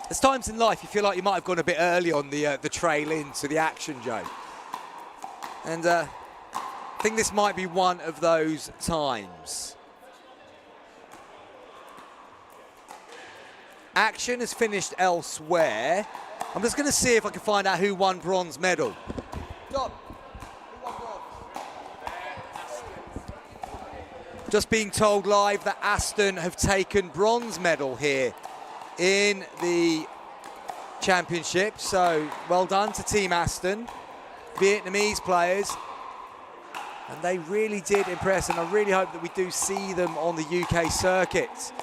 There's times in life you feel like you might have gone a bit early on the trail into the action, Joe. And I think this might be one of those times. Action has finished elsewhere. I'm just going to see if I can find out who won bronze medal. John, who won bronze? Just being told live that Aston have taken bronze medal here in the championship. So well done to Team Aston, Vietnamese players. And they really did impress, and I really hope that we do see them on the UK circuit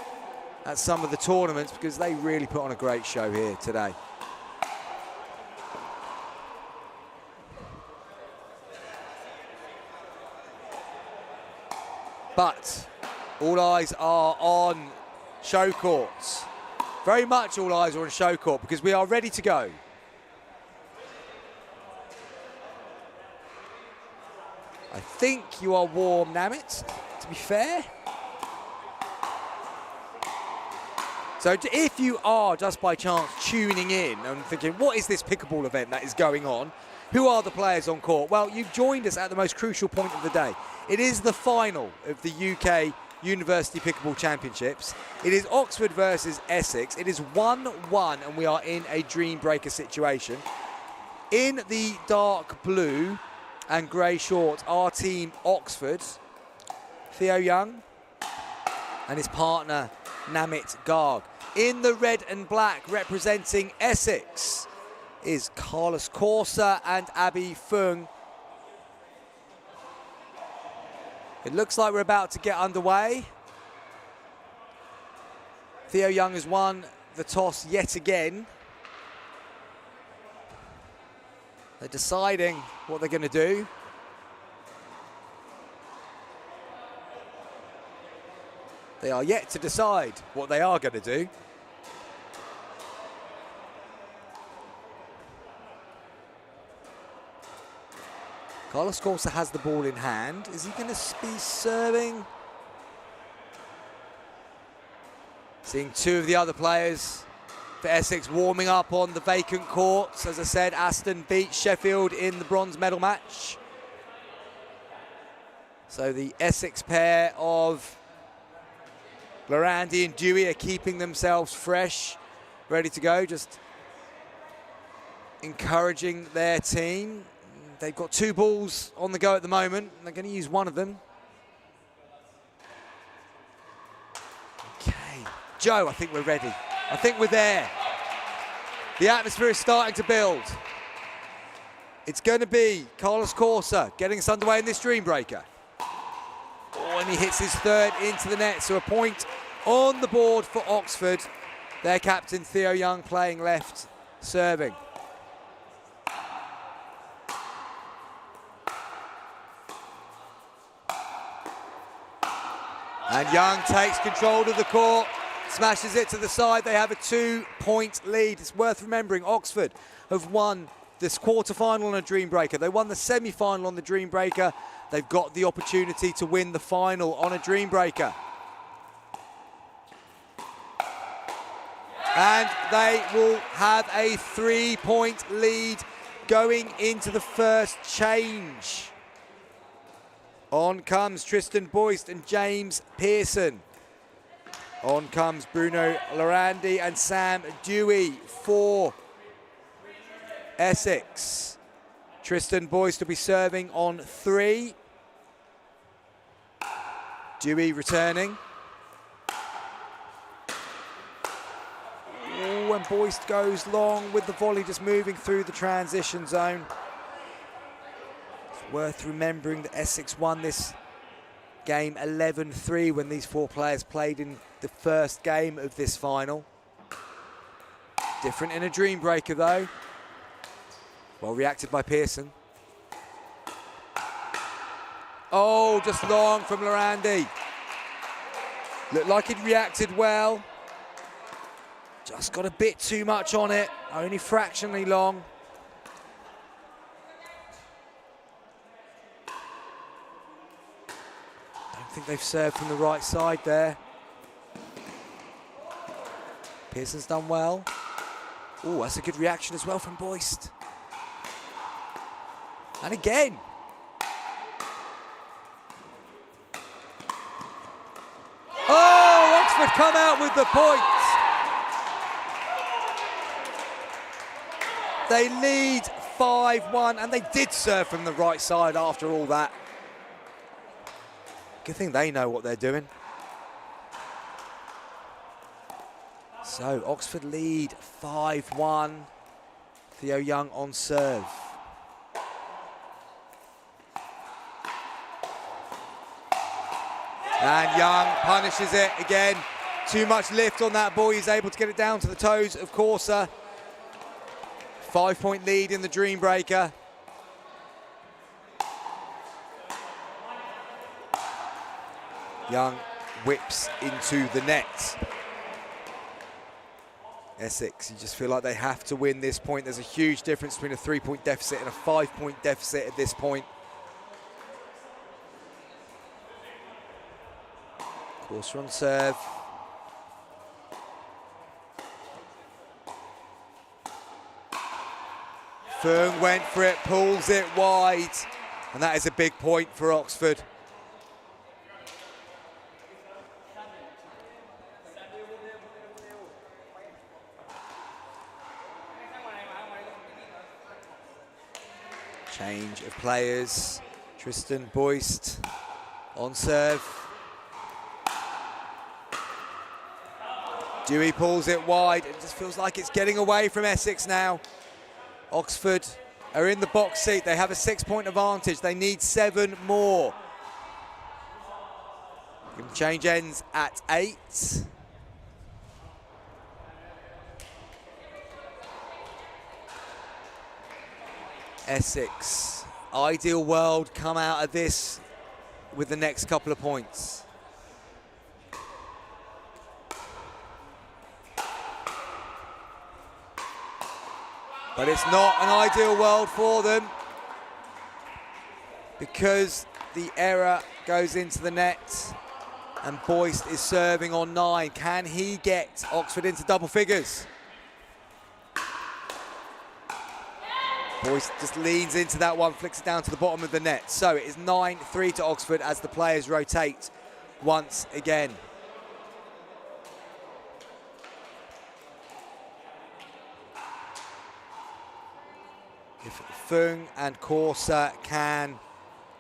at some of the tournaments, because they really put on a great show here today. But all eyes are on show courts. Very much all eyes are on show court because we are ready to go. I think you are warm, Namit, to be fair. So if you are just by chance tuning in and thinking, what is this pickleball event that is going on? Who are the players on court? Well, you've joined us at the most crucial point of the day. It is the final of the UK University Pickleball Championships. It is Oxford versus Essex. It is 1-1 and we are in a dream breaker situation. In the dark blue and grey shorts, our team Oxford, Theo Young and his partner Namit Garg. In the red and black, representing Essex, is Carlos Corsa and Abby Fung. It looks like we're about to get underway. Theo Young has won the toss yet again. They're deciding what they're going to do. They are yet to decide what they are going to do. Carlos Corsa has the ball in hand. Is he going to be serving? Seeing two of the other players for Essex warming up on the vacant courts. As I said, Aston beat Sheffield in the bronze medal match. So the Essex pair of Lorandi and Dewey are keeping themselves fresh, ready to go, just encouraging their team. They've got two balls on the go at the moment. They're going to use one of them. Okay, Joe, I think we're ready. I think we're there. The atmosphere is starting to build. It's going to be Carlos Corsa getting us underway in this dream breaker. Oh, and he hits his third into the net, so a point on the board for Oxford. Their captain, Theo Young, playing left, serving. And Young takes control of the court, smashes it to the side. They have a 2-point lead. It's worth remembering Oxford have won this quarter-final on a dream breaker. They won the semi-final on the dream breaker. They've got the opportunity to win the final on a dream breaker. And they will have a 3-point lead going into the first change. On comes Tristan Boyce and James Pearson. On comes Bruno Lorandi and Sam Dewey for Essex. Tristan Boyce to be serving on 3. Dewey returning. Oh, and Boyce goes long with the volley, just moving through the transition zone. It's worth remembering that Essex won this game 11-3 when these four players played in the first game of this final. Different in a dream breaker though. Well reacted by Pearson. Oh, just long from Lorandi. Looked like he'd reacted well. Just got a bit too much on it, only fractionally long. Don't think they've served from the right side there. Pearson's done well. Oh, that's a good reaction as well from Boyce. And again. Oh, Oxford come out with the point. They lead 5-1, and they did serve from the right side after all that. Good thing they know what they're doing. So Oxford lead 5-1. Theo Young on serve. And Young punishes it again. Too much lift on that ball. He's able to get it down to the toes of Corsa. 5-point lead in the dream breaker. Young whips into the net. Essex, you just feel like they have to win this point. There's a huge difference between a 3-point deficit and a 5-point deficit at this point. Course on serve. Fung went for it, pulls it wide, and that is a big point for Oxford. Change of players. Tristan Boyst on serve. Dewey pulls it wide. It just feels like it's getting away from Essex now. Oxford are in the box seat. They have a 6-point advantage. They need 7 more. Change ends at 8. Essex, ideal world, come out of this with the next couple of points. But it's not an ideal world for them because the error goes into the net and Boyst is serving on 9. Can he get Oxford into double figures? Boyst just leans into that one, flicks it down to the bottom of the net. So it is 9-3 to Oxford as the players rotate once again. If Fung and Corsa can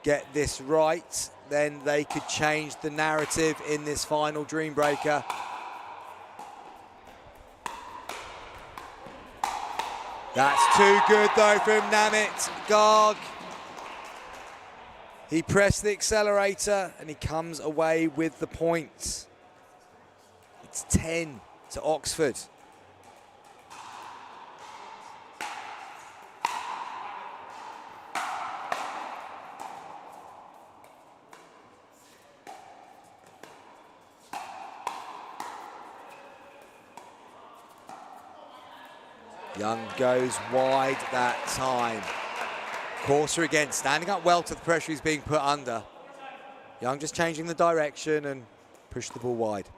get this right, then they could change the narrative in this final Dream Breaker. That's too good though from Namit Garg. He pressed the accelerator and he comes away with the points. It's 10 to Oxford. Young goes wide that time. Corsa again, standing up well to the pressure he's being put under. Young just changing the direction and push the ball wide.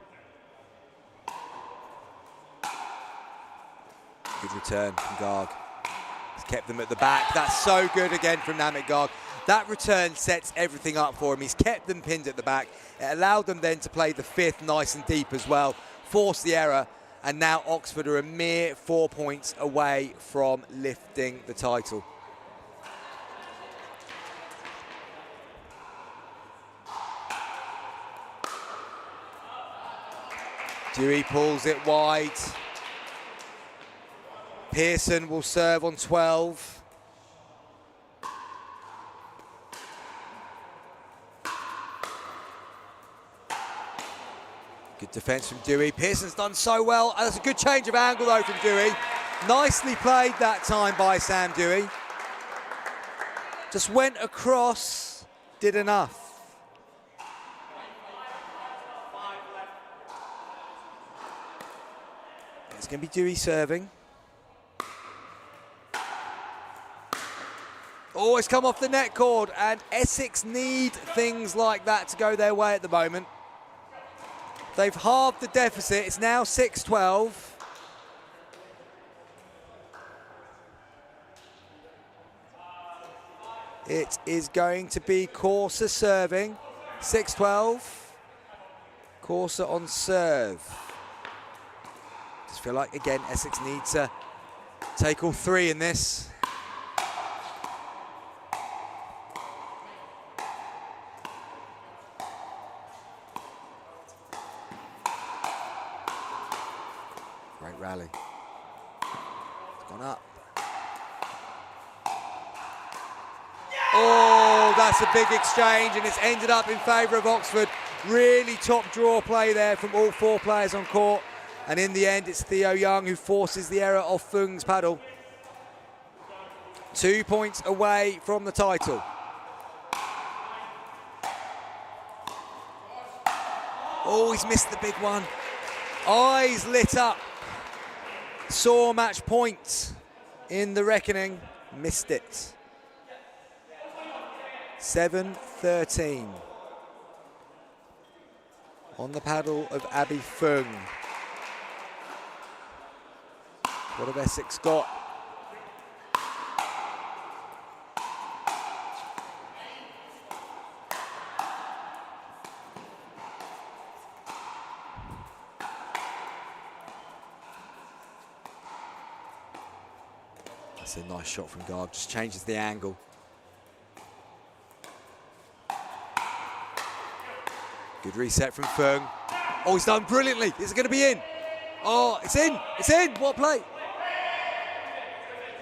Good return from Garg. He's kept them at the back. That's so good again from Namit Garg. That return sets everything up for him. He's kept them pinned at the back. It allowed them then to play the 5th nice and deep as well. Force the error. And now Oxford are a mere 4 points away from lifting the title. Dewey pulls it wide. Pearson will serve on 12. Good defence from Dewey. Pearson's done so well. That's a good change of angle though from Dewey. Nicely played that time by Sam Dewey. Just went across, did enough. It's going to be Dewey serving. Oh, it's come off the net cord, and Essex need things like that to go their way at the moment. They've halved the deficit. It's now 6-12. It is going to be Corsa serving. 6-12. Corsa on serve. Just feel like, again, Essex needs to take all 3 in this. Great rally. It's gone up. Oh, that's a big exchange, and it's ended up in favour of Oxford. Really top draw play there from all 4 players on court. And in the end, it's Theo Young who forces the error off Fung's paddle. 2 points away from the title. Oh, he's missed the big one. Eyes lit up. Saw match point in the reckoning, missed it. 7-13. On the paddle of Abby Fung. What have Essex got? That's a nice shot from Garg, just changes the angle. Good reset from Fung. Oh, he's done brilliantly. Is it going to be in? Oh, it's in. It's in. What play?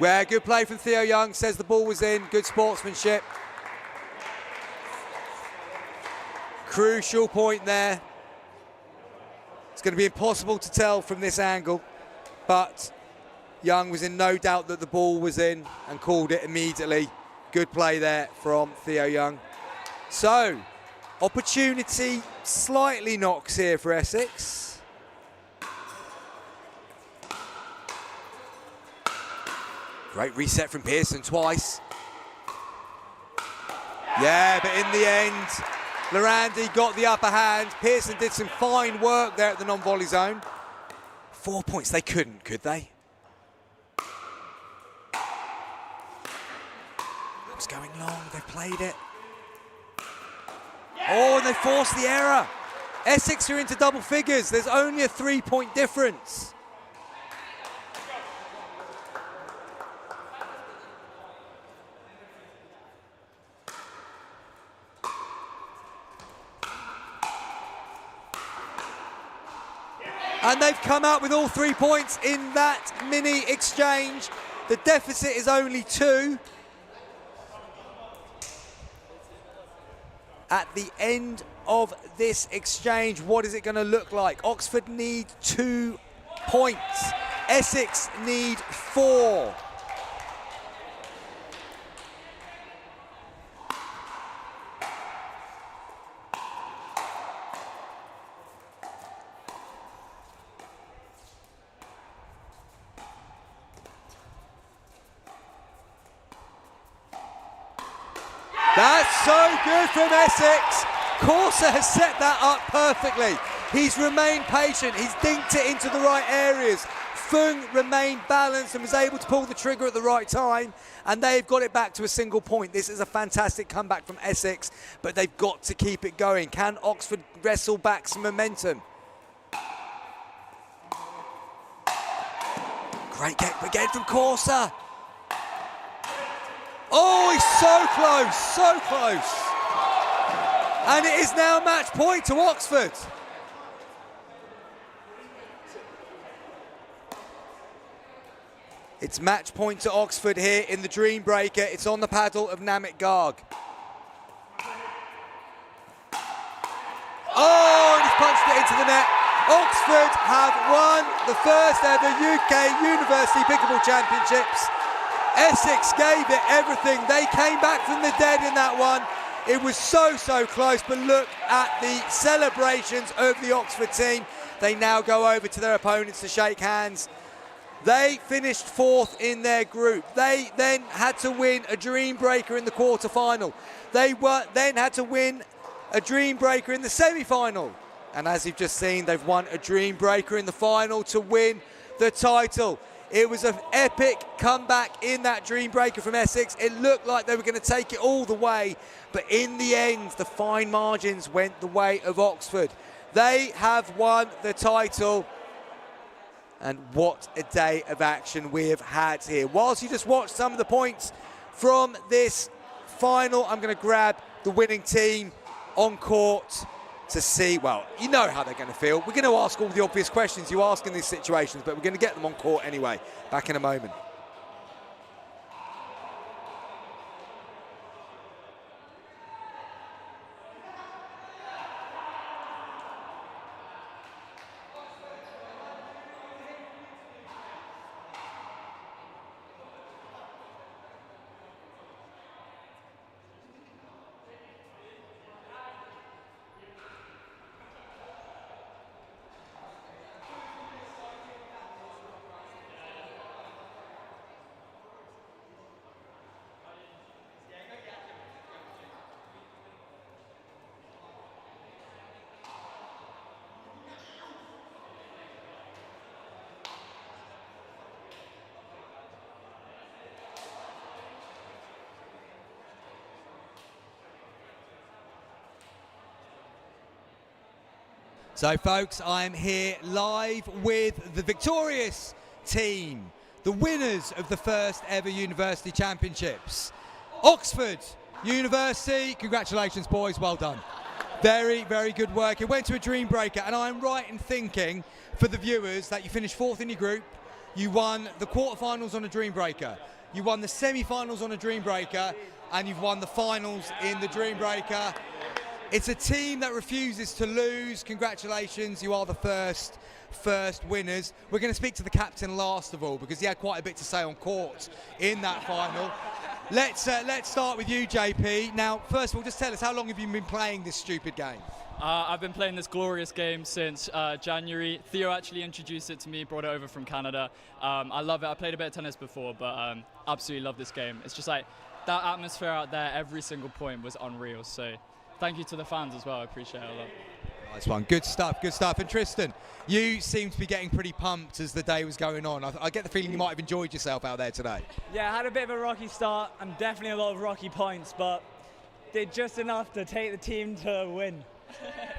Well, good play from Theo Young. Says the ball was in. Good sportsmanship. Crucial point there. It's going to be impossible to tell from this angle, but Young was in no doubt that the ball was in and called it immediately. Good play there from Theo Young. So, opportunity slightly knocks here for Essex. Great reset from Pearson twice. Yeah, but in the end, Lorandi got the upper hand. Pearson did some fine work there at the non-volley zone. 4 points, they couldn't, could they? It was going long, they played it. Oh, and they forced the error. Essex are into double figures. There's only a 3-point difference. And they've come out with all 3 points in that mini exchange. The deficit is only 2. At the end of this exchange, what is it going to look like? Oxford need 2 points. Essex need 4. That's so good from Essex. Corsa has set that up perfectly. He's remained patient. He's dinked it into the right areas. Fung remained balanced and was able to pull the trigger at the right time, and they've got it back to a single point. This is a fantastic comeback from Essex, but they've got to keep it going. Can Oxford wrestle back some momentum? Great get again from Corsa. Oh, he's so close, so close. And it is now match point to Oxford. It's match point to Oxford here in the Dream Breaker. It's on the paddle of Namit Garg. Oh, and he's punched it into the net. Oxford have won the first ever UK University Pickleball Championships. Essex gave it everything. They came back from the dead in that one. It was so close, but look at the celebrations of the Oxford team. They now go over to their opponents to shake hands. They finished 4th in their group. They then had to win a Dream Breaker in the quarter-final. They then had to win a Dream Breaker in the semi-final. And as you've just seen, they've won a Dream Breaker in the final to win the title. It was an epic comeback in that Dream Breaker from Essex. It looked like they were going to take it all the way, but in the end, the fine margins went the way of Oxford. They have won the title, and what a day of action we have had here. Whilst you just watched some of the points from this final, I'm going to grab the winning team on court to see, well, you know how they're going to feel. We're going to ask all the obvious questions you ask in these situations, but we're going to get them on court anyway. Back in a moment. So, folks, I'm here live with the victorious team, the winners of the first ever University Championships. Oxford University, congratulations, boys, well done. Very, very good work. It went to a dream breaker, and I'm right in thinking, for the viewers, that you finished 4th in your group, you won the quarterfinals on a dream breaker, you won the semi-finals on a dream breaker, and you've won the finals in the dream breaker. It's a team that refuses to lose. Congratulations, you are the first winners. We're going to speak to the captain last of all, because he had quite a bit to say on court in that final. Let's start with you, JP. Now, first of all, just tell us, how long have you been playing this stupid game? I've been playing this glorious game since January. Theo actually introduced it to me, brought it over from Canada. I love it. I played a bit of tennis before, but absolutely love this game. It's just like that atmosphere out there, every single point was unreal. So thank you to the fans as well. I appreciate it a lot. Nice one. Good stuff, good stuff. And Tristan, you seem to be getting pretty pumped as the day was going on. I get the feeling you might have enjoyed yourself out there today. Yeah, I had a bit of a rocky start and definitely a lot of rocky points, but did just enough to take the team to win.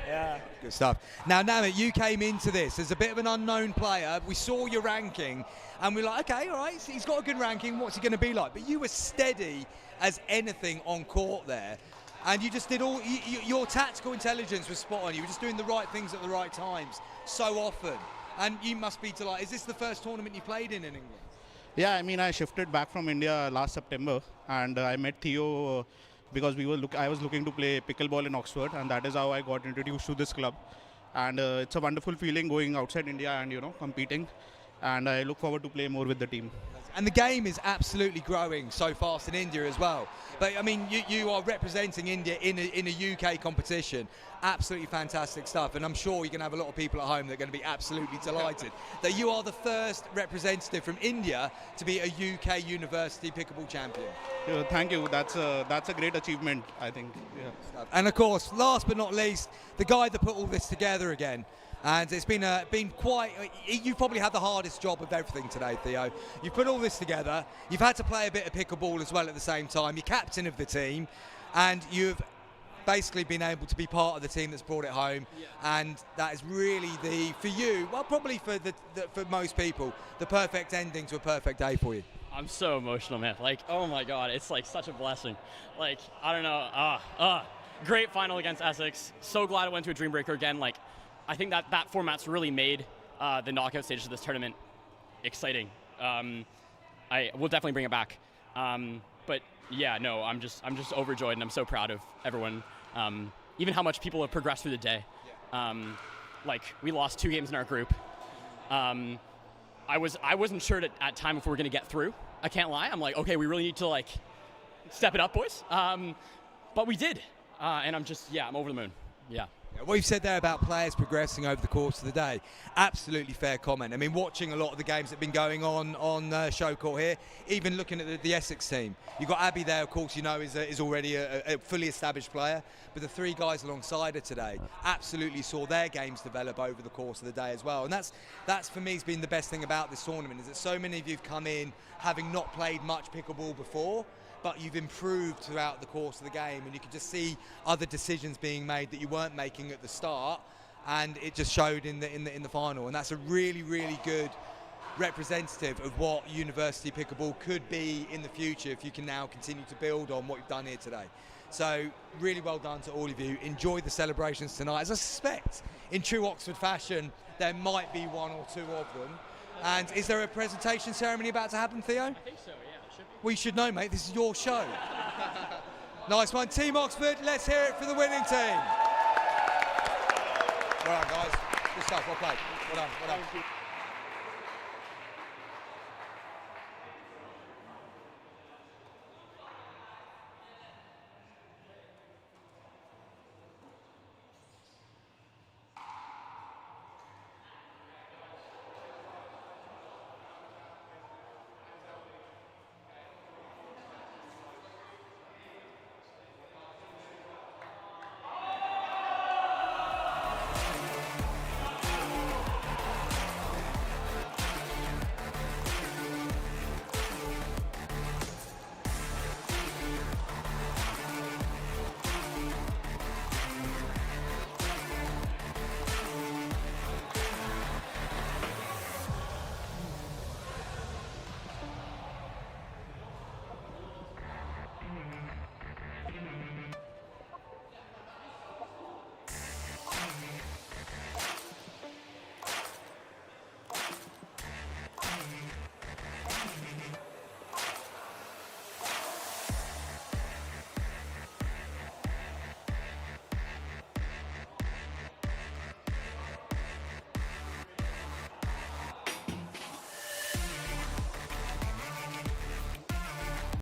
Yeah. Good stuff. Now, Namit, you came into this as a bit of an unknown player. We saw your ranking and we're like, okay, all right, so he's got a good ranking. What's he going to be like? But you were steady as anything on court there. And you just did all, your tactical intelligence was spot on. You were just doing the right things at the right times so often. And you must be delighted. Is this the first tournament you played in England? Yeah, I mean, I shifted back from India last September, and I met Theo because I was looking to play pickleball in Oxford, and that is how I got introduced to this club. And it's a wonderful feeling going outside India and, competing. And I look forward to play more with the team. And the game is absolutely growing so fast in India as well. But I mean, you are representing India in a UK competition. Absolutely fantastic stuff. And I'm sure you're going to have a lot of people at home that are going to be absolutely delighted that you are the first representative from India to be a UK University Pickleball champion. Yeah, thank you. That's a great achievement, I think. Yeah. And of course, last but not least, the guy that put all this together again. And it's been quite, you've probably had the hardest job of everything today, Theo. You've put all this together, you've had to play a bit of pickleball as well at the same time, you're captain of the team, and you've basically been able to be part of the team that's brought it home. And that is really for you, well, probably for most people, the perfect ending to a perfect day for you. I'm so emotional, man. Like, oh my God, it's like such a blessing. Like, I don't know, great final against Essex. So glad it went to a dream breaker again. Like, I think that format's really made the knockout stages of this tournament exciting. I will definitely bring it back. But yeah, no, I'm just overjoyed, and I'm so proud of everyone. Even how much people have progressed through the day. Like, we lost 2 games in our group. I wasn't sure at time if we were going to get through. I can't lie. I'm like, okay, we really need to like step it up, boys. But we did, and I'm over the moon. Yeah. What you've said there about players progressing over the course of the day, absolutely fair comment. I mean, watching a lot of the games that have been going on show court here, even looking at the Essex team, you've got Abby there, of course, is already a fully established player, but the 3 guys alongside her today absolutely saw their games develop over the course of the day as well. And that's for me has been the best thing about this tournament, is that so many of you have come in having not played much pickleball before, but you've improved throughout the course of the game, and you can just see other decisions being made that you weren't making at the start, and it just showed in the final. And that's a really, really good representative of what University Pickleball could be in the future if you can now continue to build on what you've done here today. So really well done to all of you. Enjoy the celebrations tonight. As I suspect, in true Oxford fashion, there might be 1 or 2 of them. And is there a presentation ceremony about to happen, Theo? I think so, yeah. We should know, mate. This is your show. Nice one. Team Oxford, let's hear it for the winning team. Well done, guys. Good stuff. Well played. Well done.